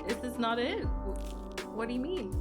This is not it. What do you mean?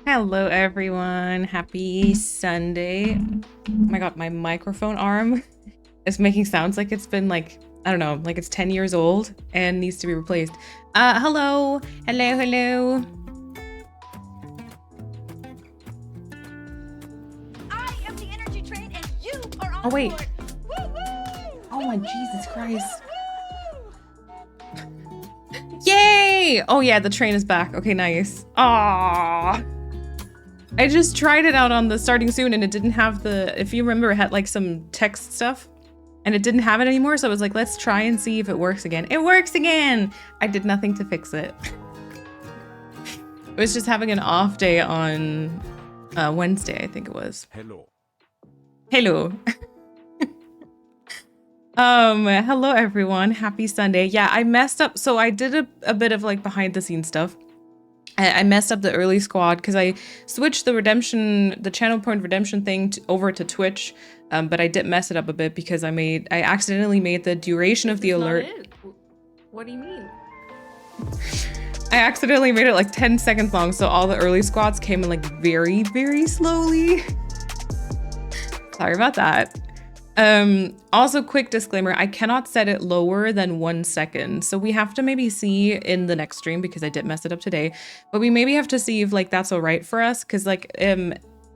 Hello everyone, happy Sunday. Oh my god, my microphone arm is making sounds like it's been like, I don't know, like it's 10 years old and needs to be replaced. Hello. I am the energy train and you are on board. Woo-hoo! Oh my Jesus Christ. Yay! Oh yeah, the train is back. Okay, nice. Ah, I just tried it out on the starting soon and it didn't have the, if you remember, it had like some text stuff and it didn't have it anymore. So I was like, let's try and see if it works again. It works again! I did nothing to fix it. It was just having an off day on Wednesday, I think it was. Hello. Hello. Hello everyone. Happy Sunday. Yeah, I messed up. So I did a bit of like behind the scenes stuff. I messed up the early squad because I switched the channel point redemption thing over to Twitch, but I did mess it up a bit because I accidentally made the duration of the alert. What do you mean? I accidentally made it like 10 seconds long, so all the early squads came in like very, very slowly. Sorry about that. Also, quick disclaimer, I cannot set it lower than 1 second. So we have to maybe see in the next stream because I did mess it up today, but we maybe have to see if like that's all right for us. Cause like,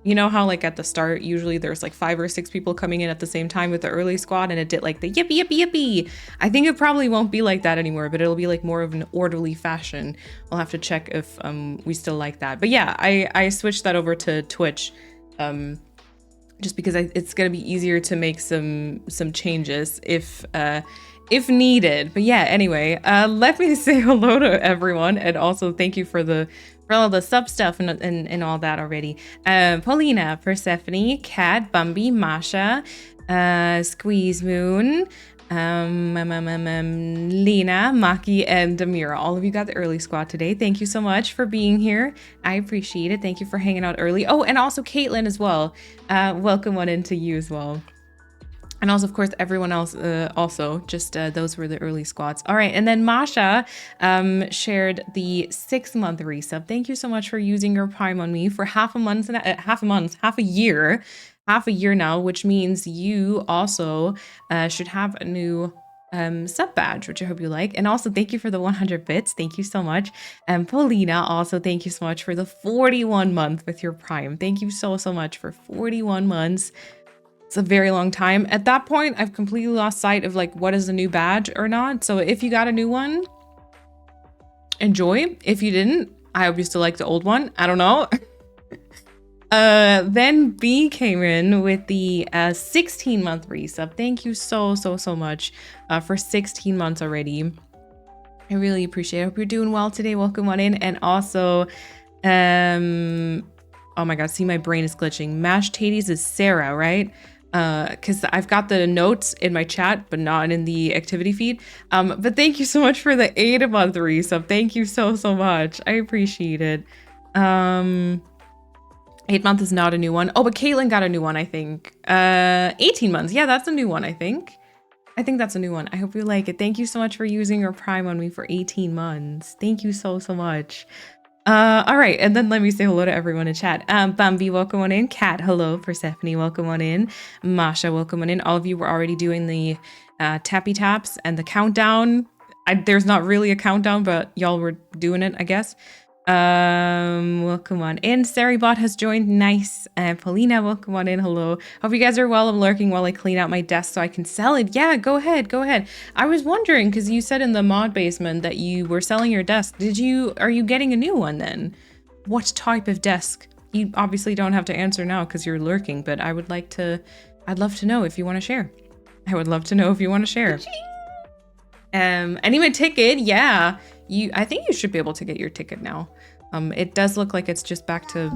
You know how like at the start, usually there's like 5 or 6 people coming in at the same time with the early squad and it did like the yippee, yippee, yippee. I think it probably won't be like that anymore, but it'll be like more of an orderly fashion. I'll have to check if we still like that. But yeah, I switched that over to Twitch just because it's going to be easier to make some changes if needed. But yeah, anyway, let me say hello to everyone and also thank you for all the sub stuff and all that already. Paulina, Persephone, Kat, Bumby, Masha, Squeeze Moon, Lena, Maki, and Damira. All of you got the early squad today. Thank you so much for being here. I appreciate it. Thank you for hanging out early. Oh, and also Caitlin as well. Welcome on into you as well. And also, of course, everyone else also, just those were the early squads. All right, and then Masha shared the 6-month resub. Thank you so much for using your Prime on me for half a year now, which means you also should have a new sub badge, which I hope you like. And also, thank you for the 100 bits. Thank you so much. And Paulina, also, thank you so much for the 41 month with your Prime. Thank you so much for 41 months. It's a very long time. At that point, I've completely lost sight of like what is a new badge or not. So if you got a new one, enjoy. If you didn't, I hope you still like the old one. I don't know. Then B came in with the 16-month resub. Thank you so much for 16 months already. I really appreciate it. I hope you're doing well today. Welcome on in. And also, oh my God, see, my brain is glitching. Mashed Taties is Sarah, right? Because I've got the notes in my chat, but not in the activity feed. But thank you so much for the 8-month resub. Thank you so much. I appreciate it. 8 month is not a new one. Oh, but Caitlin got a new one, I think. 18 months. Yeah, that's a new one, I think. I think that's a new one. I hope you like it. Thank you so much for using your Prime on me for 18 months. Thank you so much. All right, and then let me say hello to everyone in chat. Bambi, welcome on in. Kat, hello. Persephone, welcome on in. Masha, welcome on in. All of you were already doing the tappy taps and the countdown. There's not really a countdown, but y'all were doing it, I guess. Welcome on in. Saribot has joined. Nice. Paulina, welcome on in. Hello. Hope you guys are well. I'm lurking while I clean out my desk so I can sell it. Yeah, go ahead. I was wondering because you said in the mod basement that you were selling your desk. Are you getting a new one then? What type of desk? You obviously don't have to answer now because you're lurking, but I'd love to know if you want to share. Anyway, ticket, yeah. I think you should be able to get your ticket now. It does look like it's just back to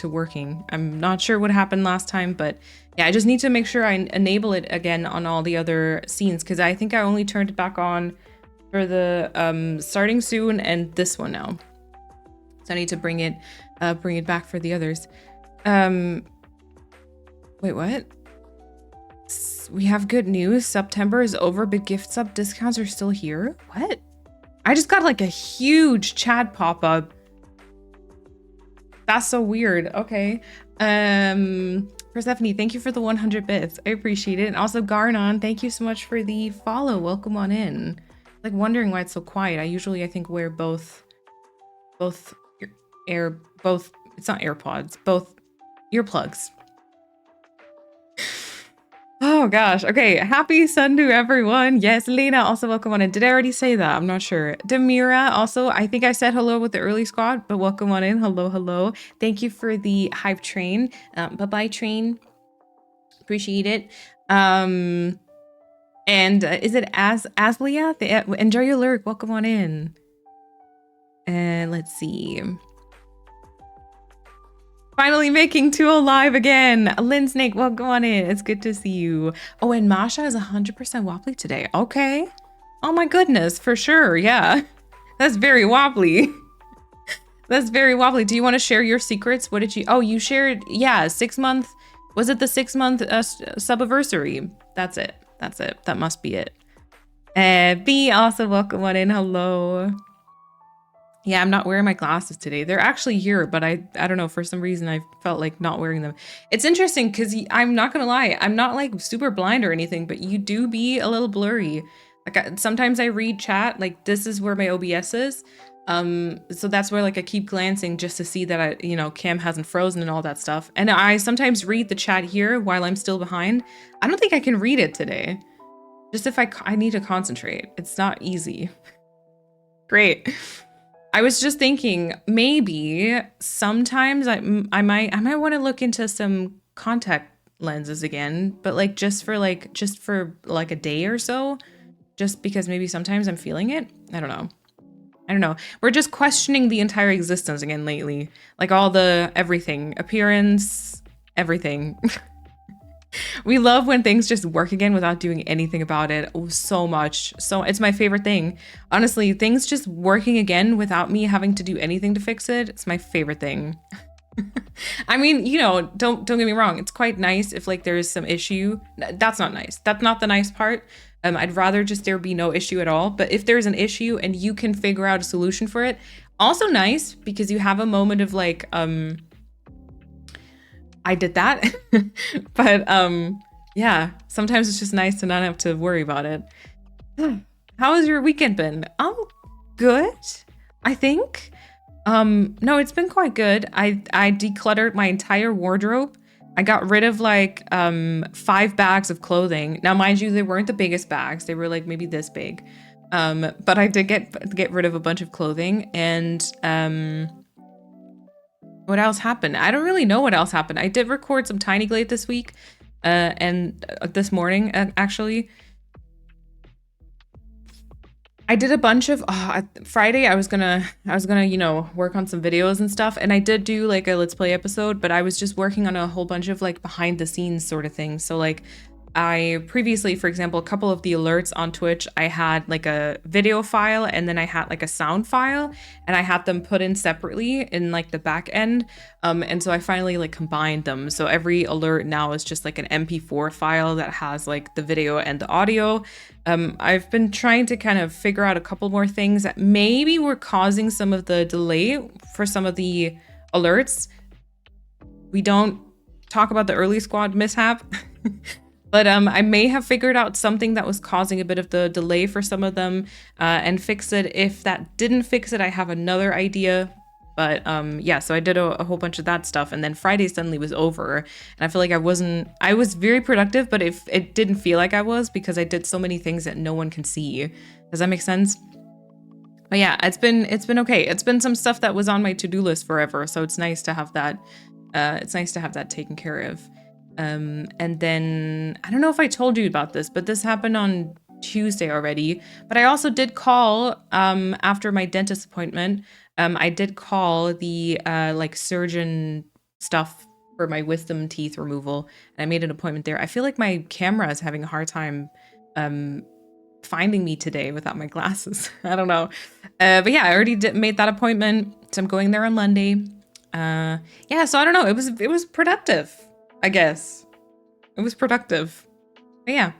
working. I'm not sure what happened last time, but yeah, I just need to make sure I enable it again on all the other scenes because I think I only turned it back on for the starting soon and this one now. So I need to bring it back for the others. Wait, what? We have good news. September is over, but gift sub discounts are still here. What? I just got like a huge chat pop-up. That's so weird. Okay. Persephone, thank you for the 100 bits. I appreciate it. And also Garnon, thank you so much for the follow. Welcome on in. Like wondering why it's so quiet. I think wear both it's not AirPods, both earplugs. Oh gosh. Okay. Happy Sunday, everyone. Yes, Lena, also welcome on in. Did I already say that? I'm not sure. Damira, also, I think I said hello with the early squad, but welcome on in. Hello. Thank you for the hype train. Bye-bye train. Appreciate it. And is it Aslia? Enjoy your lurk. Welcome on in. And let's see. Finally making 2 live again. Lynn Snake, welcome on in. It's good to see you. Oh, and Masha is 100% wobbly today. Okay. Oh my goodness, for sure. Yeah. That's very wobbly. That's very wobbly. Do you want to share your secrets? What did you... Oh, you shared... Yeah, 6 month... Was it the 6-month subiversary? That's it. That must be it. B, also welcome on in. Hello. Yeah, I'm not wearing my glasses today. They're actually here, but I don't know, for some reason I felt like not wearing them. It's interesting because I'm not gonna lie, I'm not like super blind or anything, but you do be a little blurry. Like sometimes I read chat, like this is where my OBS is. So that's where like I keep glancing just to see that Cam hasn't frozen and all that stuff. And I sometimes read the chat here while I'm still behind. I don't think I can read it today. Just if I need to concentrate. It's not easy. Great. I was just thinking maybe sometimes I might want to look into some contact lenses again, but like just for like a day or so, just because maybe sometimes I'm feeling it. I don't know. We're just questioning the entire existence again lately. Like all the everything, appearance, everything. We love when things just work again without doing anything about it. Oh, so much. So it's my favorite thing. Honestly, things just working again without me having to do anything to fix it. It's my favorite thing. I mean, don't get me wrong. It's quite nice if like there is some issue. That's not nice. That's not the nice part. I'd rather just there be no issue at all. But if there's an issue and you can figure out a solution for it, also nice because you have a moment of like, I did that. But yeah, sometimes it's just nice to not have to worry about it. How has your weekend been? Oh, good, I think. No, it's been quite good. I decluttered my entire wardrobe. I got rid of like 5 bags of clothing. Now, mind you, they weren't the biggest bags. They were like maybe this big. But I did get rid of a bunch of clothing. And what else happened? I don't really know what else happened. I did record some Tiny Glade this week, and this morning actually. I did a bunch of Friday. I was gonna work on some videos and stuff, and I did do like a Let's Play episode, but I was just working on a whole bunch of like behind the scenes sort of things. So like I previously, for example, a couple of the alerts on Twitch, I had like a video file and then I had like a sound file, and I had them put in separately in like the back end. And so I finally like combined them. So every alert now is just like an MP4 file that has like the video and the audio. I've been trying to kind of figure out a couple more things that maybe were causing some of the delay for some of the alerts. We don't talk about the early squad mishap. But I may have figured out something that was causing a bit of the delay for some of them and fix it. If that didn't fix it, I have another idea. But yeah, so I did a whole bunch of that stuff. And then Friday suddenly was over. And I feel like I was very productive, but if it didn't feel like I was because I did so many things that no one can see. Does that make sense? But yeah, it's been okay. It's been some stuff that was on my to-do list forever. So it's nice to have that. It's nice to have that taken care of. And then I don't know if I told you about this, but this happened on Tuesday already. But I also did call after my dentist appointment. I did call the like surgeon stuff for my wisdom teeth removal, and I made an appointment there. I feel like my camera is having a hard time finding me today without my glasses. I don't know. But yeah, I already made that appointment, so I'm going there on Monday. Yeah, so I don't know. It was productive. I guess it was productive. But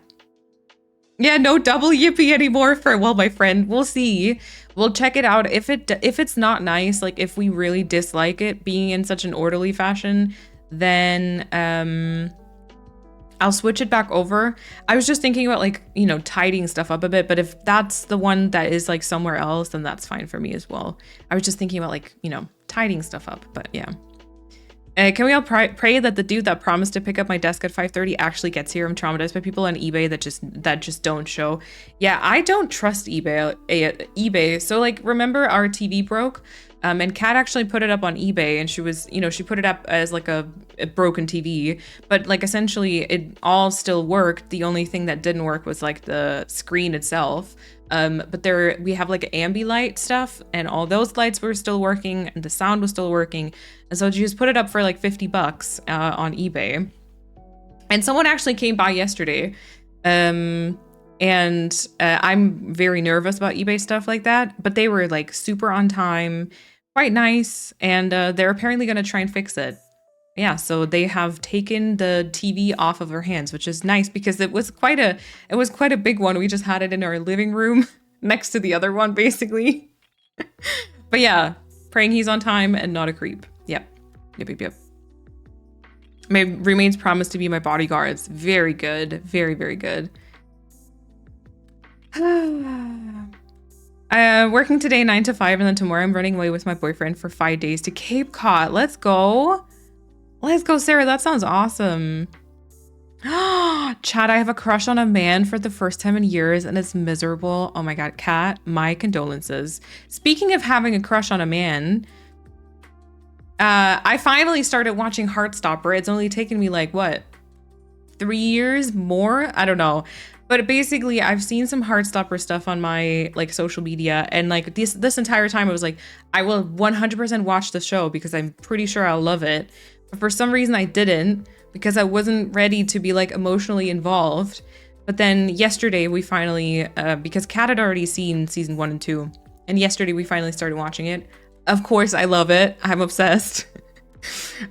yeah, no double yippee anymore for, well, my friend, we'll see. We'll check it out. If it's not nice, like if we really dislike it being in such an orderly fashion, then I'll switch it back over. I was just thinking about like, tidying stuff up a bit, but if that's the one that is like somewhere else, then that's fine for me as well. I was just thinking about like, tidying stuff up, but yeah. Can we all pray that the dude that promised to pick up my desk at 5:30 actually gets here? I'm traumatized by people on eBay that just don't show. Yeah, I don't trust eBay. So like, remember our TV broke? And Kat actually put it up on eBay, and she was, she put it up as like a broken TV, but like essentially it all still worked. The only thing that didn't work was like the screen itself. But we have like ambilight stuff, and all those lights were still working, and the sound was still working. And so she just put it up for like $50 on eBay. And someone actually came by yesterday. And I'm very nervous about eBay stuff like that, but they were like super on time, quite nice, and they're apparently going to try and fix it. Yeah, so they have taken the TV off of our hands, which is nice because it was quite a big one. We just had it in our living room next to the other one, basically. But yeah, praying he's on time and not a creep. Yep. My roommates promised to be my bodyguards. Very good. Very, very good. Working today 9 to 5, and then tomorrow I'm running away with my boyfriend for 5 days to Cape Cod. Let's go. Let's go, Sarah. That sounds awesome. Chad, I have a crush on a man for the first time in years and it's miserable. Oh my God, Kat, my condolences. Speaking of having a crush on a man, I finally started watching Heartstopper. It's only taken me like, what, 3 years more? I don't know. But basically, I've seen some Heartstopper stuff on my like social media, and like this entire time I was like, I will 100% watch the show because I'm pretty sure I'll love it. But for some reason I didn't, because I wasn't ready to be like emotionally involved. But then yesterday we finally, because Kat had already seen season 1 and 2, and yesterday we finally started watching it. Of course I love it. I'm obsessed.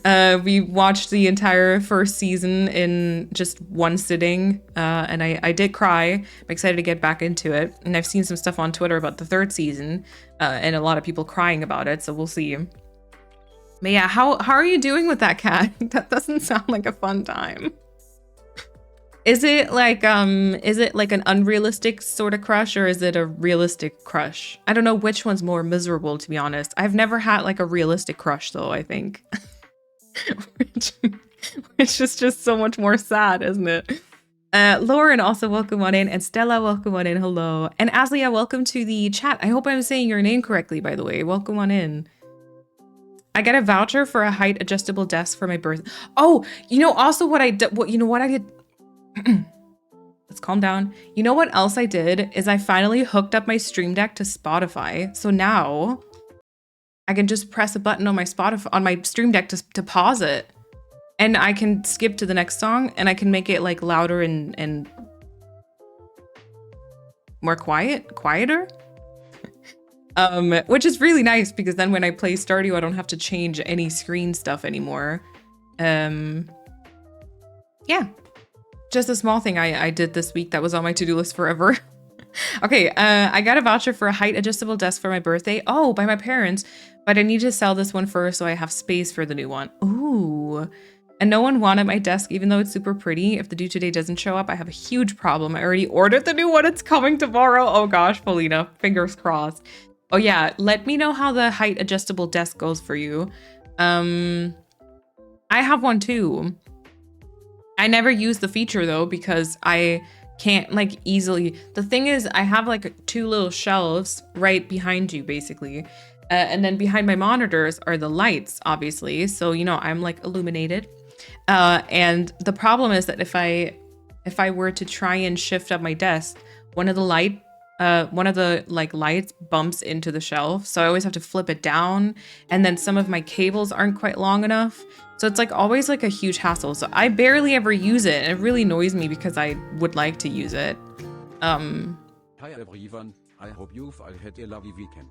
We watched the entire first season in just one sitting, and I did cry. I'm excited to get back into it, and I've seen some stuff on Twitter about the third season, and a lot of people crying about it, so we'll see. But yeah, how are you doing with that, Cat? That doesn't sound like a fun time. Is it like an unrealistic sort of crush, or is it a realistic crush? I don't know which one's more miserable, to be honest. I've never had like a realistic crush though, I think. which is just so much more sad, isn't it? Lauren, also welcome on in, and Stella, welcome on in, hello. And Aslia, welcome to the chat. I hope I'm saying your name correctly, by the way. Welcome on in. I got a voucher for a height adjustable desk for my birthday. Oh, you know, also what I did, let's calm down. You know what else I did is I finally hooked up my Stream Deck to Spotify. So now I can just press a button on my Stream Deck to pause it, and I can skip to the next song, and I can make it like louder and more quieter. Which is really nice because then when I play Stardew, I don't have to change any screen stuff anymore. Yeah. Just a small thing I did this week that was on my to-do list forever. Okay, I got a voucher for a height adjustable desk for my birthday. Oh, by my parents, but I need to sell this one first so I have space for the new one. Ooh. And no one wanted my desk, even though it's super pretty. If the due today doesn't show up, I have a huge problem. I already ordered the new one. It's coming tomorrow. Oh gosh, Paulina, fingers crossed. Oh yeah, let me know how the height adjustable desk goes for you. I have one too. I never use the feature though because I can't like easily. The thing is, I have like 2 little shelves right behind you basically. And then behind my monitors are the lights, obviously. So, you know, I'm like illuminated. And the problem is that if I were to try and shift up my desk, one of the lights bumps into the shelf. So I always have to flip it down. And then some of my cables aren't quite long enough. So it's like always like a huge hassle. So I barely ever use it. And it really annoys me because I would like to use it. Hi everyone, I hope you've all had a lovely weekend.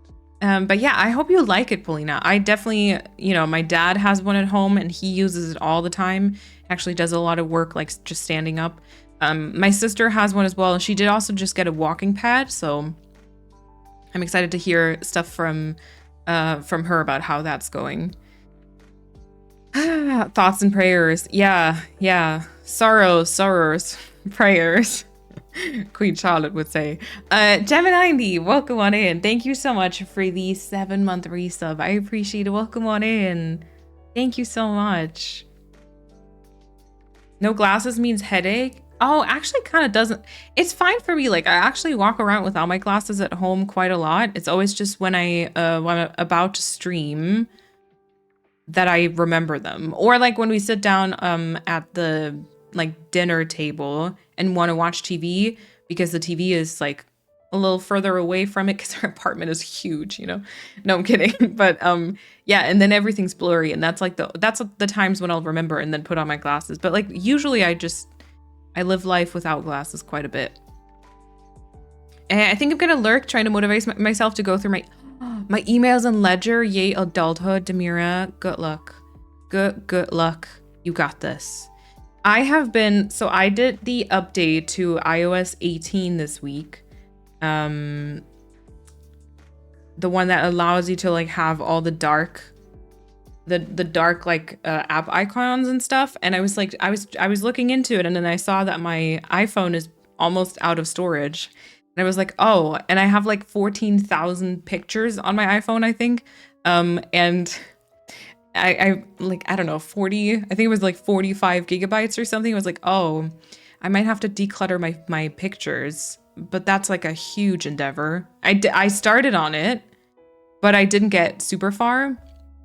But yeah, I hope you like it, Paulina. I definitely, you know, my dad has one at home and he uses it all the time. Actually does a lot of work, like just standing up. My sister has one as well, and she did also just get a walking pad, so I'm excited to hear stuff from her about how that's going. Thoughts and prayers. Yeah. Sorrows, prayers. Queen Charlotte would say. Gemini90, welcome on in. Thank you so much for the 7-month resub. I appreciate it. Welcome on in. Thank you so much. No glasses means headache. Oh, actually kind of doesn't. It's fine for me. Like I actually walk around without my glasses at home quite a lot. It's always just when I'm about to stream that I remember them. Or like when we sit down at the like dinner table and want to watch TV because the TV is like a little further away from it because our apartment is huge, you know. No, I'm kidding. But yeah, and then everything's blurry, and that's the times when I'll remember and then put on my glasses. But like usually I live life without glasses quite a bit. And I think I'm gonna lurk, trying to motivate myself to go through my emails and ledger. Yay, adulthood, Demira. Good luck. Good luck. You got this. I did the update to iOS 18 this week. The one that allows you to like have all the dark like app icons and stuff, and I was looking into it, and then I saw that my iPhone is almost out of storage, and And I was like, oh, and I have like 14,000 pictures on my iPhone, I think. And I like, I don't know, 40, I think it was like 45 gigabytes or something. I was like, oh, I might have to declutter my pictures, but that's like a huge endeavor. I started on it, but I didn't get super far.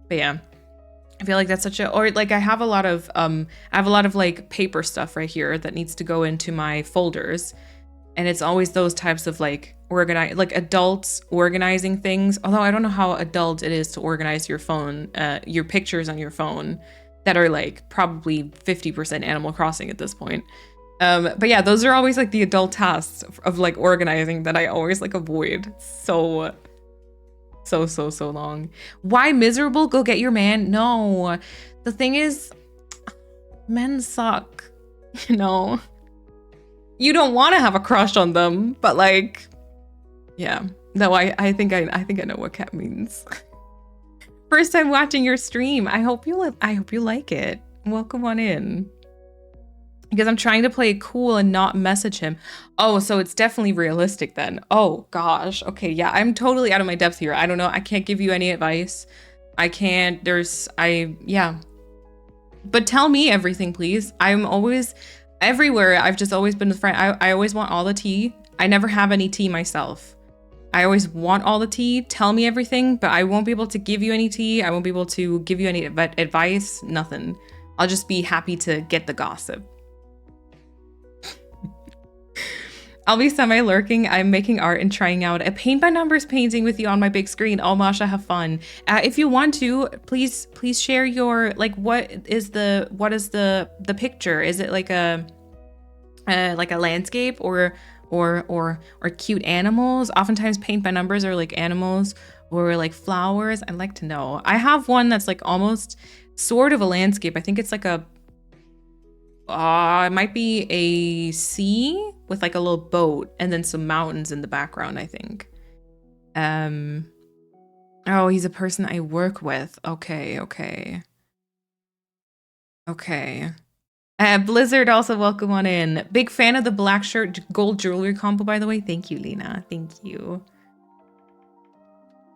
But yeah, I feel like that's such a, or like I have a lot of like paper stuff right here that needs to go into my folders. And it's always those types of like like adults organizing things. Although I don't know how adult it is to organize your phone, your pictures on your phone that are like probably 50% Animal Crossing at this point. But yeah, those are always like the adult tasks of like organizing that I always like avoid so long. Why miserable? Go get your man. No, the thing is, men suck, you know. You don't want to have a crush on them, but like, yeah. No, I think I know what Kat means. First time watching your stream. I hope you like it. Welcome on in. Because I'm trying to play it cool and not message him. Oh, so it's definitely realistic then. Oh gosh. Okay, yeah. I'm totally out of my depth here. I don't know. I can't give you any advice. I can't. Yeah. But tell me everything, please. I'm always everywhere. I've just always been a friend. I always want all the tea. I never have any tea myself. I always want all the tea. Tell me everything, but I won't be able to give you any tea. I won't be able to give you any advice. Nothing. I'll just be happy to get the gossip. I'll be semi-lurking. I'm making art and trying out a paint by numbers painting with you on my big screen. Oh, Masha, have fun. If you want to, please share your, like, what is the picture? Is it like a landscape or cute animals? Oftentimes paint by numbers are like animals or like flowers. I'd like to know. I have one that's like almost sort of a landscape. I think it's like a, it might be a sea with like a little boat and then some mountains in the background, I think. Oh, he's a person I work with. Okay. Blizzard, also welcome on in. Big fan of the black shirt gold jewelry combo, by the way. Thank you, Lena. Thank you.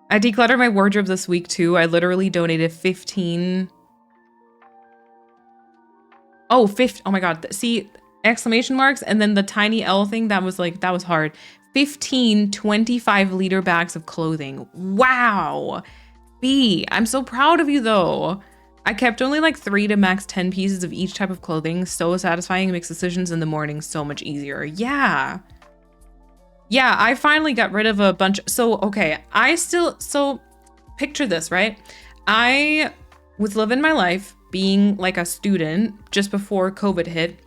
I decluttered my wardrobe this week too. I literally donated 15. Oh, oh my God. See, exclamation marks and then the tiny L thing, that was hard. 15 25-liter bags of clothing. Wow. B, I'm so proud of you though. I kept only like 3 to max 10 pieces of each type of clothing. So satisfying, makes decisions in the morning so much easier. Yeah, I finally got rid of a bunch. So, okay, so picture this, right? I was living my life being like a student just before COVID hit.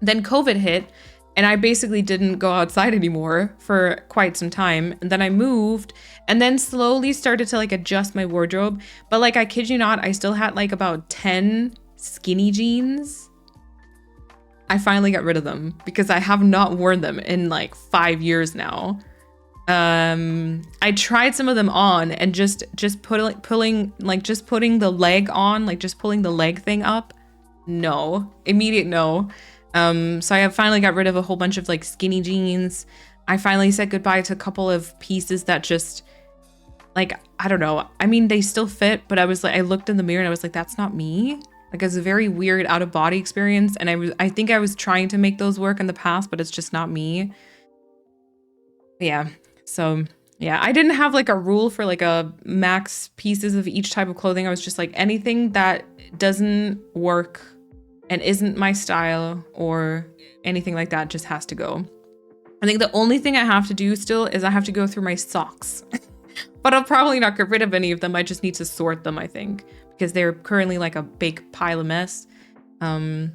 Then COVID hit and I basically didn't go outside anymore for quite some time. And then I moved and then slowly started to like adjust my wardrobe. But like, I kid you not, I still had like about 10 skinny jeans. I finally got rid of them because I have not worn them in like 5 years now. I tried some of them on and just putting the leg on, like just pulling the leg thing up. No, immediate no. So I have finally got rid of a whole bunch of like skinny jeans. I finally said goodbye to a couple of pieces that just like, I don't know. I mean, they still fit, but I was like, I looked in the mirror and I was like, that's not me. Like, it's a very weird out of body experience. And I think I was trying to make those work in the past, but it's just not me. Yeah. So yeah, I didn't have like a rule for like a max pieces of each type of clothing. I was just like, anything that doesn't work and isn't my style or anything like that just has to go. I think the only thing I have to do still is I have to go through my socks. But I'll probably not get rid of any of them. I just need to sort them, I think, because they're currently like a big pile of mess. And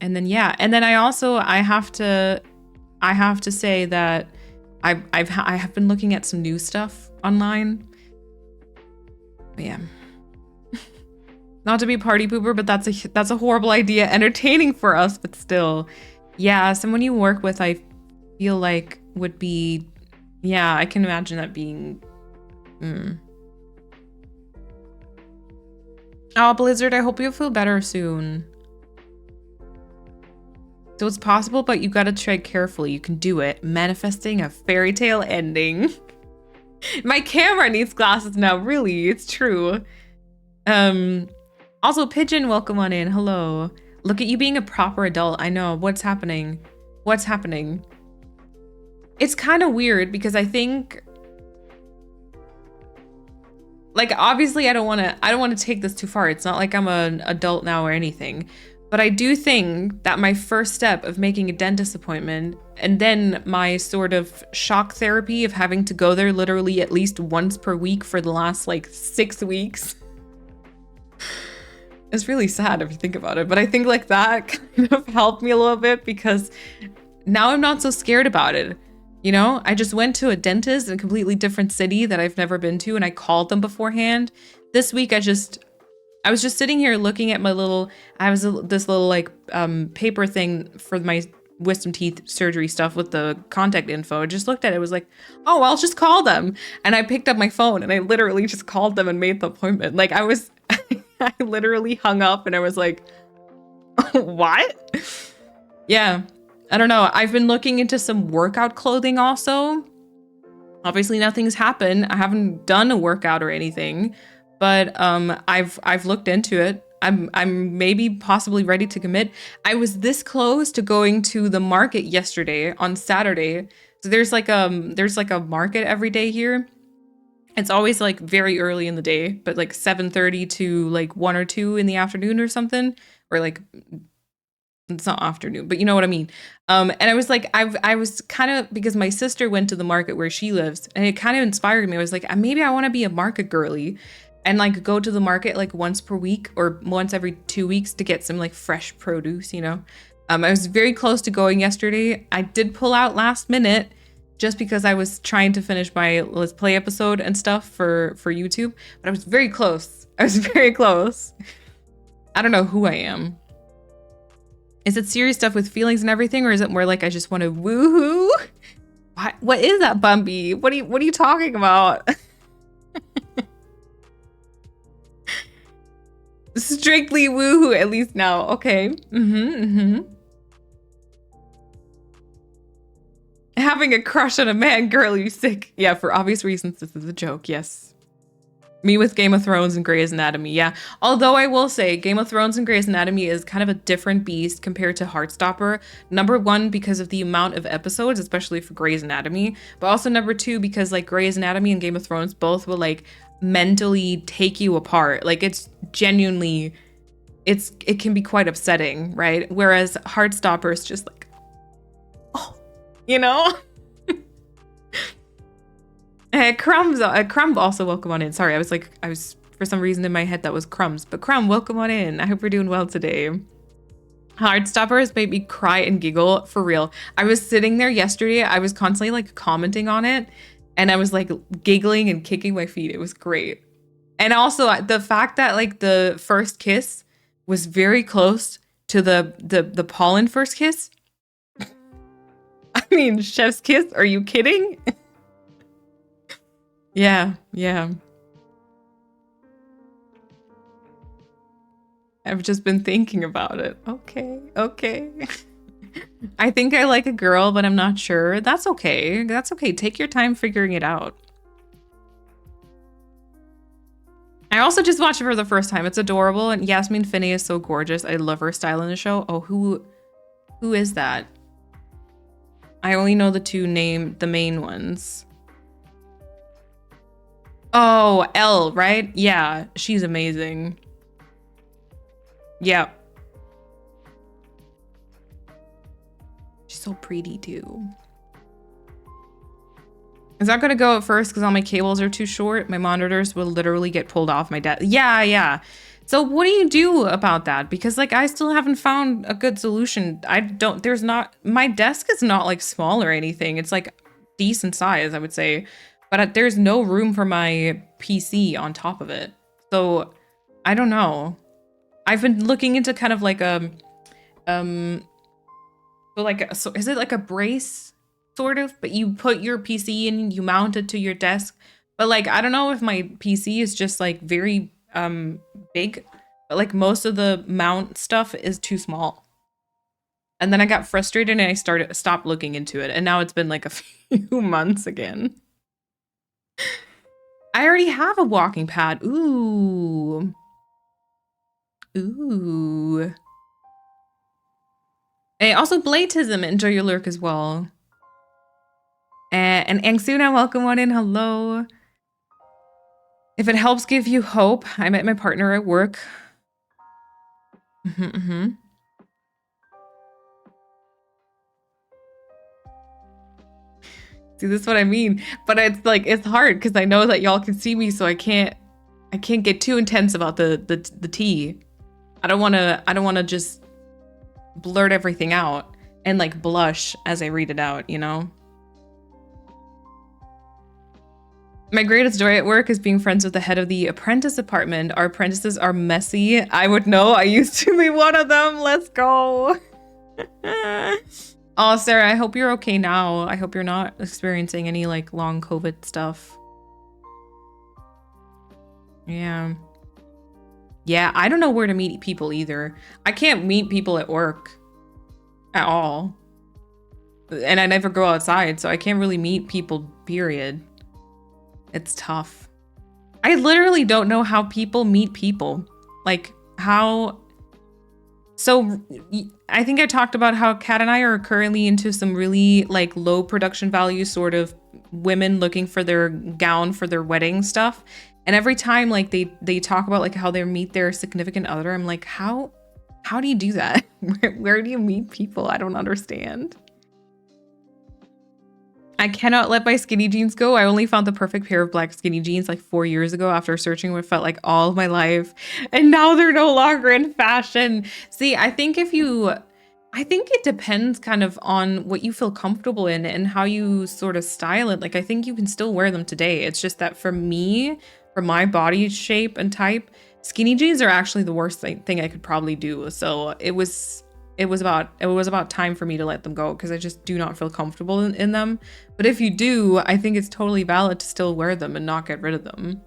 then yeah, and then I have to say that I have been looking at some new stuff online. But yeah. Not to be party pooper, but that's a horrible idea. Entertaining for us, but still. Yeah, someone you work with, I feel like would be, yeah, I can imagine that being, Oh, Blizzard, I hope you feel better soon. So it's possible, but you gotta tread carefully. You can do it. Manifesting a fairy tale ending. My camera needs glasses now, really. It's true. Also, Pigeon, welcome on in. Hello. Look at you being a proper adult. I know. What's happening? What's happening? It's kind of weird because I think, like, obviously I don't want to take this too far. It's not like I'm an adult now or anything. But I do think that my first step of making a dentist appointment and then my sort of shock therapy of having to go there literally at least once per week for the last like 6 weeks. It's really sad if you think about it, but I think like that kind of helped me a little bit because now I'm not so scared about it. You know, I just went to a dentist in a completely different city that I've never been to and I called them beforehand. This week I was just sitting here looking at my little, this little like paper thing for my wisdom teeth surgery stuff with the contact info. I just looked at it, was like, oh, I'll just call them. And I picked up my phone and I literally just called them and made the appointment. Like I literally hung up and I was like, what? Yeah, I don't know. I've been looking into some workout clothing also. Obviously nothing's happened. I haven't done a workout or anything. But I've looked into it. I'm maybe possibly ready to commit. I was this close to going to the market yesterday on Saturday. So there's like a market every day here. It's always like very early in the day, but like 7:30 to like 1 or 2 in the afternoon or something, or like it's not afternoon, but you know what I mean. And I was like, I was kind of, because my sister went to the market where she lives, and it kind of inspired me. I was like, maybe I want to be a market girly. And like go to the market like once per week or once every 2 weeks to get some like fresh produce, you know. I was very close to going yesterday. I did pull out last minute just because I was trying to finish my Let's Play episode and stuff for YouTube. But I was very close. I was very close. I don't know who I am. Is it serious stuff with feelings and everything, or is it more like I just want to woohoo? What is that, Bumpy? What are you talking about? Strictly woohoo, at least now. Okay. Having a crush on a man, girl, you sick. Yeah, for obvious reasons, this is a joke. Yes. Me with Game of Thrones and Grey's Anatomy. Yeah. Although I will say Game of Thrones and Grey's Anatomy is kind of a different beast compared to Heartstopper. Number one, because of the amount of episodes, especially for Grey's Anatomy. But also number two, because like Grey's Anatomy and Game of Thrones both will like mentally take you apart. Like it's genuinely, it can be quite upsetting, right? Whereas Heartstopper is just like, oh, you know? Crumb also welcome on in. Sorry, I was for some reason in my head that was Crumbs, but Crumb, welcome on in. I hope you're doing well today. Heartstopper has made me cry and giggle for real. I was sitting there yesterday, I was constantly like commenting on it, and I was like giggling and kicking my feet. It was great. And also the fact that like the first kiss was very close to the pollen first kiss. I mean, chef's kiss, are you kidding? Yeah. I've just been thinking about it. Okay. I think I like a girl, but I'm not sure. That's okay. Take your time figuring it out. I also just watched it for the first time. It's adorable, and Yasmin Finney is so gorgeous. I love her style in the show. Oh, who is that? I only know the main ones. Oh, Elle, right? Yeah, she's amazing. Yeah. She's so pretty too. Is that gonna go at first because all my cables are too short? My monitors will literally get pulled off my desk. Yeah. So what do you do about that? Because like I still haven't found a good solution. My desk is not like small or anything. It's like decent size, I would say. But there's no room for my PC on top of it. So I don't know. I've been looking into kind of like so is it like a brace sort of, but you put your PC in, you mount it to your desk. But like I don't know if my PC is just like very big, but like most of the mount stuff is too small. And then I got frustrated and I stopped looking into it. And now it's been like a few months again. I already have a walking pad. Ooh. Ooh. Hey, also Blatism, enjoy your lurk as well. And Angsuna, welcome on in. Hello. If it helps give you hope, I met my partner at work. See, this is what I mean. But it's like, it's hard because I know that y'all can see me, so I can't get too intense about the tea. I don't wanna just blurt everything out and like blush as I read it out, you know? My greatest joy at work is being friends with the head of the apprentice department. Our apprentices are messy. I would know. I used to be one of them. Let's go. Oh, Sarah, I hope you're okay now. I hope you're not experiencing any like long COVID stuff. Yeah. Yeah, I don't know where to meet people either. I can't meet people at work at all. And I never go outside, so I can't really meet people, period. It's tough. I literally don't know how people meet people. Like, how... So, I think I talked about how Kat and I are currently into some really, like, low production value sort of women looking for their gown for their wedding stuff. And every time, like, they talk about, like, how they meet their significant other, I'm like, how do you do that? Where do you meet people? I don't understand. I cannot let my skinny jeans go. I only found the perfect pair of black skinny jeans like 4 years ago after searching what felt like all of my life. And now they're no longer in fashion. See, I think it depends kind of on what you feel comfortable in and how you sort of style it. Like, I think you can still wear them today. It's just that for me, for my body shape and type, skinny jeans are actually the worst thing I could probably do. So it was about time for me to let them go because I just do not feel comfortable in them. But if you do, I think it's totally valid to still wear them and not get rid of them.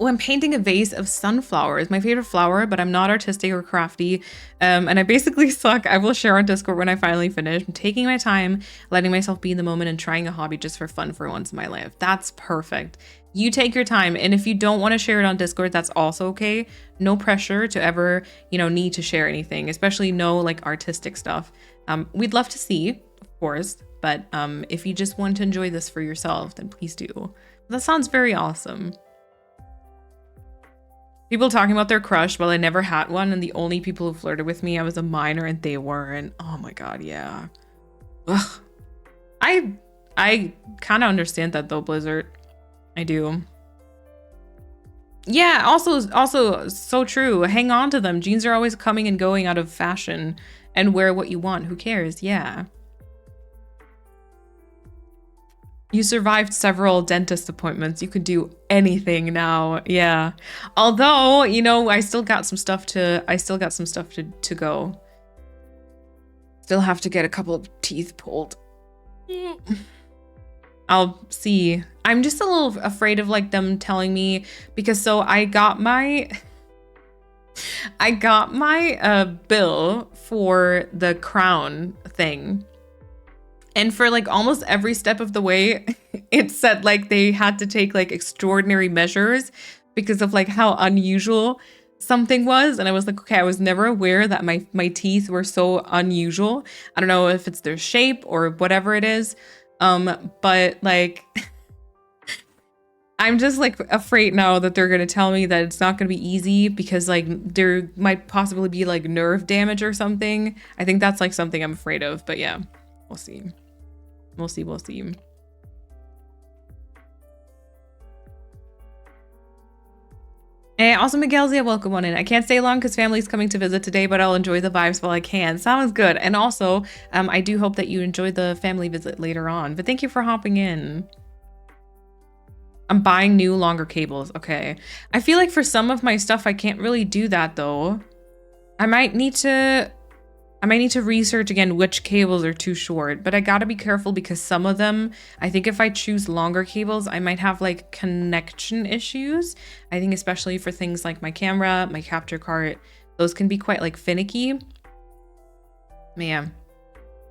Oh, I'm painting a vase of sunflowers, my favorite flower, but I'm not artistic or crafty. And I basically suck. I will share on Discord when I finally finish. I'm taking my time, letting myself be in the moment and trying a hobby just for fun for once in my life. That's perfect. You take your time. And if you don't want to share it on Discord, that's also okay. No pressure to ever, need to share anything, especially no like artistic stuff. We'd love to see, of course, but if you just want to enjoy this for yourself, then please do. That sounds very awesome. People talking about their crush while I never had one, and the only people who flirted with me, I was a minor and they weren't. Oh my god, yeah. Ugh. I kind of understand that though, Blizzard. I do. Yeah, also so true. Hang on to them. Jeans are always coming and going out of fashion, and wear what you want. Who cares? Yeah. You survived several dentist appointments. You could do anything now. Yeah. Although, I still got some stuff to go. Still have to get a couple of teeth pulled. I'll see. I'm just a little afraid of like them telling me because I got my bill for the crown thing. And for like almost every step of the way, it said like they had to take like extraordinary measures because of like how unusual something was. And I was like, okay, I was never aware that my teeth were so unusual. I don't know if it's their shape or whatever it is. But like, I'm just like afraid now that they're going to tell me that it's not going to be easy because like there might possibly be like nerve damage or something. I think that's like something I'm afraid of, but yeah, we'll see. We'll see. Hey, also Miguelzia, welcome on in. I can't stay long because family's coming to visit today, but I'll enjoy the vibes while I can. Sounds good. And also, I do hope that you enjoyed the family visit later on, but thank you for hopping in. I'm buying new longer cables. Okay. I feel like for some of my stuff, I can't really do that though. I might need to research again which cables are too short, but I gotta be careful because some of them, I think if I choose longer cables, I might have like connection issues. I think especially for things like my camera, my capture card, those can be quite like finicky. Man,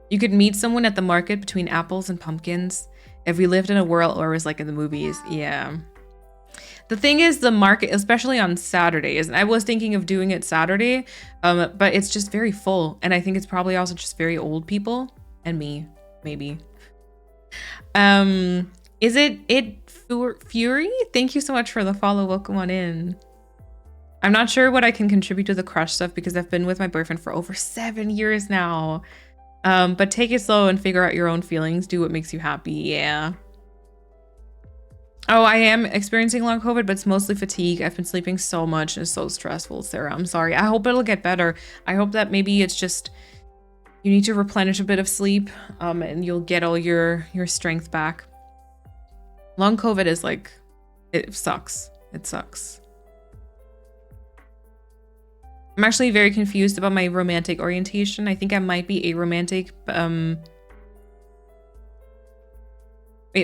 you could meet someone at the market between apples and pumpkins if we lived in a world where it was like in the movies. Yeah. The thing is, the market, especially on Saturdays, and I was thinking of doing it Saturday, but it's just very full. And I think it's probably also just very old people and me, maybe. Is it Fury? Thank you so much for the follow. Welcome on in. I'm not sure what I can contribute to the crush stuff because I've been with my boyfriend for over 7 years now. But take it slow and figure out your own feelings. Do what makes you happy. Yeah. Oh, I am experiencing long COVID, but it's mostly fatigue. I've been sleeping so much and it's so stressful, Sarah. I'm sorry. I hope it'll get better. I hope that maybe it's just you need to replenish a bit of sleep, and you'll get all your strength back. Long COVID is like, it sucks. It sucks. I'm actually very confused about my romantic orientation. I think I might be aromantic,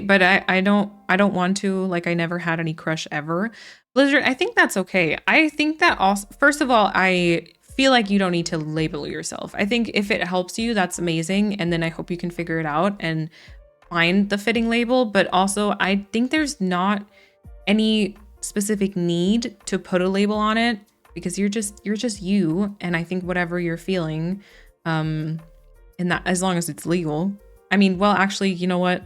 but I don't want to. Like, I never had any crush ever. Blizzard, I think that's okay. I think that also, first of all, I feel like you don't need to label yourself. I think if it helps you, that's amazing. And then I hope you can figure it out and find the fitting label. But also, I think there's not any specific need to put a label on it because you're just you. And I think whatever you're feeling, and that, as long as it's legal. I mean, well, actually, you know what?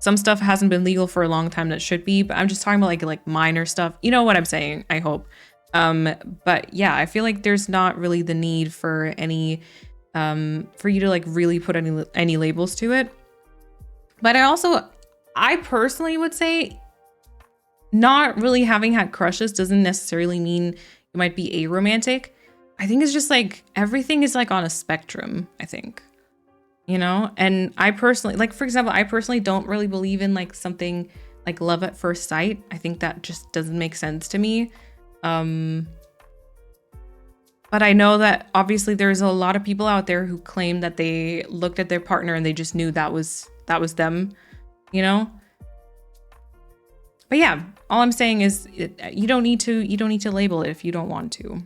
Some stuff hasn't been legal for a long time that should be, but I'm just talking about like minor stuff. You know what I'm saying, I hope. But yeah, I feel like there's not really the need for any, for you to like really put any labels to it. But I personally would say not really having had crushes doesn't necessarily mean you might be aromantic. I think it's just like everything is like on a spectrum, I think. You know, and I personally, like, for example, I personally don't really believe in like something like love at first sight. I think that just doesn't make sense to me. But I know that obviously there's a lot of people out there who claim that they looked at their partner and they just knew that was them, you know? But yeah, all I'm saying is you don't need to label it if you don't want to.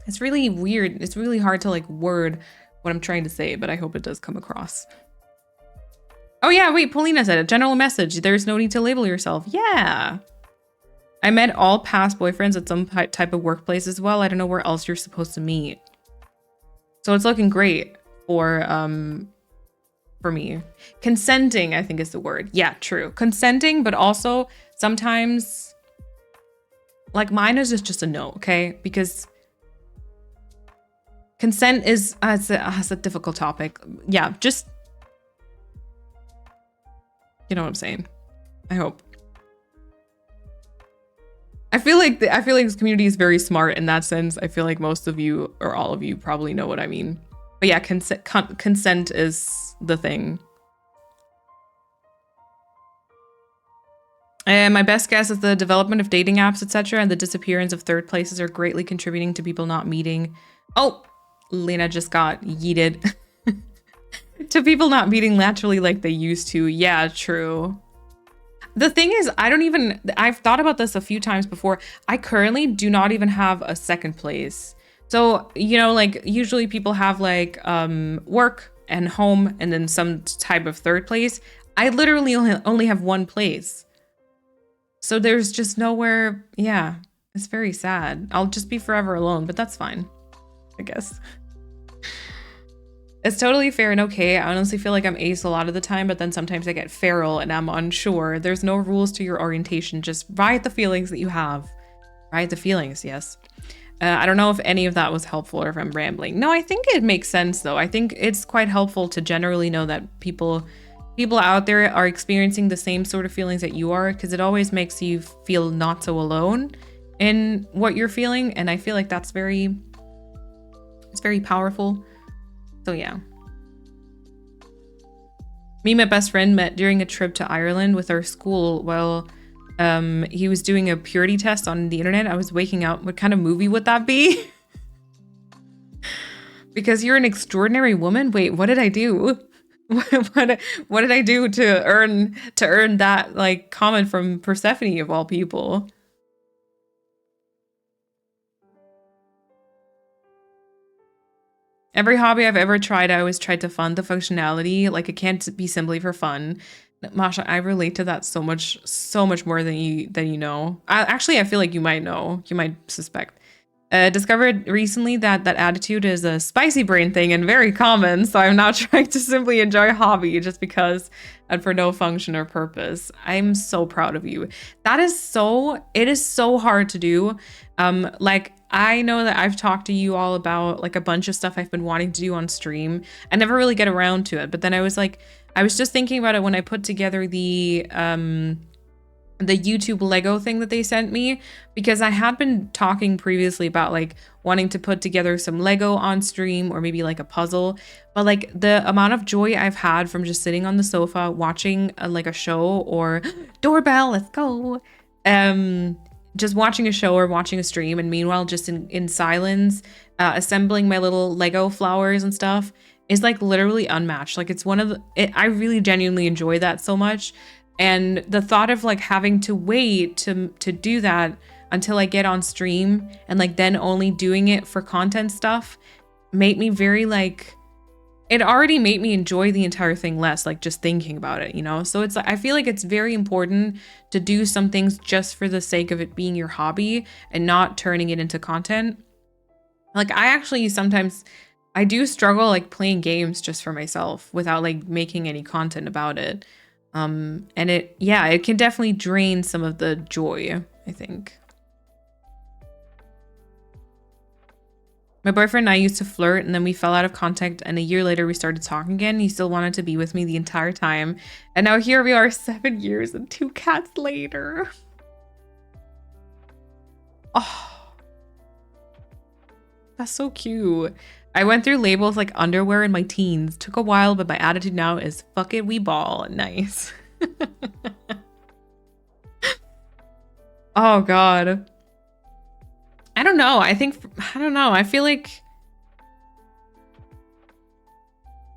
It's really weird. It's really hard to like word what I'm trying to say, but I hope it does come across. Oh yeah, wait, Paulina said a general message. There's no need to label yourself. Yeah. I met all past boyfriends at some type of workplace as well. I don't know where else you're supposed to meet. So it's looking great for me. Consenting, I think is the word. Yeah, true. Consenting, but also sometimes like mine is just a no, okay? Because consent is a difficult topic. Yeah, just, you know what I'm saying. I hope. I feel like this community is very smart in that sense. I feel like most of you or all of you probably know what I mean. But yeah, consent is the thing. And my best guess is the development of dating apps, etc., and the disappearance of third places are greatly contributing to people not meeting. Oh, Lena just got yeeted. To people not meeting naturally like they used to. Yeah, true. The thing is, I've thought about this a few times before. I currently do not even have a second place. So, you know, like usually people have like work and home and then some type of third place. I literally only have one place. So there's just nowhere. Yeah, it's very sad. I'll just be forever alone, but that's fine, I guess. It's totally fair and okay. I honestly feel like I'm ace a lot of the time, but then sometimes I get feral and I'm unsure. There's no rules to your orientation. Just ride the feelings that you have. Ride the feelings, yes. I don't know if any of that was helpful or if I'm rambling. No, I think it makes sense though. I think it's quite helpful to generally know that people out there are experiencing the same sort of feelings that you are, because it always makes you feel not so alone in what you're feeling. And I feel like it's very powerful. So yeah. Me and my best friend met during a trip to Ireland with our school while he was doing a purity test on the internet. I was waking up. What kind of movie would that be? Because you're an extraordinary woman. Wait, what did I do? What did I do to earn that like comment from Persephone of all people? Every hobby I've ever tried, I always tried to fund the functionality. Like it can't be simply for fun. Masha, I relate to that so much more than you know. Actually, I feel like you might know. You might suspect. Discovered recently that that attitude is a spicy brain thing and very common. So I'm now trying to simply enjoy a hobby just because and for no function or purpose. I'm so proud of you. It is so hard to do. Like I know that I've talked to you all about like a bunch of stuff I've been wanting to do on stream. I never really get around to it, but then I was just thinking about it when I put together the YouTube Lego thing that they sent me, because I had been talking previously about like wanting to put together some Lego on stream or maybe like a puzzle, but like the amount of joy I've had from just sitting on the sofa watching like a show or doorbell, let's go. Just watching a show or watching a stream, and meanwhile just in silence, assembling my little Lego flowers and stuff is like literally unmatched. Like it's I really genuinely enjoy that so much. And the thought of like having to wait to do that until I get on stream and like then only doing it for content stuff made me very like, it already made me enjoy the entire thing less, like just thinking about it, you know? So it's like, I feel like it's very important to do some things just for the sake of it being your hobby and not turning it into content. Like I actually sometimes, I do struggle like playing games just for myself without like making any content about it. And it can definitely drain some of the joy, I think. My boyfriend and I used to flirt, and then we fell out of contact, and a year later we started talking again. He still wanted to be with me the entire time. And now here we are 7 years and 2 cats later. Oh, that's so cute. I went through labels like underwear in my teens. Took a while, but my attitude now is fuck it, we ball. Nice. Oh God. I don't know. I feel like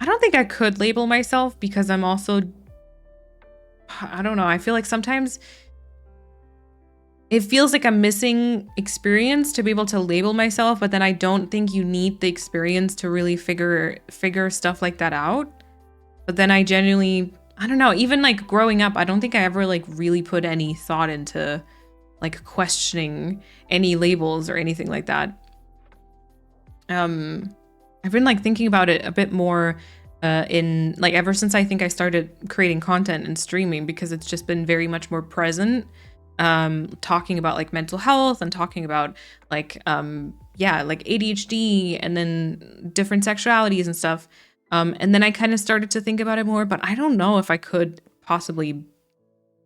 I don't think I could label myself because I'm also, I don't know. I feel like sometimes it feels like I'm missing experience to be able to label myself, but then I don't think you need the experience to really figure stuff like that out. But then I genuinely, I don't know, even like growing up, I don't think I ever like really put any thought into like questioning any labels or anything like that. I've been like thinking about it a bit more in like ever since I think I started creating content and streaming, because it's just been very much more present. Talking about like mental health and talking about like like ADHD and then different sexualities and stuff. And then I kind of started to think about it more, but I don't know if I could possibly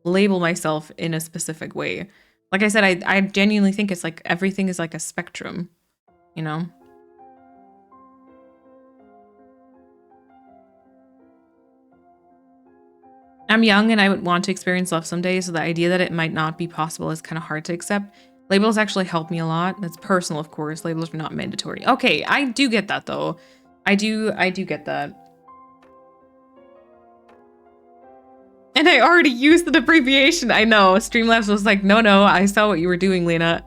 label myself in a specific way. Like I said, I genuinely think it's like everything is like a spectrum, you know? I'm young and I would want to experience love someday, so the idea that it might not be possible is kind of hard to accept. Labels actually help me a lot. That's personal, of course. Labels are not mandatory. Okay, I do get that though. I do get that. And I already used the abbreviation. I know. Streamlabs was like, no, I saw what you were doing, Lena.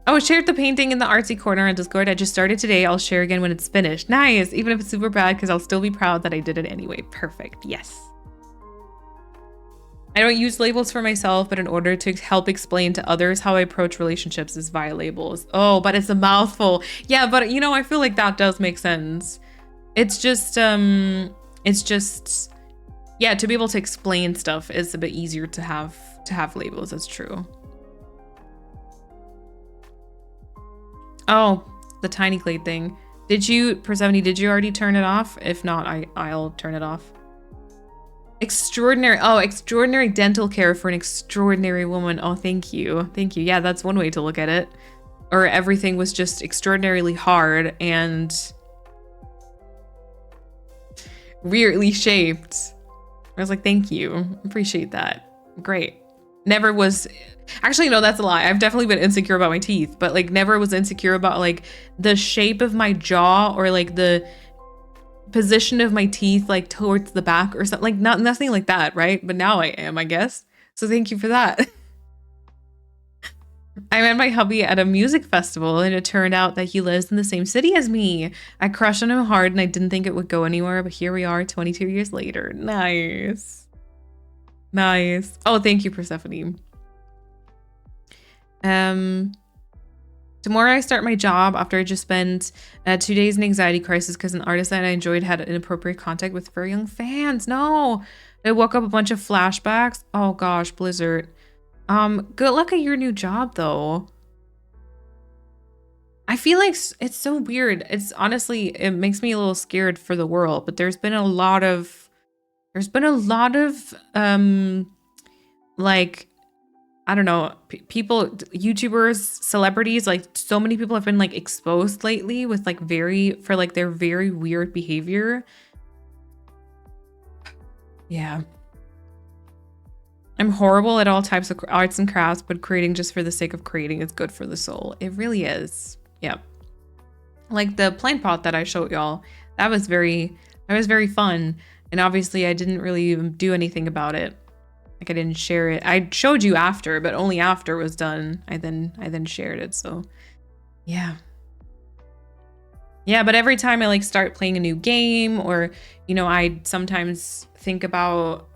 Oh, shared the painting in the artsy corner on Discord. I just started today. I'll share again when it's finished. Nice. Even if it's super bad, because I'll still be proud that I did it anyway. Perfect. Yes. I don't use labels for myself, but in order to help explain to others how I approach relationships is via labels. Oh, but it's a mouthful. Yeah, but you know, I feel like that does make sense. It's just, yeah, to be able to explain stuff is a bit easier to have labels. That's true. Oh, the tiny glade thing. Did you, Per70, did you already turn it off? If not, I'll turn it off. Extraordinary. Oh, extraordinary dental care for an extraordinary woman. Oh, thank you. Thank you. Yeah, that's one way to look at it. Or everything was just extraordinarily hard and weirdly shaped. I was like, thank you. Appreciate that. Great. Never was, actually, no, that's a lie. I've definitely been insecure about my teeth, but like never was insecure about like the shape of my jaw or like the position of my teeth like towards the back or something. Like nothing like that, right? But now I am, I guess. So thank you for that. I met my hubby at a music festival, and it turned out that he lives in the same city as me. I crushed on him hard, and I didn't think it would go anywhere, but here we are 22 years later. Nice. Nice. Oh, thank you, Persephone. Tomorrow I start my job after I just spent 2 days in anxiety crisis because an artist that I enjoyed had inappropriate contact with very young fans. No. I woke up a bunch of flashbacks. Oh gosh, Blizzard. Good luck at your new job though. I feel like it's so weird. It's honestly, it makes me a little scared for the world, but there's been a lot of like, I don't know, people, YouTubers, celebrities, like so many people have been like exposed lately with like their very weird behavior. Yeah. I'm horrible at all types of arts and crafts, but creating just for the sake of creating is good for the soul. It really is. Yep. Like the plant pot that I showed y'all, that was very fun. And obviously I didn't really do anything about it. Like I didn't share it. I showed you after, but only after it was done. I then shared it. So yeah. Yeah, but every time I like start playing a new game, or I sometimes think about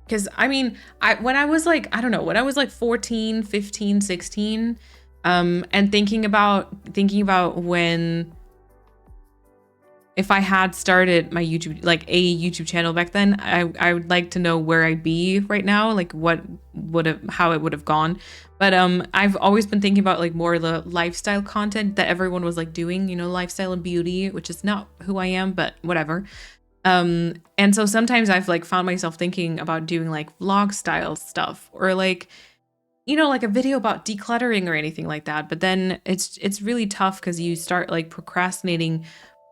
because I mean, when I was like, I don't know, when I was like 14, 15, 16, and thinking about when, if I had started my YouTube, like a YouTube channel back then, I would like to know where I'd be right now, like how it would have gone. But I've always been thinking about like more of the lifestyle content that everyone was like doing, lifestyle and beauty, which is not who I am, but whatever. And so sometimes I've like found myself thinking about doing like vlog style stuff, or like, like a video about decluttering or anything like that. But then it's really tough because you start like procrastinating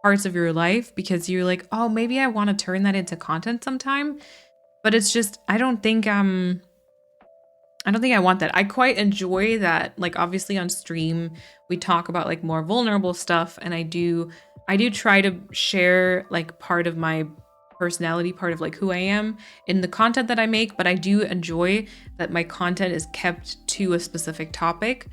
parts of your life because you're like, oh, maybe I want to turn that into content sometime. But it's just, I don't think I want that. I quite enjoy that. Like obviously on stream, we talk about like more vulnerable stuff, and I do try to share like part of my personality, part of like who I am in the content that I make, but I do enjoy that my content is kept to a specific topic,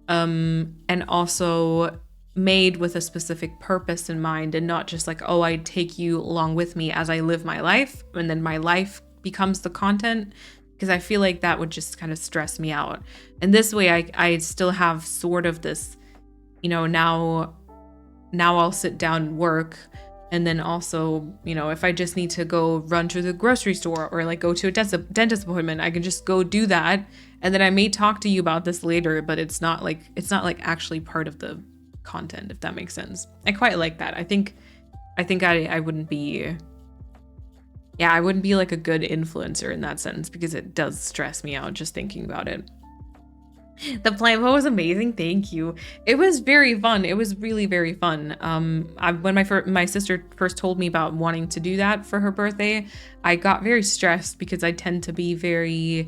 and also made with a specific purpose in mind, and not just like, oh, I take you along with me as I live my life, and then my life becomes the content, because I feel like that would just kind of stress me out. And this way I still have sort of this, now I'll sit down and work, and then also, if I just need to go run to the grocery store or like go to a dentist appointment, I can just go do that, and then I may talk to you about this later, but it's not like actually part of the content, if that makes sense. I quite like that. I think I wouldn't be, I wouldn't be like a good influencer in that sense, because it does stress me out just thinking about it. The plant pot was amazing. Thank you. It was very fun. It was really very fun. When my sister first told me about wanting to do that for her birthday, I got very stressed because I tend to be very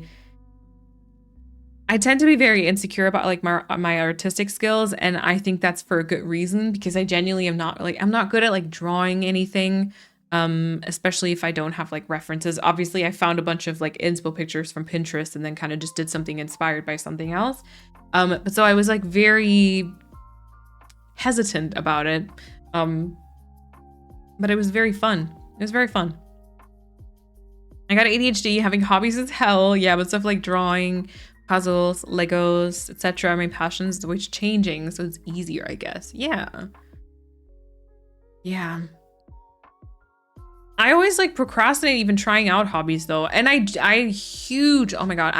insecure about like my artistic skills, and I think that's for a good reason, because I genuinely am not like, I'm not good at like drawing anything, especially if I don't have like references. Obviously I found a bunch of like inspo pictures from Pinterest and then kind of just did something inspired by something else, but so I was like very hesitant about it, but it was very fun. It was very fun. I got ADHD. Having hobbies is hell. Yeah, but stuff like drawing, puzzles, Legos, etc. My passions is always changing, so it's easier, I guess. Yeah. I always like procrastinate even trying out hobbies though. And I huge, oh my God,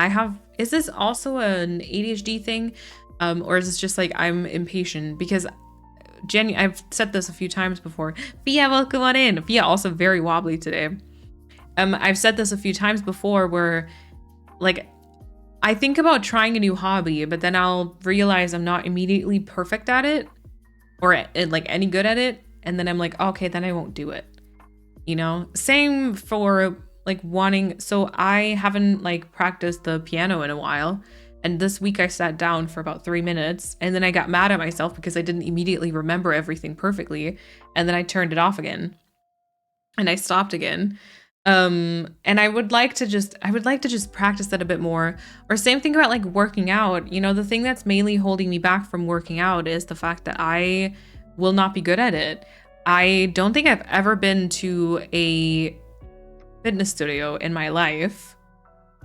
is this also an ADHD thing? Or is this just like I'm impatient? Because Jenny, I've said this a few times before. Fia, welcome on in. Fia also very wobbly today. I've said this a few times before where like I think about trying a new hobby, but then I'll realize I'm not immediately perfect at it or like any good at it. And then I'm like, okay, then I won't do it. Same for like wanting. So I haven't like practiced the piano in a while. And this week I sat down for about 3 minutes, and then I got mad at myself because I didn't immediately remember everything perfectly. And then I turned it off again and I stopped again. And I would like to just practice that a bit more. Or same thing about like working out. You know, the thing that's mainly holding me back from working out is the fact that I will not be good at it. I don't think I've ever been to a fitness studio in my life,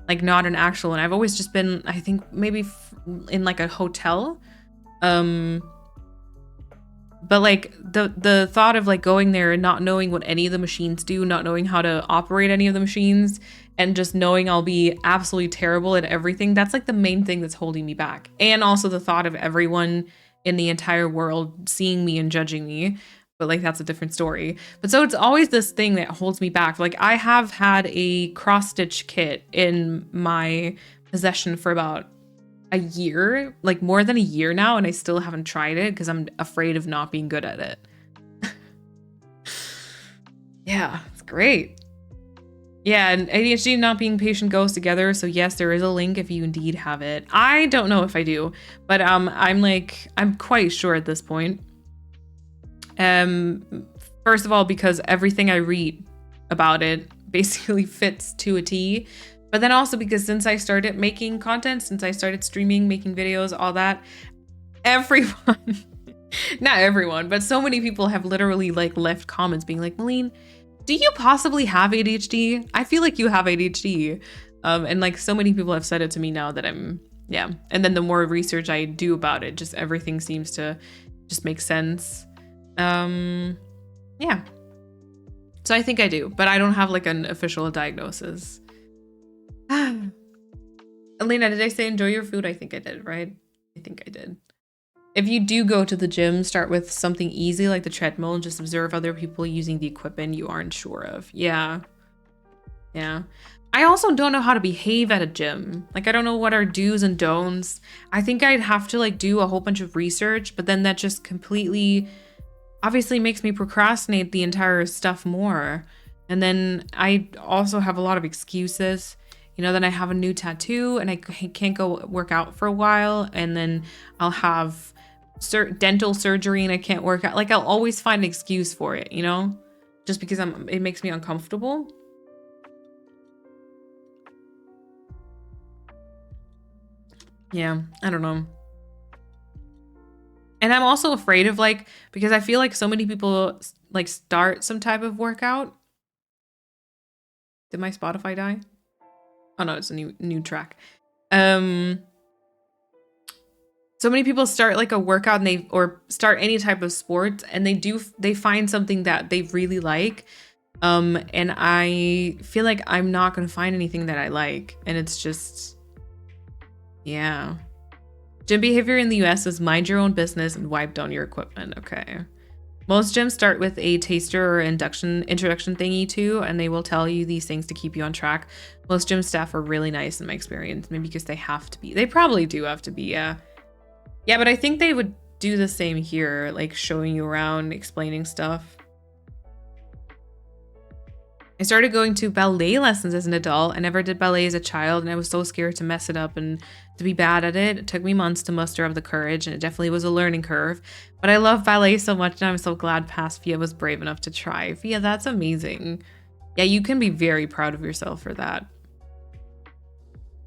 like not an actual one. I've always just been, I think maybe in like a hotel. But like the thought of like going there and not knowing what any of the machines do, not knowing how to operate any of the machines, and just knowing I'll be absolutely terrible at everything, that's like the main thing that's holding me back. And also the thought of everyone in the entire world seeing me and judging me. But like that's a different story. But so it's always this thing that holds me back. Like I have had a cross stitch kit in my possession for about a year, like more than a year now, and I still haven't tried it because I'm afraid of not being good at it. Yeah, it's great. Yeah, and ADHD and not being patient goes together. So yes, there is a link if you indeed have it. I don't know if I do, but I'm quite sure at this point. First of all, because everything I read about it basically fits to a T. But then also because since I started making content, since I started streaming, making videos, all that, everyone, not everyone, but so many people have literally like left comments being like, Malene, do you possibly have ADHD? I feel like you have ADHD. And like so many people have said it to me now that yeah. And then the more research I do about it, just everything seems to just make sense. Yeah. So I think I do, but I don't have like an official diagnosis. Elena, did I say enjoy your food? I think I did, right? I think I did. If you do go to the gym, start with something easy like the treadmill and just observe other people using the equipment you aren't sure of. Yeah. Yeah. I also don't know how to behave at a gym. Like, I don't know what are do's and don'ts. I think I'd have to like do a whole bunch of research, but then that just completely obviously makes me procrastinate the entire stuff more. And then I also have a lot of excuses. You know, then I have a new tattoo and I can't go work out for a while. And then I'll have dental surgery and I can't work out. Like, I'll always find an excuse for it, you know, just because it makes me uncomfortable. Yeah, I don't know. And I'm also afraid of like, because I feel like so many people like start some type of workout. Did my Spotify die? Oh no, it's a new track. So many people start like a workout and or start any type of sport and they find something that they really like. And I feel like I'm not gonna find anything that I like. And it's just, yeah. Gym behavior in the US is mind your own business and wipe down your equipment. Okay. Most gyms start with a taster or introduction thingy too, and they will tell you these things to keep you on track. Most gym staff are really nice in my experience, maybe because they have to be. They probably do have to be, yeah. Yeah, but I think they would do the same here, like showing you around, explaining stuff. I started going to ballet lessons as an adult. I never did ballet as a child, and I was so scared to mess it up and to be bad at it. It took me months to muster up the courage, and it definitely was a learning curve. But I love ballet so much, and I'm so glad past Fia was brave enough to try. Fia, that's amazing. Yeah, you can be very proud of yourself for that.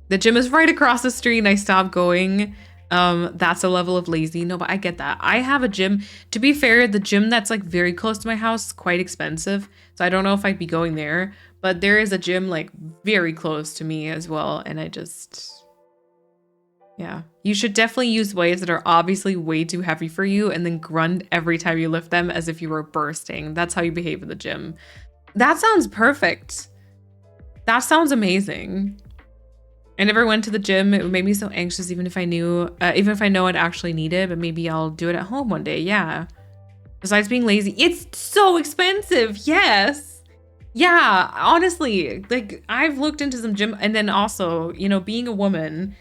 The gym is right across the street, and I stopped going. That's a level of lazy. No, but I get that. I have a gym. To be fair, the gym that's like very close to my house is quite expensive. So I don't know if I'd be going there, but there is a gym like very close to me as well. And I just, yeah, you should definitely use weights that are obviously way too heavy for you and then grunt every time you lift them as if you were bursting. That's how you behave in the gym. That sounds perfect. That sounds amazing. I never went to the gym. It made me so anxious, even if I know I'd actually need it, but maybe I'll do it at home one day. Yeah. Besides being lazy, it's so expensive. Yes. Yeah. Honestly, like I've looked into some gym, and then also, you know, being a woman,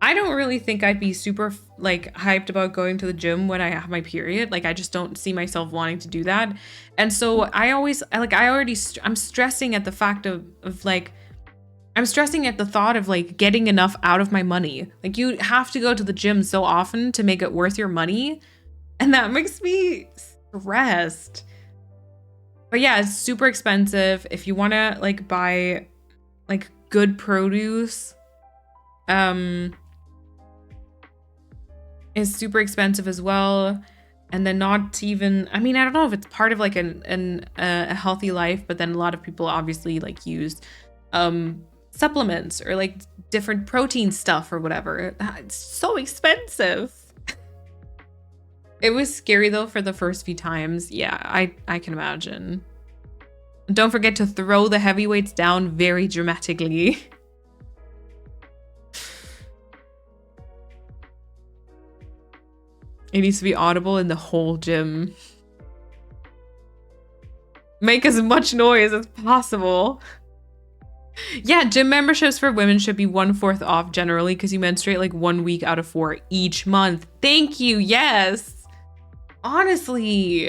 I don't really think I'd be super like hyped about going to the gym when I have my period. Like I just don't see myself wanting to do that. And so I'm stressing at the fact of like, I'm stressing at the thought of like getting enough out of my money. Like you have to go to the gym so often to make it worth your money. And that makes me stressed. But yeah, it's super expensive. If you want to like buy like good produce, is super expensive as well. And then not even, I mean, I don't know if it's part of like a healthy life, but then a lot of people obviously like use supplements or like different protein stuff or whatever. It's so expensive. It was scary though for the first few times. Yeah, I can imagine. Don't forget to throw the heavy weights down very dramatically. It needs to be audible in the whole gym. Make as much noise as possible. Yeah, gym memberships for women should be 1/4 off generally because you menstruate like 1 week out of 4 each month. Thank you. Yes. Honestly,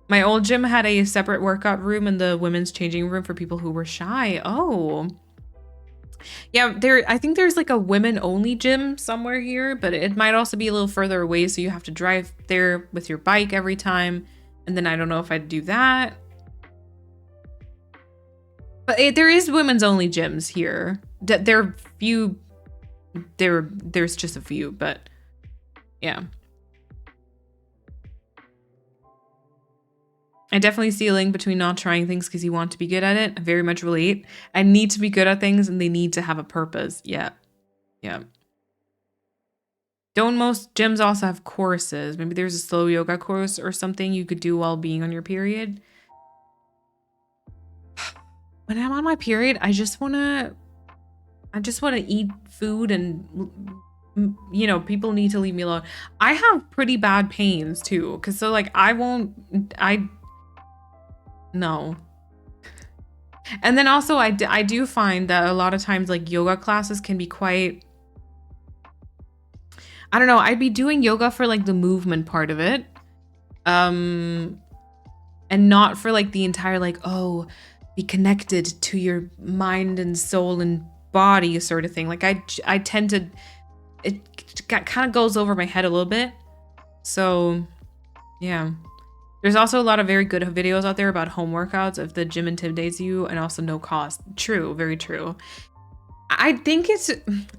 my old gym had a separate workout room in the women's changing room for people who were shy. Oh. Yeah, I think there's like a women only gym somewhere here, but it might also be a little further away, so you have to drive there with your bike every time. And then I don't know if I'd do that. But there is women's only gyms here. There's just a few, but yeah. I definitely see a link between not trying things because you want to be good at it. I very much relate. I need to be good at things and they need to have a purpose. Yeah. Yeah. Don't most gyms also have courses? Maybe there's a slow yoga course or something you could do while being on your period. When I'm on my period, I just want to eat food and, you know, people need to leave me alone. I have pretty bad pains too. Cause so like, no. And then also I do find that a lot of times like yoga classes can be quite, I don't know, I'd be doing yoga for like the movement part of it. And not for like the entire like, oh, be connected to your mind and soul and body sort of thing. Like I tend to, it kind of goes over my head a little bit. So yeah. There's also a lot of very good videos out there about home workouts if the gym intimidates you, and also no cost. True, very true. I think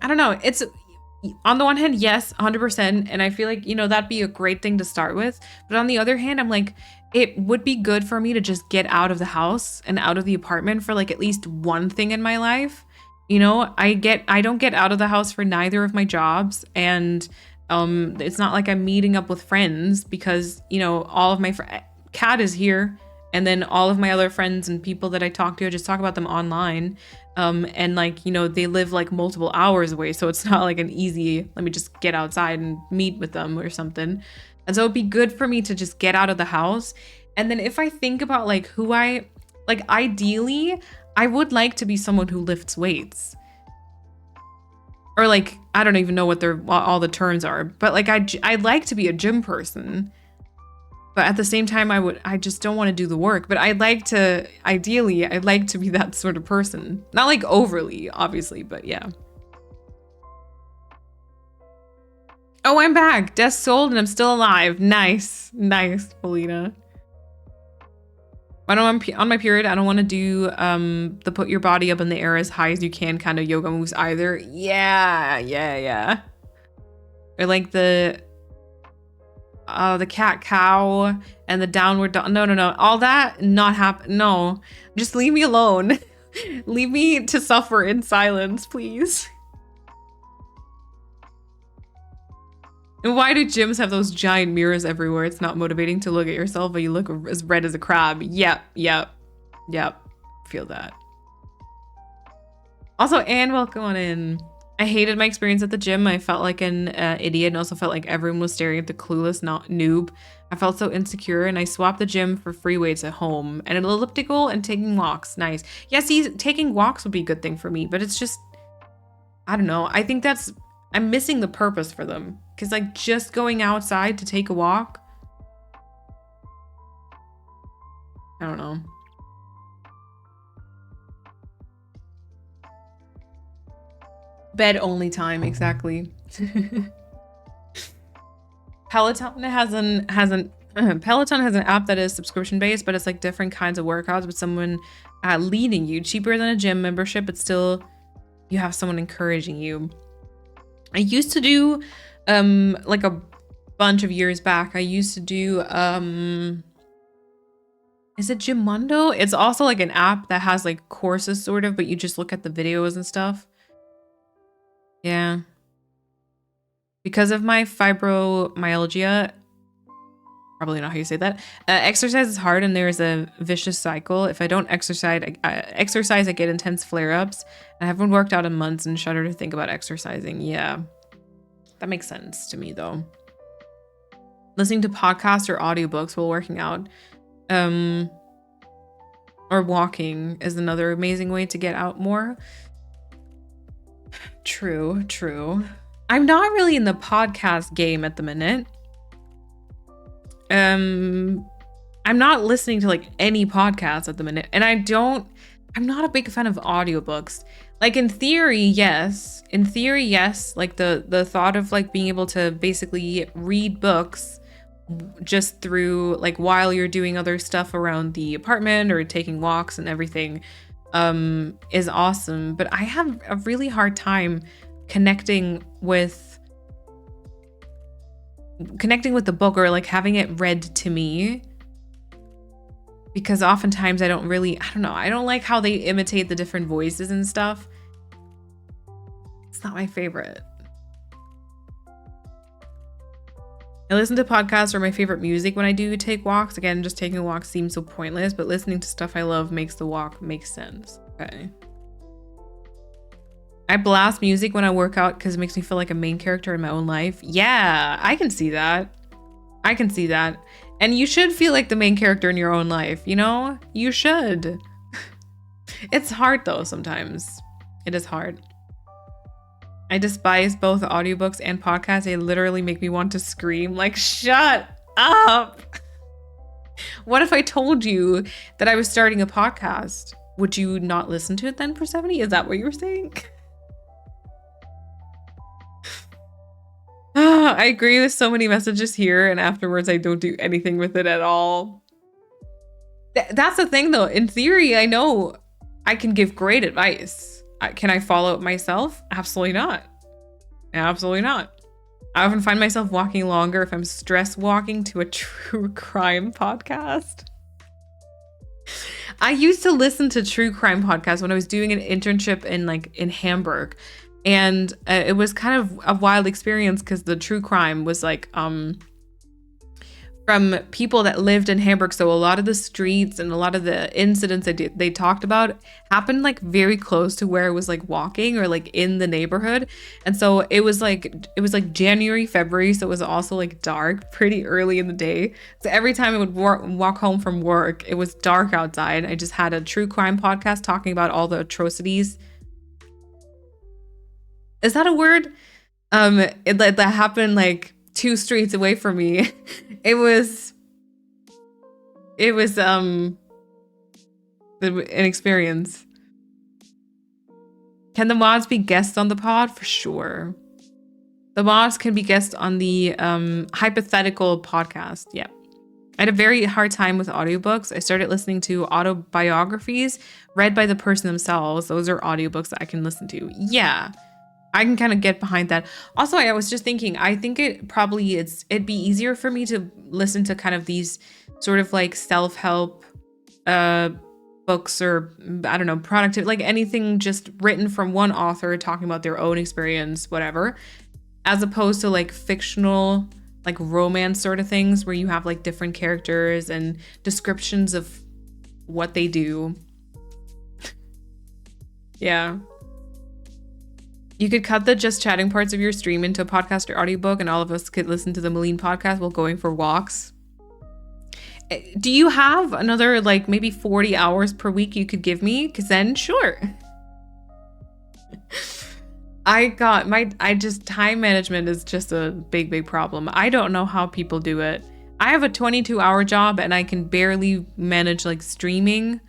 I don't know, it's on the one hand, yes, 100%. And I feel like, you know, that'd be a great thing to start with. But on the other hand, I'm like, it would be good for me to just get out of the house and out of the apartment for like at least one thing in my life. You know, I don't get out of the house for neither of my jobs. And it's not like I'm meeting up with friends because, you know, all of my Kat is here, and then all of my other friends and people that I talk to, I just talk about them online. And like, you know, they live like multiple hours away, so it's not like an easy, let me just get outside and meet with them or something. And so it'd be good for me to just get out of the house. And then if I think about like who ideally, I would like to be someone who lifts weights. Or like, I don't even know what all the terms are, but like I'd like to be a gym person. But at the same time, I just don't want to do the work. But ideally, I'd like to be that sort of person. Not like overly, obviously, but yeah. Oh, I'm back. Death sold and I'm still alive. Nice. Nice, Felina. When I'm on my period, I don't want to do the put your body up in the air as high as you can kind of yoga moves either. Yeah. Or like the cat cow and the downward dog. No. All that not happen. No, just leave me alone. Leave me to suffer in silence, please. And why do gyms have those giant mirrors everywhere? It's not motivating to look at yourself, but you look as red as a crab. Yep. Feel that. Also, Anne, welcome on in. I hated my experience at the gym. I felt like an idiot and also felt like everyone was staring at the clueless noob. I felt so insecure, and I swapped the gym for free weights at home and an elliptical and taking walks. Nice. Yeah, see, taking walks would be a good thing for me, but it's just, I don't know. I think I'm missing the purpose for them. Because like just going outside to take a walk, I don't know. Bed only time, exactly. Peloton hasn't Peloton has an app that is subscription based, but it's like different kinds of workouts with someone leading you. Cheaper than a gym membership, but still you have someone encouraging you. I used to do like a bunch of years back, I used to do is it Gymundo? It's also like an app that has like courses sort of, but you just look at the videos and stuff. Yeah. Because of my fibromyalgia, probably not how you say that. Exercise is hard and there's a vicious cycle. If I don't exercise, I get intense flare-ups. I haven't worked out in months and shudder to think about exercising. Yeah, that makes sense to me though. Listening to podcasts or audiobooks while working out, or walking is another amazing way to get out more. True. I'm not really in the podcast game at the minute. I'm not listening to like any podcasts at the minute, and I'm not a big fan of audiobooks. Like in theory, yes, like the thought of like being able to basically read books just through like while you're doing other stuff around the apartment or taking walks and everything is awesome, but I have a really hard time connecting with the book or like having it read to me, because oftentimes I don't like how they imitate the different voices and stuff. It's not my favorite. I listen to podcasts or my favorite music when I do take walks. Again, just taking a walk seems so pointless, but listening to stuff I love makes the walk make sense. Okay. I blast music when I work out because it makes me feel like a main character in my own life. Yeah, I can see that. And you should feel like the main character in your own life, you know? You should. It's hard though sometimes. It is hard. I despise both audiobooks and podcasts. They literally make me want to scream. Like, shut up. What if I told you that I was starting a podcast? Would you not listen to it then, Persephone? Is that what you were saying? I agree with so many messages here, and afterwards I don't do anything with it at all. That's the thing though. In theory, I know I can give great advice. Can I follow it myself? Absolutely not. Absolutely not. I often find myself walking longer if I'm stress walking to a true crime podcast. I used to listen to true crime podcasts when I was doing an internship in Hamburg. And it was kind of a wild experience because the true crime was like from people that lived in Hamburg. So a lot of the streets and a lot of the incidents that they talked about happened like very close to where I was like walking or like in the neighborhood. And so it was like January, February. So it was also like dark pretty early in the day. So every time I would walk home from work, it was dark outside. I just had a true crime podcast talking about all the atrocities. Is that a word? That happened like 2 streets away from me. It was an experience. Can the mods be guests on the pod? For sure. The mods can be guests on the hypothetical podcast. Yeah. I had a very hard time with audiobooks. I started listening to autobiographies read by the person themselves. Those are audiobooks that I can listen to. Yeah. I can kind of get behind that. Also, I was just thinking, I think it'd be easier for me to listen to kind of these sort of like self-help books or I don't know, productive, like anything just written from one author talking about their own experience, whatever, as opposed to like fictional, like romance sort of things where you have like different characters and descriptions of what they do. Yeah. You could cut the just chatting parts of your stream into a podcast or audiobook, and all of us could listen to the Malene podcast while going for walks. Do you have another like maybe 40 hours per week you could give me? Because then sure. Time management is just a big problem. I don't know how people do it. I have a 22-hour job and I can barely manage like streaming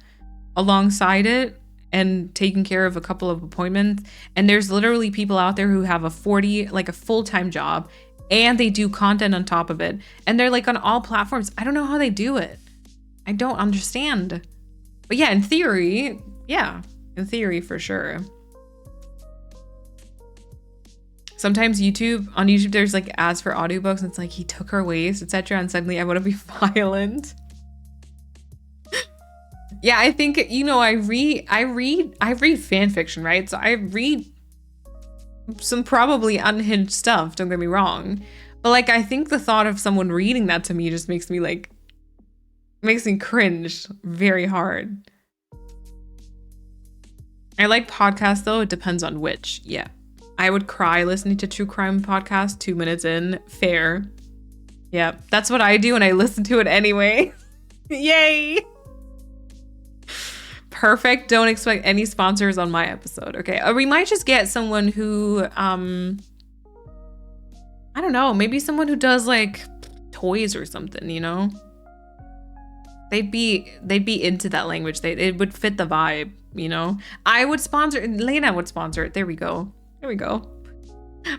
alongside it and taking care of a couple of appointments. And there's literally people out there who have a full-time job and they do content on top of it. And they're like on all platforms. I don't know how they do it. I don't understand. But yeah, in theory, for sure. Sometimes on YouTube, there's like ads for audiobooks and it's like, he took her waist, etc. And suddenly I want to be violent. Yeah, I think, I read fan fiction, right? So I read some probably unhinged stuff, don't get me wrong. But like, I think the thought of someone reading that to me just makes me cringe very hard. I like podcasts though, it depends on which. Yeah. I would cry listening to true crime podcast 2 minutes in. Fair. Yeah, that's what I do and I listen to it anyway. Yay! Perfect. Don't expect any sponsors on my episode. Okay. We might just get someone who, I don't know, maybe someone who does like toys or something, They'd be into that language. It would fit the vibe, I would sponsor, Lena would sponsor it. There we go.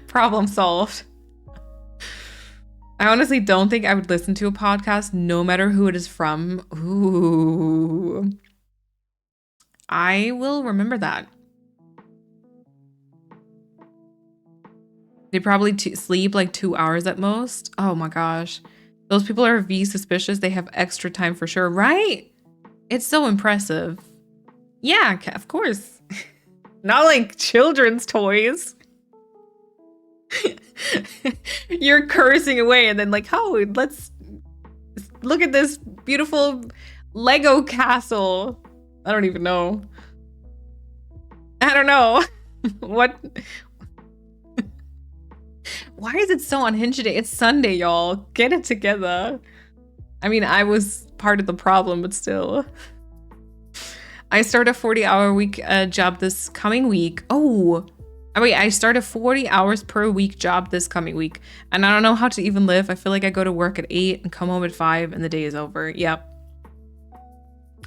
Problem solved. I honestly don't think I would listen to a podcast no matter who it is from. Ooh. I will remember that. They probably sleep like 2 hours at most. Oh my gosh. Those people are suspicious. They have extra time for sure, right? It's so impressive. Yeah, of course. Not like children's toys. You're cursing away and then like, oh, let's look at this beautiful Lego castle. I don't even know. I don't know. What? Why is it so unhinged today? It's Sunday, y'all. Get it together. I mean, I was part of the problem, but still. I start a 40-hour week job this coming week. Oh, wait, I start a 40 hours per week job this coming week. And I don't know how to even live. I feel like I go to work at 8 and come home at 5 and the day is over. Yep.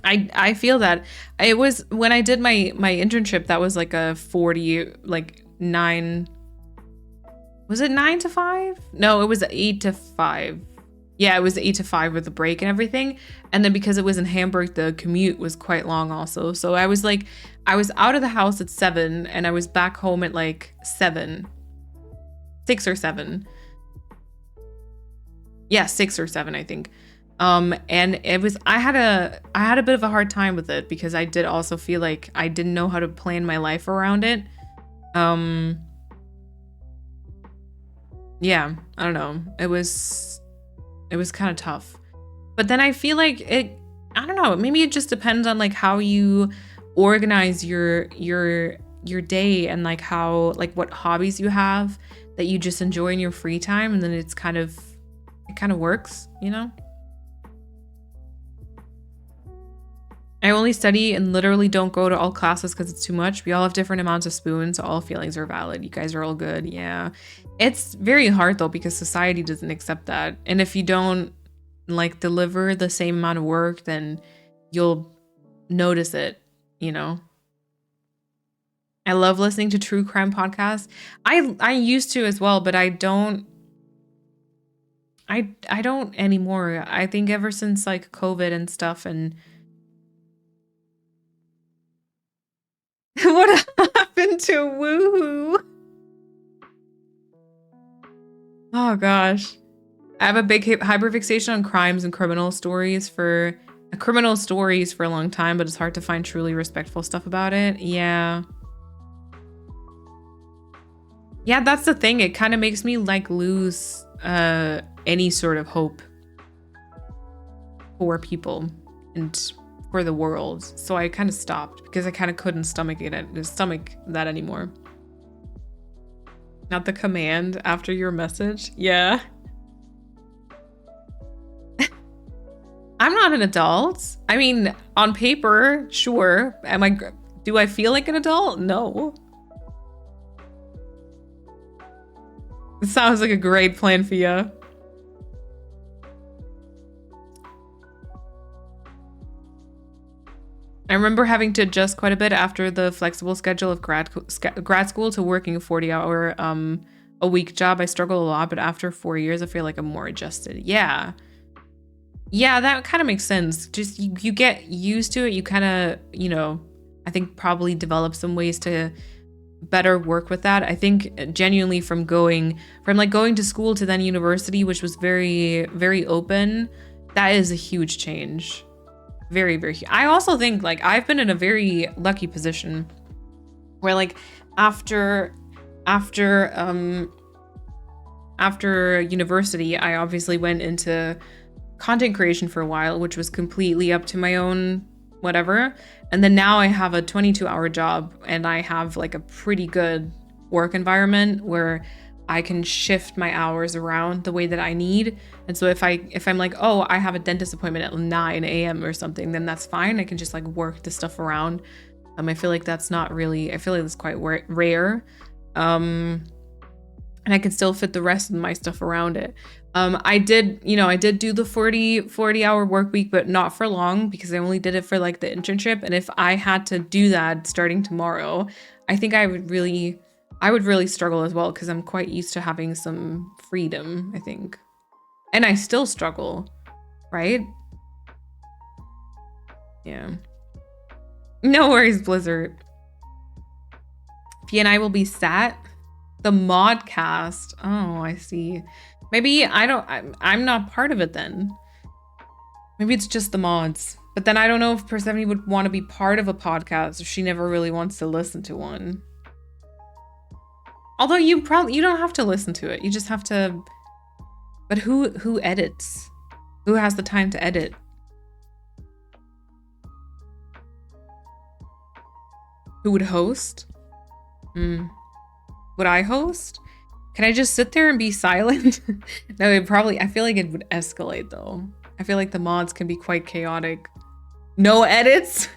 I feel that. It was when I did my internship, that was like a 9. Was it 9 to 5? No, it was 8 to 5. Yeah, it was 8 to 5 with the break and everything. And then because it was in Hamburg, the commute was quite long also. So I was out of the house at 7 and I was back home at like 7. 6 or 7. Yeah, 6 or 7, I think. And I had a bit of a hard time with it because I did also feel like I didn't know how to plan my life around it. Yeah, I don't know. It was kind of tough. But then I feel like I don't know, maybe it just depends on like how you organize your day and like how, like what hobbies you have that you just enjoy in your free time, and then it kind of works, I only study and literally don't go to all classes because it's too much. We all have different amounts of spoons, so all feelings are valid. You guys are all good. Yeah. It's very hard though because society doesn't accept that. And if you don't like deliver the same amount of work, then you'll notice it, I love listening to true crime podcasts. I used to as well, but I don't anymore. I think ever since like COVID and stuff and what happened to Woohoo? Oh gosh. I have a big hyperfixation on crimes and criminal stories for a long time, but it's hard to find truly respectful stuff about it. Yeah. Yeah, that's the thing. It kind of makes me like lose any sort of hope for people and for the world. So I kind of stopped because I kind of couldn't stomach that anymore. Not the command after your message. Yeah. I'm not an adult. I mean, on paper, sure. Do I feel like an adult? No. It sounds like a great plan for you. I remember having to adjust quite a bit after the flexible schedule of grad school to working a 40-hour a week job, I struggle a lot, but after 4 years, I feel like I'm more adjusted. Yeah. Yeah, that kind of makes sense. Just you get used to it. You kind of, I think probably develop some ways to better work with that. I think genuinely from going to school to then university, which was very, very open, that is a huge change. Very, very huge. I also think like I've been in a very lucky position where like after university, I obviously went into content creation for a while, which was completely up to my own whatever. And then now I have a 22-hour job and I have like a pretty good work environment where I can shift my hours around the way that I need. And so if I'm like, oh, I have a dentist appointment at 9 a.m. or something, then that's fine. I can just like work the stuff around. I feel like that's not really, I feel like it's quite rare. And I can still fit the rest of my stuff around it. I did do the 40-hour work week, but not for long because I only did it for like the internship. And if I had to do that starting tomorrow, I think I would really struggle as well because I'm quite used to having some freedom, I think. And I still struggle, right? Yeah. No worries, Blizzard. P and I will be sat. The modcast. Oh, I see. Maybe I'm not part of it then. Maybe it's just the mods. But then I don't know if Persephone would want to be part of a podcast if she never really wants to listen to one. Although you don't have to listen to it. You just have to. But who edits? Who has the time to edit? Who would host? Would I host? Can I just sit there and be silent? No, I feel like it would escalate though. I feel like the mods can be quite chaotic. No edits?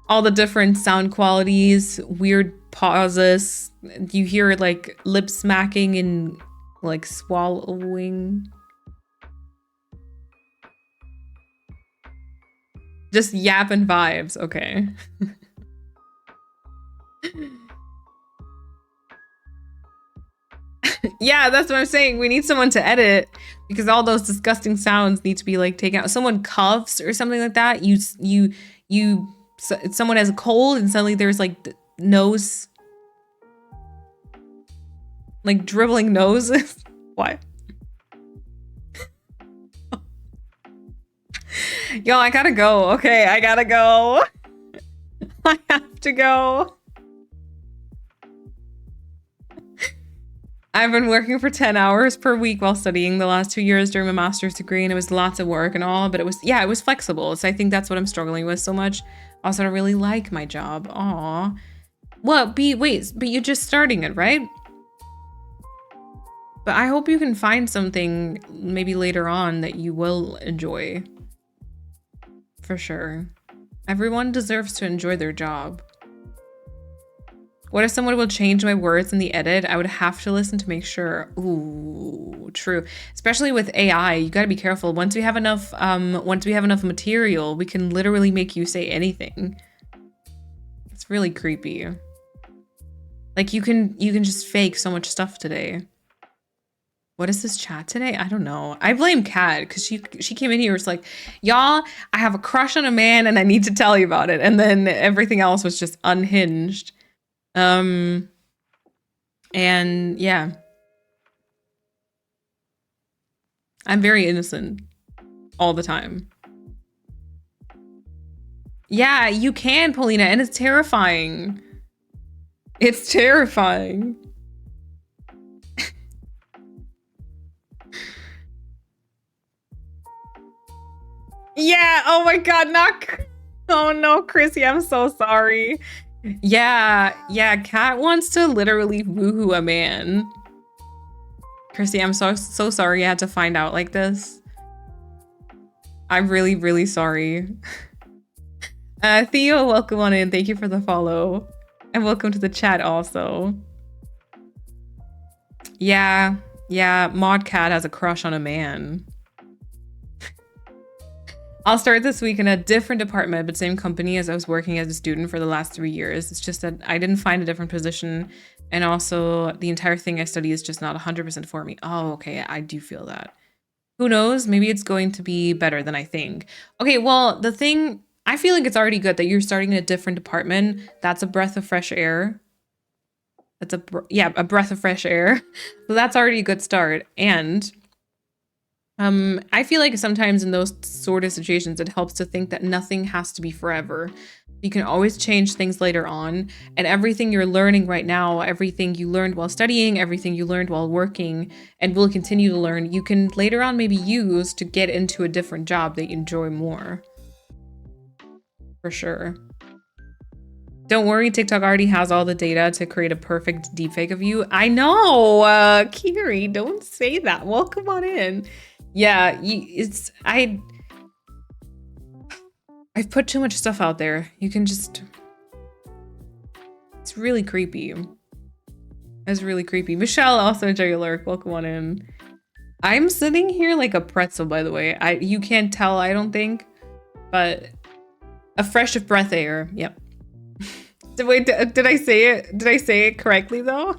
All the different sound qualities, weird pauses. You hear like lip smacking and like swallowing. Just yapping vibes, okay. Yeah, that's what I'm saying. We need someone to edit because all those disgusting sounds need to be like taken out. Someone coughs or something like that. Someone has a cold and suddenly there's like nose, like dribbling noses. What? Yo, I gotta go. Okay, I gotta go. I have to go. I've been working for 10 hours per week while studying the last 2 years during my master's degree, and it was lots of work and all, but it was flexible. So I think that's what I'm struggling with so much. Also, I don't really like my job. Aw. Well, but you're just starting it, right? But I hope you can find something maybe later on that you will enjoy. For sure. Everyone deserves to enjoy their job. What if someone will change my words in the edit? I would have to listen to make sure. Ooh, true. Especially with AI, you gotta be careful. Once we have enough material, we can literally make you say anything. It's really creepy. Like you can just fake so much stuff today. What is this chat today? I don't know. I blame Kat because she came in here. It's like, y'all, I have a crush on a man and I need to tell you about it. And then everything else was just unhinged. And yeah, I'm very innocent all the time. Yeah, you can, Paulina, and it's terrifying. It's terrifying. Yeah, oh my god, oh no, Chrissy, I'm so sorry. Yeah, Kat wants to literally woohoo a man. Chrissy, I'm so sorry you had to find out like this. I'm really, really sorry. Theo, welcome on in. Thank you for the follow. And welcome to the chat also. Yeah, Mod Cat has a crush on a man. I'll start this week in a different department, but same company as I was working as a student for the last 3 years. It's just that I didn't find a different position And also the entire thing I study is just not 100% for me. Oh, okay. I do feel that. Who knows? Maybe it's going to be better than I think. Okay, well, the thing, I feel like it's already good that you're starting in a different department. That's a breath of fresh air. That's a breath of fresh air. So that's already a good start. And I feel like sometimes in those sort of situations, it helps to think that nothing has to be forever. You can always change things later on, and everything you're learning right now, everything you learned while studying, everything you learned while working, and will continue to learn, you can later on maybe use to get into a different job that you enjoy more. For sure. Don't worry, TikTok already has all the data to create a perfect deepfake of you. I know, Kiri, don't say that. Welcome on in. Yeah, I've put too much stuff out there. You can just... It's really creepy. It's really creepy. Michelle, also enjoy your lurk. Welcome on in. I'm sitting here like a pretzel, by the way. You can't tell, I don't think. But a fresh of breath air. Yep. Wait, did I say it? Did I say it correctly, though?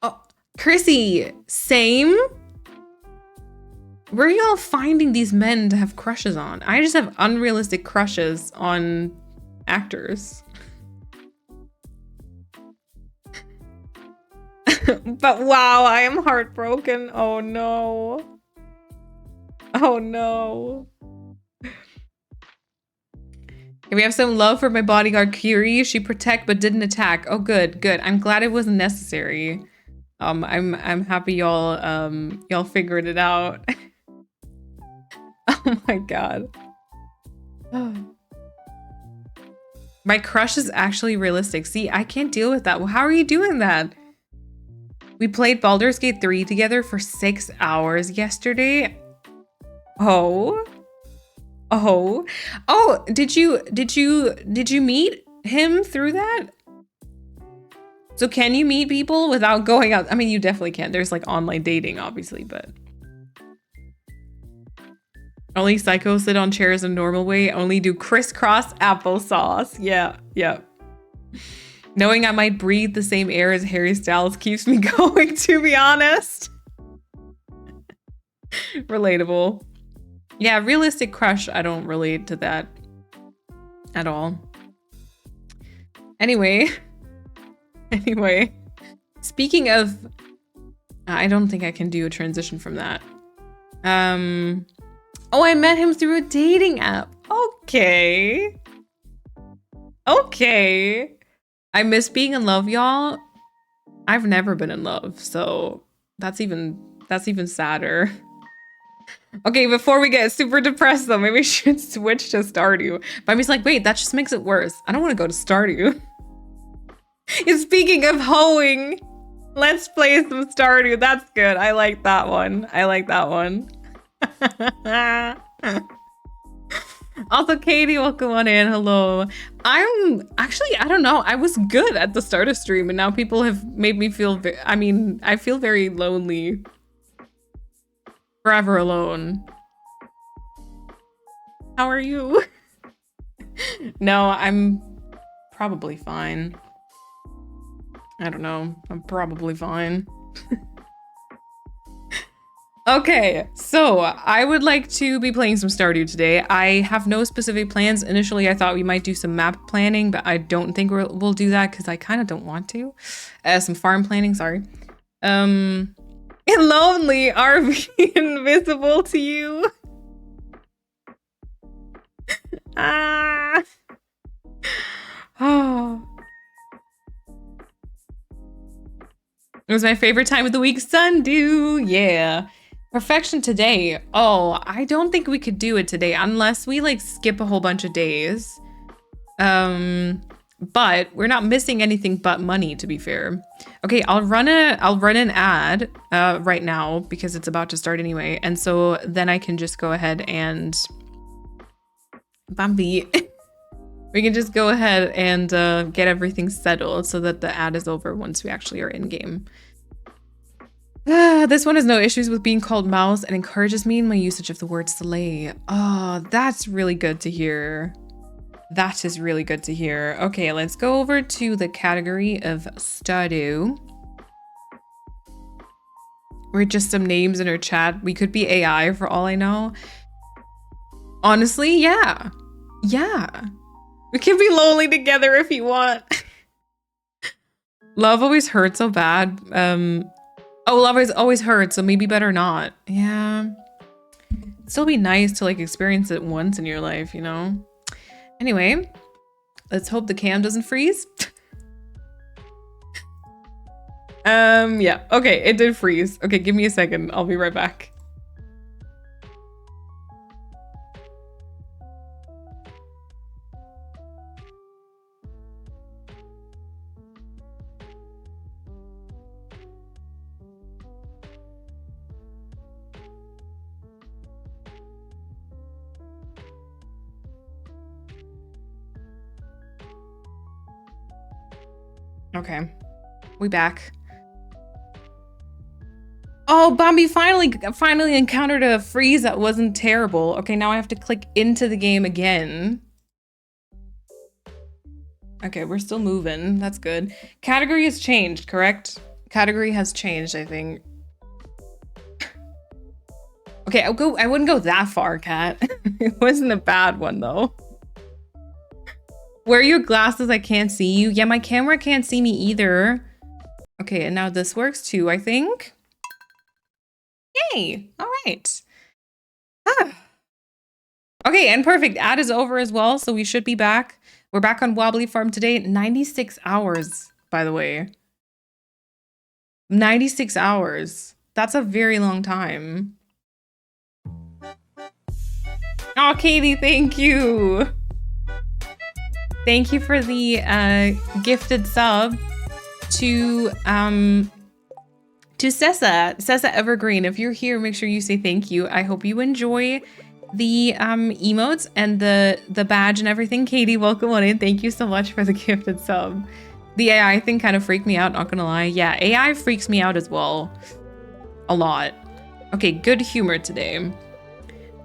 Oh, Chrissy, same? Where are y'all finding these men to have crushes on? I just have unrealistic crushes on actors. But wow, I am heartbroken. Oh no. Oh no. We have some love for my bodyguard Kiri. She protect but didn't attack. Oh good, good. I'm glad it wasn't necessary. I'm happy y'all figured it out. Oh my god. My crush is actually realistic. See, I can't deal with that. Well, how are you doing that? We played Baldur's Gate 3 together for 6 hours yesterday. Oh. Oh. Oh, did you meet him through that? So can you meet people without going out? I mean, you definitely can. There's like online dating, obviously, but only psychos sit on chairs in a normal way. Only do crisscross applesauce. Yeah, yeah. Knowing I might breathe the same air as Harry Styles keeps me going, to be honest. Relatable. Yeah, realistic crush. I don't relate to that at all. Anyway. Anyway. Speaking of... I don't think I can do a transition from that. Oh, I met him through a dating app. Okay. Okay. I miss being in love, y'all. I've never been in love, so that's even sadder. Okay, before we get super depressed though, maybe we should switch to Stardew. But I'm just like, wait, that just makes it worse. I don't want to go to Stardew. And speaking of hoeing, let's play some Stardew. That's good. I like that one. I like that one. Also, Katie, welcome on in. Hello. I don't know. I was good at the start of stream, and now people have made me feel, I feel very lonely. Forever alone. How are you? No, I'm probably fine. I don't know. I'm probably fine. Okay, so I would like to be playing some Stardew today. I have no specific plans. Initially, I thought we might do some map planning, but I don't think we'll do that because I kind of don't want to. Some farm planning, sorry. Lonely, RV invisible to you. Ah. Oh. It was my favorite time of the week, Sundew. Yeah. Perfection today. Oh, I don't think we could do it today unless we like skip a whole bunch of days. But we're not missing anything but money, to be fair. Okay, I'll run an ad right now because it's about to start anyway. And so then I can just go ahead and Bambi. We can just go ahead and get everything settled so that the ad is over once we actually are in game. This one has no issues with being called mouse and encourages me in my usage of the word slay. Oh, that's really good to hear. That is really good to hear. Okay, let's go over to the category of Stardew. We're just some names in our chat. We could be AI for all I know. Honestly, yeah. Yeah. We can be lonely together if you want. Love always hurts so bad. Oh, love always hurts, so maybe better not. Yeah. It'd still be nice to like experience it once in your life, you know? Anyway, let's hope the cam doesn't freeze. Yeah. Okay, it did freeze. Okay, give me a second. I'll be right back. Okay, we back. Oh, Bambi finally encountered a freeze that wasn't terrible. Okay, now I have to click into the game again. Okay, we're still moving. That's good. Category has changed, correct? Category has changed, I think. Okay, I wouldn't go that far, Kat. It wasn't a bad one though. Wear your glasses, I can't see you. Yeah, my camera can't see me either. Okay, and now this works too, I think. Yay! All right. Ah. Okay, and perfect. Ad is over as well, so we should be back. We're back on Wobbly Farm today. 96 hours, by the way. 96 hours. That's a very long time. Oh, Katie, thank you. Thank you for the gifted sub to Sessa Evergreen. If you're here, make sure you say thank you. I hope you enjoy the emotes and the badge and everything. Katie, welcome on in. Thank you so much for the gifted sub. The AI thing kind of freaked me out, not gonna lie. Yeah, AI freaks me out as well. A lot. Okay, good humor today.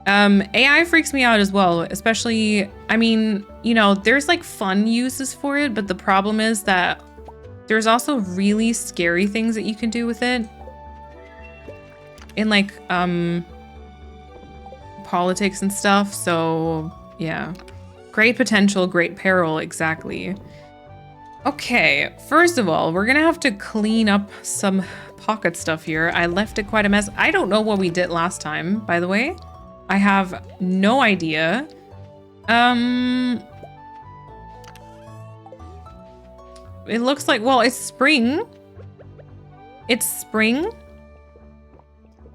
AI freaks me out as well, especially, I mean, you know, there's like fun uses for it, but the problem is that there's also really scary things that you can do with it. In like, politics and stuff, so yeah. Great potential, great peril, exactly. Okay, first of all, we're gonna have to clean up some pocket stuff here. I left it quite a mess. I don't know what we did last time, by the way. I have no idea. It looks like, well, it's spring. It's spring.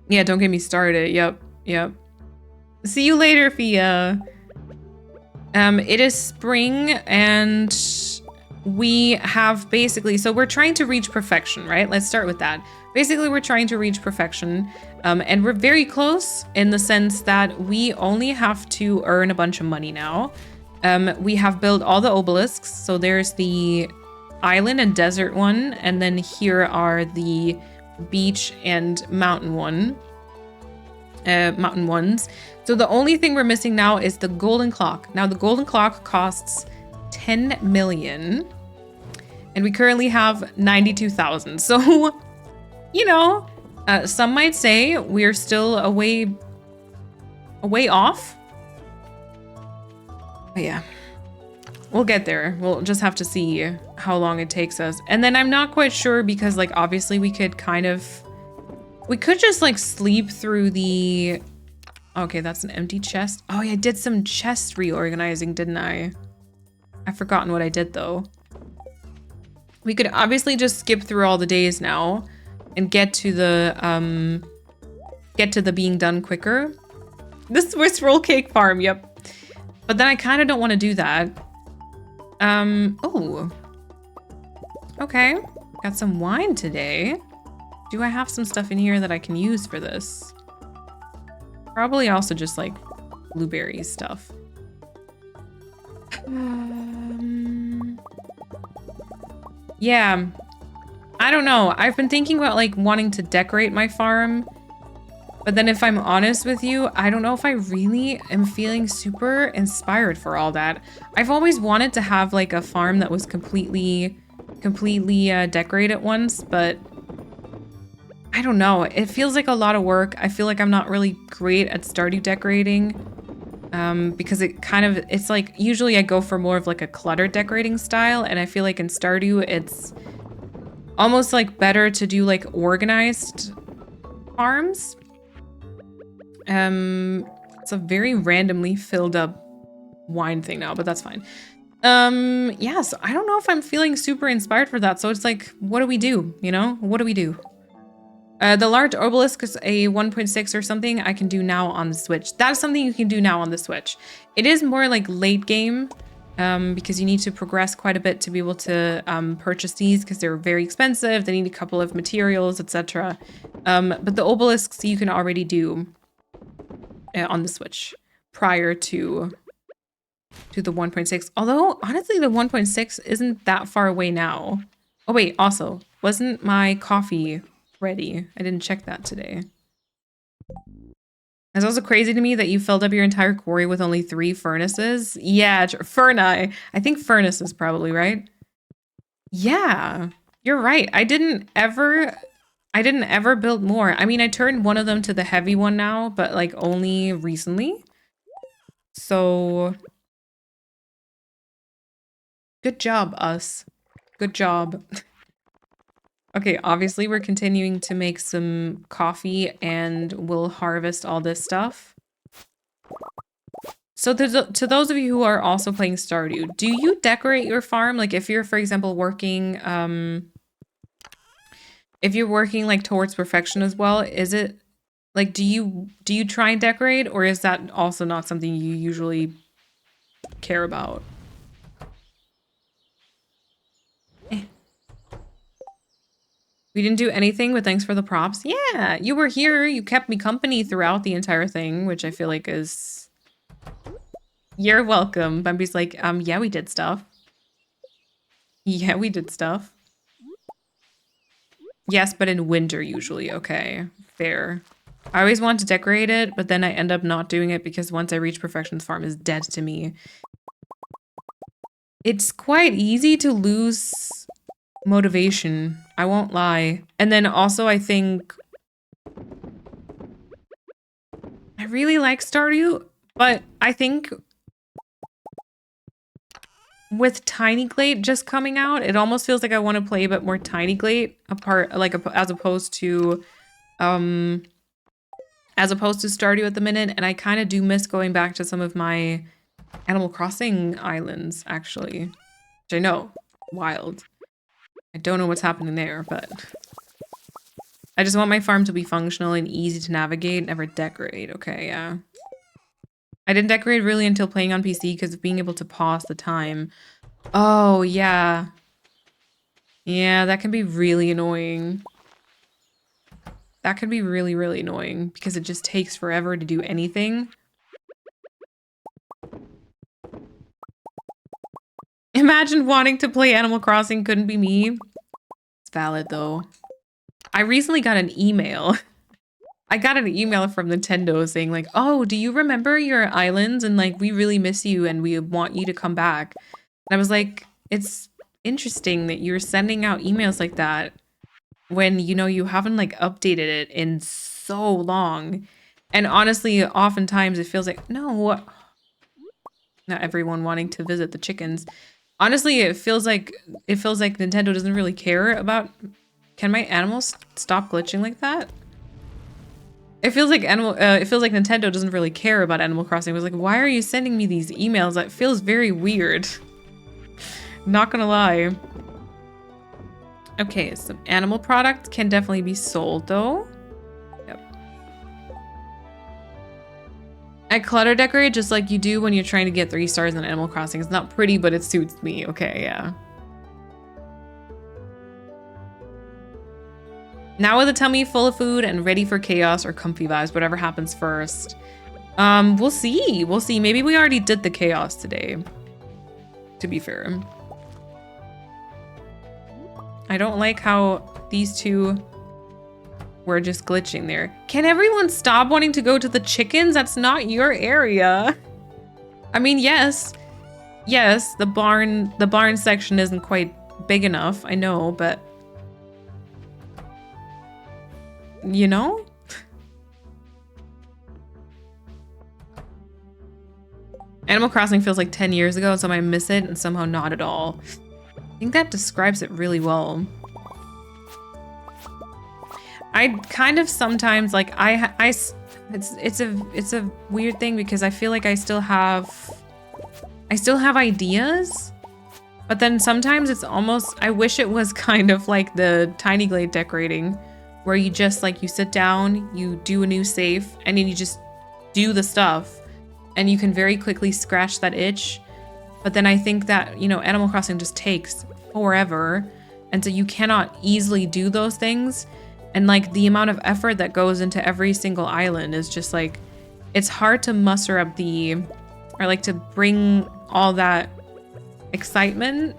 Yeah, don't get me started. Yep. See you later, Fia. It is spring and we have basically, so we're trying to reach perfection, right? Let's start with that. Basically, we're trying to reach perfection. And we're very close in the sense that we only have to earn a bunch of money now. We have built all the obelisks. So there's the island and desert one. And then here are the beach and mountain ones. So the only thing we're missing now is the golden clock. Now the golden clock costs 10 million. And we currently have 92,000. So, you know, some might say we're still a way off. But yeah, we'll get there. We'll just have to see how long it takes us. And then I'm not quite sure because like, obviously we could just like sleep through the, okay, that's an empty chest. Oh yeah, I did some chest reorganizing, didn't I? I've forgotten what I did though. We could obviously just skip through all the days now and get to the being done quicker. The Swiss roll cake farm, yep. But then I kind of don't want to do that. Oh. Okay, got some wine today. Do I have some stuff in here that I can use for this? Probably also just like blueberry stuff. Yeah, I don't know. I've been thinking about like wanting to decorate my farm But then if I'm honest with you, I don't know if I really am feeling super inspired for all that. I've always wanted to have like a farm that was completely decorated once, but I don't know. It feels like a lot of work. I feel like I'm not really great at Stardew decorating because it's like usually I go for more of like a cluttered decorating style, and I feel like in Stardew it's almost like better to do like organized farms. It's a very randomly filled up wine thing now, but that's fine. Yeah, so I don't know if I'm feeling super inspired for that. So it's like, what do we do? You know, what do we do? The large obelisk is a 1.6 or something I can do now on the Switch. That's something you can do now on the Switch. It is more like late game because you need to progress quite a bit to be able to purchase these because they're very expensive. They need a couple of materials, etc. But the obelisks you can already do on the Switch prior to the 1.6. Although, honestly, the 1.6 isn't that far away now. Oh, wait, also, wasn't my coffee ready? I didn't check that today. It's also crazy to me that you filled up your entire quarry with only 3 furnaces. Yeah, furnace. I think furnace is probably right. Yeah, you're right. I didn't ever build more. I mean, I turned one of them to the heavy one now, but like only recently. So good job, us. Good job. Okay, obviously we're continuing to make some coffee and we'll harvest all this stuff. So to those of you who are also playing Stardew, do you decorate your farm? Like if you're, for example, working, if you're working like towards perfection as well, is it like, do you try and decorate, or is that also not something you usually care about? We didn't do anything, but thanks for the props. Yeah, you were here. You kept me company throughout the entire thing, which I feel like is... You're welcome. Bambi's like, yeah, we did stuff. Yeah, we did stuff. Yes, but in winter usually. Okay, fair. I always want to decorate it, but then I end up not doing it because once I reach perfection, the farm is dead to me. It's quite easy to lose motivation, I won't lie. And then also I think I really like Stardew, but I think with Tiny Glade just coming out, it almost feels like I want to play a bit more Tiny Glade as opposed to Stardew at the minute. And I kind of do miss going back to some of my Animal Crossing islands, actually, which I know, wild. I don't know what's happening there, but I just want my farm to be functional and easy to navigate, never decorate. Okay, yeah. I didn't decorate really until playing on PC because of being able to pause the time. Oh, yeah. Yeah, that can be really annoying. That can be really, really annoying because it just takes forever to do anything. Imagine wanting to play Animal Crossing couldn't be me. It's valid though. I recently got an email. I got an email from Nintendo saying like, oh, do you remember your islands? And like, we really miss you and we want you to come back. And I was like, it's interesting that you're sending out emails like that when, you know, you haven't like updated it in so long. And honestly, oftentimes it feels like, no, not everyone wanting to visit the chickens. Honestly, it feels like Nintendo doesn't really care about... Can my animals stop glitching like that? It feels like Nintendo doesn't really care about Animal Crossing. It was like, why are you sending me these emails? That feels very weird. Not gonna lie. Okay, some animal products can definitely be sold though. Yep. I clutter decorate just like you do when you're trying to get 3 stars on Animal Crossing. It's not pretty, but it suits me. Okay, yeah. Now with a tummy full of food and ready for chaos or comfy vibes, whatever happens first. We'll see. We'll see. Maybe we already did the chaos today, to be fair. I don't like how these two We're just glitching there. Can everyone stop wanting to go to the chickens? That's not your area. I mean, yes, the barn section isn't quite big enough. I know, but you know? Animal Crossing feels like 10 years ago, so I miss it and somehow not at all. I think that describes it really well. I kind of sometimes like it's a weird thing because I feel like I still have ideas, but then sometimes it's almost, I wish it was kind of like the Tiny Glade decorating where you just like, you sit down, you do a new safe, and then you just do the stuff and you can very quickly scratch that itch. But then I think that, you know, Animal Crossing just takes forever, and so you cannot easily do those things. And like the amount of effort that goes into every single island is just like, it's hard to muster up or like to bring all that excitement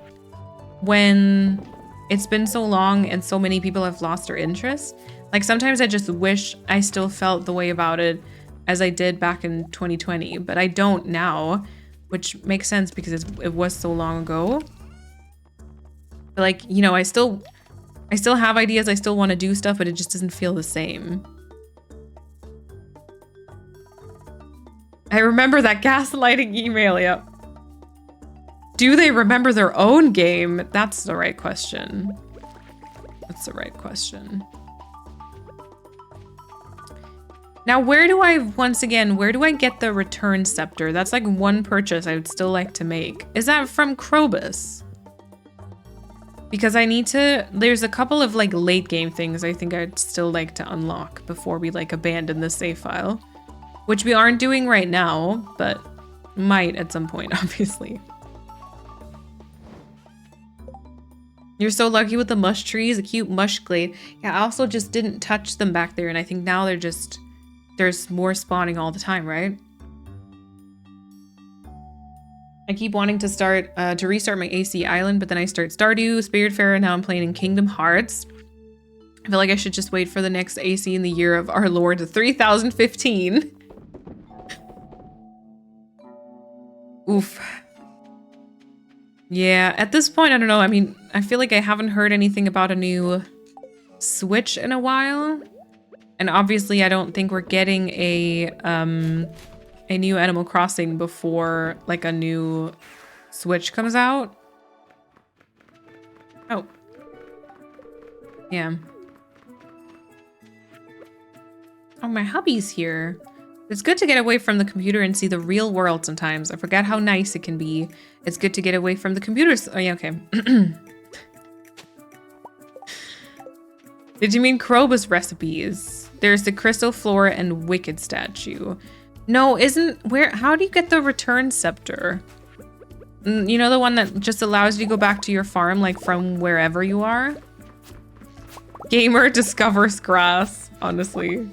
when it's been so long and so many people have lost their interest. Like sometimes I just wish I still felt the way about it as I did back in 2020, but I don't now, which makes sense because it was so long ago. But like, you know, I still have ideas, I still want to do stuff, but it just doesn't feel the same. I remember that gaslighting email, yep. Do they remember their own game? That's the right question. That's the right question. Now, where do I get the return scepter? That's like one purchase I would still like to make. Is that from Krobus? Because I need to, there's a couple of like late game things I think I'd still like to unlock before we like abandon the save file, which we aren't doing right now, but might at some point, obviously. You're so lucky with the mush trees, a cute mush glade. Yeah, I also just didn't touch them back there, and I think now there's more spawning all the time, right? I keep wanting to restart my AC Island, but then I start Stardew, Spiritfarer, and now I'm playing in Kingdom Hearts. I feel like I should just wait for the next AC in the year of our Lord 3015. Oof. Yeah, at this point, I don't know. I mean, I feel like I haven't heard anything about a new Switch in a while. And obviously, I don't think we're getting a new Animal Crossing before like a new Switch comes out. Oh. Yeah. Oh, my hubby's here. It's good to get away from the computer and see the real world sometimes. I forget how nice it can be. It's good to get away from the computers. Oh, yeah, okay. Did you mean Krobus recipes? There's the Crystal Floor and Wicked statue. No, how do you get the return scepter? You know, the one that just allows you to go back to your farm, like from wherever you are? Gamer discovers grass, honestly.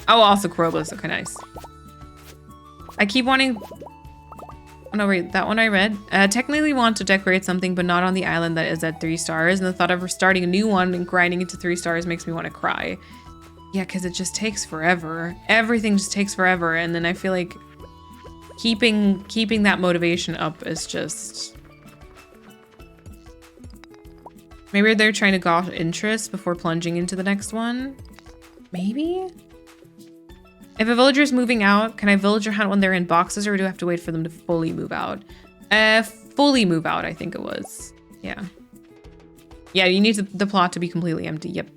Oh, also Krobus. Okay, nice. I keep wanting... Oh, no, wait, that one I read. Technically want to decorate something, but not on the island that is at 3 stars. And the thought of starting a new one and grinding it to 3 stars makes me want to cry. Yeah, because it just takes forever. Everything just takes forever. And then I feel like keeping that motivation up is just... Maybe they're trying to gauge interest before plunging into the next one. Maybe? If a villager is moving out, can I villager hunt when they're in boxes, or do I have to wait for them to fully move out? Fully move out, I think it was. Yeah. Yeah, you need the plot to be completely empty. Yep.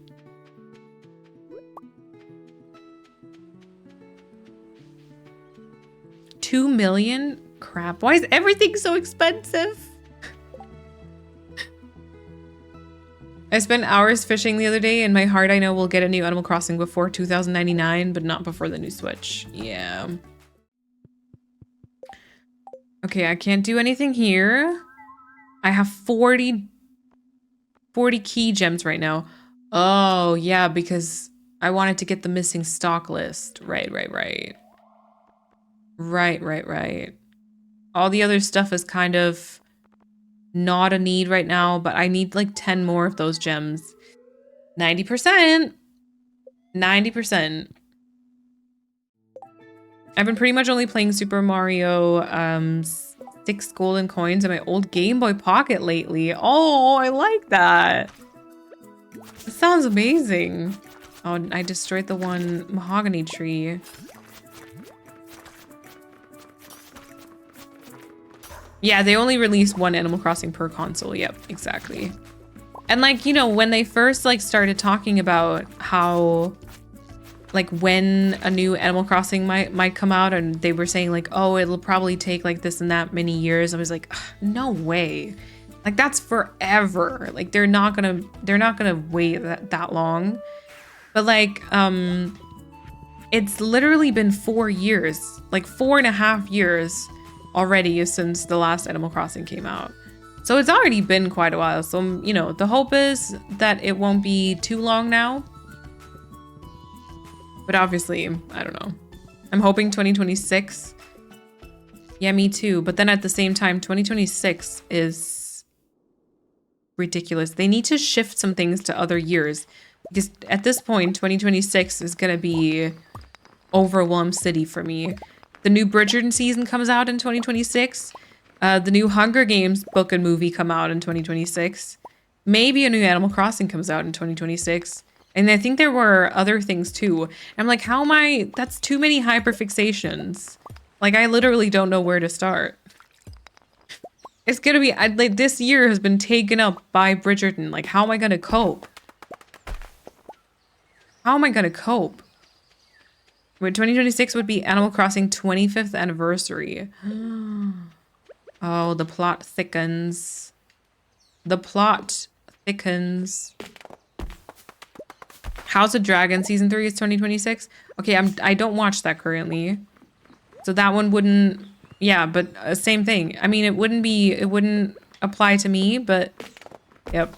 $2 million? Crap. Why is everything so expensive? I spent hours fishing the other day. In my heart, I know we'll get a new Animal Crossing before 2099, but not before the new Switch. Yeah. Okay, I can't do anything here. I have 40 key gems right now. Oh, yeah, because I wanted to get the missing stock list. Right. Right. All the other stuff is kind of not a need right now, but I need like 10 more of those gems. 90%. 90%. I've been pretty much only playing Super Mario 6 golden coins in my old Game Boy Pocket lately. Oh, I like that. It sounds amazing. Oh, I destroyed the one mahogany tree. Yeah, they only released one Animal Crossing per console. Yep, exactly. And like, you know, when they first like started talking about how like when a new Animal Crossing might come out, and they were saying like, oh, it'll probably take like this and that many years. I was like, no way. Like that's forever. Like they're not gonna wait that long. But like, it's literally been 4 years, like 4.5 years already since the last Animal Crossing came out. So it's already been quite a while. So, you know, the hope is that it won't be too long now. But obviously, I don't know. I'm hoping 2026. Yeah, me too. But then at the same time, 2026 is ridiculous. They need to shift some things to other years. Because at this point, 2026 is going to be Overwhelmed City for me. The new Bridgerton season comes out in 2026. The new Hunger Games book and movie come out in 2026. Maybe a new Animal Crossing comes out in 2026. And I think there were other things too. I'm like, how am I? That's too many hyperfixations. Like, I literally don't know where to start. It's gonna be, like, this year has been taken up by Bridgerton. Like, how am I gonna cope? How am I gonna cope? 2026 would be Animal Crossing 25th anniversary. Oh, the plot thickens. The plot thickens. House of Dragon season 3 is 2026. Okay, I don't watch that currently, so that one wouldn't. Yeah, but same thing. I mean, it wouldn't apply to me, but yep.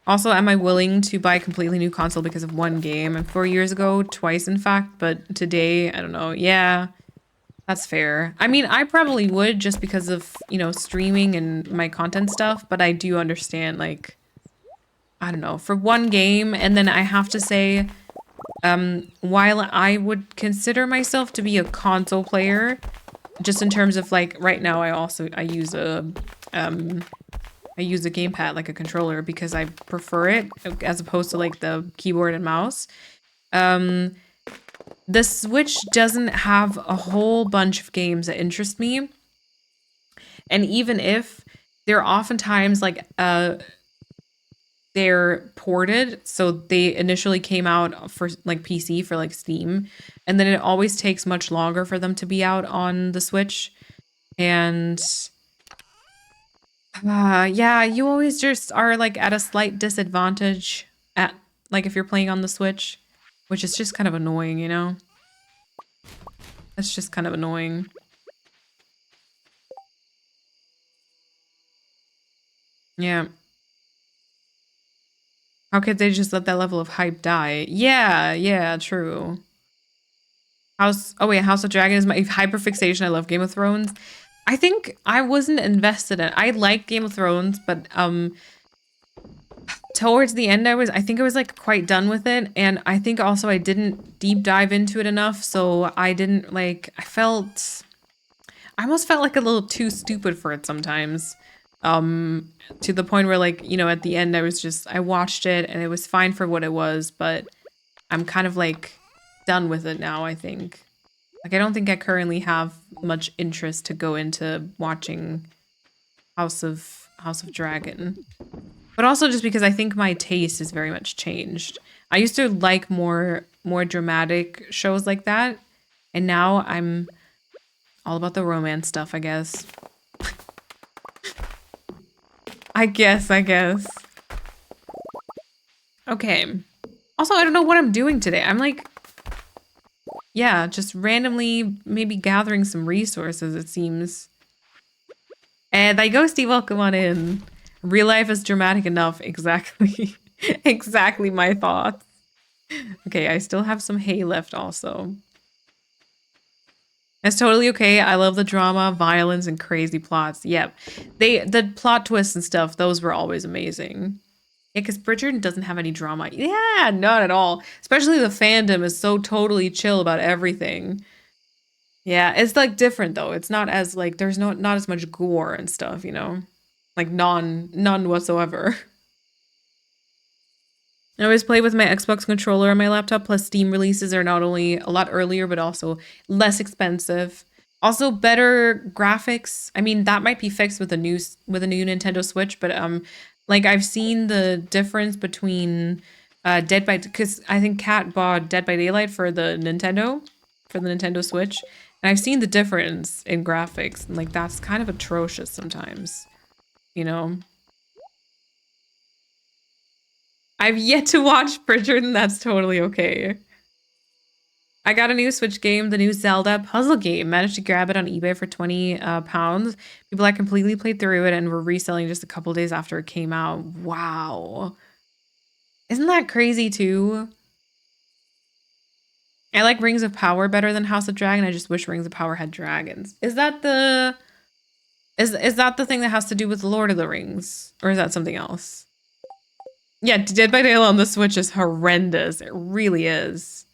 Also, am I willing to buy a completely new console because of one game? And 4 years ago, twice in fact, but today, I don't know. Yeah, that's fair. I mean, I probably would just because of, you know, streaming and my content stuff, but I do understand, like, I don't know, for one game. And then I have to say, while I would consider myself to be a console player, just in terms of like right now, I use a gamepad, like a controller, because I prefer it as opposed to like the keyboard and mouse. The Switch doesn't have a whole bunch of games that interest me. And even if they're oftentimes like they're ported, so they initially came out for like PC for like Steam, and then it always takes much longer for them to be out on the Switch. And yeah, you always just are like at a slight disadvantage at like if you're playing on the Switch, which is just kind of annoying, you know? That's just kind of annoying. Yeah. How could they just let that level of hype die? Yeah, true. House of Dragon is my hyperfixation. I love Game of Thrones. I think I wasn't invested in it. I like Game of Thrones, but towards the end I think I was like quite done with it, and I think also I didn't deep dive into it enough, so I didn't like I almost felt like a little too stupid for it sometimes. To the point where, like, you know, at the end I watched it and it was fine for what it was, but I'm kind of like done with it now, I think. Like, I don't think I currently have much interest to go into watching House of Dragon. But also just because I think my taste is very much changed. I used to like more dramatic shows like that, and now I'm all about the romance stuff, I guess. I guess. Okay. Also, I don't know what I'm doing today. I'm like, yeah, just randomly maybe gathering some resources, it seems. And I Ghosty, welcome on in. Real life is dramatic enough. Exactly. Exactly my thoughts. Okay, I still have some hay left also. It's totally okay. I love the drama, violence, and crazy plots. Yep. The plot twists and stuff, those were always amazing. Yeah, because Bridgerton doesn't have any drama. Yeah, not at all. Especially the fandom is so totally chill about everything. Yeah, it's like different though. It's not as like there's not as much gore and stuff, you know? Like none whatsoever. I always play with my Xbox controller on my laptop, plus Steam releases are not only a lot earlier, but also less expensive. Also better graphics. I mean, that might be fixed with a new Nintendo Switch, but like I've seen the difference between Dead by because I think Kat bought Dead by Daylight for the Nintendo Switch, and I've seen the difference in graphics. And like that's kind of atrocious sometimes, you know. I've yet to watch Bridgerton. That's totally okay. I got a new Switch game, the new Zelda puzzle game. Managed to grab it on eBay for 20 pounds. People had completely played through it and were reselling just a couple days after it came out. Wow. Isn't that crazy too? I like Rings of Power better than House of Dragon. I just wish Rings of Power had dragons. Is that the thing that has to do with Lord of the Rings? Or is that something else? Yeah, Dead by Daylight on the Switch is horrendous. It really is.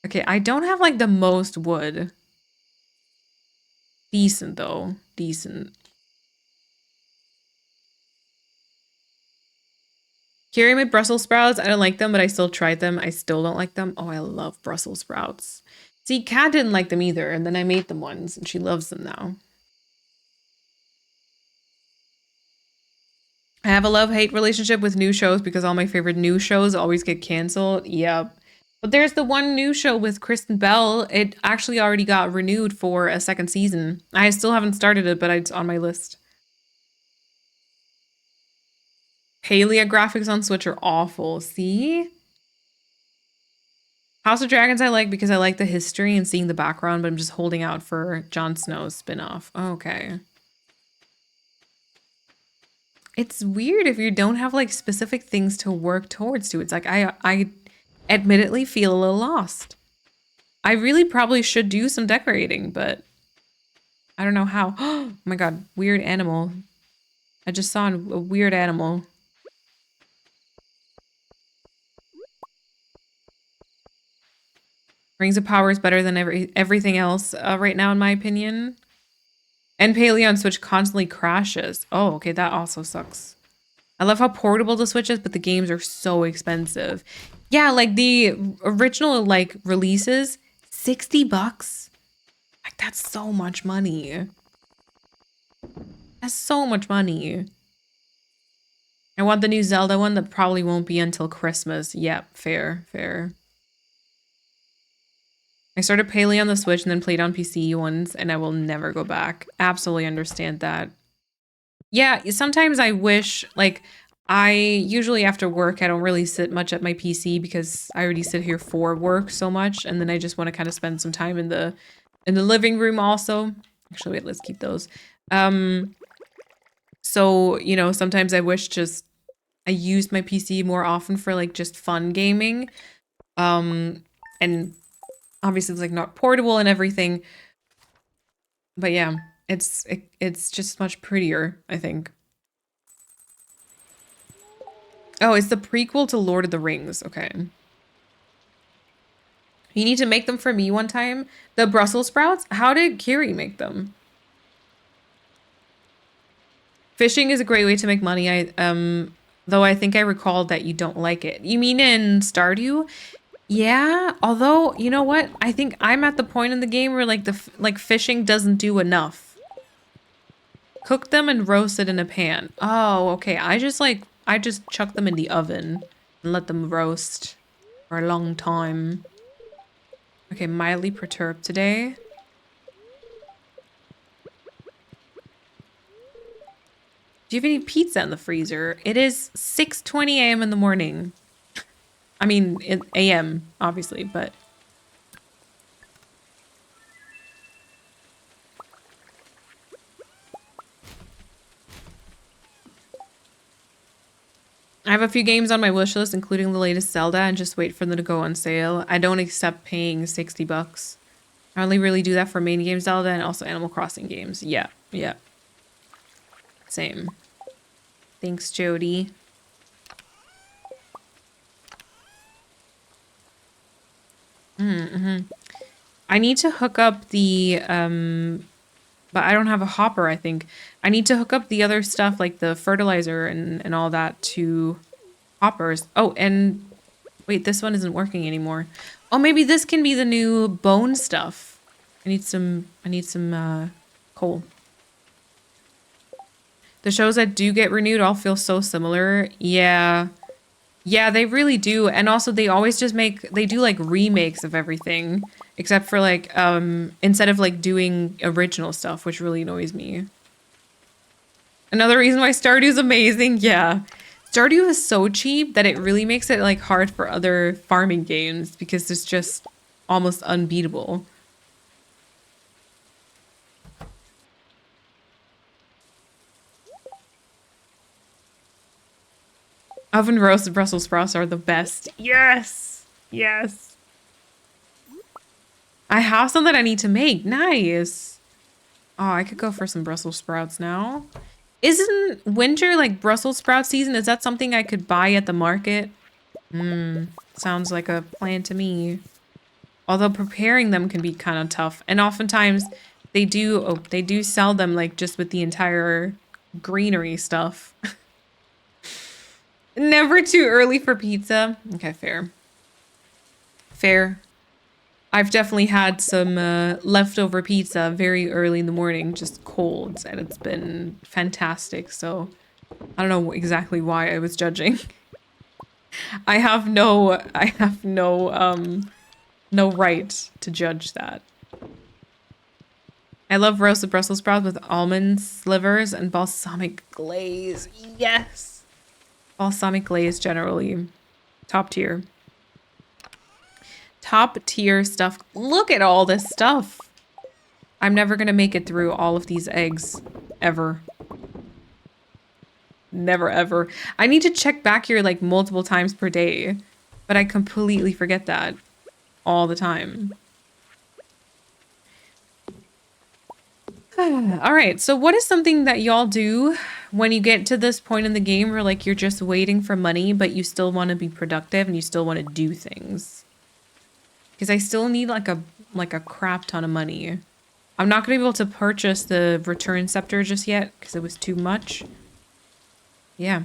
Okay, I don't have like the most wood. Decent though. Decent. Carrie made Brussels sprouts. I don't like them, but I still tried them. I still don't like them. Oh, I love Brussels sprouts. See, Kat didn't like them either, and then I made them once, and she loves them now. I have a love-hate relationship with new shows because all my favorite new shows always get canceled. Yep. But there's the one new show with Kristen Bell. It actually already got renewed for a second season. I still haven't started it, but it's on my list. Palia graphics on Switch are awful. See? House of Dragons I like because I like the history and seeing the background, but I'm just holding out for Jon Snow's spin-off. Okay. It's weird if you don't have like specific things to work towards to. It's like I admittedly feel a little lost. I really probably should do some decorating, but I don't know how. Oh my god, weird animal. I just saw a weird animal. Rings of Power is better than everything else right now, in my opinion. And Paleo on Switch constantly crashes. Oh, okay, that also sucks. I love how portable the Switch is, but the games are so expensive. Yeah, like the original like releases, 60 bucks. Like that's so much money. That's so much money. I want the new Zelda one that probably won't be until Christmas. Yep, fair, fair. I started Paleo on the Switch and then played on PC once, and I will never go back. Absolutely understand that. Yeah, sometimes I wish, like, I usually after work, I don't really sit much at my PC because I already sit here for work so much, and then I just want to kind of spend some time in the living room also. Actually, wait, let's keep those. So, you know, sometimes I wish just I used my PC more often for like just fun gaming. And obviously it's like not portable and everything. But yeah, it's just much prettier, I think. Oh, it's the prequel to Lord of the Rings. Okay. You need to make them for me one time. The Brussels sprouts? How did Kiri make them? Fishing is a great way to make money. Though I think I recalled that you don't like it. You mean in Stardew? Yeah, although, you know what? I think I'm at the point in the game where like like fishing doesn't do enough. Cook them and roast it in a pan. Oh, okay. I just chuck them in the oven and let them roast for a long time. Okay, mildly perturbed today. Do you have any pizza in the freezer? It is 6:20 a.m. in the morning. I mean, a.m. obviously, but I have a few games on my wish list, including the latest Zelda, and just wait for them to go on sale. I don't accept paying 60 bucks. I only really do that for main game Zelda and also Animal Crossing games. Yeah, yeah. Same. Thanks, Jody. I need to hook up the, but I don't have a hopper, I think. I need to hook up the other stuff, like the fertilizer and all that to hoppers. Oh, and wait, this one isn't working anymore. Oh, maybe this can be the new bone stuff. I need some coal. The shows that do get renewed all feel so similar. Yeah. Yeah, they really do. And also they always just they do like remakes of everything. Except for like, instead of like doing original stuff, which really annoys me. Another reason why Stardew's amazing, yeah. Stardew is so cheap that it really makes it like hard for other farming games because it's just almost unbeatable. Oven roasted Brussels sprouts are the best. Yes! Yes! I have some that I need to make. Nice! Oh, I could go for some Brussels sprouts now. Isn't winter like Brussels sprout season? Is that something I could buy at the market? Sounds like a plan to me. Although preparing them can be kind of tough. And oftentimes they do sell them like just with the entire greenery stuff. Never too early for pizza. Okay, fair. Fair. I've definitely had some leftover pizza very early in the morning, just cold, and it's been fantastic. So I don't know exactly why I was judging. I have no no right to judge that. I love roasted Brussels sprouts with almond slivers and balsamic glaze. Yes. Balsamic glaze generally top tier. Top tier stuff. Look at all this stuff. I'm never gonna make it through all of these eggs ever. Never ever. I need to check back here like multiple times per day, but I completely forget that all the time. All right, so what is something that y'all do when you get to this point in the game where like you're just waiting for money, but you still want to be productive and you still want to do things? Because I still need like a crap ton of money. I'm not gonna be able to purchase the return scepter just yet because it was too much. Yeah.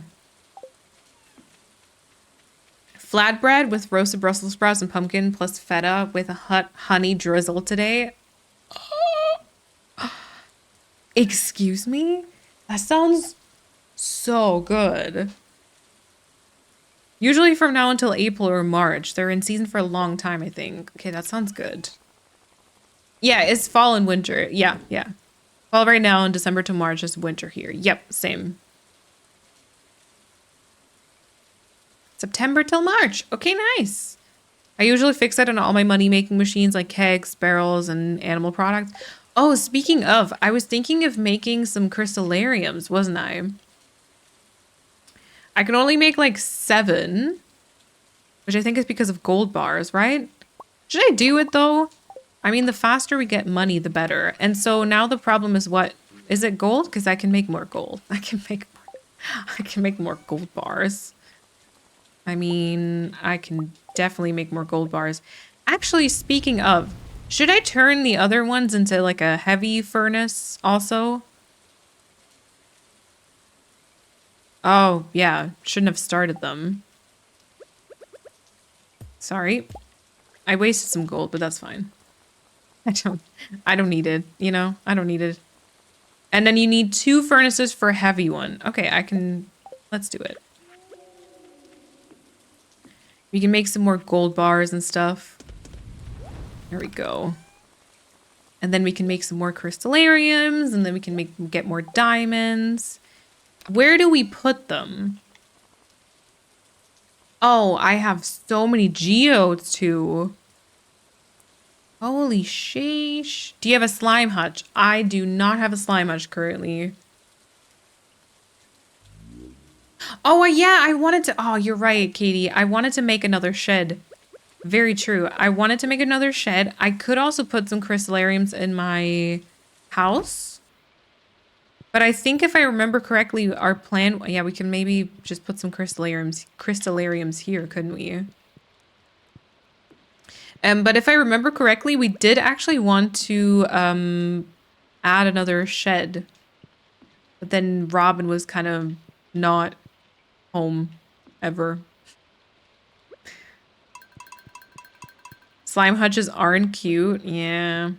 Flatbread with roasted Brussels sprouts and pumpkin plus feta with a honey drizzle today. Excuse me? That sounds so good. Usually from now until April or March. They're in season for a long time, I think. Okay, that sounds good. Yeah, it's fall and winter. Yeah, yeah. Fall right now and December to March is winter here. Yep, same. September till March. Okay, nice. I usually fix that on all my money-making machines like kegs, barrels, and animal products. Oh, speaking of, I was thinking of making some crystallariums, wasn't I? I can only make like 7, which I think is because of gold bars, right? Should I do it though? I mean, the faster we get money, the better. And so now the problem is what? Is it gold? Because I can make more gold. I can make more gold bars. I mean, I can definitely make more gold bars. Actually, speaking of, should I turn the other ones into like a heavy furnace also? Oh, yeah. Shouldn't have started them. Sorry. I wasted some gold, but that's fine. I don't need it, you know? I don't need it. And then you need 2 furnaces for a heavy one. Okay, let's do it. We can make some more gold bars and stuff. There we go. And then we can make some more crystallariums, and then we can get more diamonds. Where do we put them? Oh, I have so many geodes too. Holy sheesh. Do you have a slime hutch? I do not have a slime hutch currently. Oh, yeah, I wanted to... Oh, you're right, Katie. I wanted to make another shed. Very true. I wanted to make another shed. I could also put some crystallariums in my house. But I think if I remember correctly, our plan... Yeah, we can maybe just put some crystallariums here, couldn't we? But if I remember correctly, we did actually want to add another shed. But then Robin was kind of not home ever. Slime hutches aren't cute. Yeah.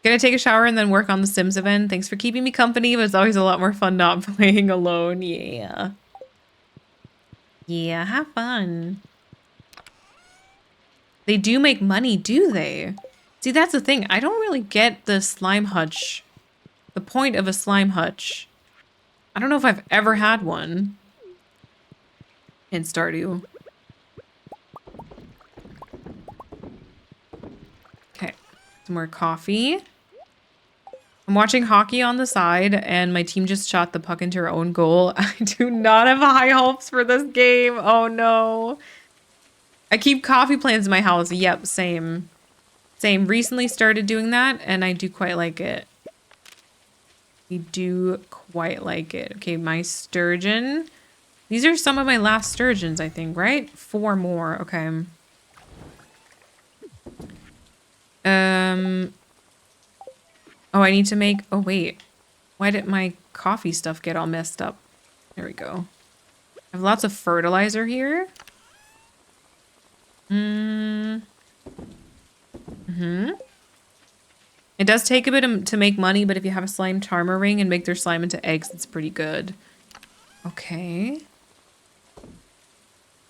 Gonna take a shower and then work on the Sims event. Thanks for keeping me company, but it's always a lot more fun not playing alone. Yeah. Yeah, have fun. They do make money, do they? See, that's the thing. I don't really get the slime hutch. The point of a slime hutch. I don't know if I've ever had one in Stardew. Okay, some more coffee. I'm watching hockey on the side, and my team just shot the puck into our own goal. I do not have high hopes for this game. Oh no. I keep coffee plants in my house. Yep, same. Same. Recently started doing that, and I do quite like it. We do quite like it. Okay, my sturgeon. These are some of my last sturgeons, I think, right? 4 more. Okay. Oh, I need to make... Oh, wait. Why did my coffee stuff get all messed up? There we go. I have lots of fertilizer here. It does take a bit to make money, but if you have a slime charmer ring and make their slime into eggs, it's pretty good. Okay.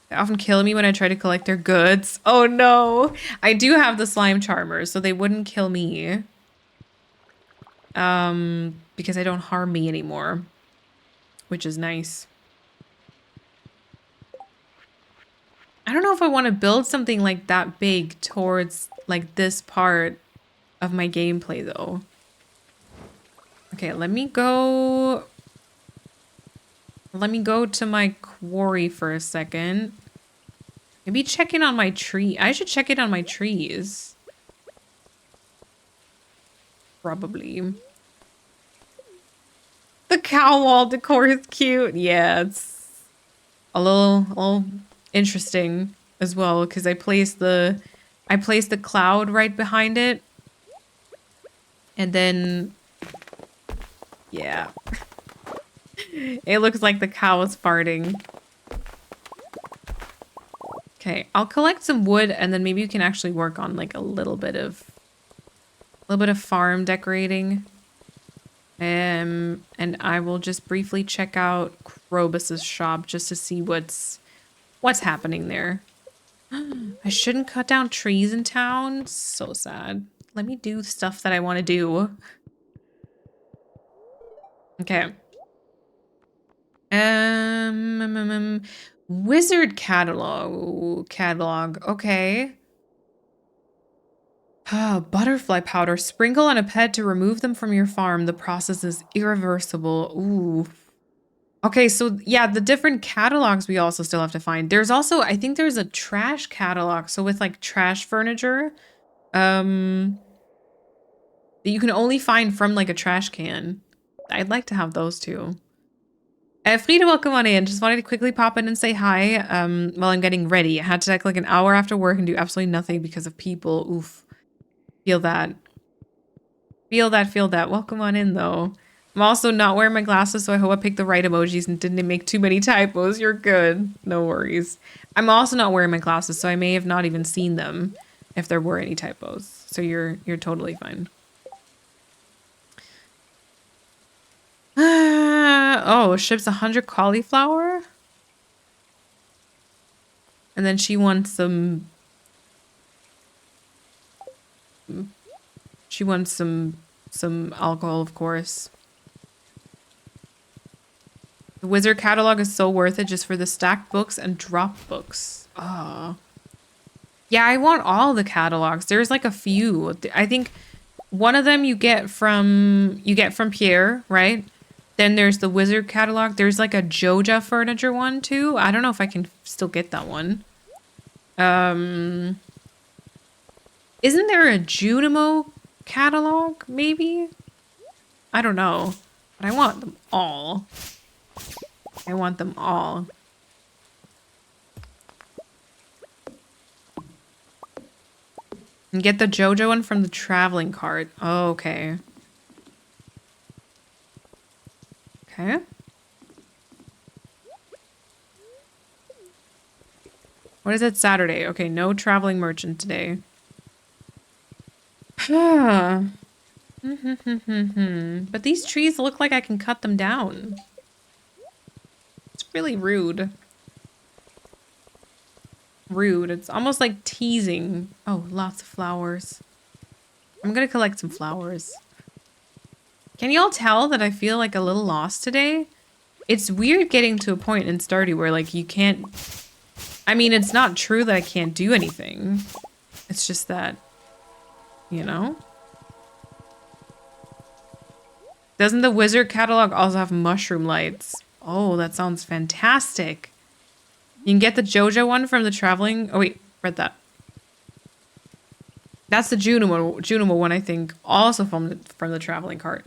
They often kill me when I try to collect their goods. Oh no! I do have the slime charmers, so they wouldn't kill me. Because they don't harm me anymore. Which is nice. I don't know if I want to build something like that big towards like this part of my gameplay though. Okay, let me go to my quarry for a second. Maybe check in on my tree. I should check in on my trees. Probably. The cow wall decor is cute. Yeah, it's a little interesting as well because I placed the cloud right behind it. And then yeah. It looks like the cow is farting. Okay, I'll collect some wood and then maybe you can actually work on like a little bit of farm decorating. And I will just briefly check out Krobus's shop just to see what's happening there. I shouldn't cut down trees in town. So sad. Let me do stuff that I want to do. Okay. Wizard catalog. Okay. Butterfly powder. Sprinkle on a pet to remove them from your farm. The process is irreversible. Ooh. Okay, so yeah, the different catalogs we also still have to find. There's also, I think there's a trash catalog. So with like trash furniture, that you can only find from like a trash can. I'd like to have those too. Frida, welcome on in. Just wanted to quickly pop in and say hi while I'm getting ready. I had to take like an hour after work and do absolutely nothing because of people. Oof. Feel that. Feel that. Welcome on in though. I'm also not wearing my glasses, so I hope I picked the right emojis and didn't make too many typos. You're good. No worries. I'm also not wearing my glasses, so I may have not even seen them if there were any typos. So you're totally fine. Oh, ships 100 cauliflower? And then she wants some... She wants some alcohol, of course. The wizard catalog is so worth it just for the stacked books and drop books. Oh. Yeah, I want all the catalogs. There's like a few. I think one of them you get from Pierre, right? Then there's the Wizard catalog. There's like a Joja furniture one too. I don't know if I can still get that one. Isn't there a Junimo catalog, maybe? I don't know. But I want them all. I want them all. And get the JoJo one from the traveling cart. Oh, okay. Okay. What is it? Saturday. Okay, no traveling merchant today. But these trees look like I can cut them down. It's really rude. Rude. It's almost like teasing. Oh, lots of flowers. I'm gonna collect some flowers. Can y'all tell that I feel like a little lost today? It's weird getting to a point in Stardew where like you can't... I mean, it's not true that I can't do anything. It's just that, you know? Doesn't the Wizard catalog also have mushroom lights? Oh, that sounds fantastic. You can get the JoJo one from the traveling... Oh, wait. Read that. That's the Junimo one, I think. Also from the traveling cart.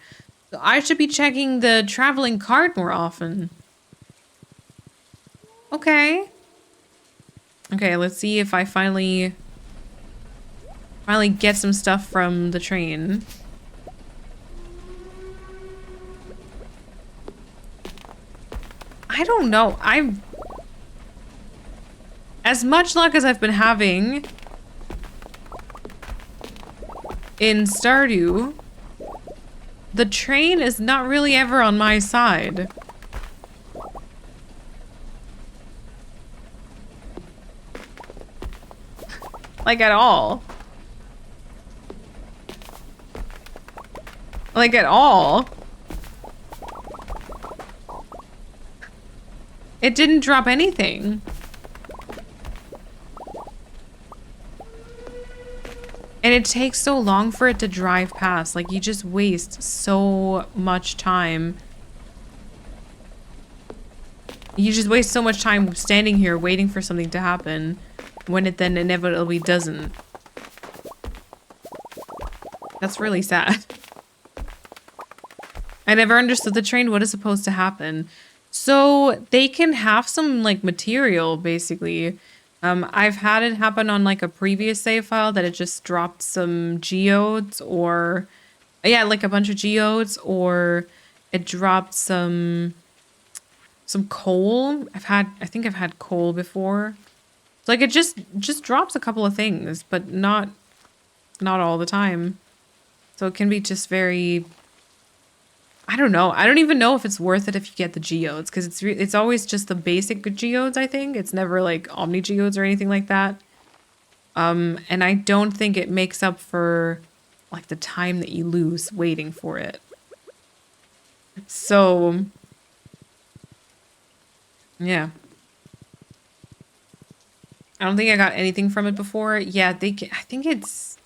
So I should be checking the traveling cart more often. Okay. Okay, let's see if I finally get some stuff from the train. I don't know. As much luck as I've been having in Stardew, the train is not really ever on my side. Like at all. Like at all. It didn't drop anything. And it takes so long for it to drive past. Like, you just waste so much time. You just waste so much time standing here waiting for something to happen when it then inevitably doesn't. That's really sad. I never understood the train. What is supposed to happen? So they can have some like material basically. I've had it happen on like a previous save file that it just dropped some geodes or yeah, like a bunch of geodes, or it dropped some coal. I think I've had coal before. So like it just drops a couple of things, but not all the time. So it can be just very, I don't know. I don't even know if it's worth it if you get the geodes, because it's always just the basic geodes, I think. It's never like omni geodes or anything like that. And I don't think it makes up for like the time that you lose waiting for it. So yeah. I don't think I got anything from it before. Yeah, I think it's,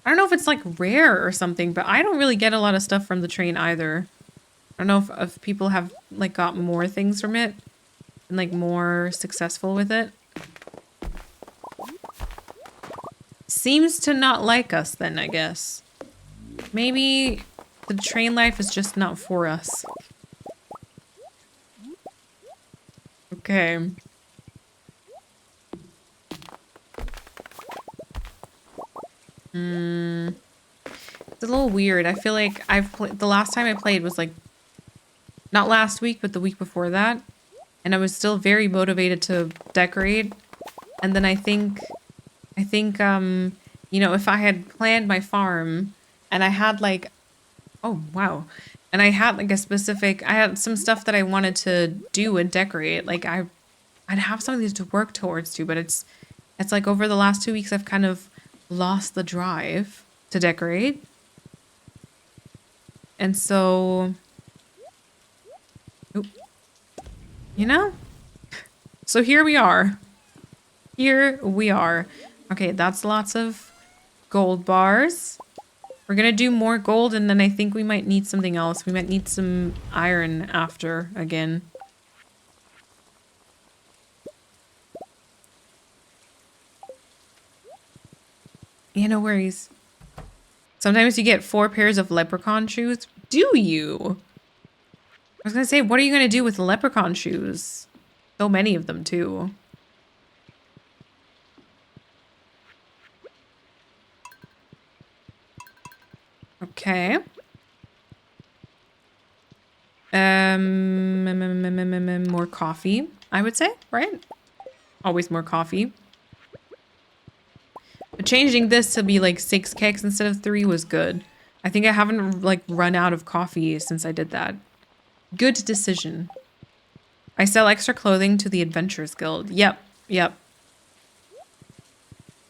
I don't know if it's like rare or something, but I don't really get a lot of stuff from the train either. I don't know if people have like got more things from it and like more successful with it. Seems to not like us then, I guess. Maybe the train life is just not for us. Okay. It's a little weird. I feel like the last time I played was like not last week, but the week before that. And I was still very motivated to decorate. And then I think, you know, if I had planned my farm and I had like, oh, wow. And I had like I had some stuff that I wanted to do and decorate. Like I'd have something to work towards too, but it's like over the last 2 weeks, I've kind of lost the drive to decorate. And so, you know, so here we are. Here we are. Okay, that's lots of gold bars. We're gonna do more gold, and then I think we might need something else. We might need some iron after again. Yeah, no worries. Sometimes you get 4 pairs of leprechaun shoes. Do you? I was gonna say, what are you gonna do with leprechaun shoes? So many of them, too. Okay. More coffee, I would say, right? Always more coffee. But changing this to be like 6 kegs instead of 3 was good. I think I haven't like run out of coffee since I did that. Good decision. I sell extra clothing to the Adventurers Guild. Yep, yep.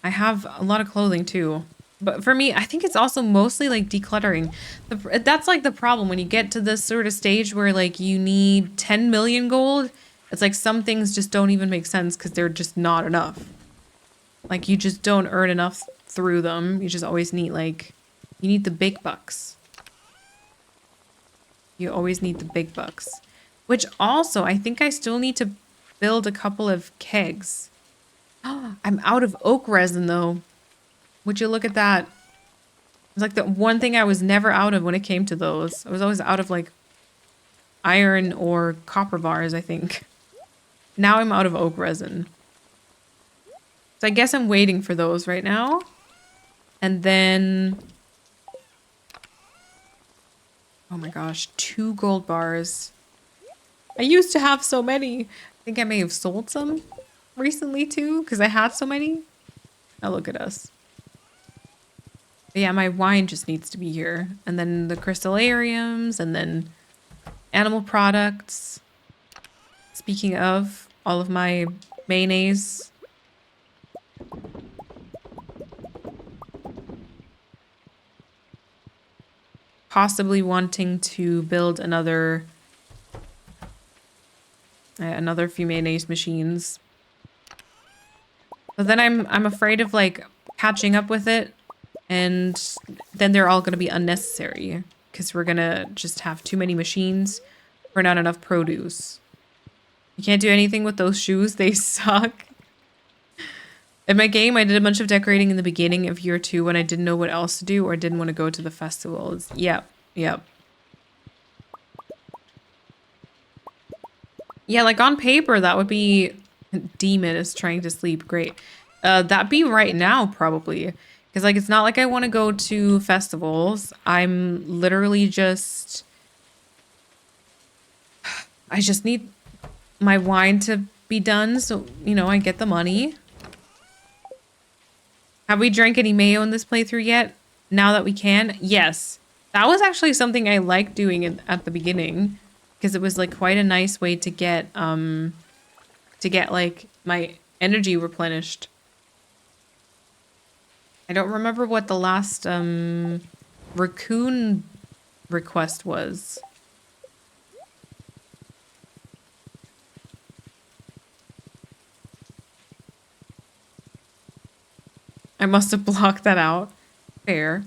I have a lot of clothing too. But for me, I think it's also mostly like decluttering. That's like the problem when you get to this sort of stage where like you need 10 million gold. It's like some things just don't even make sense because they're just not enough. Like you just don't earn enough through them. You just always need like, you need the big bucks. You always need the big bucks. Which also, I think I still need to build a couple of kegs. I'm out of oak resin though. Would you look at that? It's like the one thing I was never out of when it came to those. I was always out of like iron or copper bars, I think. Now I'm out of oak resin. So I guess I'm waiting for those right now. And then... oh my gosh, 2 gold bars. I used to have so many. I think I may have sold some recently too, because I had so many. Now look at us. But yeah, my wine just needs to be here. And then the crystallariums, and then animal products. Speaking of, all of my mayonnaise. Possibly wanting to build another few mayonnaise machines. But then I'm afraid of like catching up with it, and then they're all going to be unnecessary because we're going to just have too many machines for not enough produce. You can't do anything with those shoes. They suck. In my game, I did a bunch of decorating in the beginning of year 2 when I didn't know what else to do or didn't want to go to the festivals. Yep, yep. Yeah, like on paper, that would be... Demon is trying to sleep. Great. That'd be right now, probably. Because, like, it's not like I want to go to festivals. I'm literally just... I just need my wine to be done so, you know, I get the money. Have we drank any mayo in this playthrough yet? Now that we can? Yes. That was actually something I liked doing at the beginning. Because it was, like, quite a nice way to get like, my energy replenished. I don't remember what the last, raccoon request was. I must have blocked that out. Fair.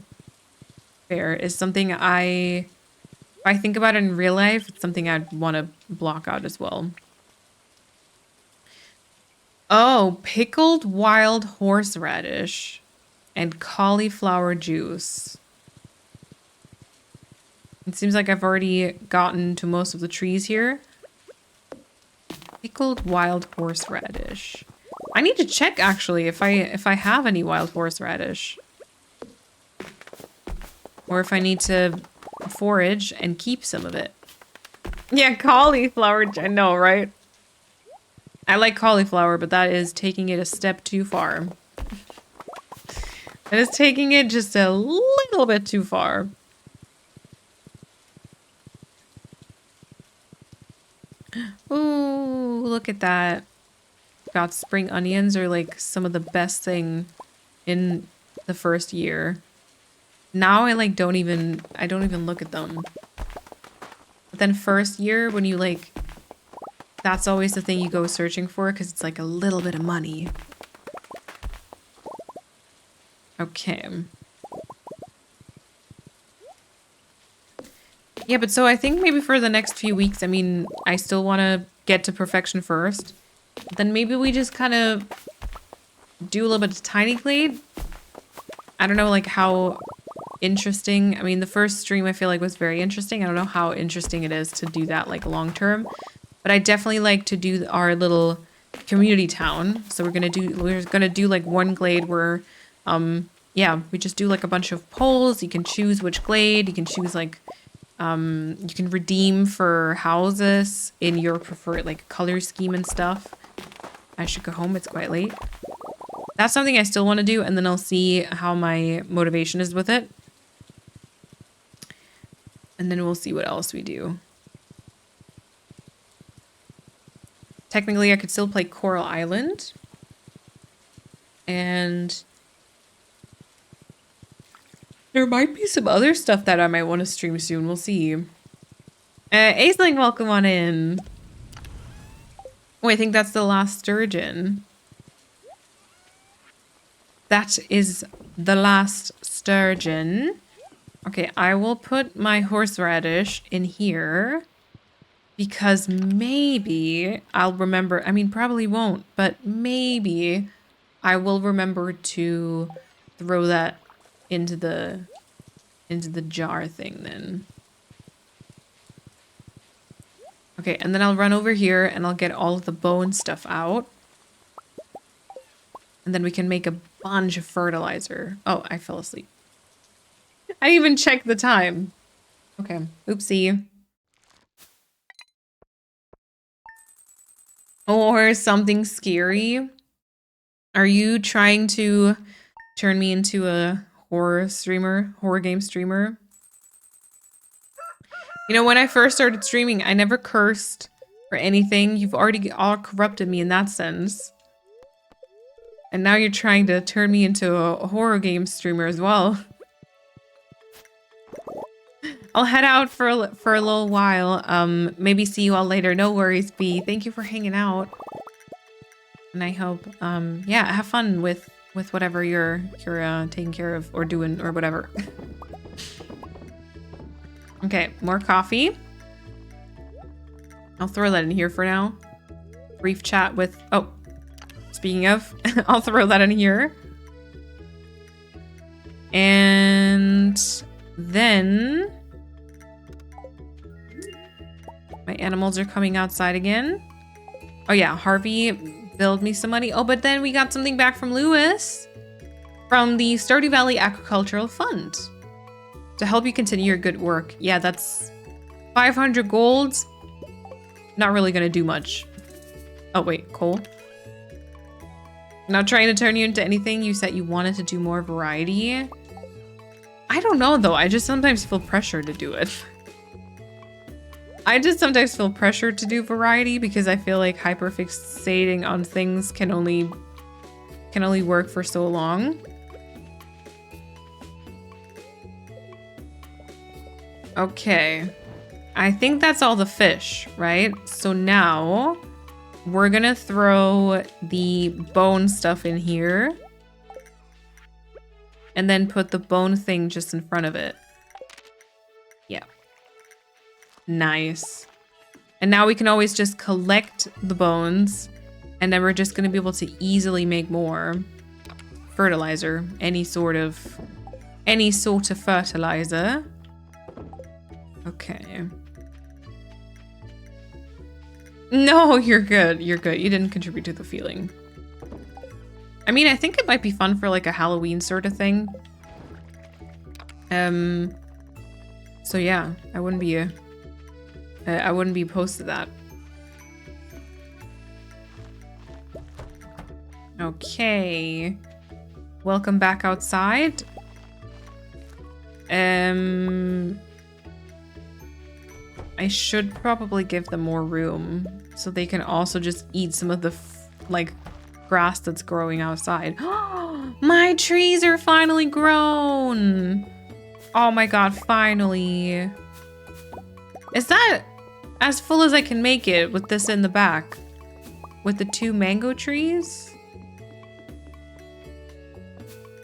Fair is something if I think about it in real life, it's something I'd want to block out as well. Oh, pickled wild horseradish and cauliflower juice. It seems like I've already gotten to most of the trees here. Pickled wild horseradish. I need to check actually if I have any wild horseradish. Or if I need to forage and keep some of it. Yeah, cauliflower, I know, right? I like cauliflower, but that is taking it a step too far. That is taking it just a little bit too far. Ooh, look at that. God, spring onions are like some of the best thing in the first year. Now I like don't even look at them. But then first year when you like, that's always the thing you go searching for because it's like a little bit of money. Okay. Yeah, but so I think maybe for the next few weeks, I mean, I still want to get to perfection first. Then maybe we just kind of do a little bit of tiny glade. I don't know, like, how interesting. I mean, the first stream I feel like was very interesting. I don't know how interesting it is to do that, like, long term. But I definitely like to do our little community town. So we're gonna do like one glade where, yeah, we just do like a bunch of polls. You can choose which glade. You can choose like, you can redeem for houses in your preferred like color scheme and stuff. I should go home. It's quite late. That's something I still want to do, and then I'll see how my motivation is with it. And then we'll see what else we do. Technically, I could still play Coral Island. And there might be some other stuff that I might want to stream soon. We'll see. Aisling, welcome on in. Oh, I think that's the last sturgeon. That is the last sturgeon. Okay, I will put my horseradish in here. Because maybe I'll remember, I mean, probably won't, but maybe I will remember to throw that into the jar thing then. Okay, and then I'll run over here and I'll get all of the bone stuff out. And then we can make a bunch of fertilizer. Oh, I fell asleep. I even checked the time. Okay, oopsie. Or something scary. Are you trying to turn me into a horror game streamer? You know, when I first started streaming, I never cursed or anything. You've already all corrupted me in that sense. And now you're trying to turn me into a horror game streamer as well. I'll head out for a little while. Maybe see you all later. No worries, B. Thank you for hanging out. And I hope, yeah, have fun with whatever you're taking care of or doing or whatever. Okay, more coffee. I'll throw that in here for now. Brief chat with, oh, speaking of, I'll throw that in here. And then my animals are coming outside again. Oh yeah, Harvey billed me some money. Oh, but then we got something back from Lewis from the Stardew Valley Agricultural Fund to help you continue your good work. Yeah, that's 500 gold. Not really gonna do much. Oh wait, coal. Not trying to turn you into anything. You said you wanted to do more variety. I don't know though. I just sometimes feel pressure to do it. I just sometimes feel pressure to do variety because I feel like hyperfixating on things can only work for so long. Okay. I think that's all the fish, right? So now we're gonna throw the bone stuff in here and then put the bone thing just in front of it. Yeah. Nice. And now we can always just collect the bones and then we're just going to be able to easily make more fertilizer, any sort of fertilizer. Okay. No, you're good. You're good. You didn't contribute to the feeling. I mean, I think it might be fun for like a Halloween sort of thing. So yeah, I wouldn't be opposed to that. Okay. Welcome back outside. I should probably give them more room so they can also just eat some of the like grass that's growing outside. My trees are finally grown. Oh my god, finally. Is that as full as I can make it with this in the back? With the 2 mango trees?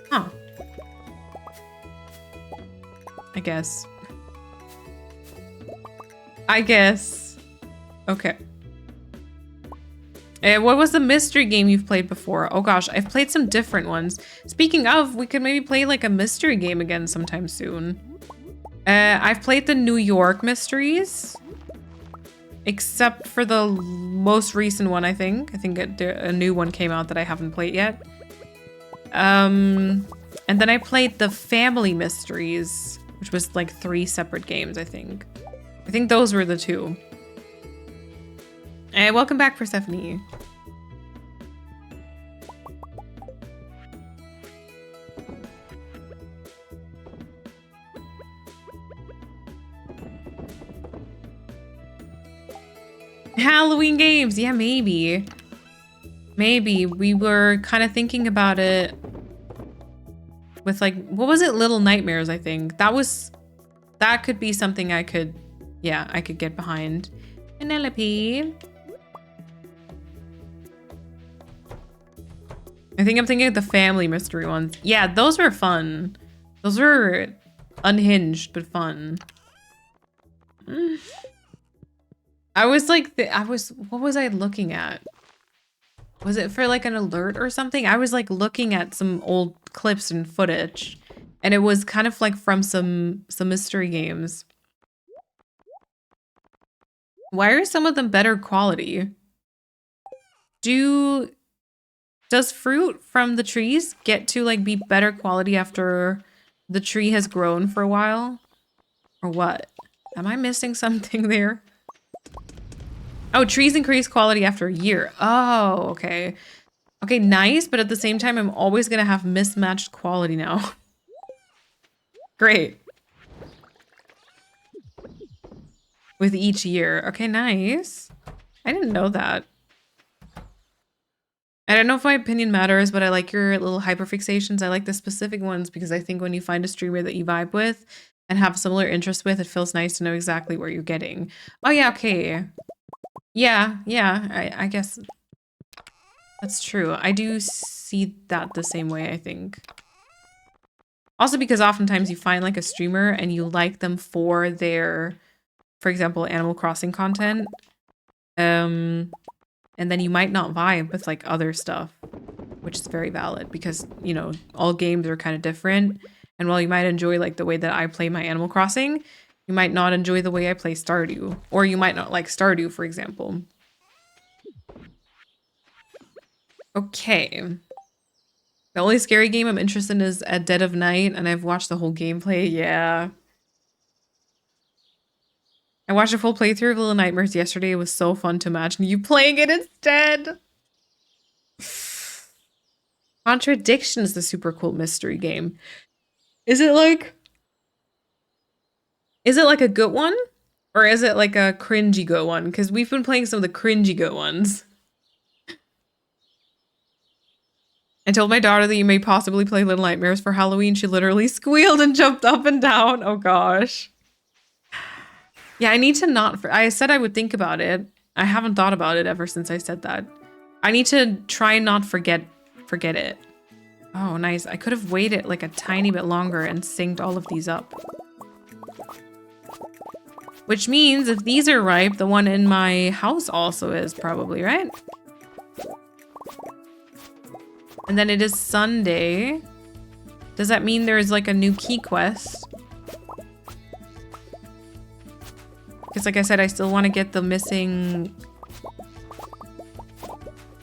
Huh. I guess. I guess. Okay. What was the mystery game you've played before? Oh gosh, I've played some different ones. Speaking of, we could maybe play like a mystery game again sometime soon. I've played the New York mysteries. Except for the most recent one, I think. I think a new one came out that I haven't played yet. And then I played the Family Mysteries, which was like 3 separate games, I think. I think those were the 2. Hey, welcome back, Persephone. Halloween games, yeah, maybe. Maybe. We were kind of thinking about it with like, what was it? Little Nightmares, I think. That could be something I could get behind. Penelope. I think I'm thinking of the Family Mystery ones. Yeah, those were fun. Those were unhinged, but fun. I was like, what was I looking at? Was it for like an alert or something? I was like looking at some old clips and footage, and it was kind of like from some mystery games. Why are some of them better quality? Does fruit from the trees get to like be better quality after the tree has grown for a while? Or what? Am I missing something there? Oh, trees increase quality after a year. Oh, okay. Okay, nice, but at the same time, I'm always gonna have mismatched quality now. Great. With each year. Okay, nice. I didn't know that. I don't know if my opinion matters, but I like your little hyperfixations. I like the specific ones because I think when you find a streamer that you vibe with and have similar interests with, it feels nice to know exactly where you're getting. Oh yeah, okay. Yeah, I guess that's true. I do see that the same way, I think. Also because oftentimes you find like a streamer and you like them for their, for example, Animal Crossing content. And then you might not vibe with like other stuff, which is very valid because, you know, all games are kind of different. And while you might enjoy like the way that I play my Animal Crossing, you might not enjoy the way I play Stardew, or you might not like Stardew, for example. Okay. The only scary game I'm interested in is at Dead of Night, and I've watched the whole gameplay. Yeah. I watched a full playthrough of Little Nightmares yesterday. It was so fun to imagine you playing it instead. Contradiction is the super cool mystery game. Is it like a good one? Or is it like a cringy good one? Because we've been playing some of the cringy good ones. I told my daughter that you may possibly play Little Nightmares for Halloween. She literally squealed and jumped up and down. Oh gosh. Yeah, I need to not... I said I would think about it. I haven't thought about it ever since I said that. I need to try and not forget it. Oh, nice. I could have waited like a tiny bit longer and synced all of these up. Which means if these are ripe, the one in my house also is probably, right? And then it is Sunday. Does that mean there's like a new key quest? Because like I said, I still want to get the missing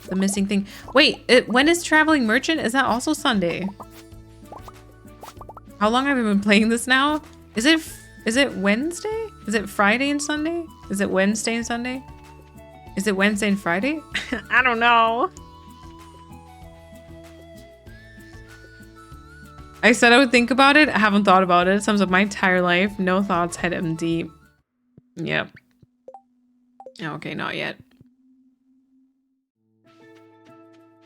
thing. Wait, when is Traveling Merchant? Is that also Sunday? How long have I been playing this now? Is it Wednesday? Is it Friday and Sunday? Is it Wednesday and Sunday? Is it Wednesday and Friday? I don't know. I said I would think about it. I haven't thought about it. It sums up my entire life. No thoughts, head empty. Yep. Okay, not yet.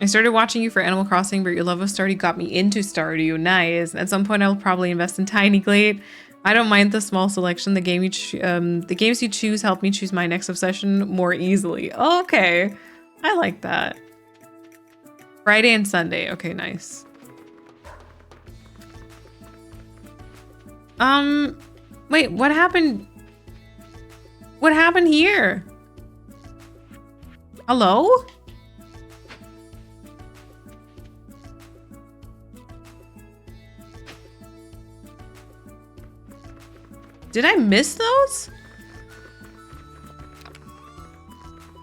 I started watching you for Animal Crossing, but your love of Stardew got me into Stardew. Nice. At some point, I'll probably invest in Tiny Glade. I don't mind the small selection. The games you choose help me choose my next obsession more easily. Okay, I like that. Friday and Sunday. Okay, nice. Wait, what happened? What happened here? Hello? Did I miss those?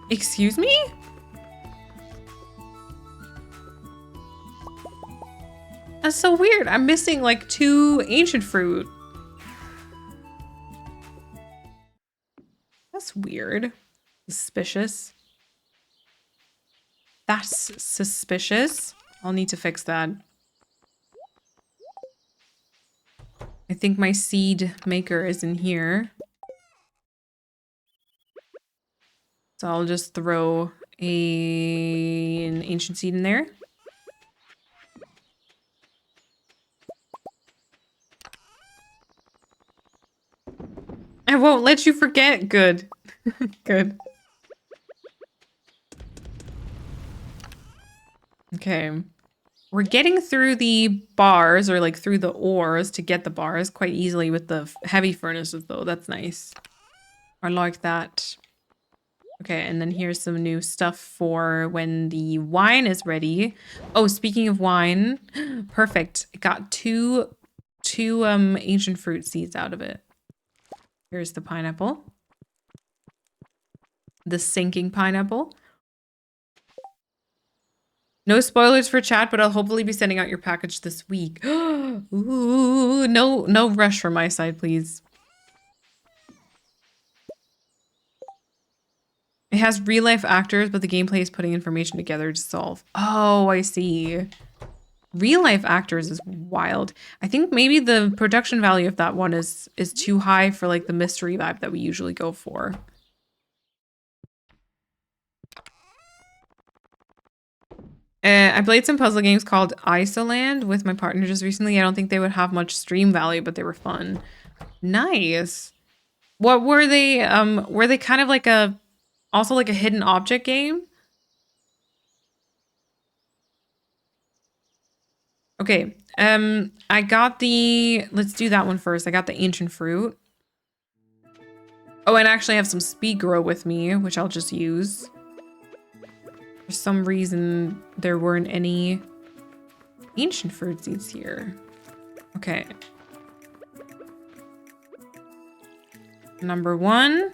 Excuse me? That's so weird. I'm missing like 2 ancient fruit. That's weird. Suspicious. That's suspicious. I'll need to fix that. I think my seed maker is in here. So I'll just throw an ancient seed in there. I won't let you forget. Good. Good. Okay. We're getting through the bars, or like through the ores to get the bars quite easily with the heavy furnaces though. That's nice. I like that. Okay, and then here's some new stuff for when the wine is ready. Oh, speaking of wine, perfect. I got two ancient fruit seeds out of it. Here's the pineapple. The sinking pineapple. No spoilers for chat, but I'll hopefully be sending out your package this week. Ooh, no rush from my side, please. It has real life actors, but the gameplay is putting information together to solve. Oh, I see. Real life actors is wild. I think maybe the production value of that one is too high for like the mystery vibe that we usually go for. I played some puzzle games called Isoland with my partner just recently. I don't think they would have much stream value, but they were fun. Nice. What were they? Were they kind of like also like a hidden object game? Okay. I got let's do that one first. I got the ancient fruit. Oh, and I actually have some speed grow with me, which I'll just use. For some reason, there weren't any ancient fruit seeds here. Okay. Number 1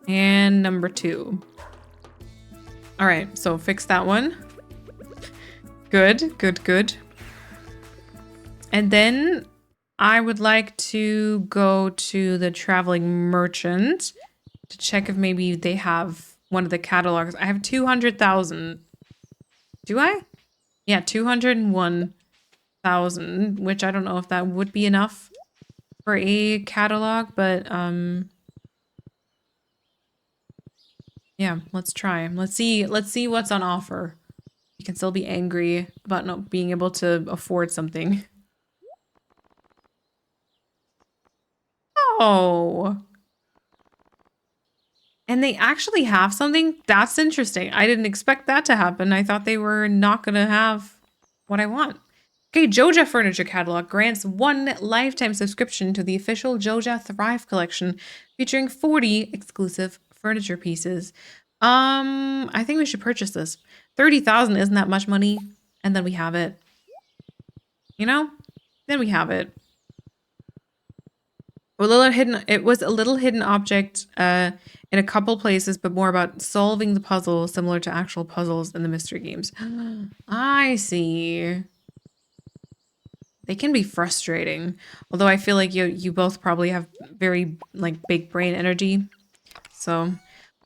and number 2. All right, so fix that one. Good, good, good. And then I would like to go to the traveling merchant to check if maybe they have one of the catalogs. I have 200,000. Do I? Yeah, 201,000, which I don't know if that would be enough for a catalog, but yeah, let's try. Let's see what's on offer. You can still be angry about not being able to afford something. Oh. And they actually have something? That's interesting. I didn't expect that to happen. I thought they were not going to have what I want. Okay, Joja Furniture Catalog grants 1 lifetime subscription to the official Joja Thrive collection, featuring 40 exclusive furniture pieces. I think we should purchase this. 30,000 isn't that much money, and then we have it. You know? Then we have it. It was a little hidden object in a couple places, but more about solving the puzzle, similar to actual puzzles in the mystery games. I see. They can be frustrating, although I feel like you both probably have very like big brain energy, so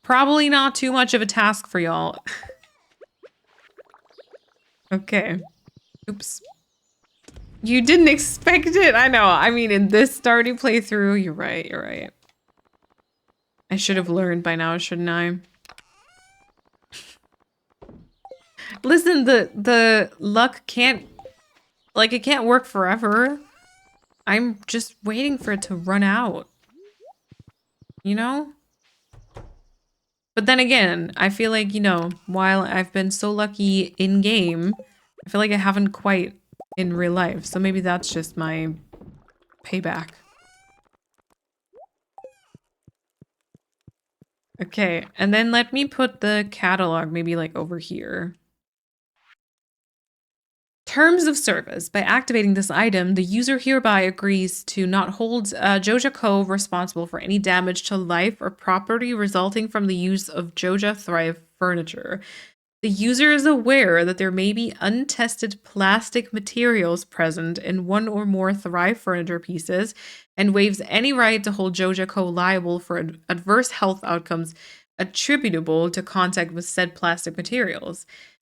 probably not too much of a task for y'all. Okay. Oops. You didn't expect it. I know. I mean, in this Stardew playthrough, you're right. You're right. I should have learned by now, shouldn't I? Listen, the luck can't, like, it can't work forever. I'm just waiting for it to run out. You know? But then again, I feel like, you know, while I've been so lucky in game, I feel like I haven't quite in real life. So maybe that's just my payback. Okay, and then let me put the catalog maybe like over here. Terms of service. By activating this item, the user hereby agrees to not hold Joja Co. responsible for any damage to life or property resulting from the use of Joja Thrive furniture. The user is aware that there may be untested plastic materials present in one or more Thrive furniture pieces and waives any right to hold Joja Co. liable for adverse health outcomes attributable to contact with said plastic materials.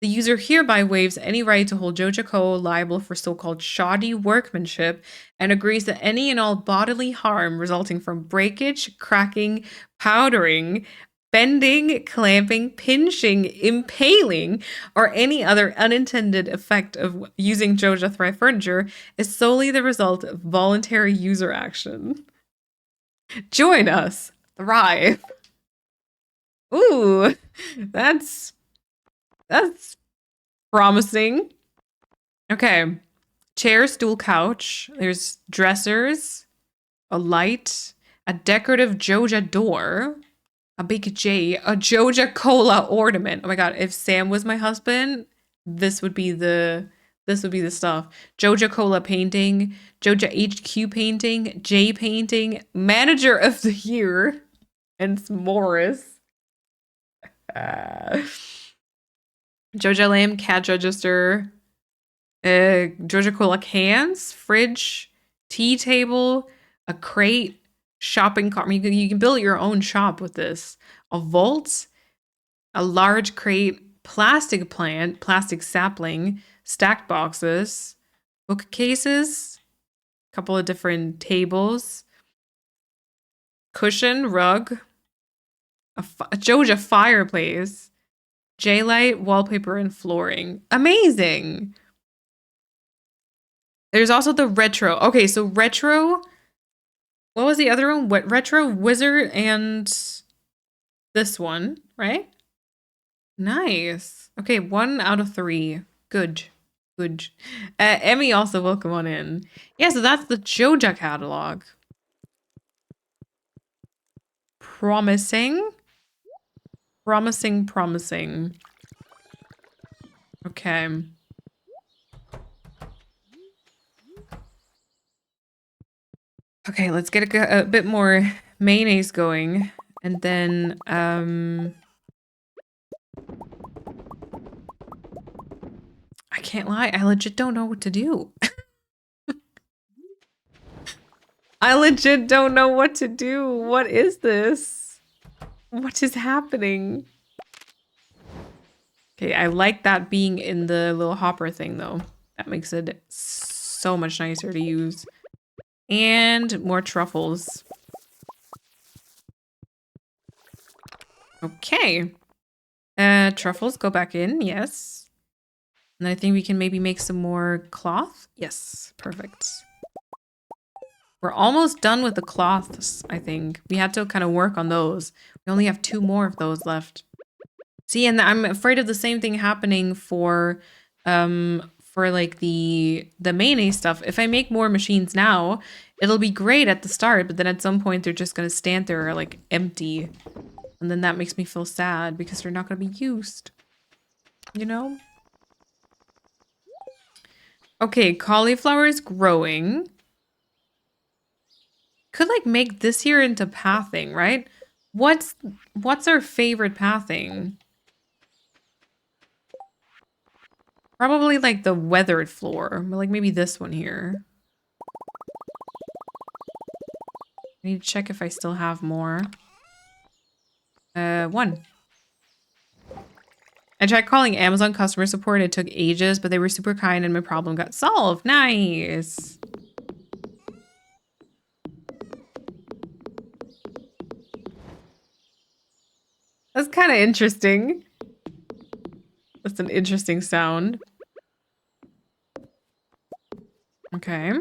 The user hereby waives any right to hold Joja Co. liable for so-called shoddy workmanship and agrees that any and all bodily harm resulting from breakage, cracking, powdering, bending, clamping, pinching, impaling, or any other unintended effect of using Joja Thrive furniture is solely the result of voluntary user action. Join us. Thrive. Ooh, that's promising. Okay. Chair, stool, couch. There's dressers, a light, a decorative Joja door, a big J, a Joja Cola ornament. Oh my god, if Sam was my husband, this would be the stuff. Joja Cola painting, Joja HQ painting, J painting, manager of the year, and Morris. Joja Lamb, cat register, Joja Cola cans, fridge, tea table, a crate, shopping cart. I mean, you can build your own shop with this. A vault, a large crate, plastic plant, plastic sapling, stacked boxes, bookcases, a couple of different tables, cushion, rug, a Joja fireplace, J-light, wallpaper, and flooring. Amazing! There's also the retro. Okay, so retro. What was the other one? What retro wizard and this one, right? Nice. Okay, 1 out of 3. Good. Good. Emmy also welcome on in. Yeah, so that's the Joja catalog. Promising. Promising, promising. Okay. Okay, let's get a bit more mayonnaise going. And then, I can't lie, I legit don't know what to do. I legit don't know what to do. What is this? What is happening? Okay, I like that being in the little hopper thing though. That makes it so much nicer to use. And more truffles. Okay. Truffles go back in, yes. And I think we can maybe make some more cloth. Yes, perfect. We're almost done with the cloths, I think. We had to kind of work on those. We only have 2 more of those left. See, and I'm afraid of the same thing happening for like the mayonnaise stuff. If I make more machines now, it'll be great at the start, but then at some point they're just gonna stand there like empty. And then that makes me feel sad because they're not gonna be used. You know? Okay, cauliflower is growing. Could like make this here into pathing, right? What's our favorite pathing? Probably like the weathered floor, like maybe this one here. I need to check if I still have more. 1. I tried calling Amazon customer support. It took ages, but they were super kind and my problem got solved. Nice. That's kind of interesting. That's an interesting sound. Okay.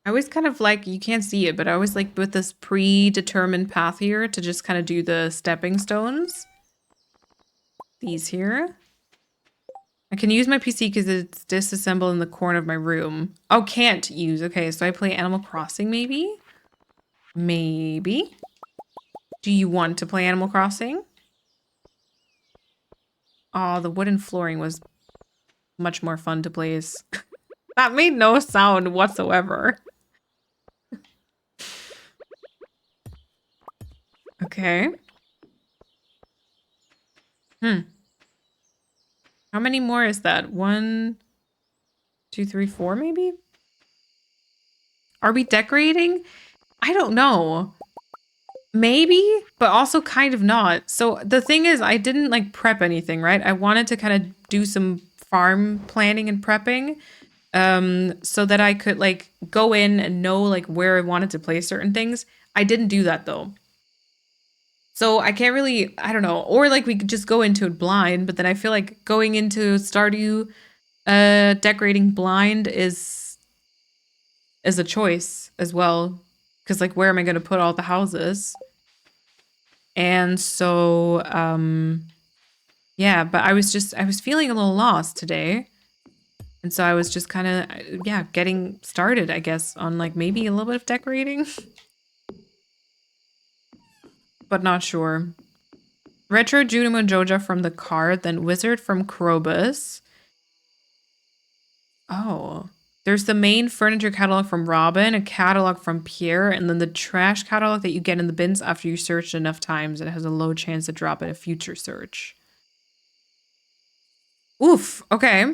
I always kind of like, you can't see it, but I always like with this predetermined path here to just kind of do the stepping stones. These here. I can use my PC because it's disassembled in the corner of my room. Oh, can't use. Okay, so I play Animal Crossing maybe? Maybe. Do you want to play Animal Crossing? Oh, the wooden flooring was much more fun to place. That made no sound whatsoever. Okay. How many more is that? 1, 2, 3, 4, maybe? Are we decorating? I don't know. Maybe, but also kind of not. So the thing is, I didn't like prep anything, right? I wanted to kind of do some farm planning and prepping, so that I could like go in and know like where I wanted to place certain things. I didn't do that though. So I can't really, I don't know, or like we could just go into it blind, but then I feel like going into Stardew decorating blind is a choice as well, because like where am I going to put all the houses? And so yeah, but I was feeling a little lost today. And so I was just kind of yeah, getting started, I guess, on like maybe a little bit of decorating, but not sure. Retro Junimo and Joja from the card, then Wizard from Krobus. Oh. There's the main furniture catalog from Robin, a catalog from Pierre, and then the trash catalog that you get in the bins after you search enough times. It has a low chance to drop in a future search. Oof. Okay.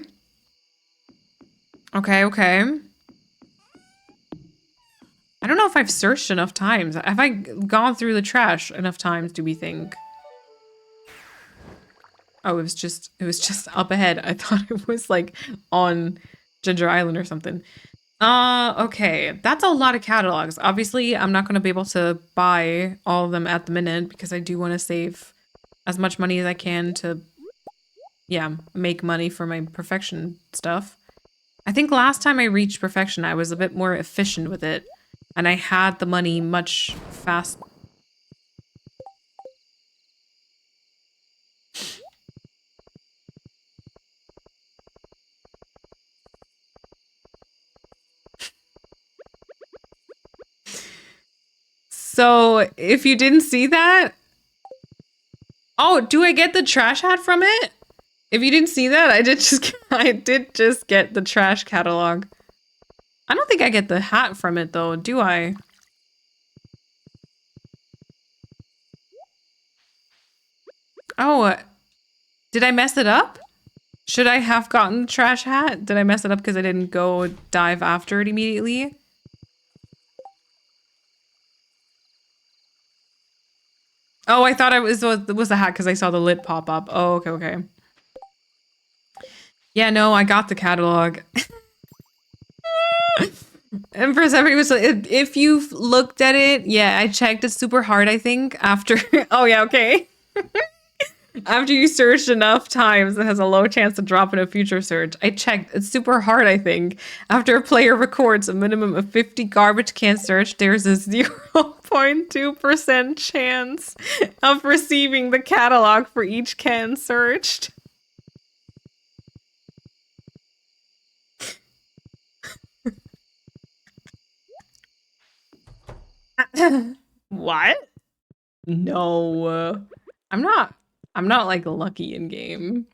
Okay. I don't know if I've searched enough times. Have I gone through the trash enough times, do we think? Oh, it was just up ahead. I thought it was like on Ginger Island or something. Okay. That's a lot of catalogs. Obviously, I'm not going to be able to buy all of them at the minute because I do want to save as much money as I can to, yeah, make money for my perfection stuff. I think last time I reached perfection, I was a bit more efficient with it and I had the money much fast. So if you didn't see that, oh, do I get the trash hat from it? If you didn't see that, I did just get the trash catalog. I don't think I get the hat from it though, do I? Oh, did I mess it up? Should I have gotten the trash hat? Did I mess it up because I didn't go dive after it immediately? Oh, I thought it was a hat because I saw the lid pop up. Oh, okay. Yeah, no, I got the catalog. Empress, everybody was if you've looked at it, yeah, I checked it super hard, I think, after oh yeah, okay. After you searched enough times, it has a low chance to drop in a future search. I checked. It's super hard, I think. After a player records a minimum of 50 garbage can search, there's a 0.2% chance of receiving the catalog for each can searched. What? No. I'm not like lucky in game.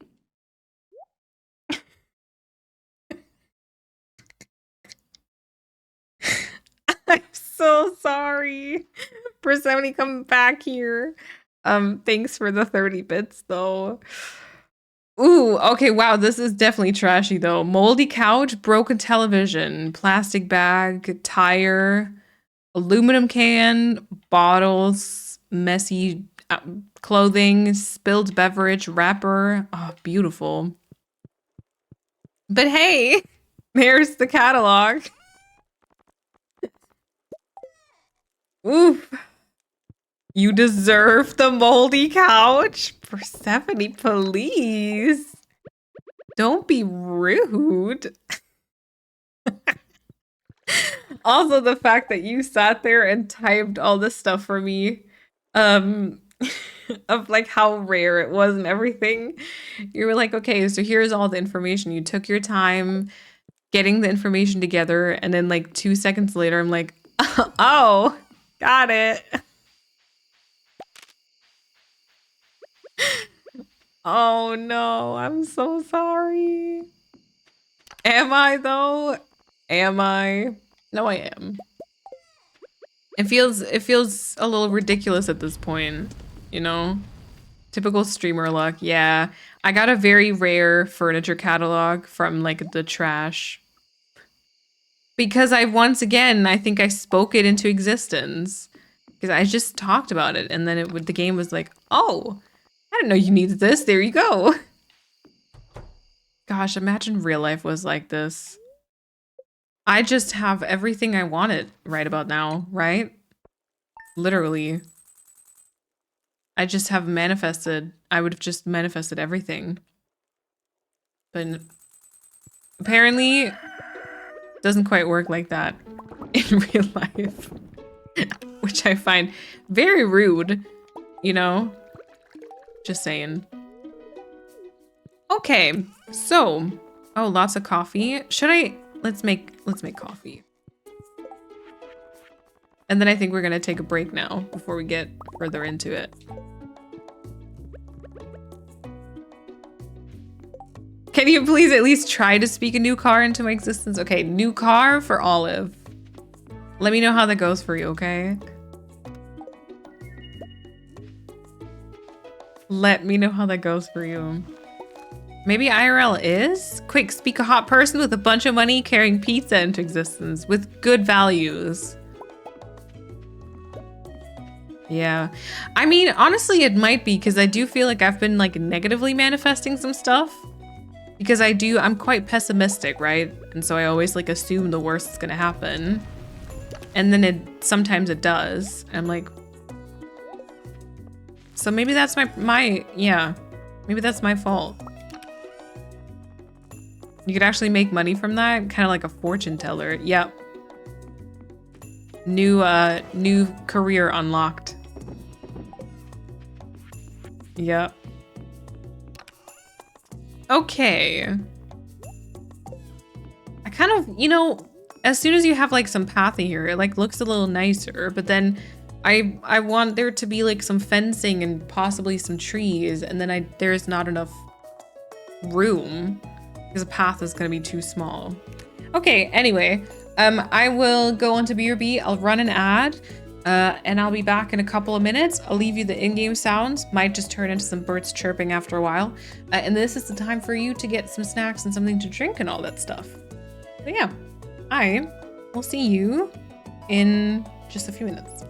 I'm so sorry. Persephone, come back here. Thanks for the 30 bits though. Ooh, okay, wow, this is definitely trashy though. Moldy couch, broken television, plastic bag, tire, aluminum can, bottles, messy clothing, spilled beverage, wrapper. Oh, beautiful. But hey, there's the catalog. Oof. You deserve the moldy couch. Persephone, please. Don't be rude. Also, the fact that you sat there and typed all this stuff for me, um, of like how rare it was and everything. You were like, okay, so here's all the information. You took your time getting the information together, and then like 2 seconds later, I'm like, oh, got it. Oh no, I'm so sorry. Am I though? Am I? No, I am. It feels a little ridiculous at this point, you know? Typical streamer luck. Yeah. I got a very rare furniture catalog from like the trash. Because I think I spoke it into existence. Because I just talked about it and then the game was like, "Oh, I didn't know you needed this. There you go." Gosh, imagine real life was like this. I just have everything I wanted right about now, right? Literally. I just have manifested. I would have just manifested everything. But apparently, doesn't quite work like that in real life. Which I find very rude, you know? Just saying. Okay, so, oh, lots of coffee. Should I, let's make coffee. And then I think we're gonna take a break now before we get further into it. Can you please at least try to speak a new car into my existence? Okay, new car for Olive. Let me know how that goes for you, okay? Let me know how that goes for you. Maybe IRL is? Quick, speak a hot person with a bunch of money carrying pizza into existence with good values. Yeah. I mean, honestly, it might be because I do feel like I've been like negatively manifesting some stuff. Because I'm quite pessimistic, right? And so I always like assume the worst is gonna happen. And then sometimes it does. I'm like, so maybe that's yeah. Maybe that's my fault. You could actually make money from that, kind of like a fortune teller. Yep. New career unlocked. Yep. Okay. I kind of, as soon as you have like some pathy here, it like looks a little nicer, but then I want there to be like some fencing and possibly some trees, and then there's not enough room because the path is gonna be too small. Okay, anyway, I will go on to BRB. I'll run an ad, and I'll be back in a couple of minutes. I'll leave you the in-game sounds. Might just turn into some birds chirping after a while. And this is the time for you to get some snacks and something to drink and all that stuff. So yeah, I will see you in just a few minutes.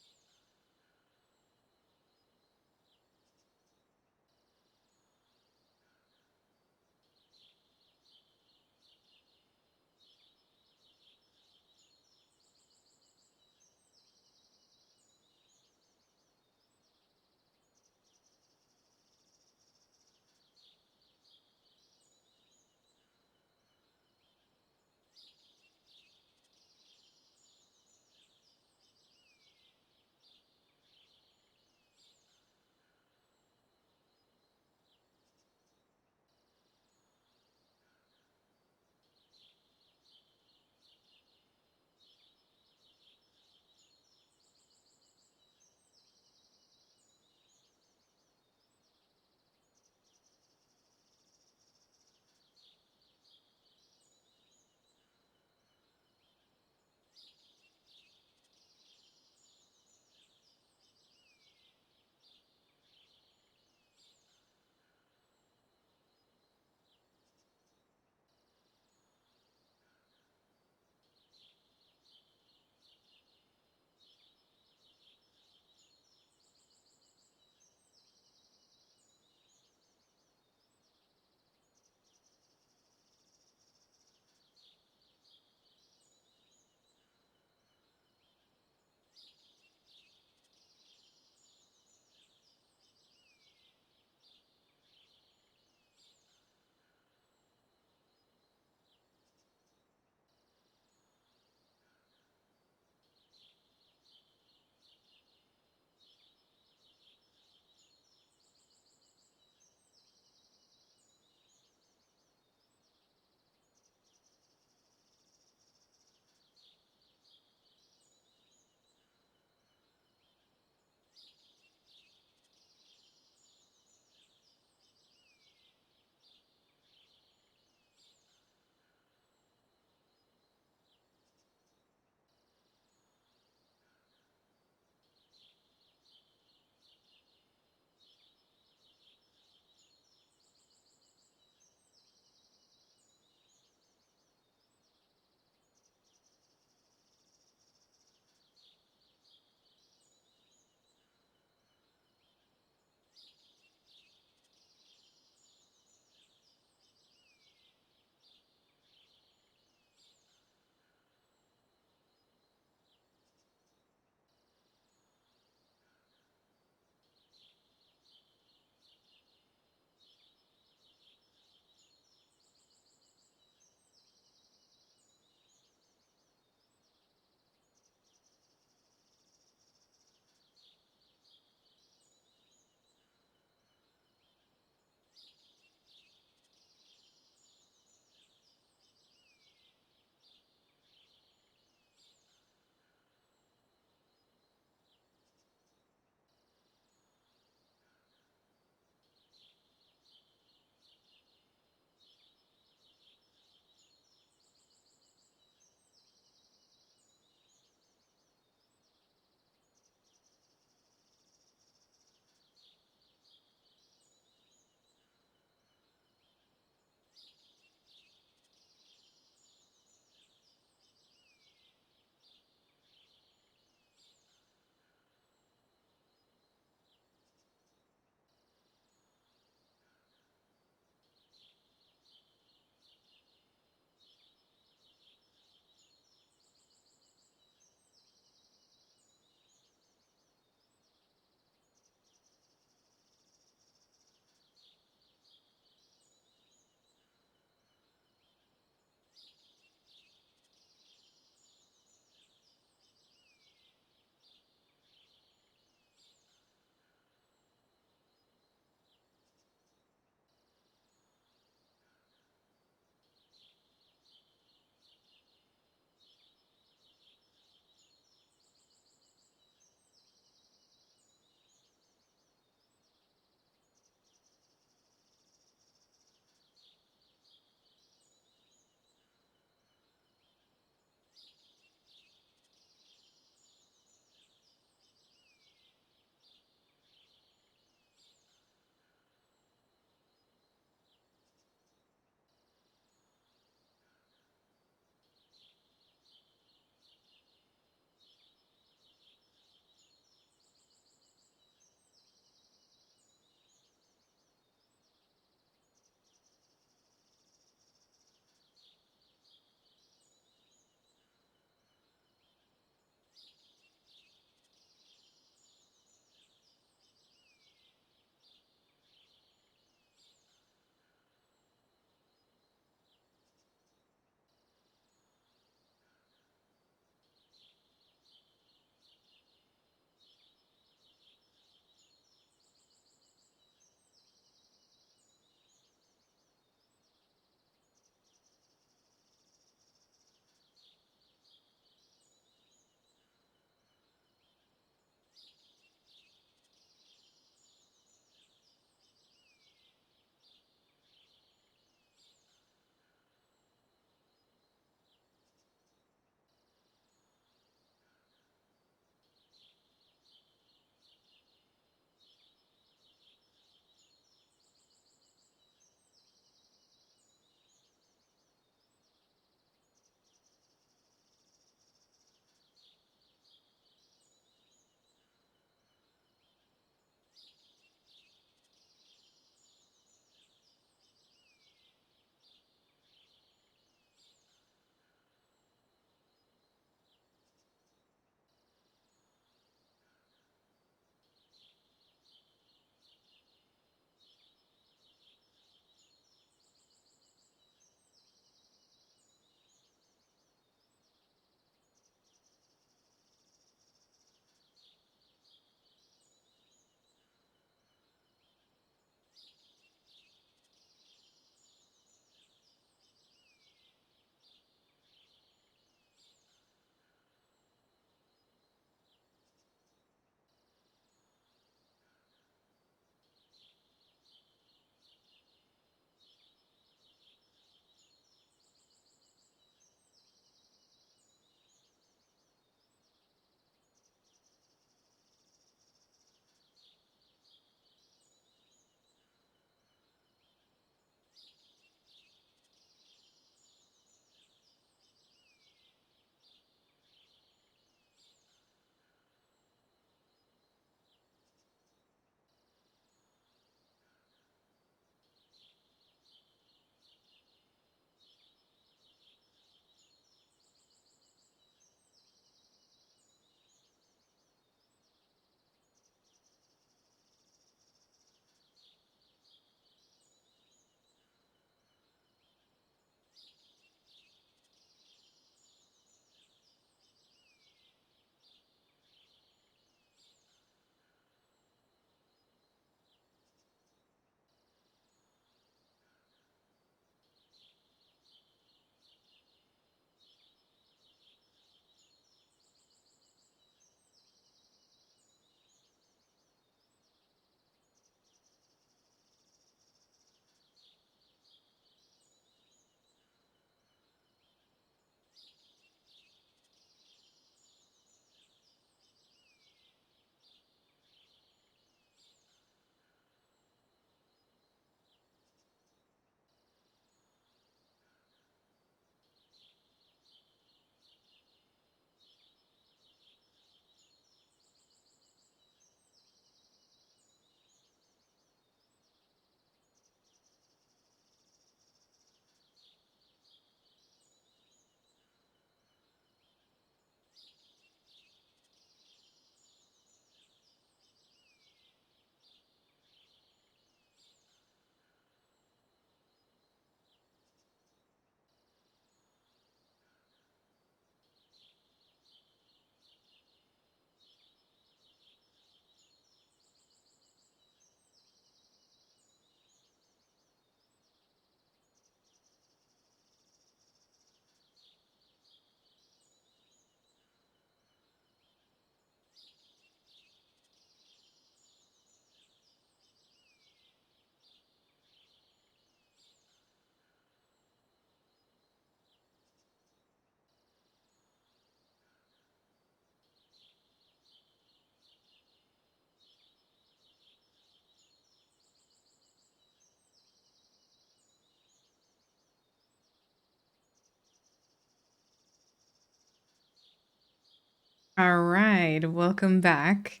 All right, welcome back.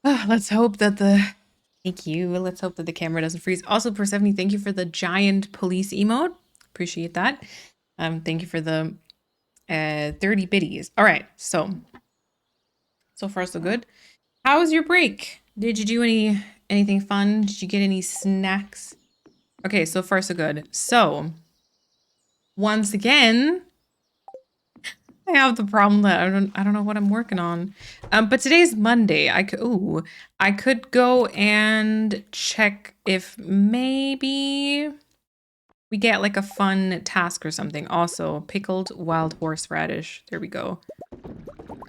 Let's hope that the thank you. Let's hope that the camera doesn't freeze. Also, Persephone, thank you for the giant police emote. Appreciate that. Thank you for the 30 biddies. All right, so far so good. How was your break? Did you do anything fun? Did you get any snacks? Okay, so far so good. So once again, I have the problem that I don't know what I'm working on. But today's Monday. I could go and check if maybe we get like a fun task or something. Also, pickled wild horseradish. There we go.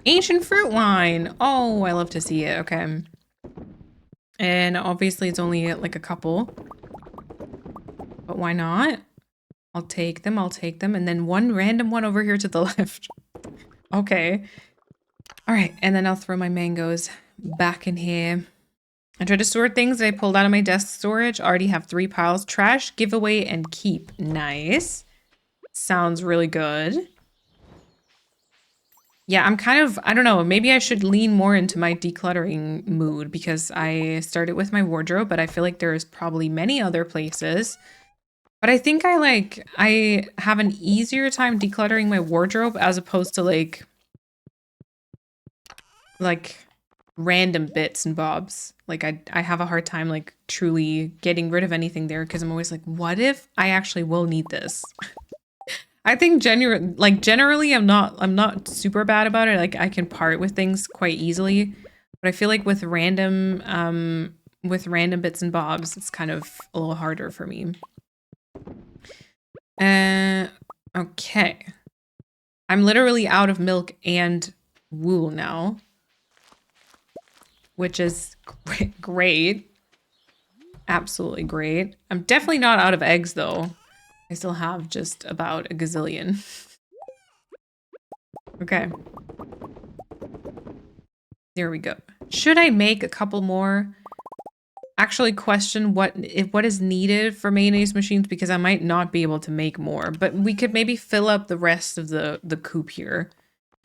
Ancient fruit wine. Oh, I love to see it. Okay. And obviously it's only like a couple. But why not? I'll take them. I'll take them. And then one random one over here to the left. Okay. All right. And then I'll throw my mangoes back in here. I tried to store things that I pulled out of my desk storage. Already have 3 piles. Trash, giveaway, and keep. Nice. Sounds really good. Yeah, I'm kind of, I don't know, maybe I should lean more into my decluttering mood because I started with my wardrobe, but I feel like there's probably many other places. But I think I have an easier time decluttering my wardrobe as opposed to like random bits and bobs. Like I have a hard time like truly getting rid of anything there because I'm always like, what if I actually will need this? I think generally I'm not super bad about it. Like I can part with things quite easily. But I feel like with random bits and bobs, it's kind of a little harder for me. Okay. I'm literally out of milk and wool now, which is great. Absolutely great. I'm definitely not out of eggs though. I still have just about a gazillion. Okay. There we go. Should I make a couple more? Actually question what is needed for mayonnaise machines because I might not be able to make more, but we could maybe fill up the rest of the coop here.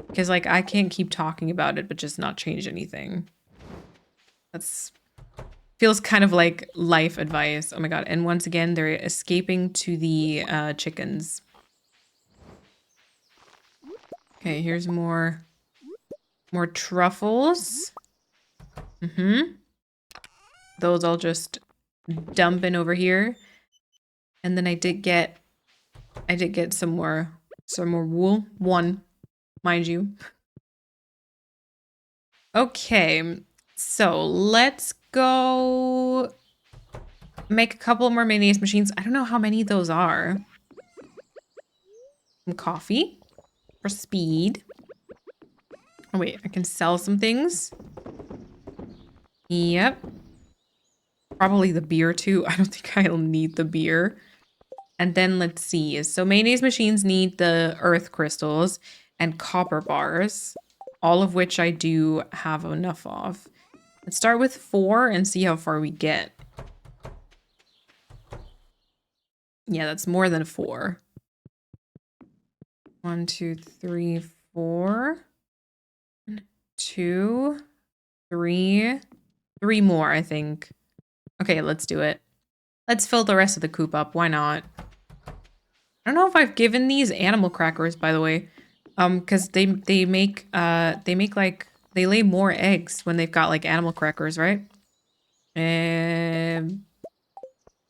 Because like I can't keep talking about it but just not change anything. That's feels kind of like life advice. Oh my god. And once again, they're escaping to the chickens. Okay, here's more truffles. Those I'll just dump in over here. And then I did get some more wool. 1, mind you. Okay. So, let's go make a couple more mayonnaise machines. I don't know how many those are. Some coffee for speed. Oh wait, I can sell some things. Yep. Probably the beer too. I don't think I'll need the beer. And then let's see. So mayonnaise machines need the earth crystals and copper bars, all of which I do have enough of. Let's start with 4 and see how far we get. Yeah, that's more than 4. 1, 2, 3, 4. 2, 3. 3 more, I think. Okay, let's do it. Let's fill the rest of the coop up. Why not? I don't know if I've given these animal crackers, by the way. Because they make like they lay more eggs when they've got like animal crackers, right? 3,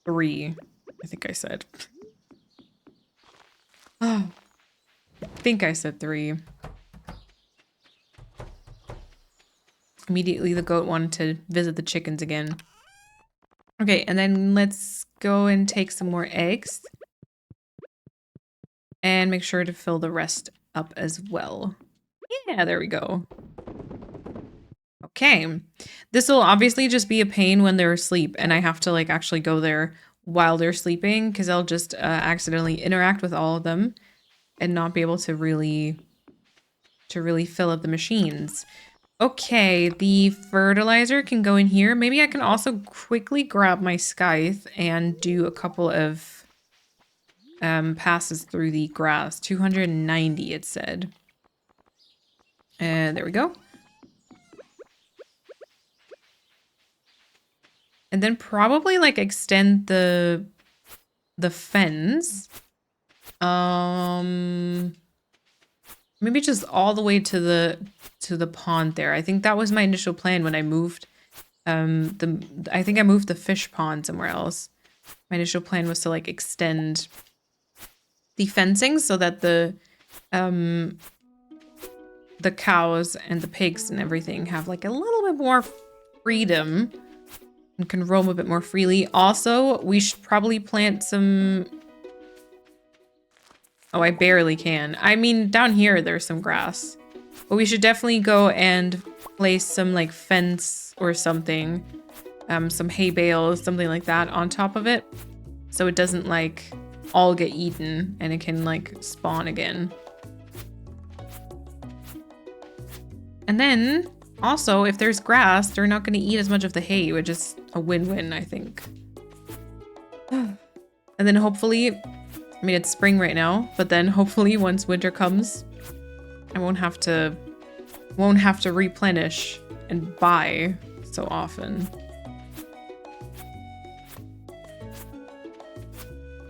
I think I said. Oh, I think I said 3. Immediately the goat wanted to visit the chickens again. Okay, and then let's go and take some more eggs. And make sure to fill the rest up as well. Yeah, there we go. Okay. This will obviously just be a pain when they're asleep and I have to like actually go there while they're sleeping because I'll just accidentally interact with all of them and not be able to really fill up the machines. Okay, the fertilizer can go in here. Maybe I can also quickly grab my scythe and do a couple of passes through the grass. 290 it said. And there we go. And then probably like extend the fence. Maybe just all the way to the pond there. I think that was my initial plan when I moved. I think I moved the fish pond somewhere else. My initial plan was to like extend the fencing so that the cows and the pigs and everything have like a little bit more freedom and can roam a bit more freely. Also, we should probably plant some... Oh, I barely can. I mean, down here there's some grass. But we should definitely go and place some like fence or something. Some hay bales, something like that on top of it. So it doesn't like all get eaten and it can like spawn again. And then also, if there's grass, they're not going to eat as much of the hay, which is a win-win, I think. And then hopefully, I mean, it's spring right now, but then hopefully once winter comes, I won't have to replenish and buy so often.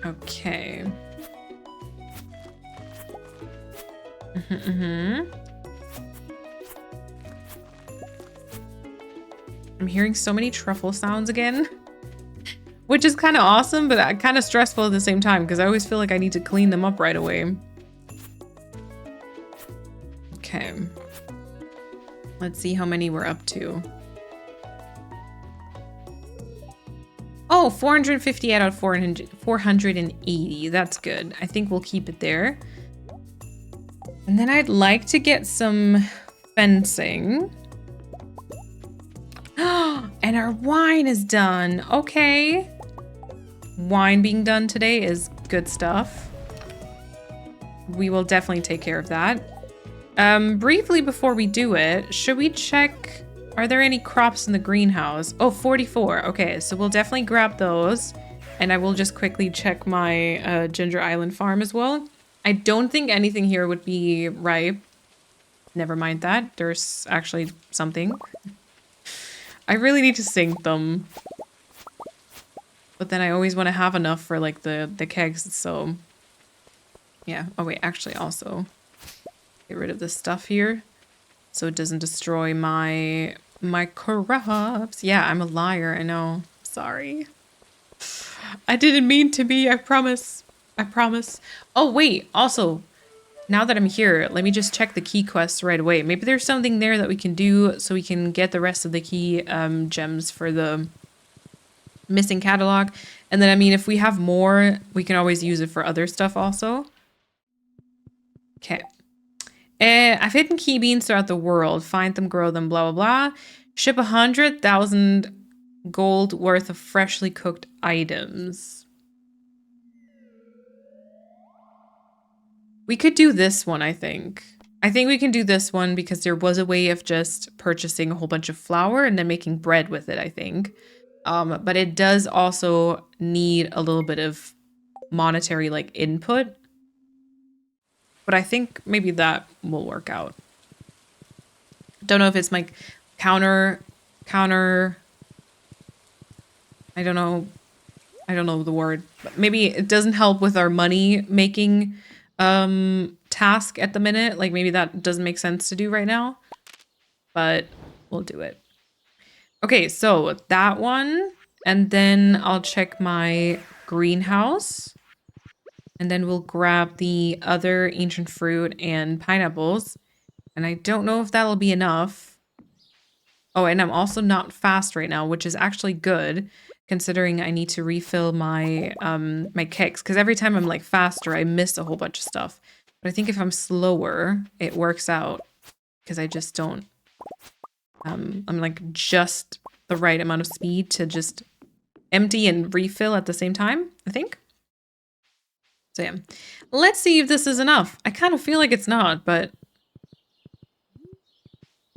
Okay. I'm hearing so many truffle sounds again, which is kind of awesome, but kind of stressful at the same time because I always feel like I need to clean them up right away. Okay. Let's see how many we're up to. Oh, 458 out of 480. That's good. I think we'll keep it there. And then I'd like to get some fencing. And our wine is done. Okay. Wine being done today is good stuff. We will definitely take care of that. Briefly before we do it, should we check... Are there any crops in the greenhouse? Oh, 44. Okay, so we'll definitely grab those. And I will just quickly check my Ginger Island farm as well. I don't think anything here would be ripe. Never mind that. There's actually something. I really need to sink them. But then I always want to have enough for like the kegs, so... Yeah. Oh wait, actually also... Get rid of this stuff here. So it doesn't destroy my crops. Yeah, I'm a liar, I know. Sorry. I didn't mean to be, I promise. I promise. Oh, wait, also, now that I'm here, let me just check the key quests right away. Maybe there's something there that we can do so we can get the rest of the key gems for the missing catalog. And then, I mean, if we have more, we can always use it for other stuff also. Okay. I've hidden key beans throughout the world. Find them, grow them, blah, blah, blah. Ship 100,000 gold worth of freshly cooked items. We could do this one, I think. I think we can do this one because there was a way of just purchasing a whole bunch of flour and then making bread with it, I think. But it does also need a little bit of monetary like input. But I think maybe that will work out. Don't know if it's like counter. I don't know the word. But maybe it doesn't help with our money making task at the minute. Like maybe that doesn't make sense to do right now. But we'll do it. Okay, so that one. And then I'll check my greenhouse. And then we'll grab the other ancient fruit and pineapples. And I don't know if that'll be enough. Oh, and I'm also not fast right now, which is actually good, considering I need to refill my my kegs. Because every time I'm like faster, I miss a whole bunch of stuff. But I think if I'm slower, it works out. Because I just don't... I'm like just the right amount of speed to just empty and refill at the same time, I think. So yeah, let's see if this is enough. I kind of feel like it's not, but...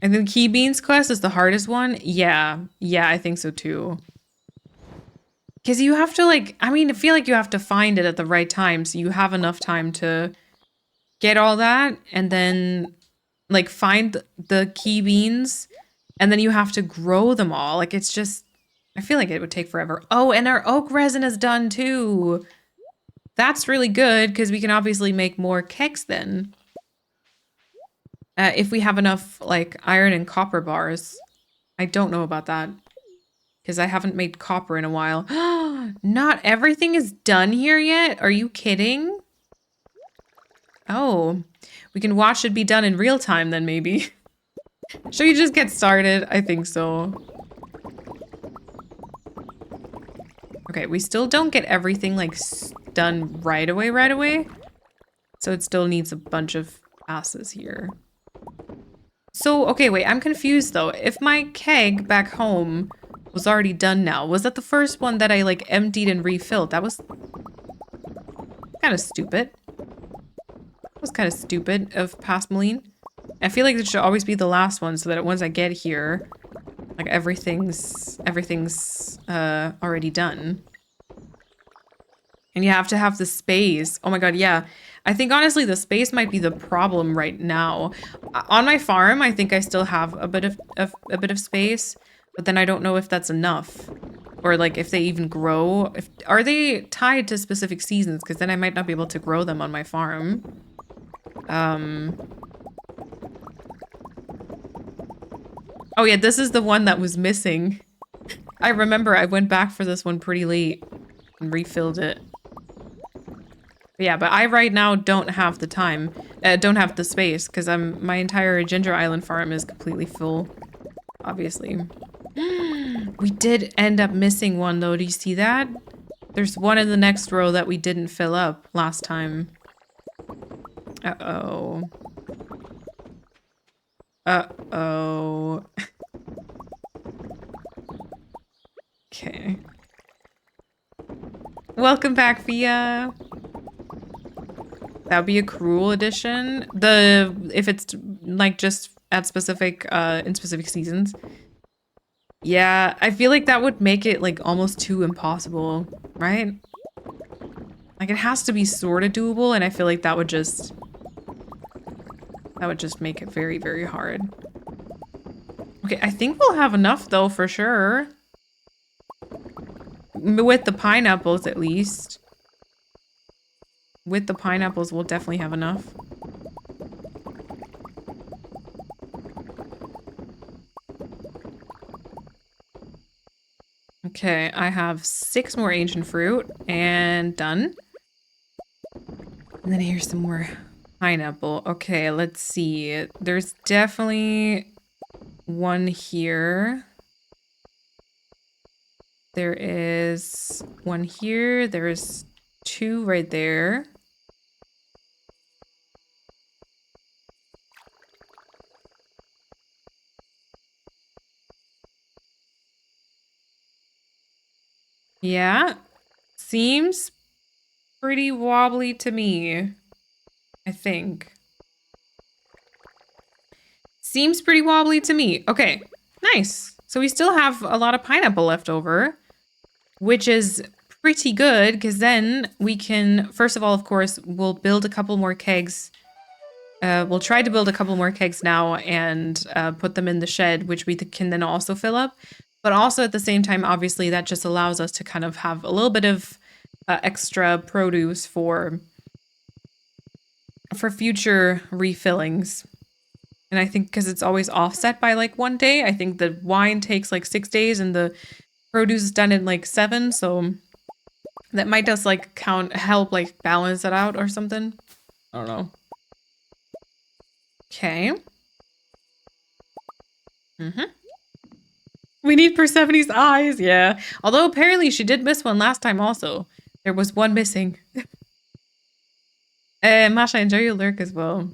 I think Key Beans quest is the hardest one. Yeah, I think so too. Because you have to like, I mean, I feel like you have to find it at the right time so you have enough time to get all that and then like find the key beans and then you have to grow them all. Like it's just, I feel like it would take forever. Oh, and our oak resin is done too. That's really good because we can obviously make more kegs then. If we have enough like iron and copper bars. I don't know about that because I haven't made copper in a while. Not everything is done here yet? Are you kidding? Oh, we can watch it be done in real time then maybe. Should we just get started? I think so. Okay, we still don't get everything like done right away. So it still needs a bunch of passes here. So, okay, wait, I'm confused though. If my keg back home was already done now, was that the first one that I like emptied and refilled? That was kind of stupid. That was kind of stupid of past Moline. I feel like it should always be the last one so that once I get here, like everything's already done. And you have to have the space. Oh my god, yeah. I think honestly the space might be the problem right now. On my farm, I think I still have a bit of space, but then I don't know if that's enough. Or like if they even grow. Are they tied to specific seasons? Because then I might not be able to grow them on my farm. Oh yeah, this is the one that was missing. I remember I went back for this one pretty late and refilled it. But yeah, but I right now don't have the time, don't have the space because my entire Ginger Island farm is completely full, obviously. We did end up missing one though. Do you see that? There's one in the next row that we didn't fill up last time. Uh-oh. Uh-oh. Okay. Welcome back, Fia. That would be a cruel edition. If it's like just at specific in specific seasons. Yeah, I feel like that would make it like almost too impossible, right? Like it has to be sort of doable, and I feel like that would just make it very, very hard. Okay, I think we'll have enough though for sure. With the pineapples at least. With the pineapples, we'll definitely have enough. Okay, I have 6 more ancient fruit and done. And then here's some more pineapple. Okay, let's see. There's definitely one here. There is one here. There's 2 right there. Yeah, seems pretty wobbly to me, I think. Seems pretty wobbly to me. Okay, nice. So we still have a lot of pineapple left over, which is pretty good because then we can, first of all, of course, we'll build a couple more kegs. We'll try to build a couple more kegs now and put them in the shed, which we can then also fill up. But also at the same time, obviously, that just allows us to kind of have a little bit of extra produce for future refillings. And I think because it's always offset by like 1 day, I think the wine takes like 6 days and the produce is done in like 7. So that might just like help like balance it out or something. I don't know. Okay. We need Persephone's eyes, yeah. Although apparently she did miss one last time also. There was one missing. Masha, enjoy your lurk as well.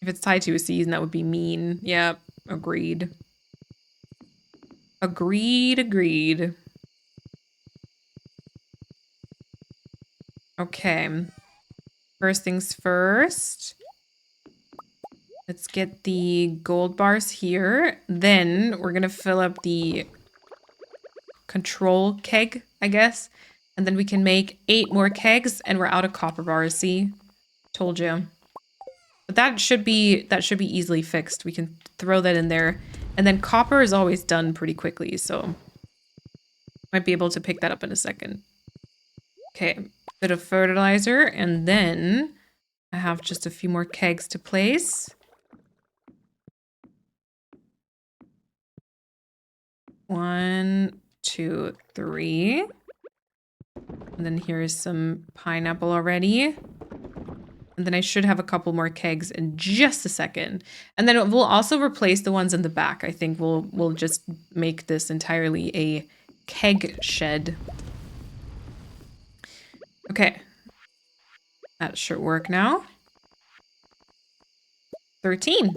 If it's tied to a season, that would be mean. Yep, agreed. Agreed. Okay. First things first. Let's get the gold bars here. Then we're gonna fill up the control keg, I guess. And then we can make 8 more kegs and we're out of copper bars, see? Told you. But that should be easily fixed. We can throw that in there. And then copper is always done pretty quickly, so might be able to pick that up in a second. Okay, bit of fertilizer, and then I have just a few more kegs to place. One, two, three. And then here's some pineapple already. And then I should have a couple more kegs in just a second. And then we'll also replace the ones in the back. I think we'll just make this entirely a keg shed. Okay. That should work now. 13.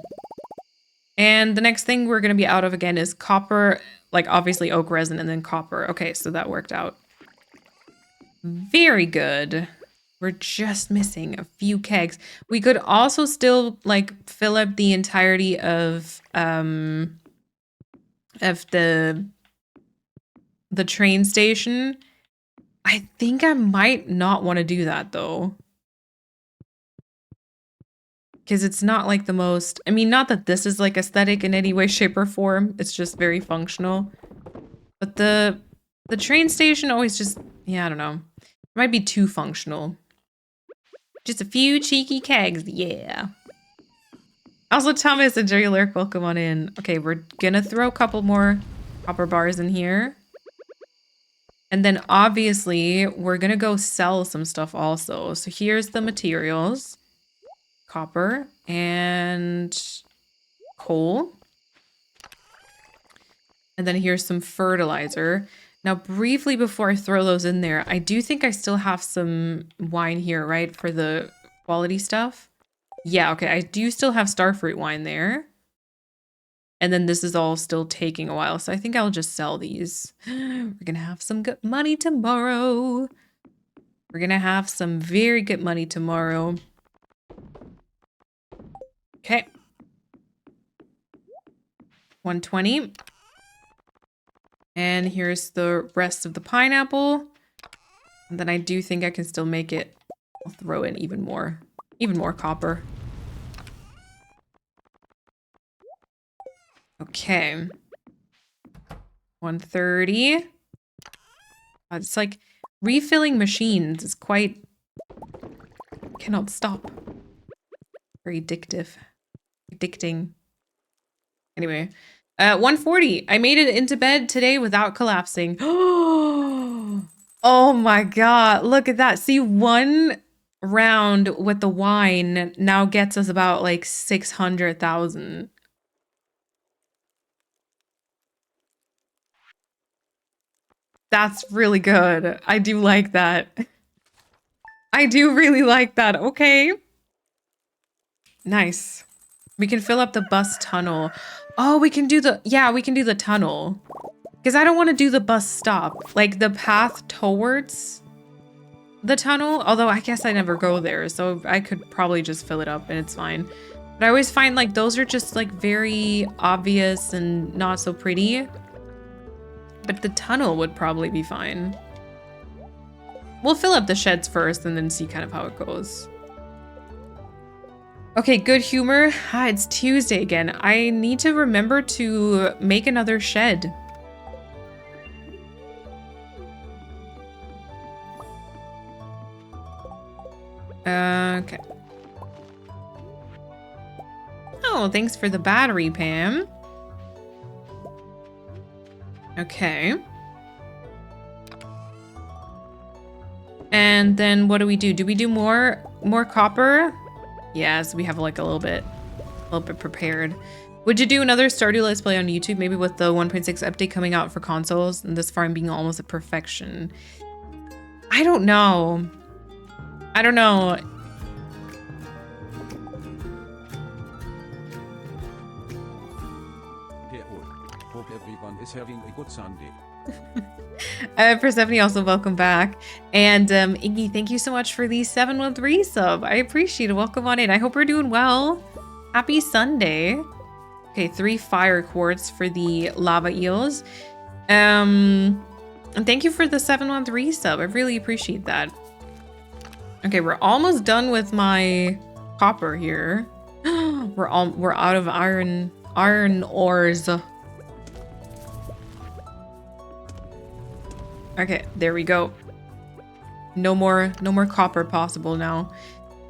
And the next thing we're going to be out of again is copper, like obviously oak resin and then copper. Okay, so that worked out. Very good. We're just missing a few kegs. We could also still like fill up the entirety of the train station. I think I might not want to do that though. Because it's not like the most, I mean, not that this is like aesthetic in any way, shape, or form. It's just very functional. But the train station always just, yeah, I don't know. It might be too functional. Just a few cheeky kegs, yeah. Also, Thomas and Jerry Lurk, welcome on in. Okay, we're gonna throw a couple more copper bars in here. And then obviously, we're gonna go sell some stuff also. So here's the materials. Copper and coal. And then here's some fertilizer. Now, briefly before I throw those in there, I do think I still have some wine here, right? For the quality stuff. Yeah, okay. I do still have starfruit wine there. And then this is all still taking a while. So I think I'll just sell these. We're going to have some good money tomorrow. We're going to have some very good money tomorrow. Okay. 120. And here's the rest of the pineapple. And then I do think I can still make it. I'll throw in even more copper. Okay. 130. It's like refilling machines is quite, cannot stop. Very addictive. Addicting. Anyway. 140. I made it into bed today without collapsing. Oh my god. Look at that. See, one round with the wine now gets us about like 600,000. That's really good. I do like that. I do really like that. Okay. Nice. We can fill up the bus tunnel. Oh, we can do the, yeah, we can do the tunnel. Because I don't want to do the bus stop. Like the path towards the tunnel. Although I guess I never go there. So I could probably just fill it up and it's fine. But I always find like those are just like very obvious and not so pretty. But the tunnel would probably be fine. We'll fill up the sheds first and then see kind of how it goes. Okay, good humor. Ah, it's Tuesday again. I need to remember to make another shed. Okay. Oh, thanks for the battery, Pam. Okay. And then what do we do? Do we do more copper? Yes, we have like a little bit prepared. Would you do another Stardew Let's Play on YouTube, maybe with the 1.6 update coming out for consoles and this farm being almost a perfection? I don't know. I don't know. Hope everyone is having a good Sunday. Persephone, also welcome back. And Iggy, thank you so much for the 713 sub. I appreciate it. Welcome on in. I hope we're doing well. Happy Sunday. Okay, 3 fire quartz for the lava eels. And thank you for the 713 sub. I really appreciate that. Okay, we're almost done with my copper here. We're out of iron ores. Okay, there we go. No more copper possible now.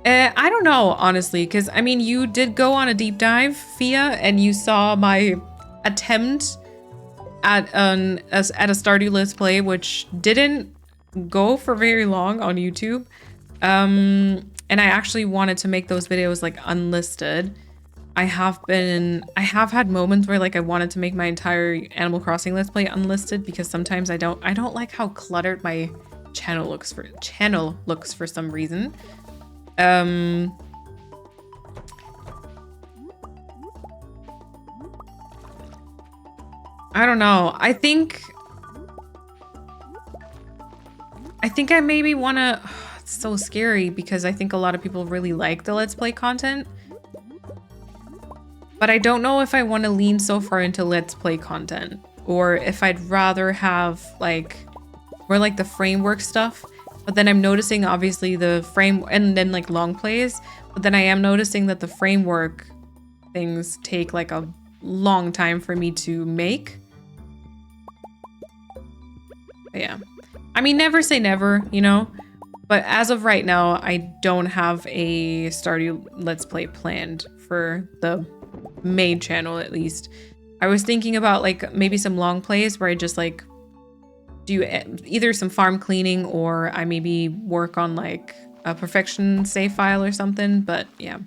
I don't know, honestly, because I mean, you did go on a deep dive, Fia, and you saw my attempt at a Stardew Let's Play, which didn't go for very long on YouTube. And I actually wanted to make those videos like unlisted. I have had moments where like I wanted to make my entire Animal Crossing Let's Play unlisted because sometimes I don't like how cluttered my channel looks for some reason. I don't know. I think I maybe want to. It's so scary because I think a lot of people really like the Let's Play content. But I don't know if I want to lean so far into Let's Play content or if I'd rather have like more like the framework stuff. But then I'm noticing obviously the frame and then like long plays. But then I am noticing that the framework things take like a long time for me to make. But yeah. I mean, never say never, you know? But as of right now, I don't have a Stardew Let's Play planned for the main channel, at least. I was thinking about like maybe some long plays where I just like do either some farm cleaning or I maybe work on like a perfection save file or something, but yeah.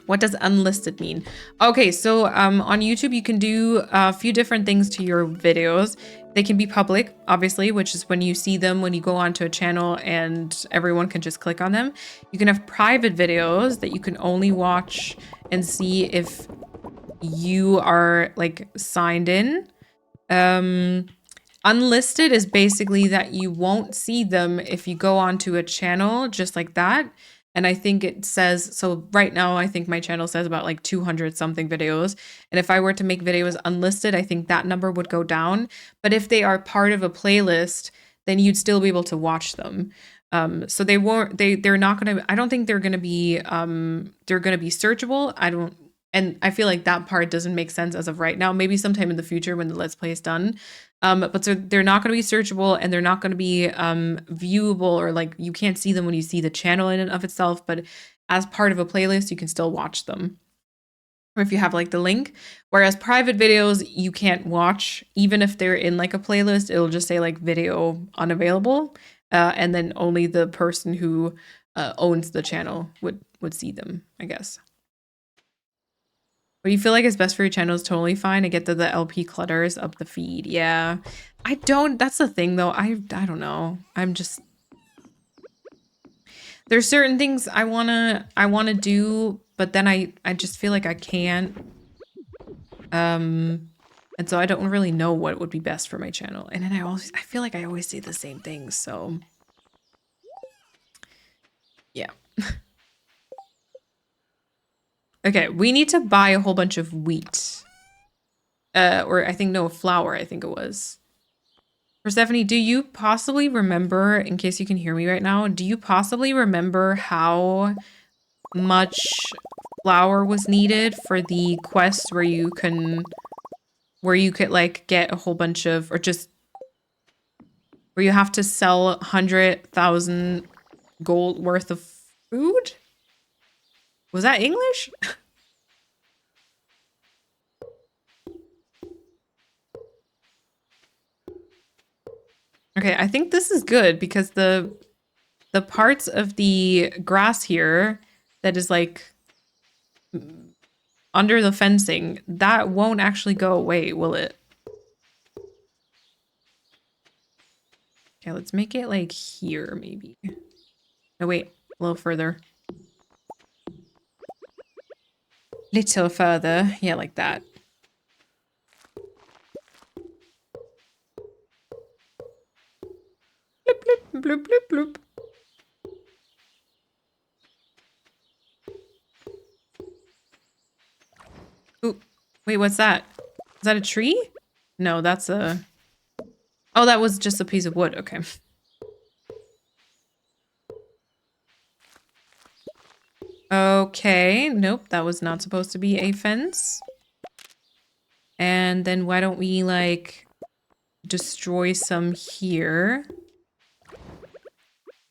What does unlisted mean? Okay, so on YouTube, you can do a few different things to your videos. They can be public, obviously, which is when you see them when you go onto a channel and everyone can just click on them. You can have private videos that you can only watch and see if you are like signed in. Unlisted is basically that you won't see them if you go onto a channel just like that. And I think it says, so right now, I think my channel says about like 200 something videos. And if I were to make videos unlisted, I think that number would go down. But if they are part of a playlist, then you'd still be able to watch them. So they're not going to, I don't think they're going to be searchable. And I feel like that part doesn't make sense as of right now. Maybe sometime in the future when the Let's Play is done. But so they're not going to be searchable and they're not going to be viewable or like you can't see them when you see the channel in and of itself. But as part of a playlist, you can still watch them. Or if you have like the link. Whereas private videos, you can't watch. Even if they're in like a playlist, it'll just say like video unavailable. And then only the person who owns the channel would see them, I guess. What do you feel like is best for your channel is totally fine. I get that the LP clutters up the feed. Yeah. I don't, that's the thing though. I don't know. I'm just, there's certain things I wanna do, but then I just feel like I can't. And so I don't really know what would be best for my channel. And then I feel like I always say the same things. So yeah. Okay, we need to buy a whole bunch of wheat. Or I think, no, flour, I think it was. Persephone, do you possibly remember, in case you can hear me right now, do you possibly remember how much flour was needed for the quest where you could like get a whole bunch of, or just where you have to sell 100,000 gold worth of food? Was that English? Okay, I think this is good because the parts of the grass here that is like under the fencing, that won't actually go away, will it? Okay, let's make it like here maybe. No, wait, a little further. Little further. Yeah, like that. Bloop, bloop, bloop, bloop, bloop. Ooh, wait, what's that? Is that a tree? No, that's a... Oh, that was just a piece of wood. Okay. Okay, nope, that was not supposed to be a fence. And then why don't we, like, destroy some here?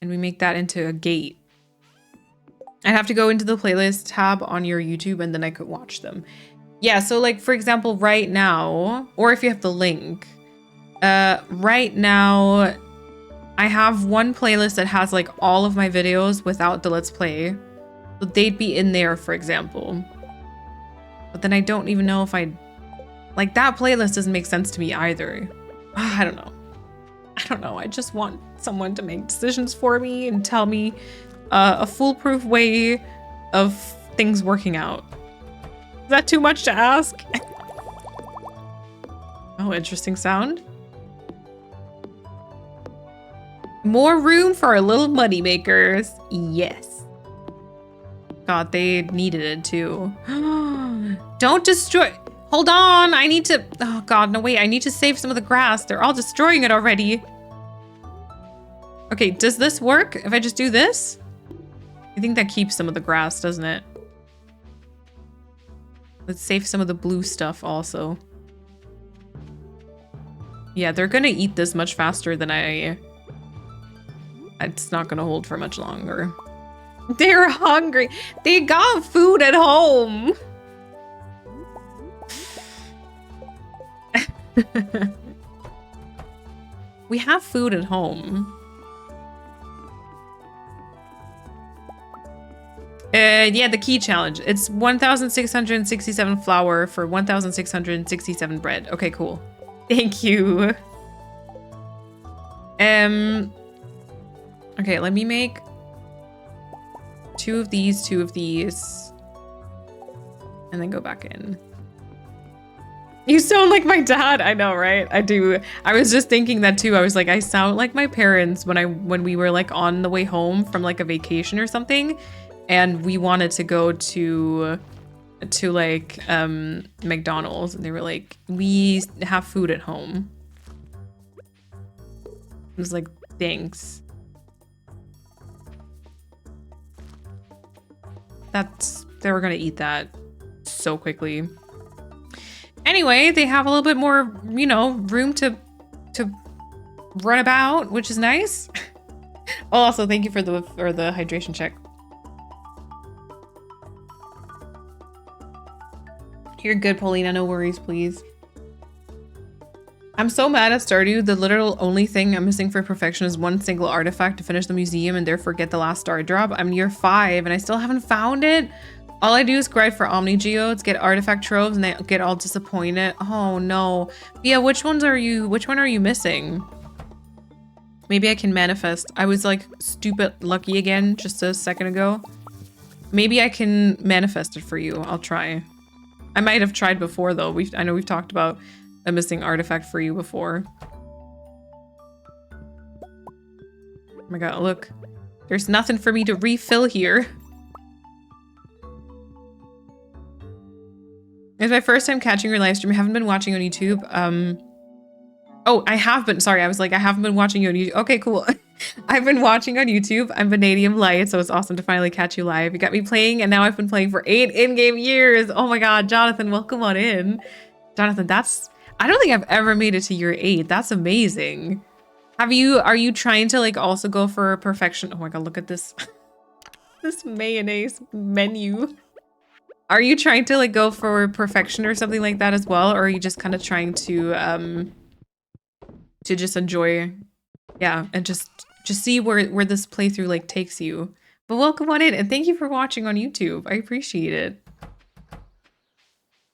And we make that into a gate. I'd have to go into the playlist tab on your YouTube and then I could watch them. Yeah, so like, for example, right now, or if you have the link, right now, I have one playlist that has like all of my videos without the Let's Play. So they'd be in there, for example. But then I don't even know if like that playlist doesn't make sense to me either. I don't know. I don't know. I just want someone to make decisions for me and tell me a foolproof way of things working out. Is that too much to ask? Oh, interesting sound. More room for our little money makers. Yes. God, they needed it too. Don't destroy. Hold on. I need to. Oh, God. No, wait. I need to save some of the grass. They're all destroying it already. Okay. Does this work if I just do this? I think that keeps some of the grass, doesn't it? Let's save some of the blue stuff also. Yeah, they're gonna eat this much faster than it's not gonna hold for much longer. They're hungry. They got food at home. We have food at home. Yeah, the key challenge. It's 1,667 flour for 1,667 bread. Okay, cool. Thank you. Okay, let me make 2 of these, 2 of these, and then go back in. You sound like my dad. I know, right? I do. I was just thinking that too. I was like, I sound like my parents when we were like on the way home from like a vacation or something, and we wanted to go to like McDonald's, and they were like, we have food at home. I was like, thanks. They were gonna eat that so quickly. Anyway, they have a little bit more, you know, room to run about, which is nice. Oh, also, thank you for the hydration check. You're good, Paulina. No worries, please. I'm so mad at Stardew. The literal only thing I'm missing for perfection is one single artifact to finish the museum and therefore get the last star drop. I'm near 5 and I still haven't found it. All I do is grind for Omni Geodes, get artifact troves, and they get all disappointed. Oh no. Yeah, which one are you missing? Maybe I can manifest. I was like stupid lucky again just a second ago. Maybe I can manifest it for you. I'll try. I might have tried before though. I know we've talked about a missing artifact for you before. Oh my god, look. There's nothing for me to refill here. It's my first time catching your live stream. I haven't been watching on YouTube. Oh, I have been. Sorry, I was like, I haven't been watching you on YouTube. Okay, cool. I've been watching on YouTube. I'm Vanadium Light, so it's awesome to finally catch you live. You got me playing, and now I've been playing for 8 in-game years. Oh my god, Jonathan, welcome on in. Jonathan, I don't think I've ever made it to year 8. That's amazing. Are you trying to like also go for perfection? Oh my god, look at this. This mayonnaise menu. Are you trying to like go for perfection or something like that as well? Or are you just kind of trying to just enjoy, yeah, and just see where this playthrough like takes you? But welcome on in and thank you for watching on YouTube. I appreciate it.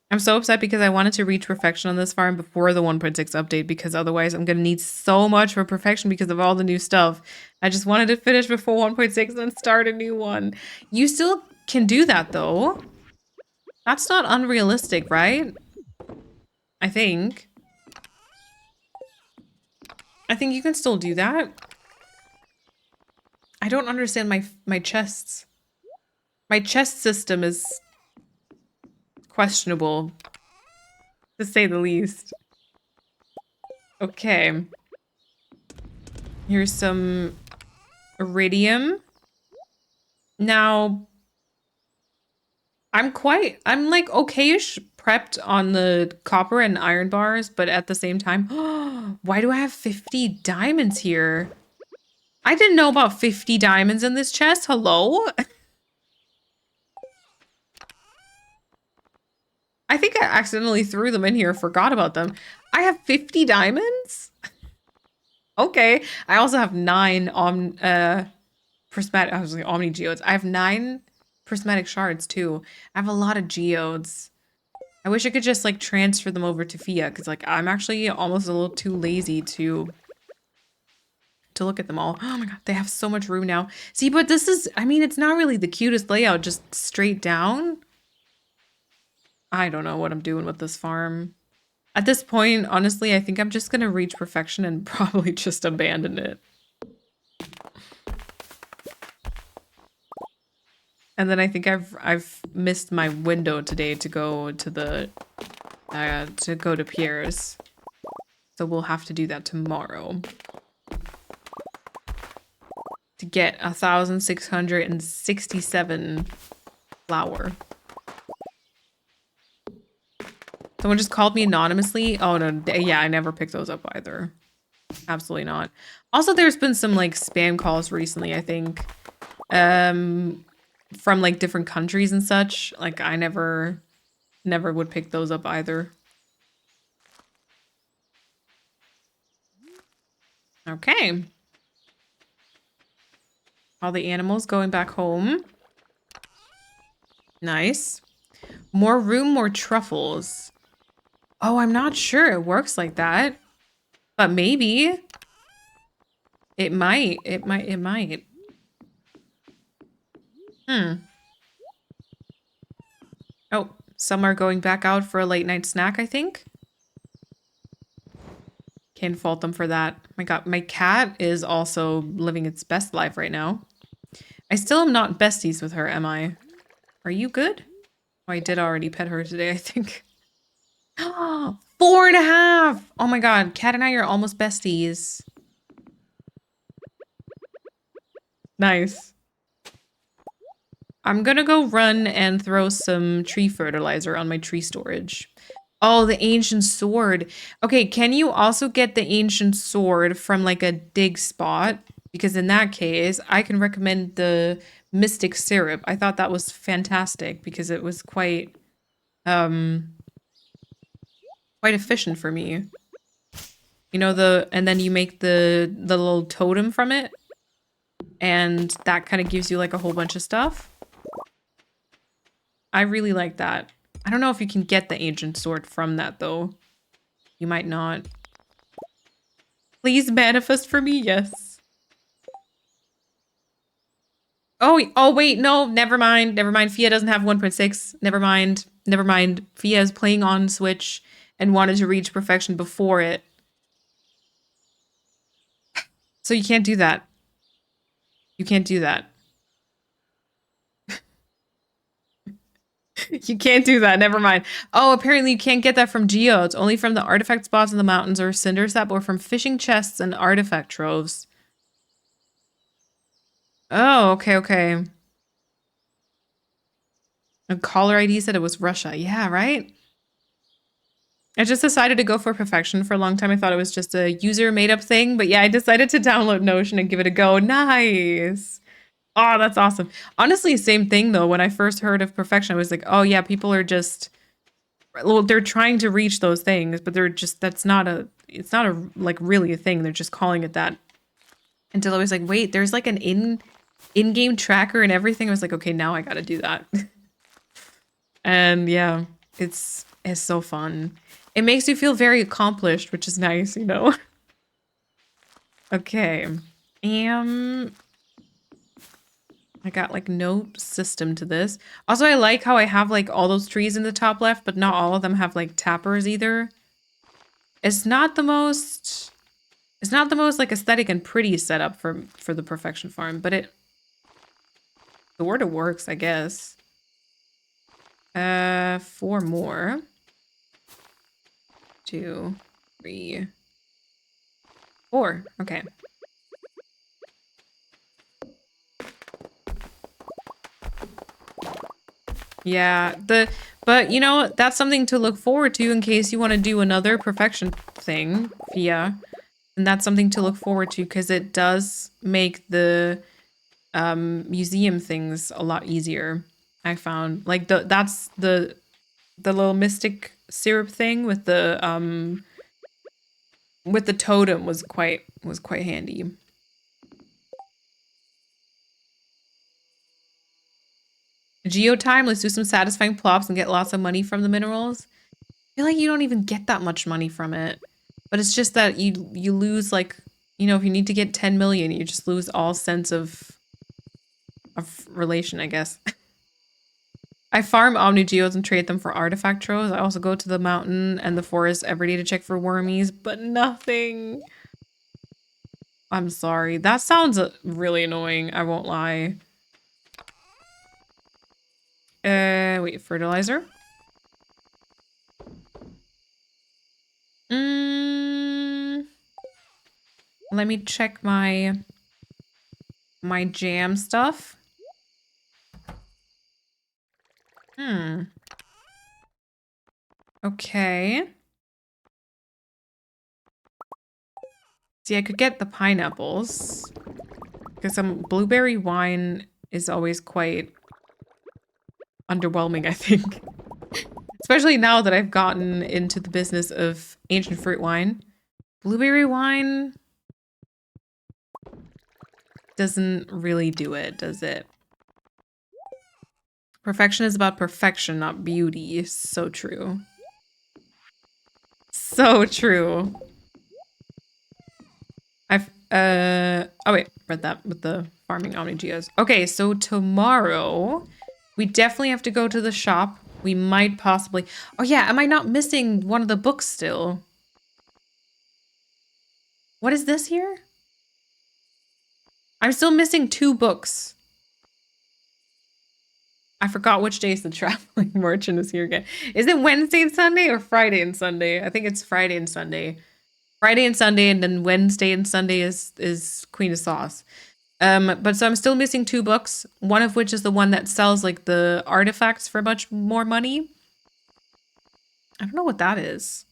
I'm so upset because I wanted to reach perfection on this farm before the 1.6 update because otherwise I'm gonna need so much for perfection because of all the new stuff. I just wanted to finish before 1.6 and then start a new one. You still can do that though. That's not unrealistic, right? I think you can still do that. I don't understand my chests. My chest system is questionable, to say the least. Okay. Here's some iridium. Now, I'm like okayish prepped on the copper and iron bars, but at the same time, why do I have 50 diamonds here? I didn't know about 50 diamonds in this chest. Hello? I think I accidentally threw them in here, forgot about them. I have 50 diamonds? Okay. I also have 9 prismatic, I was like omni geodes. I have 9 prismatic shards too. I have a lot of geodes. I wish I could just like transfer them over to Fia because like I'm actually almost a little too lazy to look at them all. Oh my god, they have so much room now. See, but this is, I mean, it's not really the cutest layout, just straight down. I don't know what I'm doing with this farm. At this point, honestly, I think I'm just gonna reach perfection and probably just abandon it. And then I think I've missed my window today to go to the to go to Pierre's. So we'll have to do that tomorrow. To get 1,667 flour. Someone just called me anonymously. Oh no, yeah, I never picked those up either. Absolutely not. Also, there's been some like spam calls recently, I think. From like different countries and such. Like I never would pick those up either. Okay. All the animals going back home. Nice. More room, more truffles. Oh, I'm not sure it works like that. But maybe. It might. It might. Oh, some are going back out for a late night snack, I think. Can't fault them for that. My god, my cat is also living its best life right now. I still am not besties with her, am I? Are you good? Oh, I did already pet her today, I think. 4.5! Oh my god, Cat and I are almost besties. Nice. I'm gonna go run and throw some tree fertilizer on my tree storage. Oh, the ancient sword. Okay, can you also get the ancient sword from like a dig spot? Because in that case, I can recommend the mystic syrup. I thought that was fantastic because it was quite efficient for me. You know, and then you make the little totem from it. And that kind of gives you like a whole bunch of stuff. I really like that. I don't know if you can get the ancient sword from that though. You might not. Please manifest for me, yes. Oh wait, no, never mind. Never mind. Fia doesn't have 1.6. Never mind. Never mind. Fia is playing on Switch and wanted to reach perfection before it. So you can't do that. You can't do that. You can't do that. Never mind. Oh, apparently you can't get that from geodes. Only from the artifact spots in the mountains or cinder sap or from fishing chests and artifact troves. Oh, okay, okay. A caller ID said it was Russia. Yeah, right? I just decided to go for perfection for a long time. I thought it was just a user made up thing. But yeah, I decided to download Notion and give it a go. Nice. Oh, that's awesome. Honestly, same thing though. When I first heard of perfection, I was like, oh yeah, people are just, well, they're trying to reach those things, but they're just, it's not a like really a thing. They're just calling it that. Until I was like, wait, there's like an in-game tracker and everything. I was like, okay, now I gotta do that. And yeah, it's so fun. It makes you feel very accomplished, which is nice, you know? Okay. I got like no system to this. Also, I like how I have like all those trees in the top left, but not all of them have like tappers either. It's not the most like aesthetic and pretty setup for the perfection farm, but it sort of works, I guess. 4 more. 2, 3, 4. Okay. Yeah, but you know, that's something to look forward to in case you want to do another perfection thing, Fia. And that's something to look forward to because it does make the museum things a lot easier. I found like that's the little mystic syrup thing with the totem was quite handy. Geotime, let's do some satisfying plops and get lots of money from the minerals. I feel like you don't even get that much money from it. But it's just that you lose like, you know, if you need to get 10 million, you just lose all sense of relation, I guess. I farm Omnigeos and trade them for artifact troves. I also go to the mountain and the forest every day to check for wormies, but nothing. I'm sorry. That sounds really annoying. I won't lie. Wait, fertilizer? Let me check my jam stuff. Okay. See, I could get the pineapples. Because some blueberry wine is always quite underwhelming, I think. Especially now that I've gotten into the business of ancient fruit wine. Blueberry wine doesn't really do it, does it? Perfection is about perfection, not beauty. So true. So true. Oh wait, read that with the farming Omnigeos. Okay, so tomorrow we definitely have to go to the shop. We might possibly, oh yeah, am I not missing one of the books still? What is this here? I'm still missing 2 books. I forgot which days the traveling merchant is here again. Is it Wednesday and Sunday or Friday and Sunday? I think it's Friday and Sunday. Friday and Sunday, and then Wednesday and Sunday is Queen of Sauce. But so I'm still missing 2 books, one of which is the one that sells like the artifacts for much more money. I don't know what that is.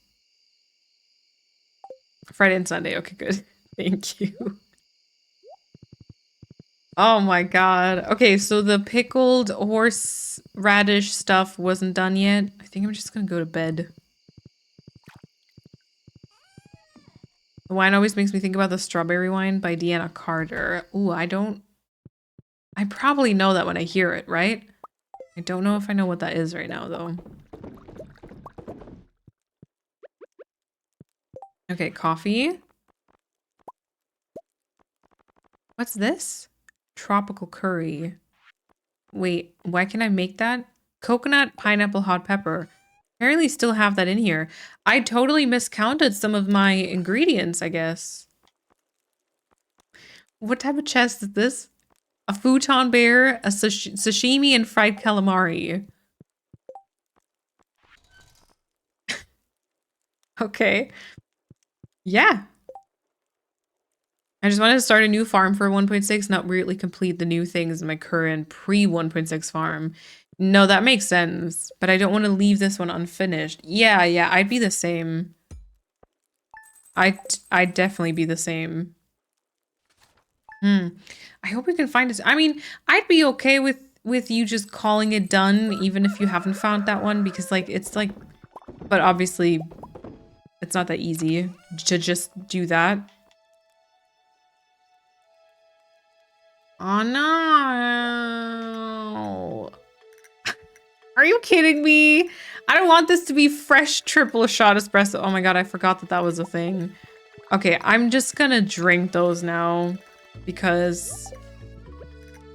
Friday and Sunday. Okay, good. Thank you. Oh my god. Okay, so the pickled horseradish stuff wasn't done yet. I think I'm just gonna go to bed. The wine always makes me think about the strawberry wine by Deanna Carter. Ooh, I probably know that when I hear it, right? I don't know if I know what that is right now, though. Okay, coffee. What's this? Tropical curry. Wait, why can I make that? Coconut, pineapple, hot pepper. Apparently still have that in here. I totally miscounted some of my ingredients, I guess. What type of chest is this? A futon bear, a sashimi, and fried calamari. Okay. Yeah. I just wanted to start a new farm for 1.6, not really complete the new things in my current pre-1.6 farm. No, that makes sense, but I don't want to leave this one unfinished. Yeah, I'd be the same. I'd definitely be the same. I hope we can find it. I mean, I'd be okay with you just calling it done, even if you haven't found that one, because like it's like, but obviously it's not that easy to just do that. Oh no. Are you kidding me? I don't want this to be fresh triple shot espresso. Oh my god, I forgot that was a thing. Okay, I'm just gonna drink those now because...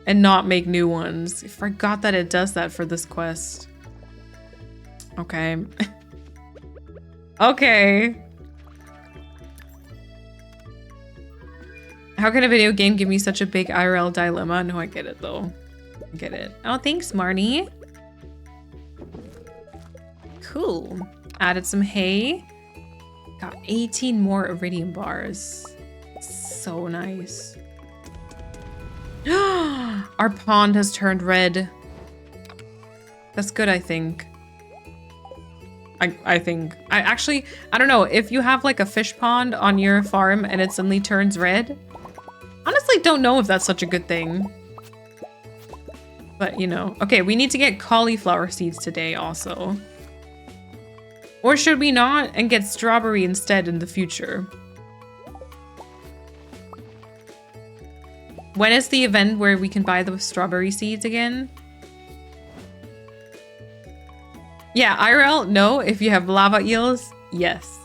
and not make new ones. I forgot that it does that for this quest. Okay. Okay. How can a video game give me such a big IRL dilemma? No, I get it though. I get it. Oh, thanks, Marnie. Cool. Added some hay. Got 18 more iridium bars. So nice. Our pond has turned red. That's good, I think. I think. I don't know. If you have like a fish pond on your farm and it suddenly turns red, honestly don't know if that's such a good thing. But, you know. Okay, we need to get cauliflower seeds today also. Or should we not and get strawberry instead in the future? When is the event where we can buy the strawberry seeds again? Yeah, IRL, no. If you have lava eels, yes.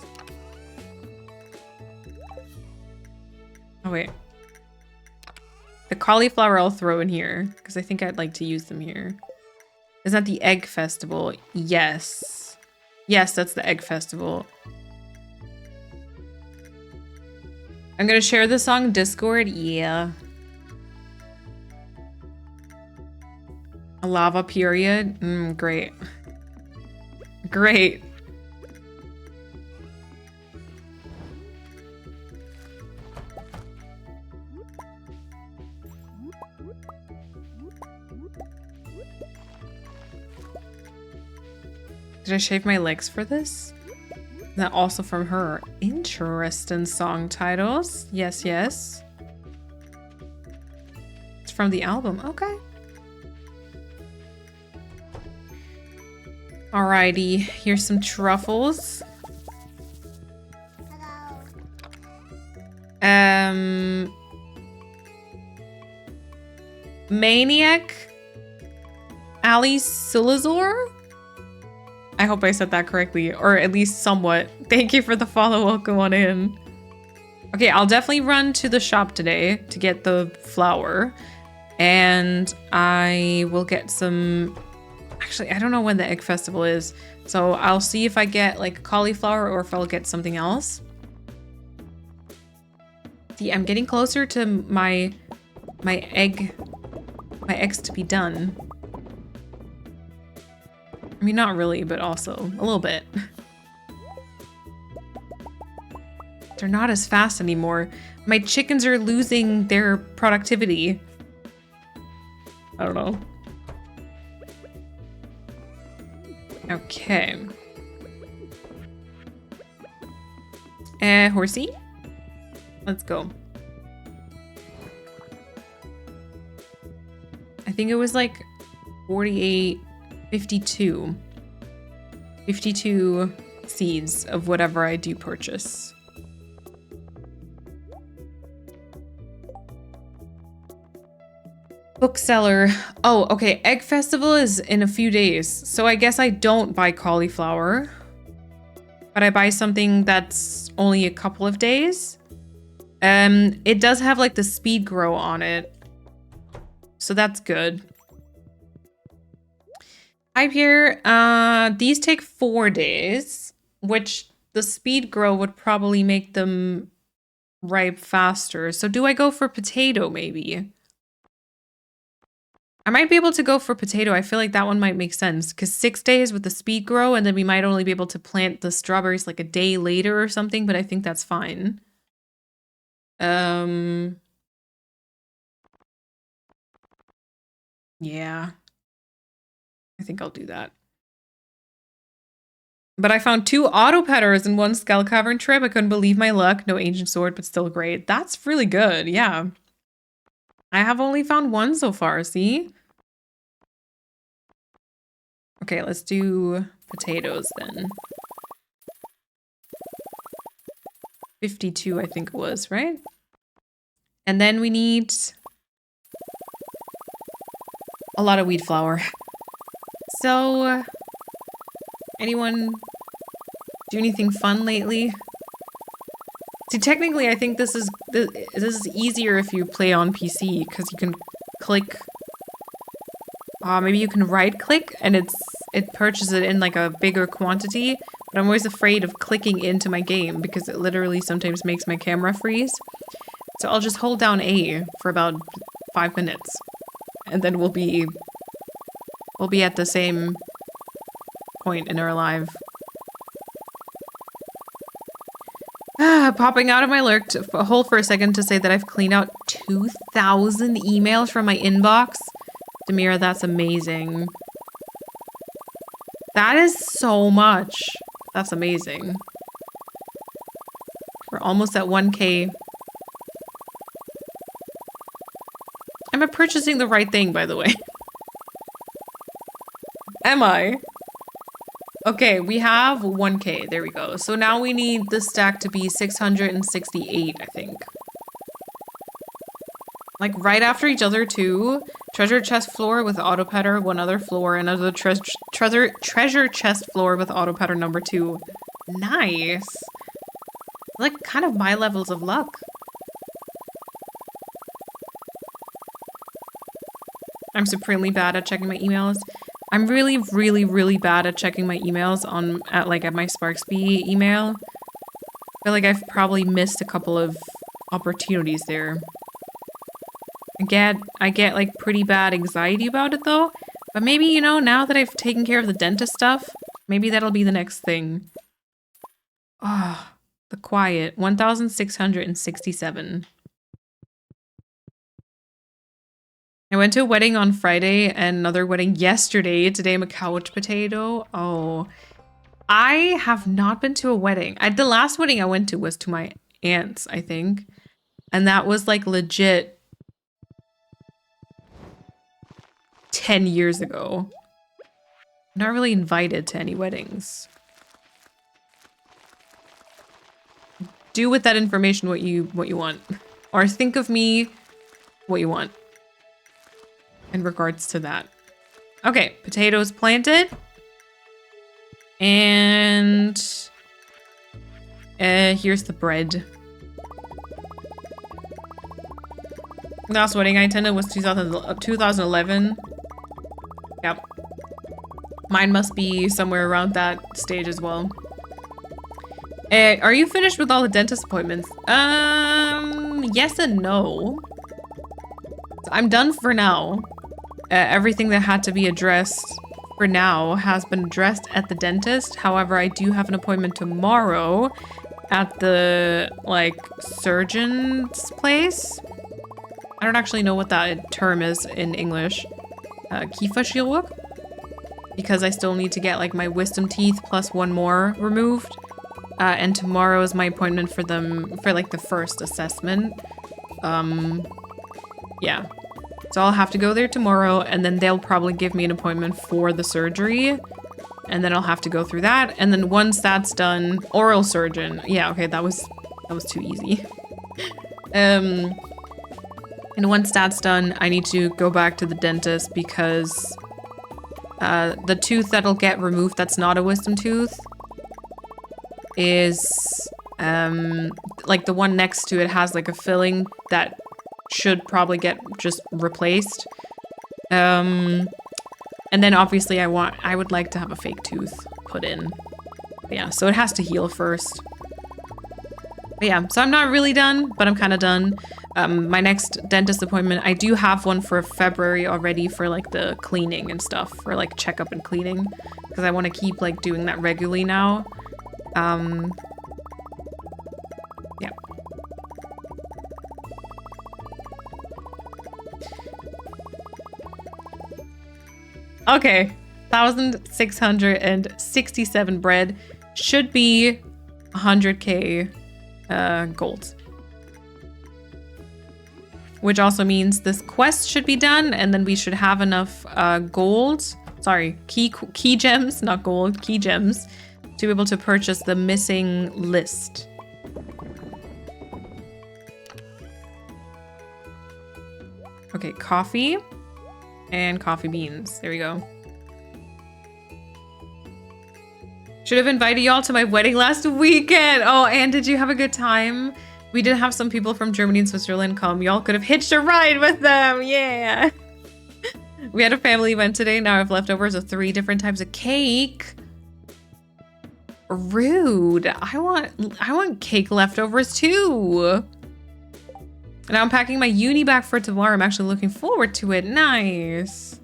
Oh, wait. The cauliflower I'll throw in here, because I think I'd like to use them here. Is that the egg festival? Yes. Yes, that's the egg festival. I'm gonna share this on Discord. Yeah. A lava period? Great. Great. Did I shave my legs for this? Is that also from her? Interesting song titles. Yes, yes. It's from the album. Okay. Alrighty, here's some truffles. Hello. Maniac Ali Silazor? I hope I said that correctly, or at least somewhat. Thank you for the follow. Welcome on in. Okay, I'll definitely run to the shop today to get the flour. And I will get some... Actually, I don't know when the egg festival is. So I'll see if I get like cauliflower or if I'll get something else. See, I'm getting closer to my eggs to be done. I mean, not really, but also a little bit. They're not as fast anymore. My chickens are losing their productivity. I don't know. Okay. Horsey? Let's go. I think it was like 48, 52. 52 seeds of whatever I do purchase. Bookseller. Oh, okay. Egg festival is in a few days. So I guess I don't buy cauliflower. But I buy something that's only a couple of days. It does have like the speed grow on it. So that's good. Hi, Pierre. These take 4 days, which the speed grow would probably make them ripe faster. So do I go for potato maybe? I might be able to go for potato. I feel like that one might make sense because 6 days with the speed grow and then we might only be able to plant the strawberries like a day later or something, but I think that's fine. Yeah. I think I'll do that. But I found 2 auto petters in 1 skull cavern trip. I couldn't believe my luck. No ancient sword, but still great. That's really good. Yeah. I have only found 1 so far, see? Okay, let's do potatoes then. 52, I think it was, right? And then we need a lot of wheat flour. So, anyone do anything fun lately? See, technically, I think this is easier if you play on PC because you can click. Maybe you can right click and it purchases it in like a bigger quantity. But I'm always afraid of clicking into my game because it literally sometimes makes my camera freeze. So I'll just hold down A for about 5 minutes, and then we'll be at the same point in our life. Popping out of my lurk to hold for a second to say that I've cleaned out 2,000 emails from my inbox. Demira, that's amazing. That is so much. That's amazing. We're almost at 1K. Am I purchasing the right thing, by the way? Am I? Okay, we have 1K. There we go. So now we need this stack to be 668, I think. Like right after each other too. Treasure chest floor with auto petter, one other floor, another treasure chest floor with auto petter number 2. Nice. Like kind of my levels of luck. I'm supremely bad at checking my emails. I'm really, really, really bad at checking my emails at my Sparksby email. I feel like I've probably missed a couple of opportunities there. I get like pretty bad anxiety about it though. But maybe, you know, now that I've taken care of the dentist stuff, maybe that'll be the next thing. Ah, oh, the quiet. 1,667. I went to a wedding on Friday and another wedding yesterday. Today I'm a couch potato. Oh, I have not been to a wedding. The last wedding I went to was to my aunt's, I think. And that was like legit 10 years ago. I'm not really invited to any weddings. Do with that information what you want. Or think of me what you want. In regards to that. Okay, potatoes planted. And here's the bread. Last wedding I attended was 2011. Yep. Mine must be somewhere around that stage as well. Are you finished with all the dentist appointments? Yes and no. So I'm done for now. Everything that had to be addressed for now has been addressed at the dentist. However, I do have an appointment tomorrow at the, like, surgeon's place. I don't actually know what that term is in English. Kieferchirurg? Because I still need to get, like, my wisdom teeth plus one more removed. And tomorrow is my appointment for them, for, like, the first assessment. Yeah. So I'll have to go there tomorrow, and then they'll probably give me an appointment for the surgery. And then I'll have to go through that. And then once that's done, oral surgeon. Yeah, okay, that was too easy. And once that's done, I need to go back to the dentist because the tooth that'll get removed that's not a wisdom tooth is like the one next to it has like a filling that should probably get just replaced. And then obviously I would like to have a fake tooth put in. But yeah, so it has to heal first. But yeah, so I'm not really done, but I'm kind of done. My next dentist appointment, I do have one for February already for like the cleaning and stuff, for like checkup and cleaning, because I want to keep like doing that regularly now. Yeah. Okay, 1,667 bread should be 100k gold. Which also means this quest should be done, and then we should have enough gold. Sorry, key gems, not gold, key gems, to be able to purchase the missing list. Okay, coffee and coffee beans. There we go. Should have invited y'all to my wedding last weekend. Oh, and did you have a good time? We did have some people from Germany and Switzerland come. Y'all could have hitched a ride with them. Yeah. We had a family event today. Now I have leftovers of 3 different types of cake. Rude. I want cake leftovers too. And I'm packing my uni bag for tomorrow. I'm actually looking forward to it. Nice.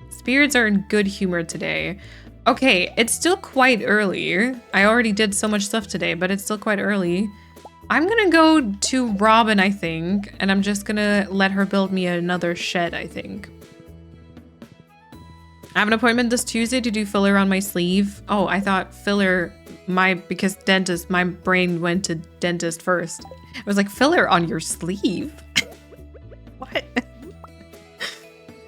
Spirits are in good humor today. Okay, it's still quite early. I already did so much stuff today, but it's still quite early. I'm gonna go to Robin, I think, and I'm just gonna let her build me another shed, I think. I have an appointment this Tuesday to do filler on my sleeve. Oh, I thought filler, because dentist, my brain went to dentist first. I was like, filler on your sleeve? What?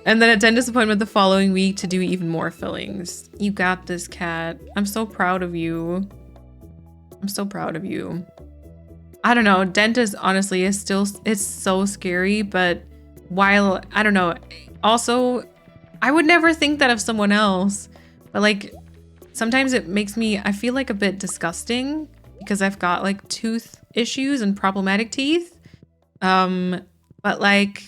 And then a dentist appointment the following week to do even more fillings. You got this, cat. I'm so proud of you. I'm so proud of you. I don't know. Dentist, honestly, is still, it's so scary, but while, I don't know. Also, I would never think that of someone else, but like, sometimes it makes me, I feel like a bit disgusting because I've got like tooth issues and problematic teeth. But like,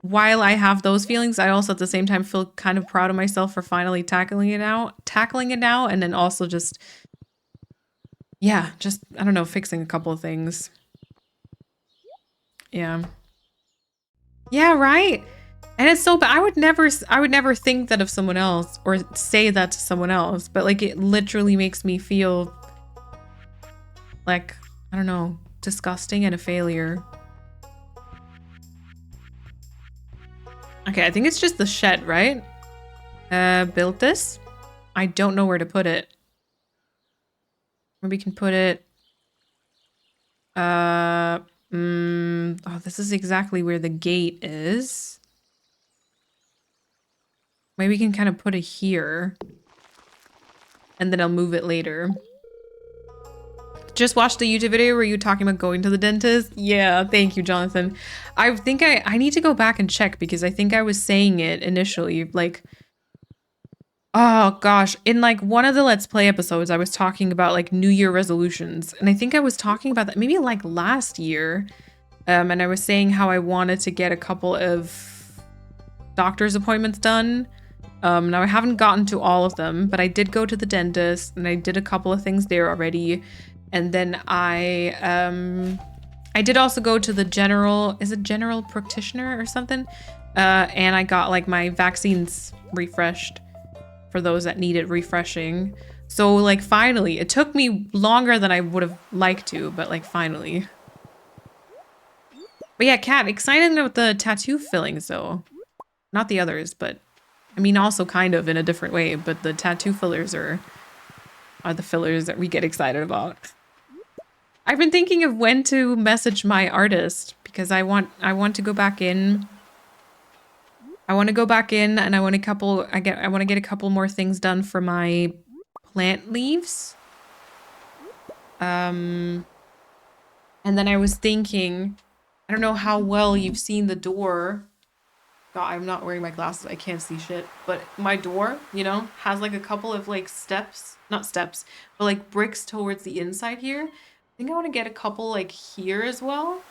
while I have those feelings, I also at the same time feel kind of proud of myself for finally tackling it now, and then also just, yeah, just, I don't know, fixing a couple of things. Yeah. Yeah, right. And it's so bad. I would never think that of someone else or say that to someone else, but like it literally makes me feel like, I don't know, disgusting and a failure. Okay, I think it's just the shed, right? Built this. I don't know where to put it. Maybe we can put it. Oh, this is exactly where the gate is. Maybe we can kind of put it here. And then I'll move it later. Just watched the YouTube video where you were talking about going to the dentist. Yeah, thank you, Jonathan. I think I need to go back and check because I think I was saying it initially. Like, oh gosh, in like one of the Let's Play episodes, I was talking about like New Year resolutions. And I think I was talking about that maybe like last year. And I was saying how I wanted to get a couple of doctor's appointments done. Now I haven't gotten to all of them, but I did go to the dentist and I did a couple of things there already. And then I did also go to the general practitioner or something? And I got like my vaccines refreshed for those that needed refreshing. So like finally, it took me longer than I would have liked to, but like finally. But yeah, Kat, excited about the tattoo fillings though. Not the others, but I mean also kind of in a different way, but the tattoo fillers are the fillers that we get excited about. I've been thinking of when to message my artist because I want to go back in. I want to go back in and I want to get a couple more things done for my plant leaves. And then I was thinking, I don't know how well you've seen the door. God, I'm not wearing my glasses. I can't see shit. But my door, you know, has like a couple of like not steps, but like bricks towards the inside here. I think I want to get a couple like here as well.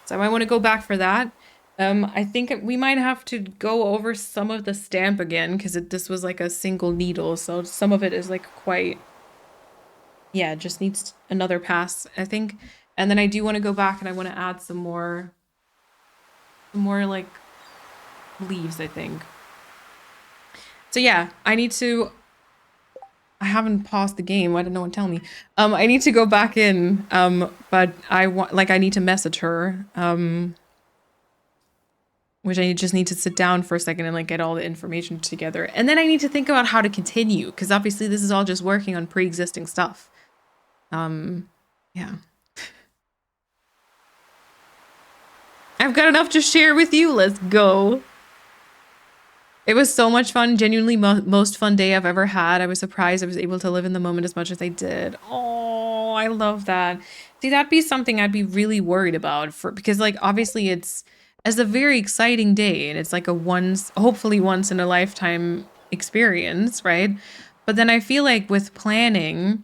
So I might want to go back for that. I think we might have to go over some of the stamp again because this was like a single needle. So some of it is like quite, yeah, just needs another pass, I think. And then I do want to go back and I want to add some more like leaves, I think. So yeah, I haven't paused the game. Why didn't no one tell me? I need to go back in. But I need to message her. Which I just need to sit down for a second and like get all the information together. And then I need to think about how to continue because obviously this is all just working on pre-existing stuff. Yeah. I've got enough to share with you. Let's go. It was so much fun. Genuinely most fun day I've ever had. I was surprised I was able to live in the moment as much as I did. Oh, I love that. See, that'd be something I'd be really worried about because like obviously it's a very exciting day and it's like hopefully once in a lifetime experience, right? But then I feel like with planning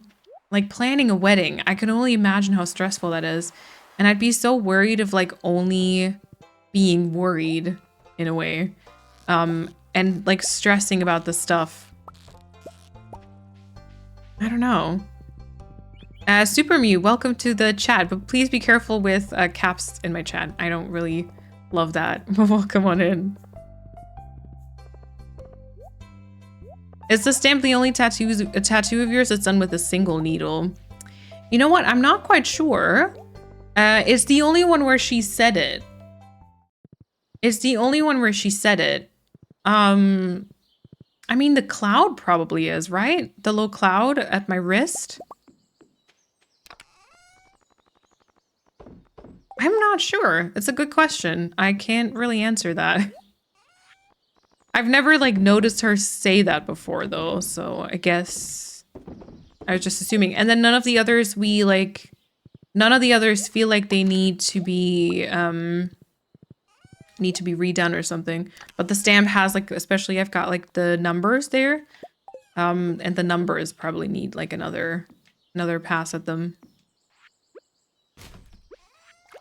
a wedding, I can only imagine how stressful that is. And I'd be so worried of like only being worried in a way. And like stressing about the stuff. I don't know. Super Mew, welcome to the chat, but please be careful with caps in my chat. I don't really love that. Welcome on in. Is the stamp the only tattoo of yours that's done with a single needle? You know what? I'm not quite sure. It's the only one where she said it. It's the only one where she said it. I mean, the cloud probably is, right? The little cloud at my wrist. I'm not sure. It's a good question. I can't really answer that. I've never like noticed her say that before though, so I guess I was just assuming. And then none of the others none of the others feel like they need to be redone or something. But the stamp has like, especially I've got like the numbers there. And the numbers probably need like another pass at them.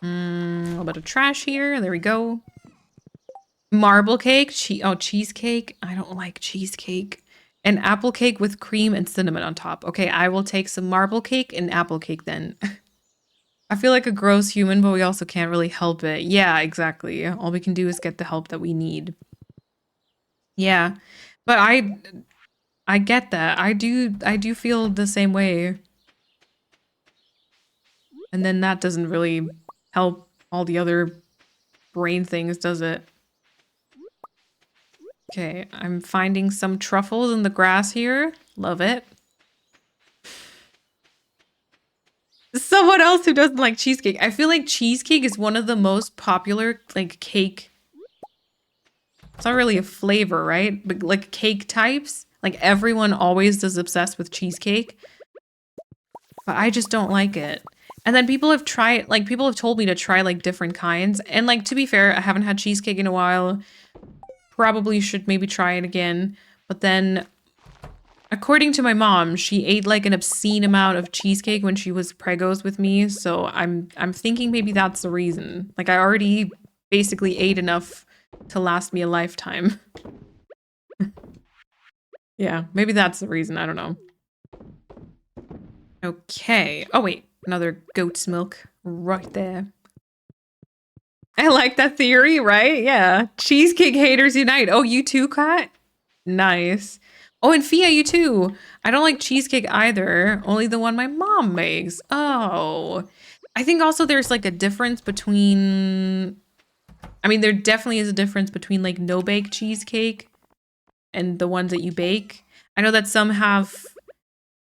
A little bit of trash here. There we go. Marble cake. Cheesecake. I don't like cheesecake. An apple cake with cream and cinnamon on top. Okay, I will take some marble cake and apple cake then. I feel like a gross human, but we also can't really help it. Yeah, exactly. All we can do is get the help that we need. Yeah. But I get that. I do feel the same way. And then that doesn't really help all the other brain things, does it? Okay, I'm finding some truffles in the grass here. Love it. Someone else who doesn't like cheesecake. I feel like cheesecake is one of the most popular, like, cake. It's not really a flavor, right? But, like, cake types. Like, everyone always is obsessed with cheesecake. But I just don't like it. And then people have told me to try, like, different kinds. And, like, to be fair, I haven't had cheesecake in a while. Probably should maybe try it again. But then, according to my mom, she ate like an obscene amount of cheesecake when she was pregos with me. So I'm thinking maybe that's the reason. Like I already basically ate enough to last me a lifetime. Yeah, maybe that's the reason. I don't know. Okay. Oh wait, another goat's milk right there. I like that theory, right? Yeah. Cheesecake haters unite. Oh, you too, Kat? Nice. Oh, and Fia, you too. I don't like cheesecake either. Only the one my mom makes. Oh. I think also there's like a difference between... I mean, there definitely is a difference between like no-bake cheesecake and the ones that you bake. I know that some have...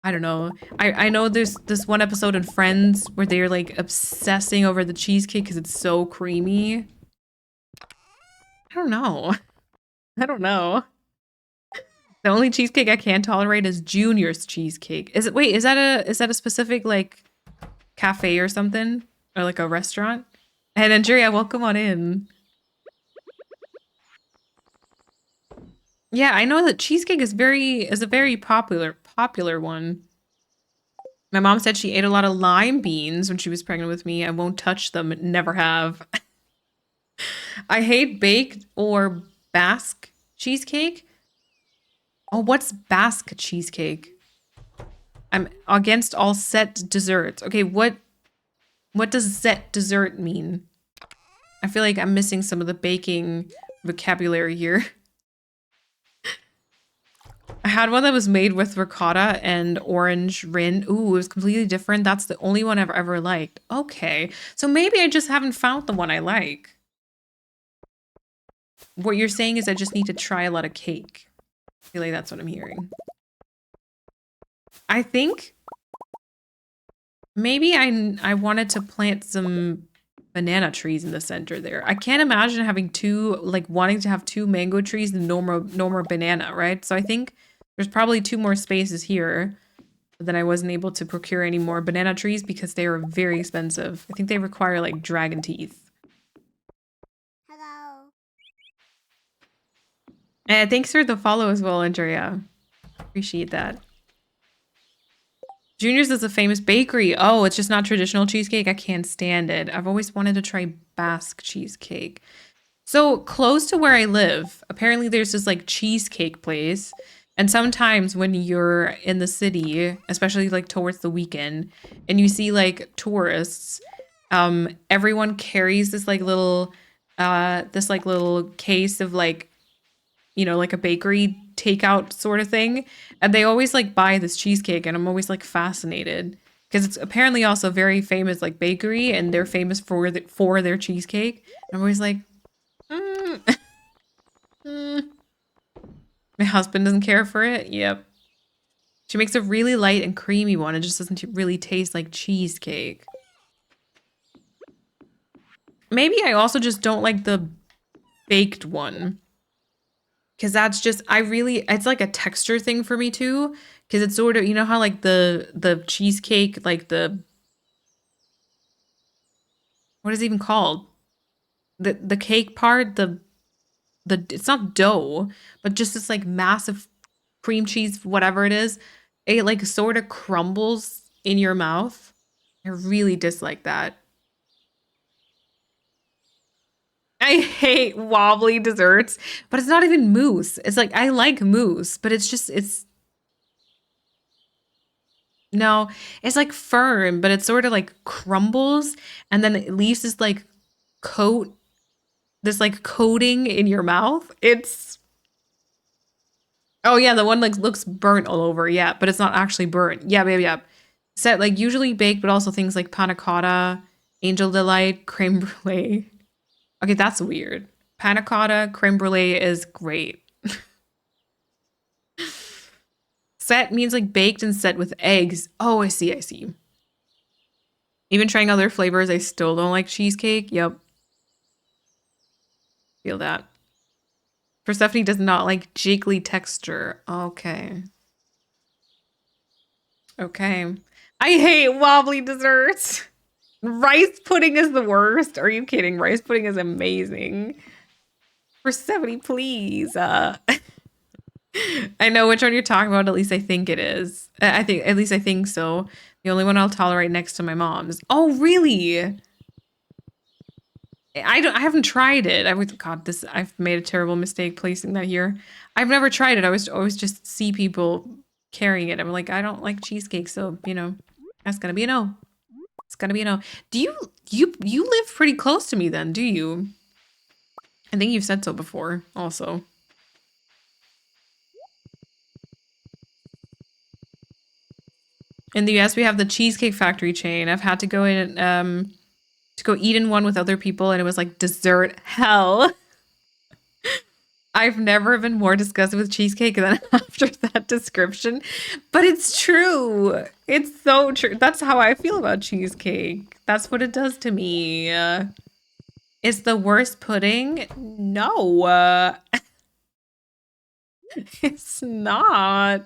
I don't know. I know there's this one episode in Friends where they're like obsessing over the cheesecake because it's so creamy. I don't know. I don't know. The only cheesecake I can't tolerate is Junior's cheesecake. Is that a specific like cafe or something? Or like a restaurant? And Andrea, welcome on in. Yeah, I know that cheesecake is a very popular one. My mom said she ate a lot of lime beans when she was pregnant with me. I won't touch them, never have. I hate baked or Basque cheesecake. Oh, what's Basque cheesecake? I'm against all set desserts. Okay, what does set dessert mean? I feel like I'm missing some of the baking vocabulary here. I had one that was made with ricotta and orange rind. Ooh, it was completely different. That's the only one I've ever liked. Okay, so maybe I just haven't found the one I like. What you're saying is I just need to try a lot of cake. I feel like that's what I'm hearing. I think maybe I wanted to plant some banana trees in the center there. I can't imagine having wanting to have two mango trees and no more banana, right? So I think there's probably two more spaces here, but then I wasn't able to procure any more banana trees because they are very expensive. I think they require like dragon teeth. Hello. Thanks for the follow as well, Andrea. Appreciate that. Junior's is a famous bakery. Oh, it's just not traditional cheesecake. I can't stand it. I've always wanted to try Basque cheesecake. So close to where I live, apparently there's this like cheesecake place. And sometimes when you're in the city, especially like towards the weekend, and you see like tourists, everyone carries this little case of like, you know, like a bakery takeout sort of thing. And they always like buy this cheesecake, and I'm always like fascinated because it's apparently also a very famous like bakery, and they're famous for their cheesecake. And I'm always like, My husband doesn't care for it. Yep. She makes a really light and creamy one. It just doesn't really taste like cheesecake. Maybe I also just don't like the baked one. Because that's just, it's like a texture thing for me too. Because it's sort of, you know how like the cheesecake, like what is it even called? The cake part, it's not dough, but just this like massive cream cheese, whatever it is. It like sort of crumbles in your mouth. I really dislike that. I hate wobbly desserts, but it's not even mousse. It's like I like mousse, but it's no, it's like firm, but it sort of like crumbles and then it leaves this like coat, this like coating in your mouth. It's oh yeah, the one like looks burnt all over, yeah, but it's not actually burnt. Yeah, yeah, yeah. Set like usually baked, but also things like panna cotta, angel delight, creme brulee. Okay, that's weird. Panna cotta, creme brulee is great. Set means like baked and set with eggs. Oh, I see, I see. Even trying other flavors, I still don't like cheesecake. Yep. Feel that. Persephone does not like jiggly texture. Okay. Okay. I hate wobbly desserts. Rice pudding is the worst. Are you kidding? Rice pudding is amazing. Persephone, please. I know which one you're talking about. At least I think it is. I think, at least I think so. The only one I'll tolerate next to my mom's. Oh, really? I haven't tried it. God, I've made a terrible mistake placing that here. I've never tried it. I was always just see people carrying it. I'm like, I don't like cheesecake, so that's gonna be a no. It's gonna be a no. Do you live pretty close to me then, do you? I think you've said so before, also. In the US, we have the Cheesecake Factory chain. I've had to go in to go eat in one with other people, and it was like dessert hell. I've never been more disgusted with cheesecake than after that description. But it's true. It's so true. That's how I feel about cheesecake. That's what it does to me. It's the worst pudding? No. It's not.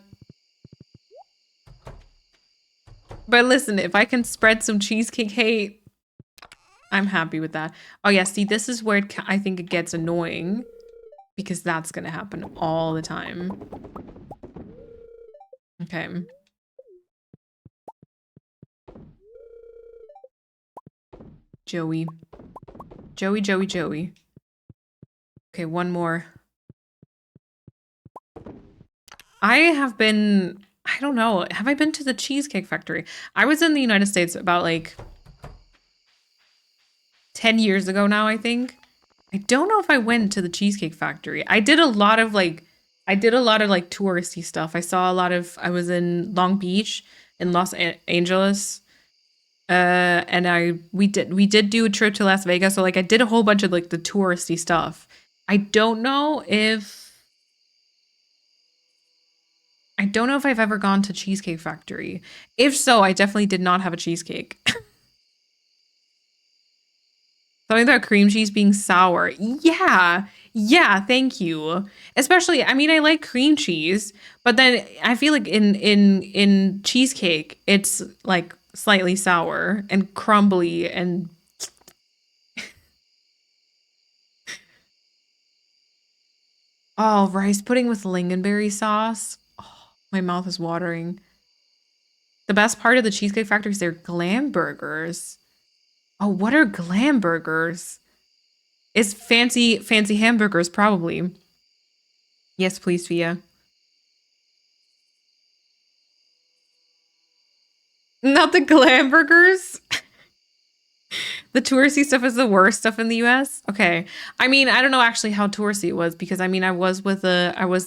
But listen, if I can spread some cheesecake hate, I'm happy with that. Oh yeah, see, this is where I think it gets annoying. Because that's gonna happen all the time. Okay. Joey. Joey, Joey, Joey. Okay, one more. I don't know, have I been to the Cheesecake Factory? I was in the United States about like 10 years ago now, I think. I don't know if I went to the Cheesecake Factory. I did a lot of like touristy stuff. I was in Long Beach in Los Angeles. And we did do a trip to Las Vegas, so like I did a whole bunch of like the touristy stuff. I don't know if I've ever gone to Cheesecake Factory. If so, I definitely did not have a cheesecake. Something about cream cheese being sour. Yeah. Yeah, thank you. Especially, I mean, I like cream cheese, but then I feel like in cheesecake, it's like slightly sour and crumbly and oh, rice pudding with lingonberry sauce. Oh, my mouth is watering. The best part of the Cheesecake Factory is their glam burgers. Oh, what are glam burgers? It's fancy hamburgers, probably. Yes, please, Fia. Not the glam burgers. The touristy stuff is the worst stuff in the US. Okay. I mean, I don't know actually how touristy it was because I mean, I was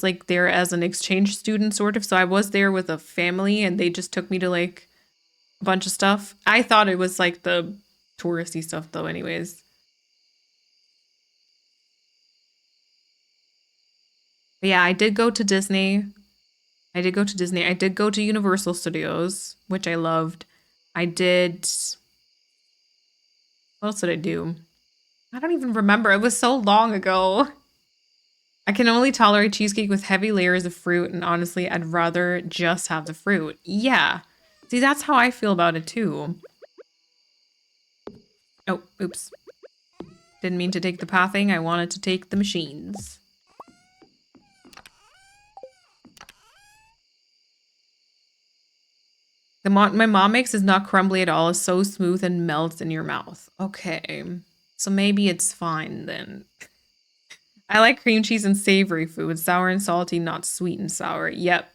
like there as an exchange student sort of. So I was there with a family and they just took me to like a bunch of stuff. I thought it was like the touristy stuff though, anyways. But yeah, I did go to Disney. I did go to Disney. I did go to Universal Studios, which I loved. I did. What else did I do? I don't even remember. It was so long ago. I can only tolerate cheesecake with heavy layers of fruit, and honestly, I'd rather just have the fruit. Yeah. See, that's how I feel about it too. Oh, oops. Didn't mean to take the pathing. I wanted to take the machines. My mom makes is not crumbly at all. It's so smooth and melts in your mouth. Okay. So maybe it's fine then. I like cream cheese and savory food. Sour and salty, not sweet and sour. Yep.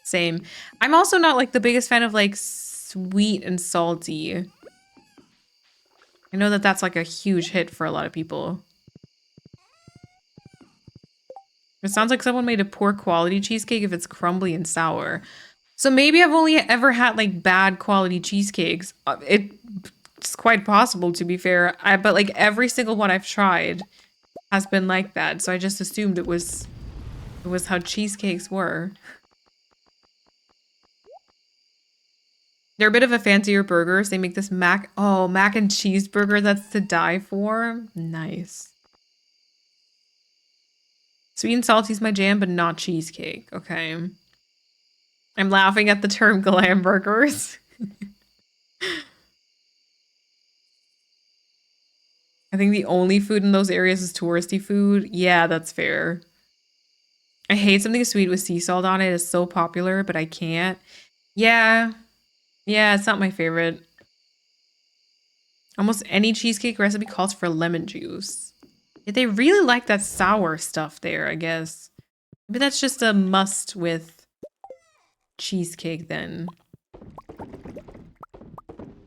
Same. I'm also not like the biggest fan of like sweet and salty. I know that that's like a huge hit for a lot of people. It sounds like someone made a poor quality cheesecake if it's crumbly and sour. So maybe I've only ever had like bad quality cheesecakes. It's quite possible, to be fair. But like every single one I've tried has been like that. So I just assumed it was how cheesecakes were. They're a bit of a fancier burgers. They make this mac and cheese burger that's to die for. Nice. Sweet and salty's my jam, but not cheesecake. Okay. I'm laughing at the term glam burgers. I think the only food in those areas is touristy food. Yeah, that's fair. I hate something sweet with sea salt on it. It's so popular, but I can't. Yeah. Yeah, it's not my favorite. Almost any cheesecake recipe calls for lemon juice. Yeah, they really like that sour stuff there, I guess. Maybe that's just a must with cheesecake then.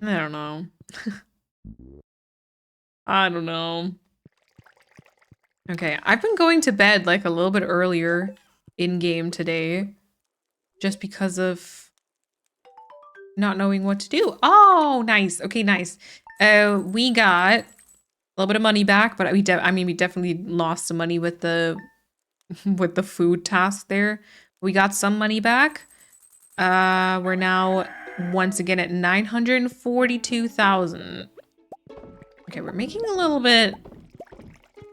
I don't know. I don't know. Okay, I've been going to bed like a little bit earlier in game today just because of not knowing what to do. Oh, nice. Okay, nice. We got a little bit of money back, but we definitely lost some money with the food task there. We got some money back. We're now once again at 942,000. Okay, we're making a little bit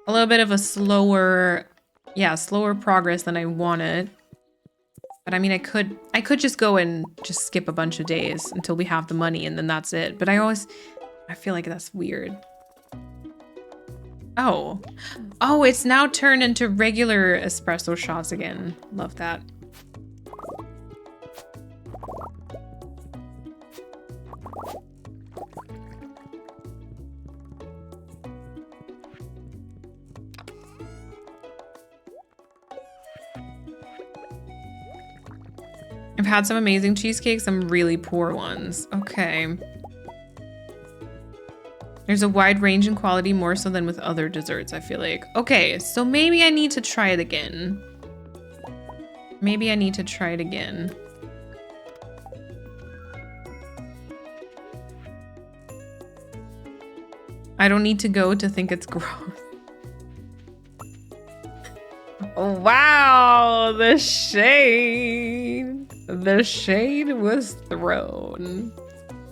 of a slower progress than I wanted. But I mean, I could just go and just skip a bunch of days until we have the money and then that's it. But I feel like that's weird. Oh, it's now turned into regular espresso shots again. Love that. I've had some amazing cheesecakes, some really poor ones. Okay. There's a wide range in quality, more so than with other desserts, I feel like. Okay, so maybe I need to try it again. I don't need to go to think it's gross. Oh, wow, the shade. The shade was thrown.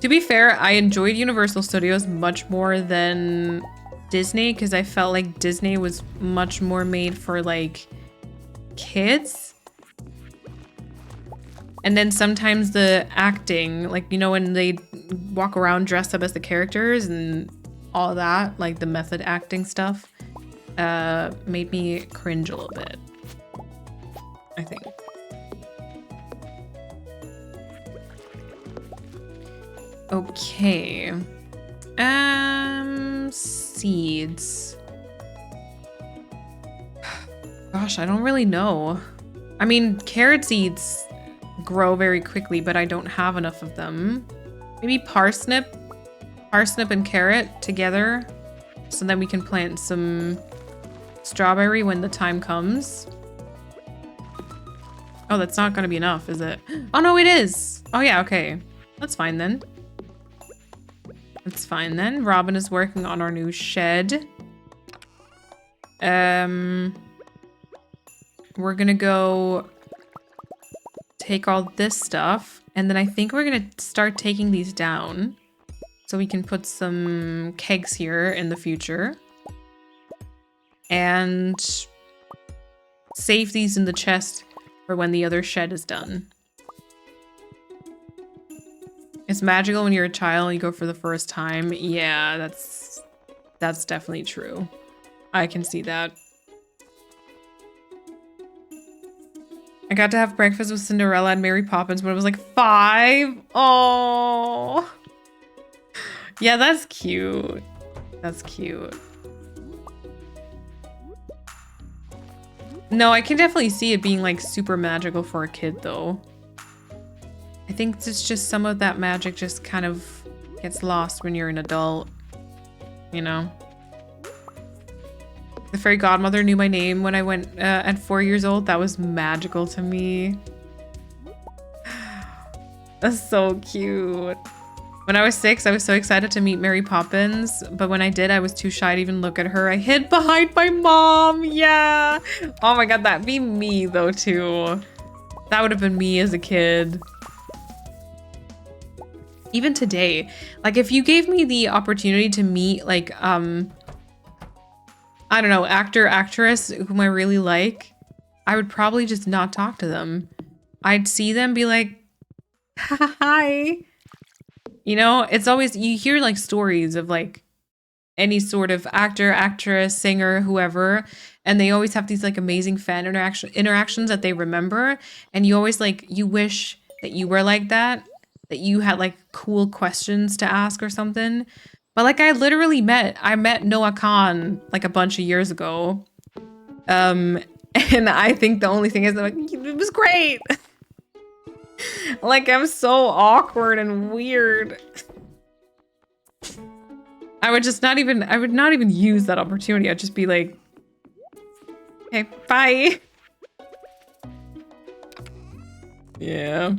To be fair, I enjoyed Universal Studios much more than Disney because I felt like Disney was much more made for like kids. And then sometimes the acting, like, you know, when they walk around dressed up as the characters and all that, like the method acting stuff, made me cringe a little bit, I think. Okay. Seeds. Gosh, I don't really know. I mean, carrot seeds grow very quickly, but I don't have enough of them. Maybe parsnip and carrot together, so then we can plant some strawberry when the time comes. Oh, that's not gonna be enough, is it? Oh no, it is. Oh yeah, okay. That's fine then. Robin is working on our new shed. we're gonna go take all this stuff, and then I think we're gonna start taking these down so we can put some kegs here in the future and save these in the chest for when the other shed is done. It's magical when you're a child and you go for the first time. Yeah, that's definitely true. I can see that. I got to have breakfast with Cinderella and Mary Poppins when I was like 5. Oh. Yeah, that's cute. That's cute. No, I can definitely see it being like super magical for a kid though. I think it's just some of that magic just kind of gets lost when you're an adult, you know? The fairy godmother knew my name when I went at 4 years old. That was magical to me. That's so cute. When I was 6, I was so excited to meet Mary Poppins, but when I did, I was too shy to even look at her. I hid behind my mom. Yeah. Oh my god, that'd be me though too. That would have been me as a kid. Even today, like if you gave me the opportunity to meet like I don't know, actor, actress whom I really like, I would probably just not talk to them. I'd see them, be like, hi. You know, it's always, you hear like stories of like any sort of actor, actress, singer, whoever, and they always have these like amazing fan interactions that they remember. And you always like, you wish that you were like that you had like cool questions to ask or something. But like I met Noah Khan like a bunch of years ago. And I think the only thing is that like, it was great. Like I'm so awkward and weird. I would not even use that opportunity. I'd just be like, okay, bye. Yeah.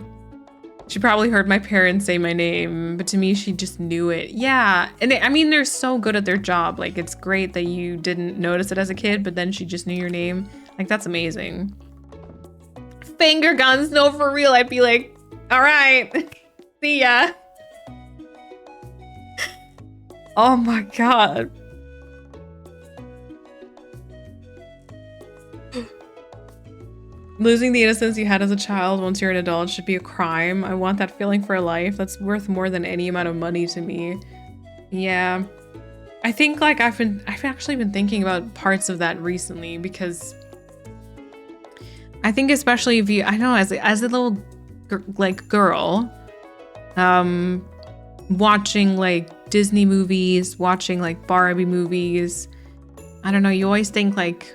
She probably heard my parents say my name, but to me, she just knew it. Yeah, and I mean, they're so good at their job. Like, it's great that you didn't notice it as a kid, but then she just knew your name. Like, that's amazing. Finger guns, no, for real. I'd be like, all right, see ya. Oh my god. Losing the innocence you had as a child once you're an adult should be a crime. I want that feeling for life. That's worth more than any amount of money to me. Yeah. I think like I've actually been thinking about parts of that recently because I think especially if you, I know as a little like girl, watching like Disney movies, watching like Barbie movies, I don't know, you always think like,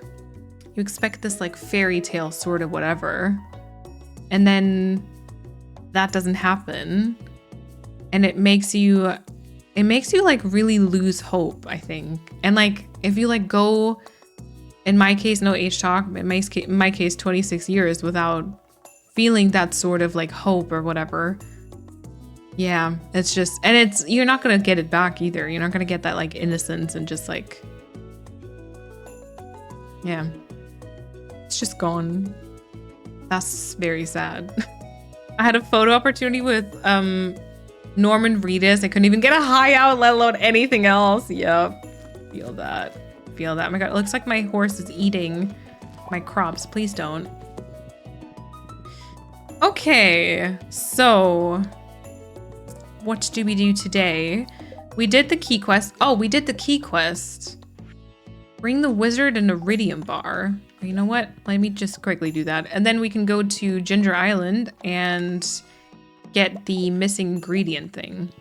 you expect this like fairy tale sort of whatever, and then that doesn't happen, and it makes you like really lose hope, I think. And like if you like go, in my case, no age talk, in my case 26 years without feeling that sort of like hope or whatever, yeah, it's just, and it's, you're not gonna get it back either. You're not gonna get that like innocence and just like, yeah, it's just gone. That's very sad. I had a photo opportunity with Norman Reedus. I couldn't even get a high out, let alone anything else. Yep. Feel that. Feel that. Oh my god, it looks like my horse is eating my crops. Please don't. Okay, so what did we do today? We did the key quest. Oh, we did the key quest. Bring the wizard an iridium bar. You know what? Let me just quickly do that. And then we can go to Ginger Island and get the missing ingredient thing.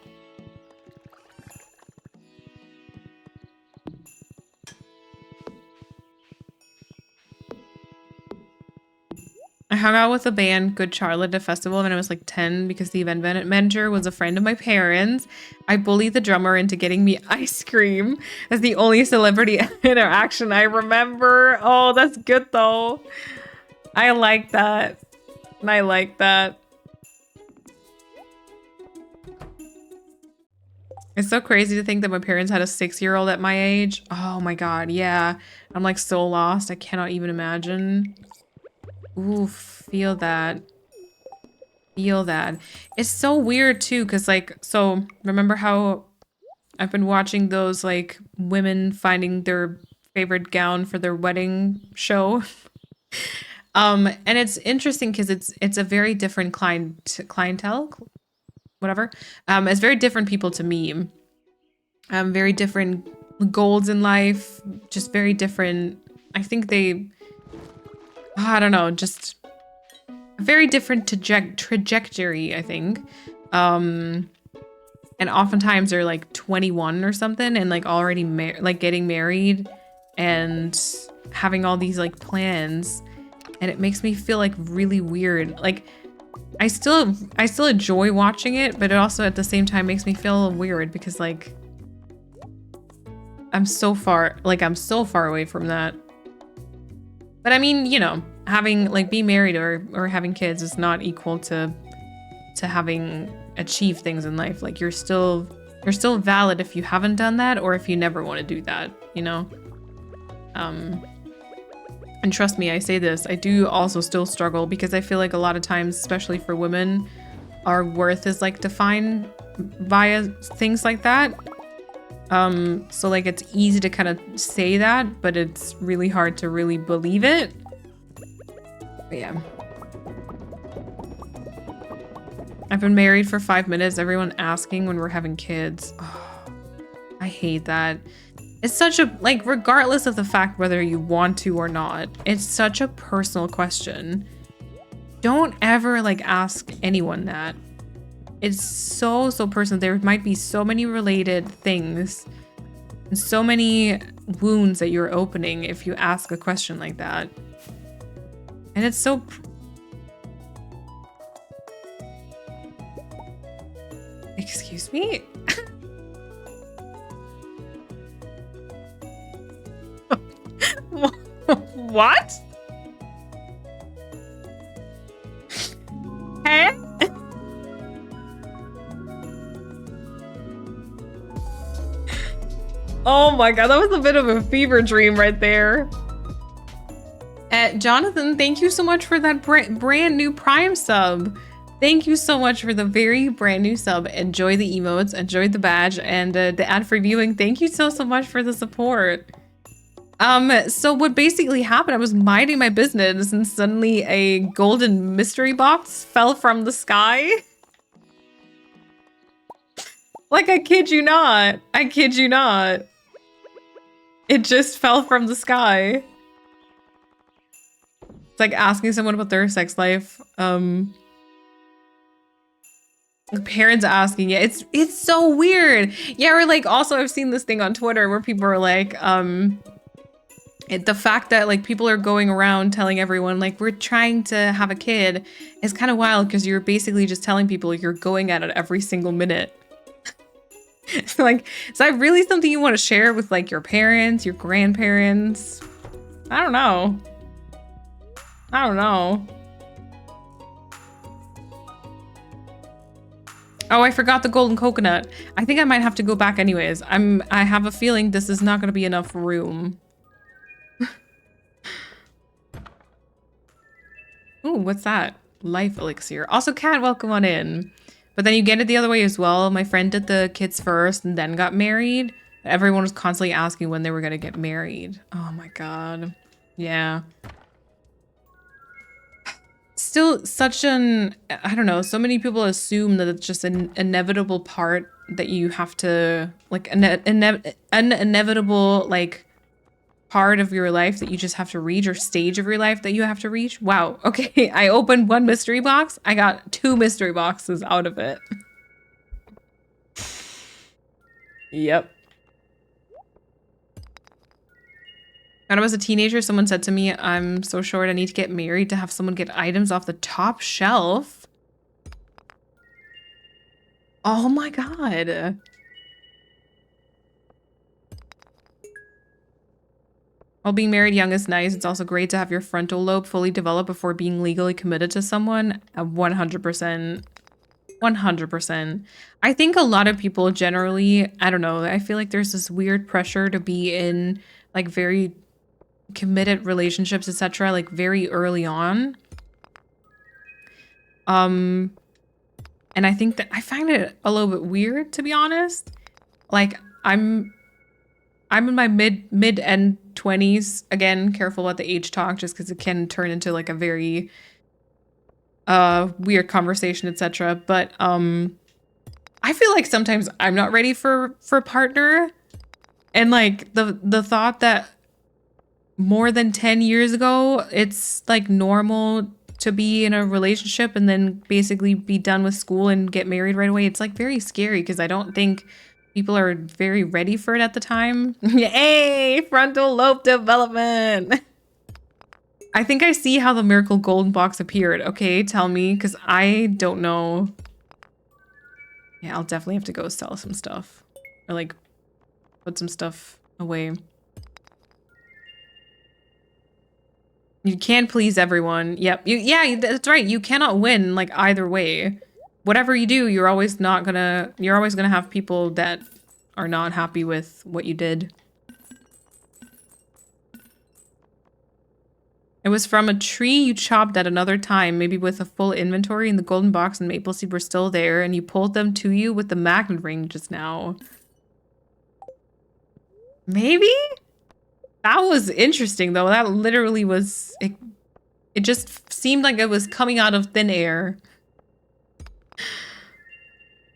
I hung out with the band Good Charlotte at a festival when I was like 10 because the event manager was a friend of my parents. I bullied the drummer into getting me ice cream as the only celebrity interaction I remember. Oh, that's good though. I like that. I like that. It's so crazy to think that my parents had a 6-year-old at my age. Oh my god, yeah. I'm like so lost. I cannot even imagine. Ooh, feel that. Feel that. It's so weird too, because like, so remember how I've been watching those like women finding their favorite gown for their wedding show? And it's interesting because it's a very different clientele, whatever. It's very different people to me. Very different goals in life, just very different. I think I don't know, just very different trajectory, I think. And oftentimes they're like 21 or something and like already like getting married and having all these like plans, and it makes me feel like really weird. Like I still enjoy watching it, but it also at the same time makes me feel weird because like I'm so far away from that. But I mean, you know, having like being married or having kids is not equal to having achieved things in life. Like you're still valid if you haven't done that or if you never want to do that, you know? And trust me, I say this, I do also still struggle because I feel like a lot of times, especially for women, our worth is like defined via things like that. So like it's easy to kind of say that, but it's really hard to really believe it. But yeah. I've been married for 5 minutes. Everyone asking when we're having kids. Oh, I hate that. It's such a, like, regardless of the fact whether you want to or not, it's such a personal question. Don't ever like ask anyone that. It's so personal. There might be so many related things and so many wounds that you're opening if you ask a question like that. And it's so... Excuse me? What? Hey? Oh my god, that was a bit of a fever dream right there. Jonathan, thank you so much for that brand new Prime sub. Thank you so much for the very brand new sub. Enjoy the emotes, enjoy the badge, and the ad-free viewing. Thank you so much for the support. So what basically happened, I was minding my business and suddenly a golden mystery box fell from the sky. Like, I kid you not. I kid you not. It just fell from the sky. It's like asking someone about their sex life. Parents asking, yeah, it's so weird. Yeah, or like also I've seen this thing on Twitter where people are like, the fact that like people are going around telling everyone like we're trying to have a kid is kind of wild because you're basically just telling people you're going at it every single minute. Like, is that really something you want to share with like your parents, your grandparents? I don't know. I don't know. Oh, I forgot the golden coconut. I think I might have to go back anyways. I have a feeling this is not going to be enough room. Ooh, what's that? Life elixir. Also, Kat, welcome on in. But then you get it the other way as well. My friend did the kids first and then got married. Everyone was constantly asking when they were going to get married. Oh my god. Yeah. Still such an, I don't know, so many people assume that it's just an inevitable part that you have to, like, an inevitable, like, part of your life that you just have to reach, or stage of your life that you have to reach. Wow, okay, I opened one mystery box. I got 2 mystery boxes out of it. Yep. When I was a teenager, someone said to me, I'm so short, I need to get married to have someone get items off the top shelf. Oh my god. While being married young is nice, it's also great to have your frontal lobe fully developed before being legally committed to someone. 100%. 100%. I think a lot of people generally, I don't know, I feel like there's this weird pressure to be in like very committed relationships, etc., like very early on. And I think that I find it a little bit weird, to be honest. Like, I'm in my mid end 20s. Again, careful about the age talk, just because it can turn into like a very weird conversation, etc. But I feel like sometimes I'm not ready for a partner, and like the thought that more than 10 years ago it's like normal to be in a relationship and then basically be done with school and get married right away. It's like very scary because I don't think people are very ready for it at the time. Yay, frontal lobe development. I think I see how the miracle golden box appeared. Okay, tell me, because I don't know. Yeah, I'll definitely have to go sell some stuff or like put some stuff away. You can't please everyone. Yep. Yeah, that's right. You cannot win like either way. Whatever you do, you're always gonna have people that are not happy with what you did. It was from a tree you chopped at another time, maybe with a full inventory, and the golden box and maple seed were still there, and you pulled them to you with the magnet ring just now. Maybe? That was interesting, though. That literally was... It just seemed like it was coming out of thin air.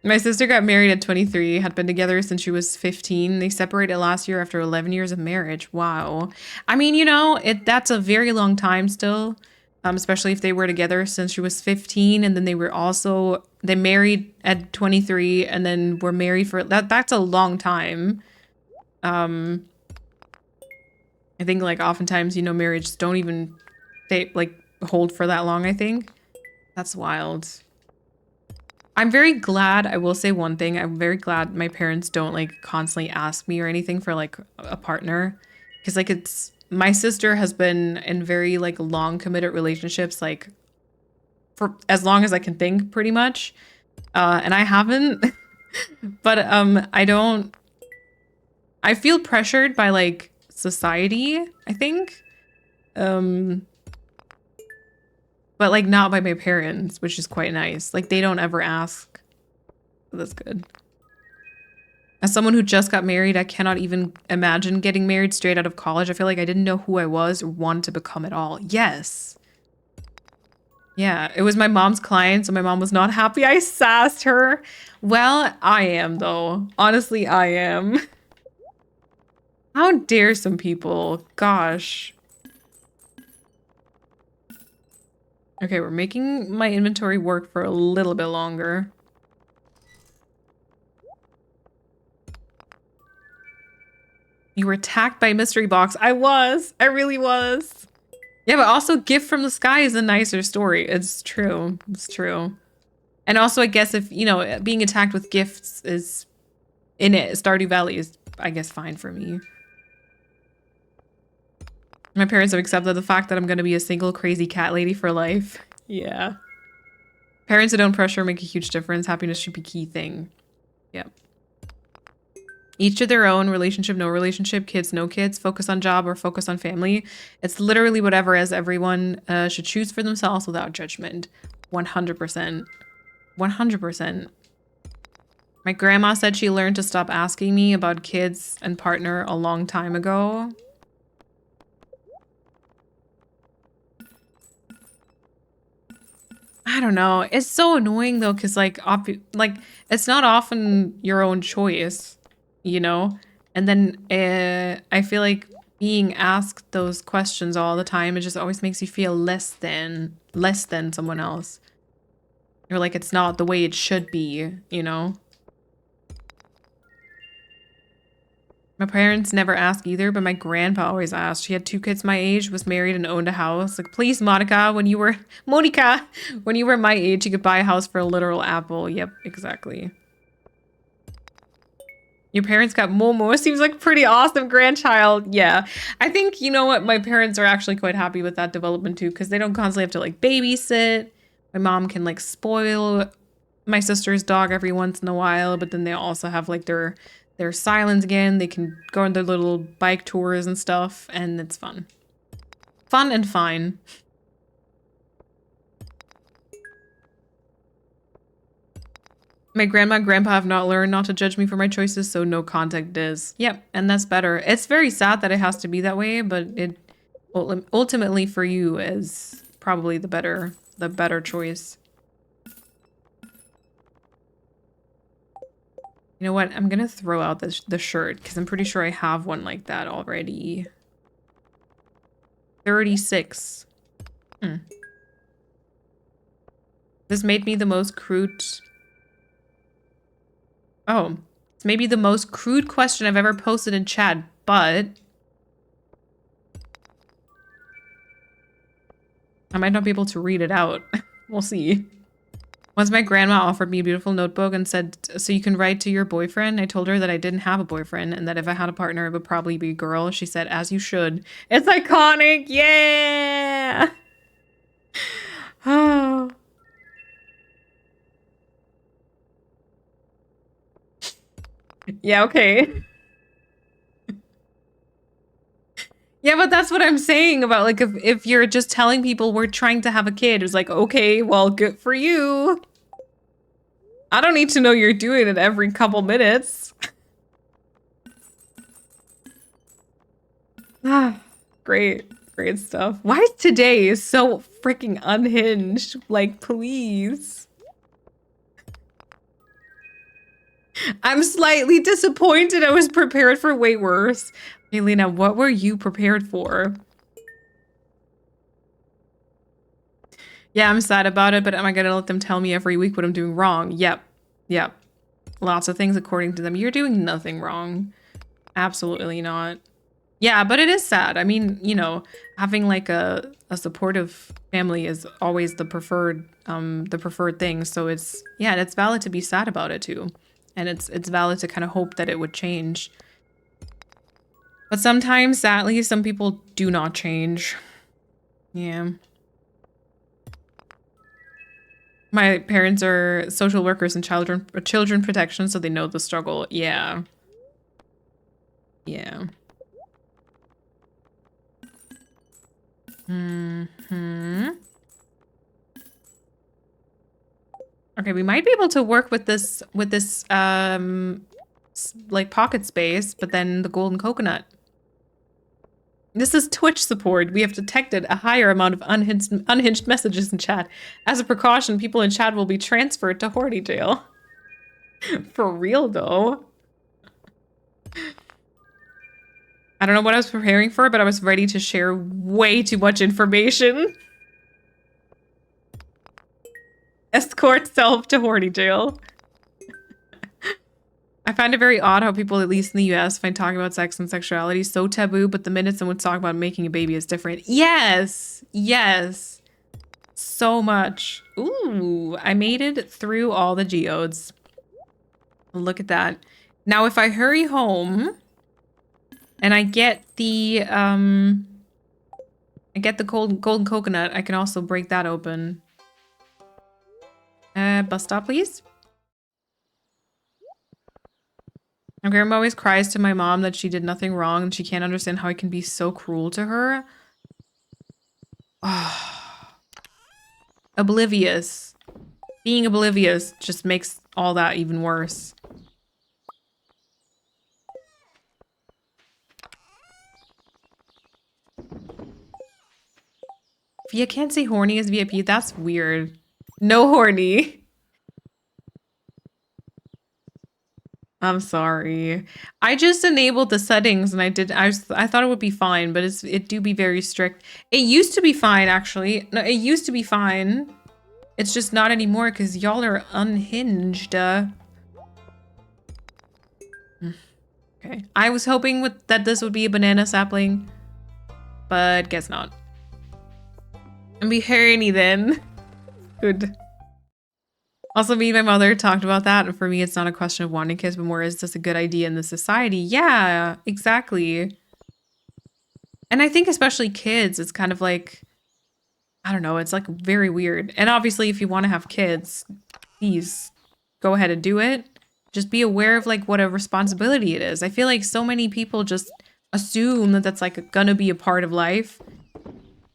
My sister got married at 23, had been together since she was 15. They separated last year after 11 years of marriage. Wow. I mean, you know, that's a very long time still, especially if they were together since she was 15, and then they married at 23 and then were married for that's a long time. I think like oftentimes, you know, marriages don't even hold for that long, I think. That's wild. I'm very glad, I will say one thing, I'm very glad my parents don't like constantly ask me or anything for like a partner. Because like my sister has been in very like long committed relationships like for as long as I can think pretty much. And I haven't. But I feel pressured by like society, I think. But like not by my parents, which is quite nice. Like they don't ever ask. So that's good. As someone who just got married, I cannot even imagine getting married straight out of college. I feel like I didn't know who I was or wanted to become at all. Yes. Yeah, it was my mom's client, so my mom was not happy I sassed her. Well, I am though. Honestly, I am. How dare some people? Gosh. Okay, we're making my inventory work for a little bit longer. You were attacked by a mystery box. I was. I really was. Yeah, but also Gift from the Sky is a nicer story. It's true. It's true. And also, I guess if, you know, being attacked with gifts is in it, Stardew Valley is, I guess, fine for me. My parents have accepted the fact that I'm going to be a single crazy cat lady for life. Yeah. Parents who don't pressure make a huge difference. Happiness should be key thing. Yep. Each to their own, relationship, no relationship, kids, no kids, focus on job or focus on family. It's literally whatever, as everyone should choose for themselves without judgment. 100%. 100%. My grandma said she learned to stop asking me about kids and partner a long time ago. I don't know. It's so annoying though, because like it's not often your own choice, you know? And then I feel like being asked those questions all the time, it just always makes you feel less than someone else. Or like it's not the way it should be, you know? My parents never ask either, but my grandpa always asked. She had 2 kids my age, was married and owned a house. Like, please, Monica, when you were my age, you could buy a house for a literal apple. Yep, exactly. Your parents got Momo. Seems like a pretty awesome grandchild. Yeah. I think, you know what, my parents are actually quite happy with that development too, because they don't constantly have to like babysit. My mom can like spoil my sister's dog every once in a while, but then they also have like their silence again. They can go on their little bike tours and stuff, and it's fun. Fun and fine. My grandma and grandpa have not learned not to judge me for my choices, so no contact is. Yep, and that's better. It's very sad that it has to be that way, but it ultimately for you is probably the better choice. You know what? I'm gonna throw out the shirt because I'm pretty sure I have one like that already. 36. This made me the most crude. Oh, it's maybe the most crude question I've ever posted in chat, but I might not be able to read it out. We'll see. Once my grandma offered me a beautiful notebook and said, so you can write to your boyfriend. I told her that I didn't have a boyfriend and that if I had a partner, it would probably be a girl. She said, as you should. It's iconic. Yeah. Oh. Yeah, okay. Yeah, but that's what I'm saying about like if you're just telling people we're trying to have a kid, it's like, okay, well, good for you. I don't need to know you're doing it every couple minutes. Ah, great stuff. Why is today so freaking unhinged? Like, please. I'm slightly disappointed. I was prepared for way worse. Hey, Lena, what were you prepared for? Yeah, I'm sad about it, but am I gonna let them tell me every week what I'm doing wrong? Yep. Lots of things according to them. You're doing nothing wrong. Absolutely not. Yeah, but it is sad. I mean, you know, having like a supportive family is always the preferred thing. So it's, yeah, it's valid to be sad about it too. And it's valid to kind of hope that it would change. But sometimes, sadly, some people do not change. Yeah. My parents are social workers and children protection, so they know the struggle. Yeah. Yeah. Okay, we might be able to work with this like pocket space, but then the golden coconut. This is Twitch support. We have detected a higher amount of unhinged messages in chat. As a precaution, people in chat will be transferred to Horny jail. For real, though. I don't know what I was preparing for, but I was ready to share way too much information. Escort self to Horny jail. I find it very odd how people, at least in the US, find talking about sex and sexuality so taboo, but the minute someone talks about making a baby is different. Yes! Yes! So much. Ooh, I made it through all the geodes. Look at that. Now, if I hurry home and I get the golden coconut, I can also break that open. Bus stop, please. My grandma always cries to my mom that she did nothing wrong and she can't understand how I can be so cruel to her. Oblivious. Being oblivious just makes all that even worse. Via can't say horny as VIP. That's weird. No horny. I'm sorry. I just enabled the settings and I thought it would be fine, but it do be very strict. It used to be fine, actually. No, it used to be fine. It's just not anymore because y'all are unhinged. Okay. I was hoping that this would be a banana sapling, but guess not. And be horny then. Good. Also, me and my mother talked about that, and for me, it's not a question of wanting kids, but more is this a good idea in the society? Yeah, exactly. And I think especially kids, it's kind of like, I don't know, it's like very weird. And obviously, if you want to have kids, please go ahead and do it. Just be aware of like what a responsibility it is. I feel like so many people just assume that that's like gonna be a part of life,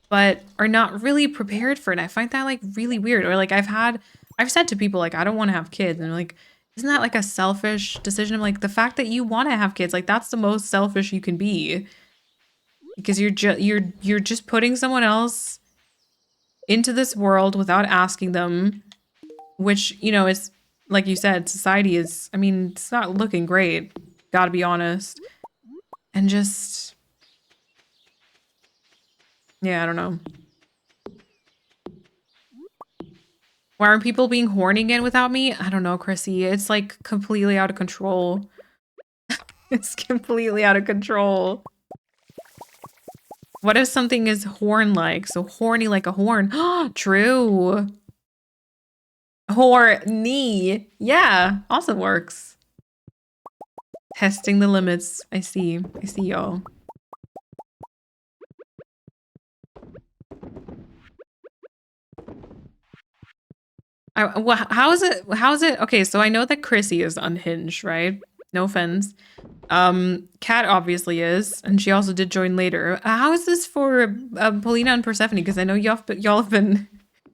but are not really prepared for it. I find that like really weird. Or like I've had I've said to people like I don't want to have kids, and they're like, isn't that like a selfish decision? I'm like, the fact that you want to have kids, like that's the most selfish you can be, because you're just putting someone else into this world without asking them, which, you know, is like you said, society is, I mean, it's not looking great, gotta be honest. And just, yeah, I don't know. Why aren't people being horny again without me? I don't know, Chrissy. It's like completely out of control. It's completely out of control. What if something is horn-like? So horny like a horn. True. Horny. Yeah, also works. Testing the limits. I see. I see y'all. Well, how is it? How is it? Okay, so I know that Chrissy is unhinged, right? No offense. Kat obviously is, and she also did join later. How is this for Polina and Persephone? Because I know y'all have been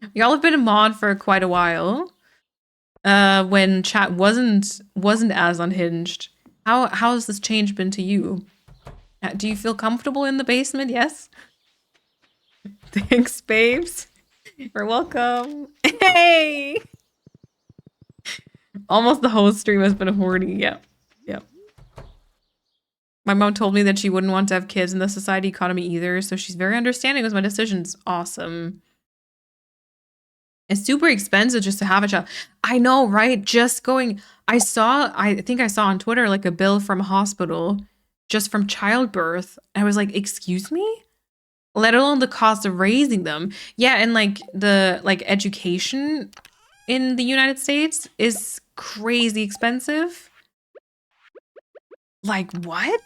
a mod for quite a while. When chat wasn't as unhinged. How has this change been to you? Do you feel comfortable in the basement? Yes. Thanks, babes. You're welcome. Hey. Almost the whole stream has been horny. Yep. Yep. My mom told me that she wouldn't want to have kids in the society economy either, so she's very understanding with my decisions. Awesome. It's super expensive just to have a child. I know, right? Just going, I think I saw on Twitter like a bill from a hospital just from childbirth. I was like, excuse me? Let alone the cost of raising them. Yeah, and like the education in the United States is crazy expensive. Like what?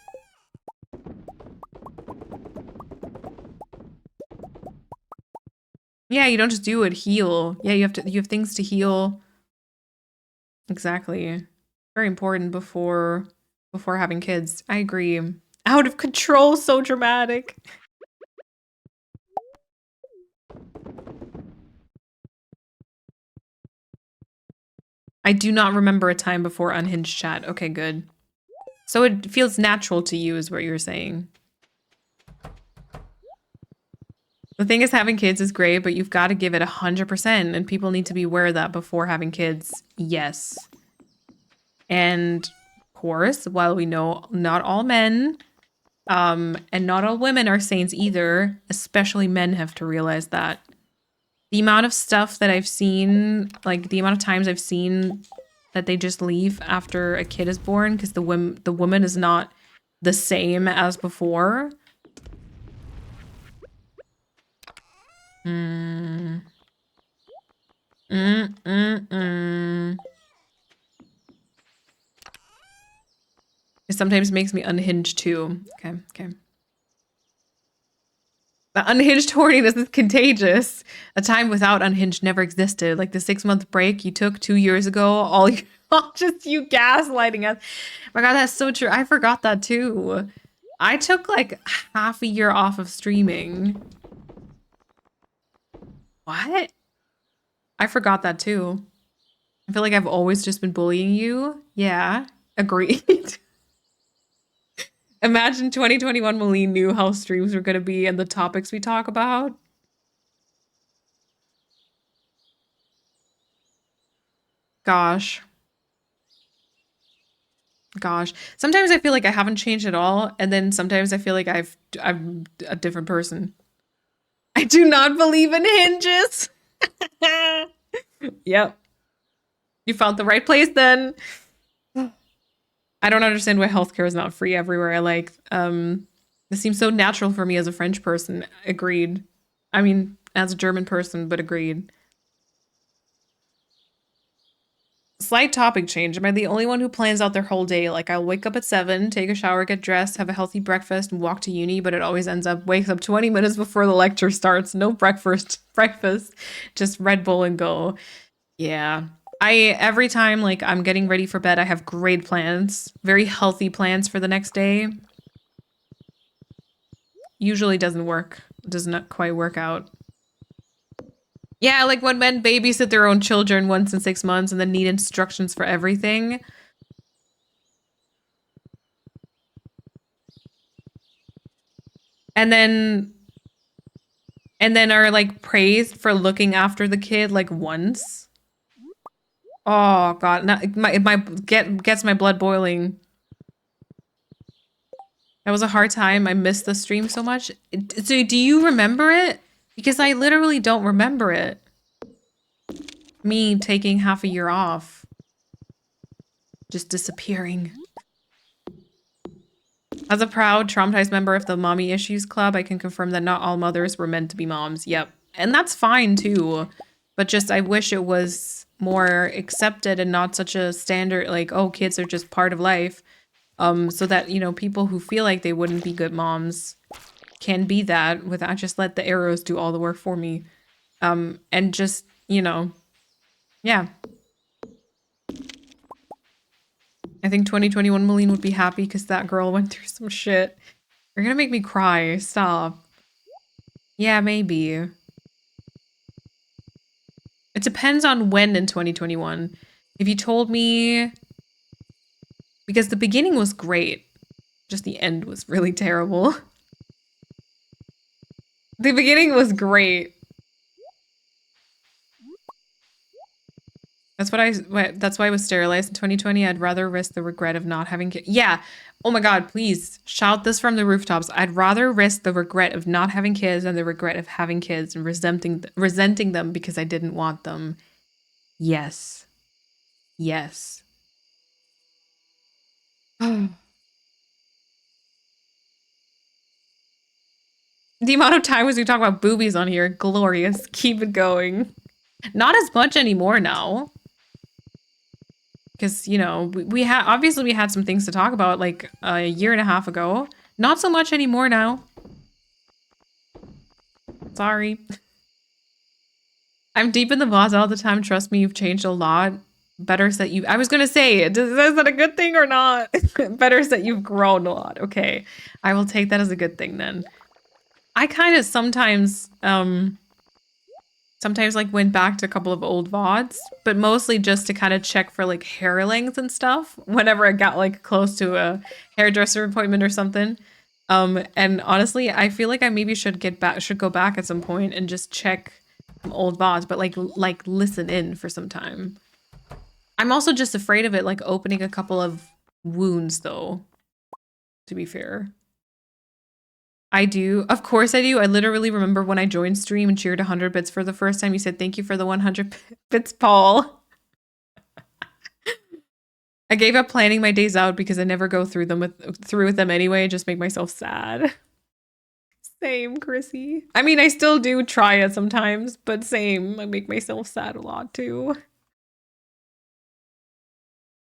Yeah, you don't just do it, heal. Yeah, you have things to heal. Exactly. Very important before having kids. I agree. Out of control, so dramatic. I do not remember a time before unhinged chat. Okay, good. So it feels natural to you is what you're saying. The thing is, having kids is great, but you've got to give it 100%, and people need to be aware of that before having kids. Yes. And of course, while we know not all men and not all women are saints either, especially men have to realize that. The amount of stuff that I've seen, like the amount of times I've seen that they just leave after a kid is born because the woman is not the same as before. It sometimes makes me unhinged too. Okay, okay. The unhinged horniness is contagious. A time without unhinged never existed. Like the 6-month break you took 2 years ago, all just you gaslighting us. Oh my god, that's so true. I forgot that too. I took like half a year off of streaming. What? I forgot that too. I feel like I've always just been bullying you. Yeah, agreed. Imagine 2021 Malene knew how streams were going to be and the topics we talk about. Gosh. Gosh. Sometimes I feel like I haven't changed at all, and then sometimes I feel like I'm a different person. I do not believe in hinges. Yep. You found the right place then. I don't understand why healthcare is not free everywhere. This seems so natural for me as a French person. Agreed. I mean, as a German person, but agreed. Slight topic change. Am I the only one who plans out their whole day? Like, I'll wake up at 7, take a shower, get dressed, have a healthy breakfast, and walk to uni, but it always wakes up 20 minutes before the lecture starts. No breakfast, just Red Bull and go. Yeah. Every time, like, I'm getting ready for bed, I have great plans, very healthy plans for the next day. Usually doesn't work. Does not quite work out. Yeah, like when men babysit their own children once in 6 months and then need instructions for everything. And then are like praised for looking after the kid like once. Oh god, my gets my blood boiling. That was a hard time. I missed the stream so much. So do you remember it? Because I literally don't remember it. Me taking half a year off. Just disappearing. As a proud, traumatized member of the Mommy Issues Club, I can confirm that not all mothers were meant to be moms. Yep. And that's fine too. But just I wish it was more accepted and not such a standard like, oh, kids are just part of life. So that, you know, people who feel like they wouldn't be good moms can be that without just let the arrows do all the work for me. And just, you know, yeah. I think 2021 Malene would be happy because that girl went through some shit. You're gonna make me cry. Stop. Yeah, maybe. It depends on when in 2021. If you told me... Because the beginning was great. Just the end was really terrible. The beginning was great. That's why I was sterilized in 2020. I'd rather risk the regret of not having kids. Yeah. Oh my god, please shout this from the rooftops. I'd rather risk the regret of not having kids than the regret of having kids and resenting them because I didn't want them. Yes. Yes. The amount of times we talk about boobies on here, glorious. Keep it going. Not as much anymore now. Because, you know, we had obviously we had some things to talk about like a year and a half ago. Not so much anymore now. Sorry. I'm deep in the vase all the time. Trust me, you've changed a lot. Better that you... I was going to say, is that a good thing or not? Better that you've grown a lot. Okay. I will take that as a good thing then. I kind of sometimes like went back to a couple of old VODs, but mostly just to kind of check for like hair length and stuff whenever I got like close to a hairdresser appointment or something. And honestly, I feel like I maybe should go back at some point and just check old VODs, but like listen in for some time. I'm also just afraid of it like opening a couple of wounds though, to be fair. I do. Of course I do. I literally remember when I joined stream and cheered 100 bits for the first time. You said, thank you for the 100 bits, Paul. I gave up planning my days out because I never go through with them anyway. I just make myself sad. Same, Chrissy. I mean, I still do try it sometimes, but same. I make myself sad a lot too.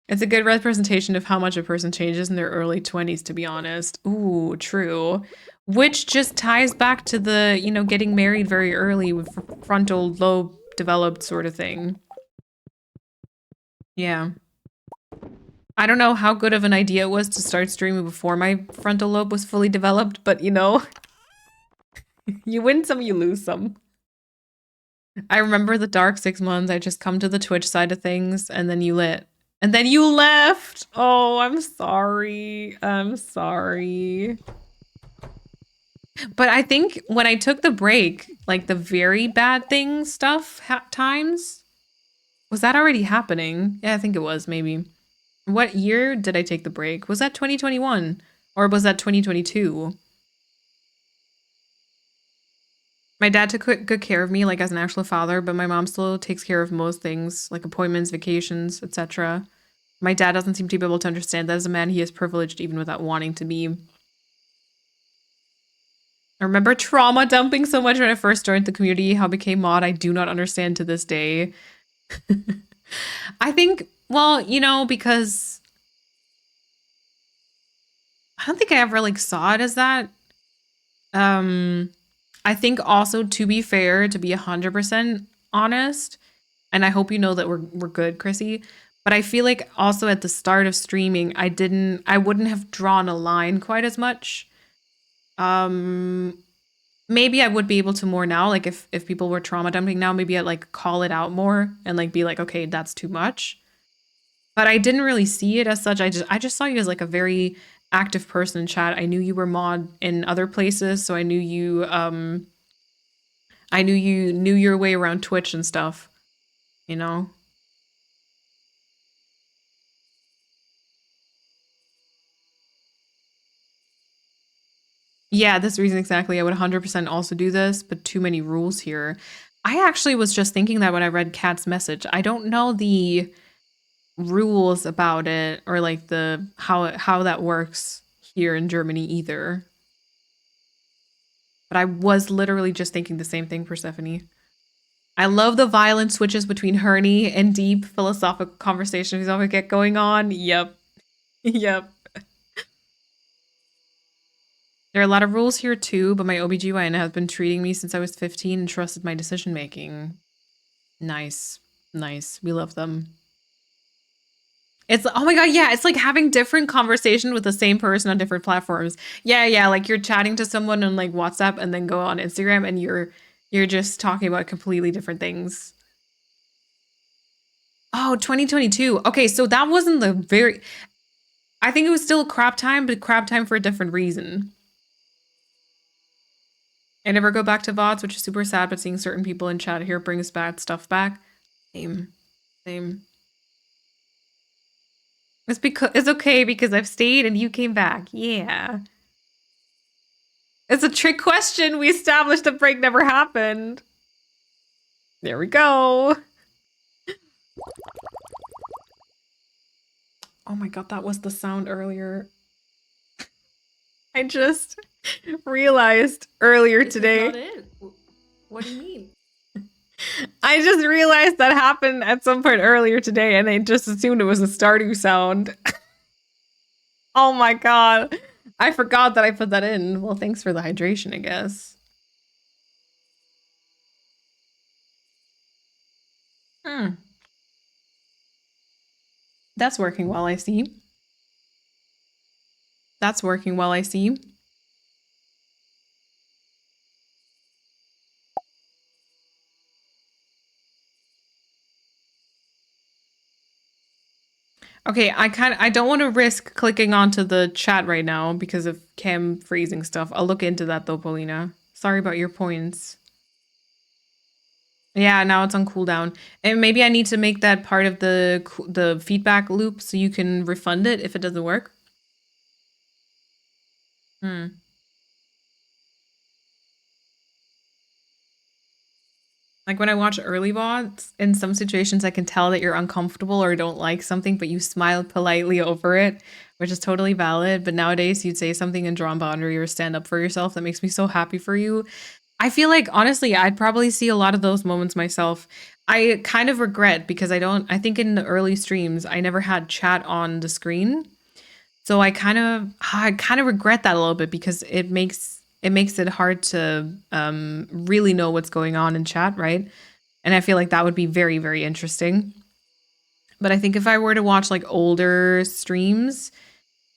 It's a good representation of how much a person changes in their early 20s, to be honest. Ooh, true. Which just ties back to the, you know, getting married very early with frontal lobe developed sort of thing. Yeah. I don't know how good of an idea it was to start streaming before my frontal lobe was fully developed, but you know, you win some, you lose some. I remember the dark 6 months. I just come to the Twitch side of things and then you lit. And then you left. Oh, I'm sorry. I'm sorry. But I think when I took the break, like the very bad thing stuff times, was that already happening? Yeah, I think it was maybe. What year did I take the break? Was that 2021 or was that 2022? My dad took good care of me like as an actual father, but my mom still takes care of most things like appointments, vacations, etc. My dad doesn't seem to be able to understand that as a man he is privileged even without wanting to be. I remember trauma dumping so much when I first joined the community. How I became mod, I do not understand to this day. I think, well, you know, because I don't think I ever like saw it as that. I think also, to be fair, to be 100% honest, and I hope you know that we're good, Chrissy, but I feel like also at the start of streaming, I wouldn't have drawn a line quite as much. maybe I would be able to more now. Like if people were trauma dumping now, maybe I'd like call it out more and like be like, okay, that's too much. But I didn't really see it as such. I just saw you as like a very active person in chat. I knew you were mod in other places, so I knew you knew your way around Twitch and stuff, you know? Yeah, this reason exactly. I would 100% also do this, but too many rules here. I actually was just thinking that when I read Kat's message. I don't know the rules about it or like the how that works here in Germany either. But I was literally just thinking the same thing, Persephone. I love the violent switches between Herny and deep philosophical conversations we get going on. Yep. Yep. There are a lot of rules here too, but my OBGYN has been treating me since I was 15 and trusted my decision making. Nice. Nice. We love them. It's oh my god, yeah, it's like having different conversation with the same person on different platforms. Yeah, yeah, like you're chatting to someone on like WhatsApp and then go on Instagram and you're just talking about completely different things. Oh, 2022. Okay, so that wasn't the very I think it was still crap time, but crap time for a different reason. I never go back to VODs, which is super sad, but seeing certain people in chat here brings bad stuff back. Same. Same. It's okay because I've stayed and you came back. Yeah. It's a trick question. We established the break never happened. There we go. Oh my god, that was the sound earlier. I just realized earlier today. This is not it. What do you mean? I just realized that happened at some point earlier today and I just assumed it was a Stardew sound. Oh my god. I forgot that I put that in. Well, thanks for the hydration, I guess. Hmm. That's working well, I see. That's working well, I see. Okay, I don't want to risk clicking onto the chat right now because of cam freezing stuff. I'll look into that though, Paulina. Sorry about your points. Yeah, now it's on cooldown. And maybe I need to make that part of the feedback loop so you can refund it if it doesn't work. Hmm. Like when I watch early VODs, in some situations I can tell that you're uncomfortable or don't like something, but you smile politely over it, which is totally valid. But nowadays you'd say something and draw a boundary or stand up for yourself. That makes me so happy for you. I feel like honestly, I'd probably see a lot of those moments myself. I kind of regret because I think in the early streams, I never had chat on the screen. So I kind of regret that a little bit because it makes it hard to really know what's going on in chat, right? And I feel like that would be very, very interesting. But I think if I were to watch like older streams,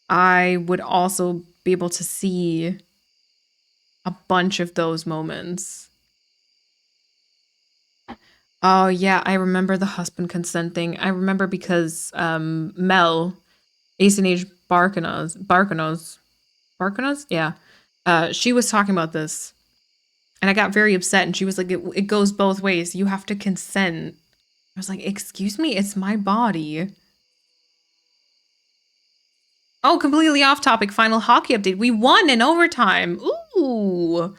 I would also be able to see a bunch of those moments. Oh yeah, I remember the husband consent thing. I remember because Mel, Ace and Age Barkanos, yeah. She was talking about this, and I got very upset. And she was like, "It goes both ways. You have to consent." I was like, "Excuse me, it's my body." Oh, completely off topic. Final hockey update. We won in overtime. Ooh.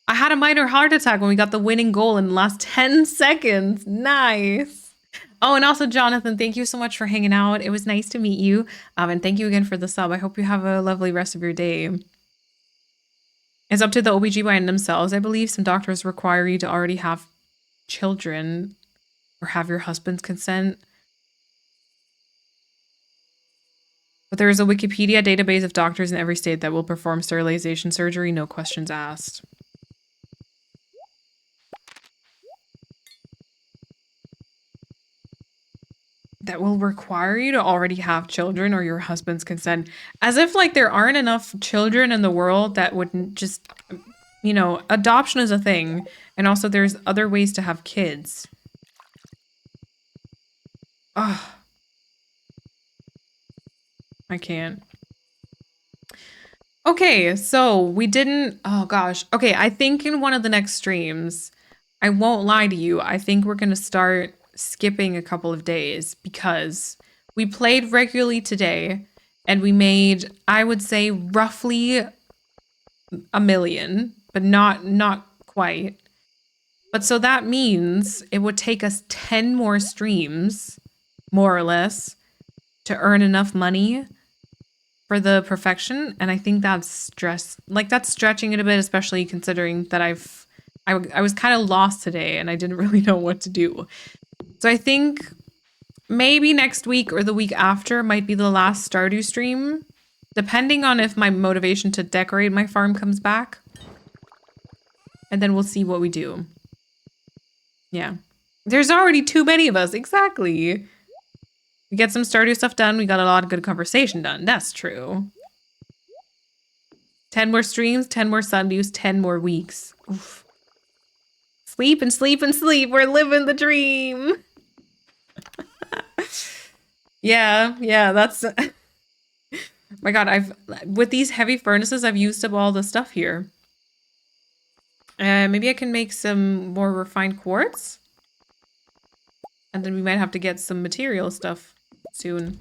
I had a minor heart attack when we got the winning goal in the last 10 seconds. Nice. Oh, and also, Jonathan, thank you so much for hanging out. It was nice to meet you. And thank you again for the sub. I hope you have a lovely rest of your day. It's up to the OBGYN themselves, I believe. Some doctors require you to already have children or have your husband's consent. But there is a Wikipedia database of doctors in every state that will perform sterilization surgery, no questions asked. That will require you to already have children or your husband's consent. As if like there aren't enough children in the world that wouldn't just you know, adoption is a thing. And also there's other ways to have kids. Oh, I can't. Okay, so we didn't, oh gosh. Okay, I think in one of the next streams, I won't lie to you, I think we're gonna start skipping a couple of days because we played regularly today and we made, I would say, roughly 1 million, but not quite. But so that means it would take us 10 more streams, more or less, to earn enough money for the perfection. And I think that's that's stretching it a bit, especially considering that I was kind of lost today and I didn't really know what to do. So I think maybe next week or the week after might be the last Stardew stream, depending on if my motivation to decorate my farm comes back. And then we'll see what we do. Yeah. There's already too many of us. Exactly. We get some Stardew stuff done. We got a lot of good conversation done. That's true. 10 more streams, 10 more Sundays, 10 more weeks. Oof. Sleep and sleep and sleep. We're living the dream. Yeah, that's... My god, with these heavy furnaces, I've used up all the stuff here. Maybe I can make some more refined quartz. And then we might have to get some material stuff soon.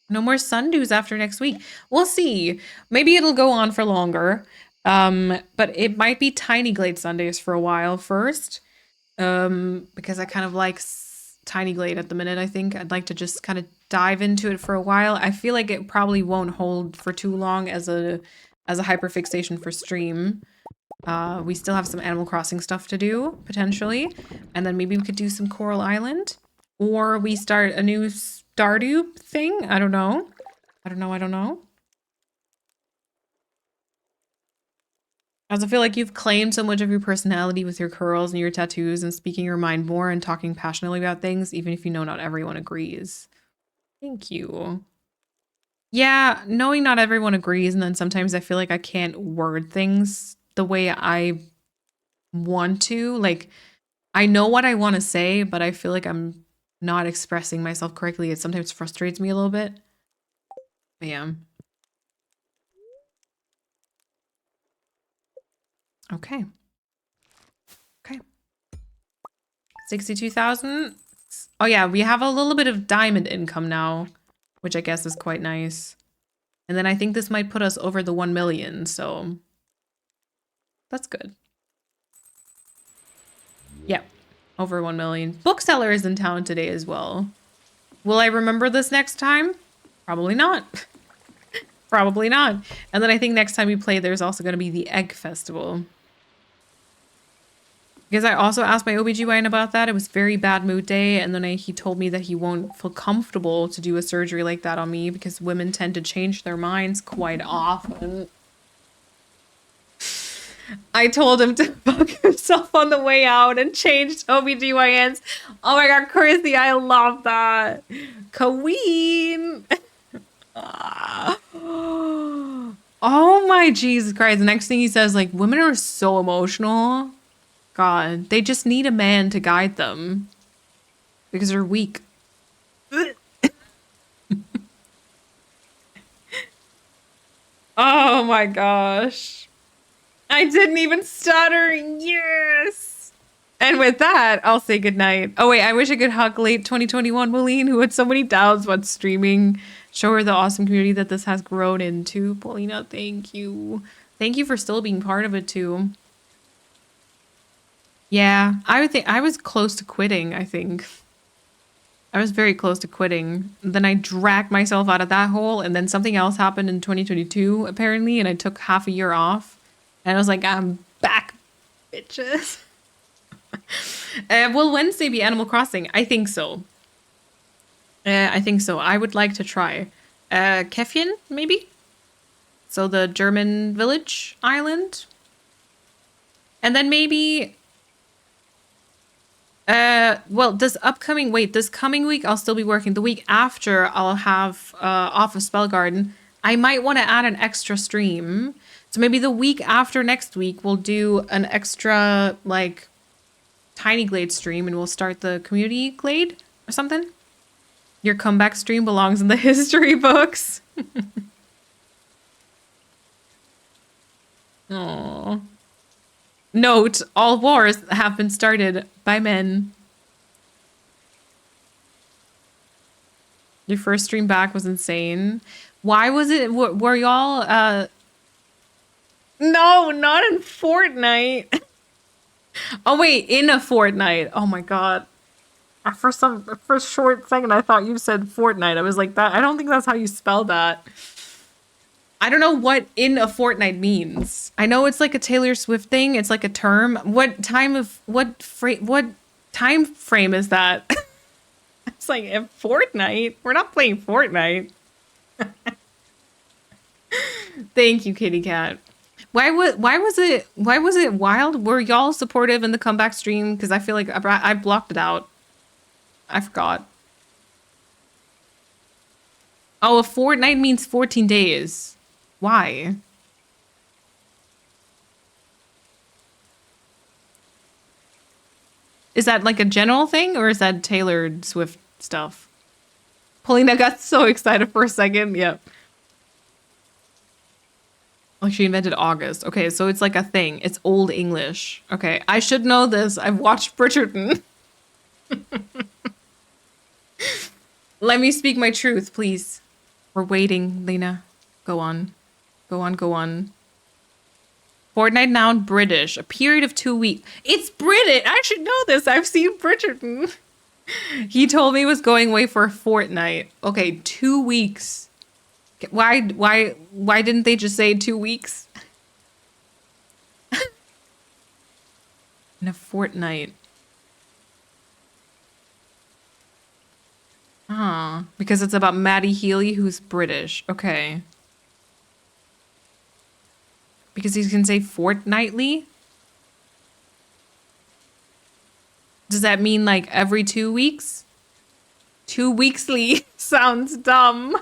No more sundews after next week. We'll see. Maybe it'll go on for longer. But it might be Tiny Glade Sundays for a while first. Because I kind of like Tiny Glade at the minute, I think. I'd like to just kind of dive into it for a while. I feel like it probably won't hold for too long as a hyperfixation for stream. We still have some Animal Crossing stuff to do, potentially. And then maybe we could do some Coral Island. Or we start a new Stardew thing. I don't know. I don't know. As I feel like you've claimed so much of your personality with your curls and your tattoos and speaking your mind more and talking passionately about things, even if you know not everyone agrees. Thank you. Yeah, knowing not everyone agrees, and then sometimes I feel like I can't word things the way I want to. Like, I know what I want to say, but I feel like I'm not expressing myself correctly. It sometimes frustrates me a little bit. But yeah. Okay. 62,000. Oh yeah, we have a little bit of diamond income now, which I guess is quite nice. And then I think this might put us over the 1 million, so that's good. Yep, over 1 million. Bookseller is in town today as well. Will I remember this next time? Probably not. Probably not. And then I think next time we play, there's also going to be the Egg Festival. Because I also asked my OBGYN about that. It was very bad mood day. And then he told me that he won't feel comfortable to do a surgery like that on me because women tend to change their minds quite often. I told him to fuck himself on the way out and changed OBGYNs. Oh my god, Chrissy, I love that. Queen. Oh my Jesus Christ. The next thing he says, like, women are so emotional. God, they just need a man to guide them because they're weak. Oh my gosh. I didn't even stutter. Yes. And with that, I'll say goodnight. Oh wait, I wish I could hug late 2021 Pauline, who had so many doubts about streaming. Show her the awesome community that this has grown into. Paulina, thank you. Thank you for still being part of it too. Yeah, I would think I was close to quitting, I think. I was very close to quitting. Then I dragged myself out of that hole, and then something else happened in 2022, apparently, and I took half a year off. And I was like, I'm back, bitches. Will Wednesday be Animal Crossing? I think so. I think so. I would like to try. Kefien, maybe? So the German village island? And then maybe... well, this coming week I'll still be working. The week after I'll have off of Spell Garden. I might want to add an extra stream. So maybe the week after next week, we'll do an extra, like, tiny glade stream and we'll start the community glade or something. Your comeback stream belongs in the history books. Aww. Note, all wars have been started by men. Your first stream back was insane. Why was it, were y'all, no, not in Fortnite. Oh wait, in a fortnight. Oh my god. For a short second, I thought you said Fortnite. I was like, that. I don't think that's how you spell that. I don't know what in a fortnight means. I know it's like a Taylor Swift thing. It's like a term. What time frame is that? It's like a Fortnite. We're not playing Fortnite. Thank you, Kitty Cat. Why was it wild? Were y'all supportive in the comeback stream? Because I feel like I blocked it out. I forgot. Oh, a fortnight means 14 days. Why? Is that like a general thing or is that Taylor Swift stuff? Paulina got so excited for a second. Yep. Like she invented August. Okay, so it's like a thing. It's Old English. Okay, I should know this. I've watched Bridgerton. Let me speak my truth, please. We're waiting, Lena. Go on. Go on, go on. Fortnight noun British. A period of 2 weeks. It's British! I should know this. I've seen Bridgerton. He told me he was going away for a fortnight. Okay, 2 weeks. Why didn't they just say 2 weeks? In a fortnight. Ah, because it's about Maddie Healy, who's British. Okay. Because he can say fortnightly? Does that mean like every 2 weeks? 2 weekly sounds dumb.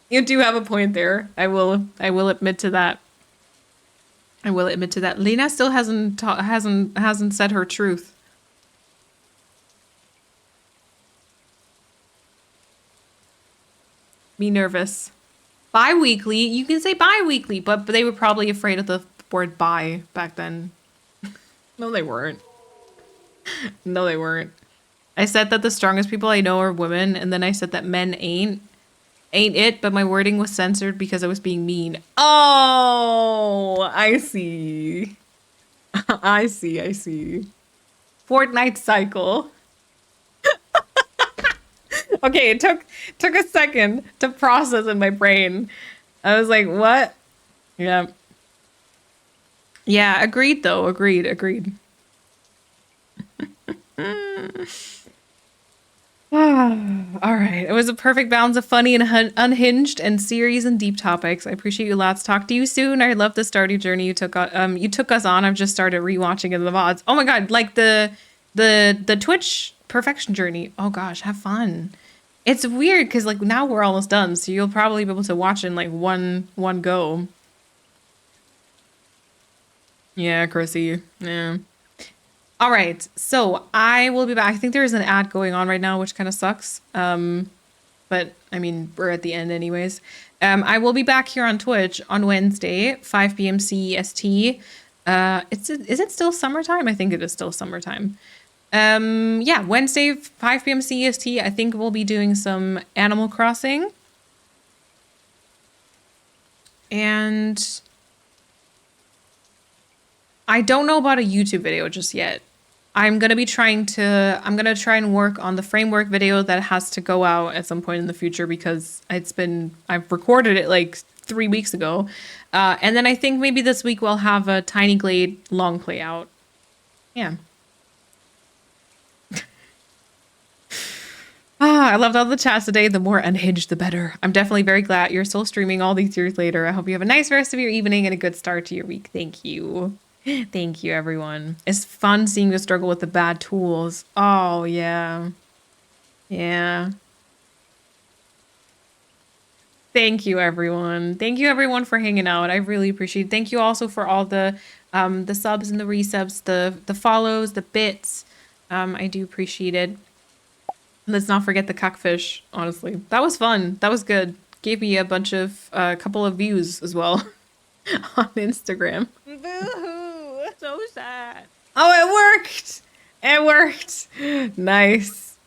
You do have a point there. I will admit to that. I will admit to that. Lena still hasn't said her truth. Me nervous. Bi-weekly, you can say bi-weekly, but they were probably afraid of the word bi back then. No, they weren't. No, they weren't. I said that the strongest people I know are women, and then I said that men ain't it, but my wording was censored because I was being mean. Oh, I see. I see. Fortnite cycle. Okay, it took a second to process in my brain. I was like, what? Yeah. Yeah, agreed though. Agreed. All right. It was a perfect balance of funny and unhinged and serious and deep topics. I appreciate you lots. Talk to you soon. I love the starting journey you took us on. I've just started rewatching in the VODs. Oh my god, like the Twitch perfection journey. Oh gosh, have fun. It's weird because like now we're almost done, so you'll probably be able to watch in like one go. Yeah, Chrissy. Yeah. All right, so I will be back. I think there's an ad going on right now, which kind of sucks. But I mean, we're at the end anyways. I will be back here on Twitch on Wednesday, 5 p.m. CEST. Is it still summertime? I think it is still summertime. Yeah, Wednesday, 5 p.m. CEST. I think we'll be doing some Animal Crossing. And I don't know about a YouTube video just yet. I'm going to try and work on the framework video that has to go out at some point in the future because I've recorded it like 3 weeks ago. And then I think maybe this week we'll have a Tiny Glade long play out. Yeah. I loved all the chats today. The more unhinged, the better. I'm definitely very glad you're still streaming all these years later. I hope you have a nice rest of your evening and a good start to your week. Thank you. Thank you, everyone. It's fun seeing you struggle with the bad tools. Oh, yeah. Yeah. Thank you, everyone. Thank you, everyone, for hanging out. I really appreciate it. Thank you also for all the subs and the resubs, the follows, the bits. I do appreciate it. Let's not forget the cuckfish, honestly. That was fun. That was good. Gave me a couple of views as well on Instagram. Boo-hoo! So sad. Oh, it worked! It worked! Nice.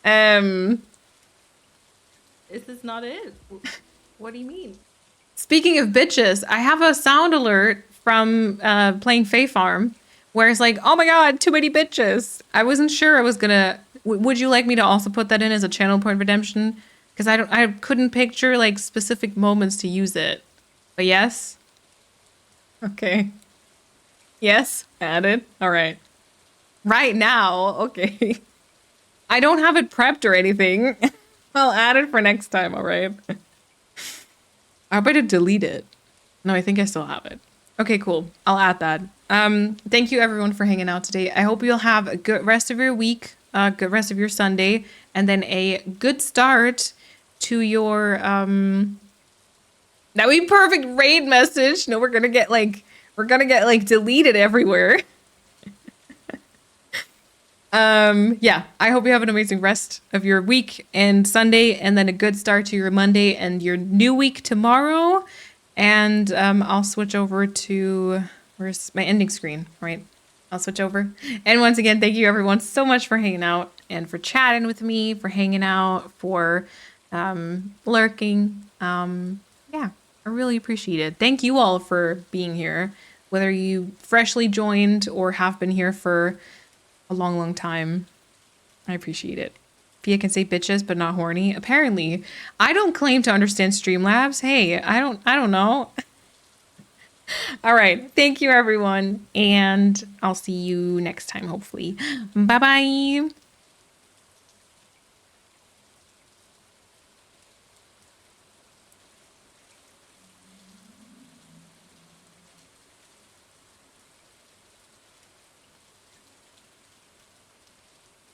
This is not it. What do you mean? Speaking of bitches, I have a sound alert from playing Fae Farm where it's like, oh my god, too many bitches. I wasn't sure I was gonna. Would you like me to also put that in as a channel point redemption? Because I couldn't picture like specific moments to use it. But yes. Okay. Yes, added. All right. Right now, okay. I don't have it prepped or anything. I'll add it for next time, all right? I better delete it. No, I think I still have it. Okay, cool. I'll add that. Thank you everyone for hanging out today. I hope you'll have a good rest of your week, good rest of your Sunday, and then a good start to your that would be perfect raid message. No, we're gonna get like deleted everywhere. Yeah, I hope you have an amazing rest of your week and Sunday, and then a good start to your Monday and your new week tomorrow. And I'll switch over to, where's my ending screen, right? I'll switch over. And once again, thank you everyone so much for hanging out and for chatting with me, for hanging out, for lurking. Yeah, I really appreciate it. Thank you all for being here, whether you freshly joined or have been here for a long, long time. I appreciate it. Fia can say bitches, but not horny. Apparently, I don't claim to understand Streamlabs. Hey, I don't know. All right. Thank you, everyone. And I'll see you next time, hopefully. Bye-bye.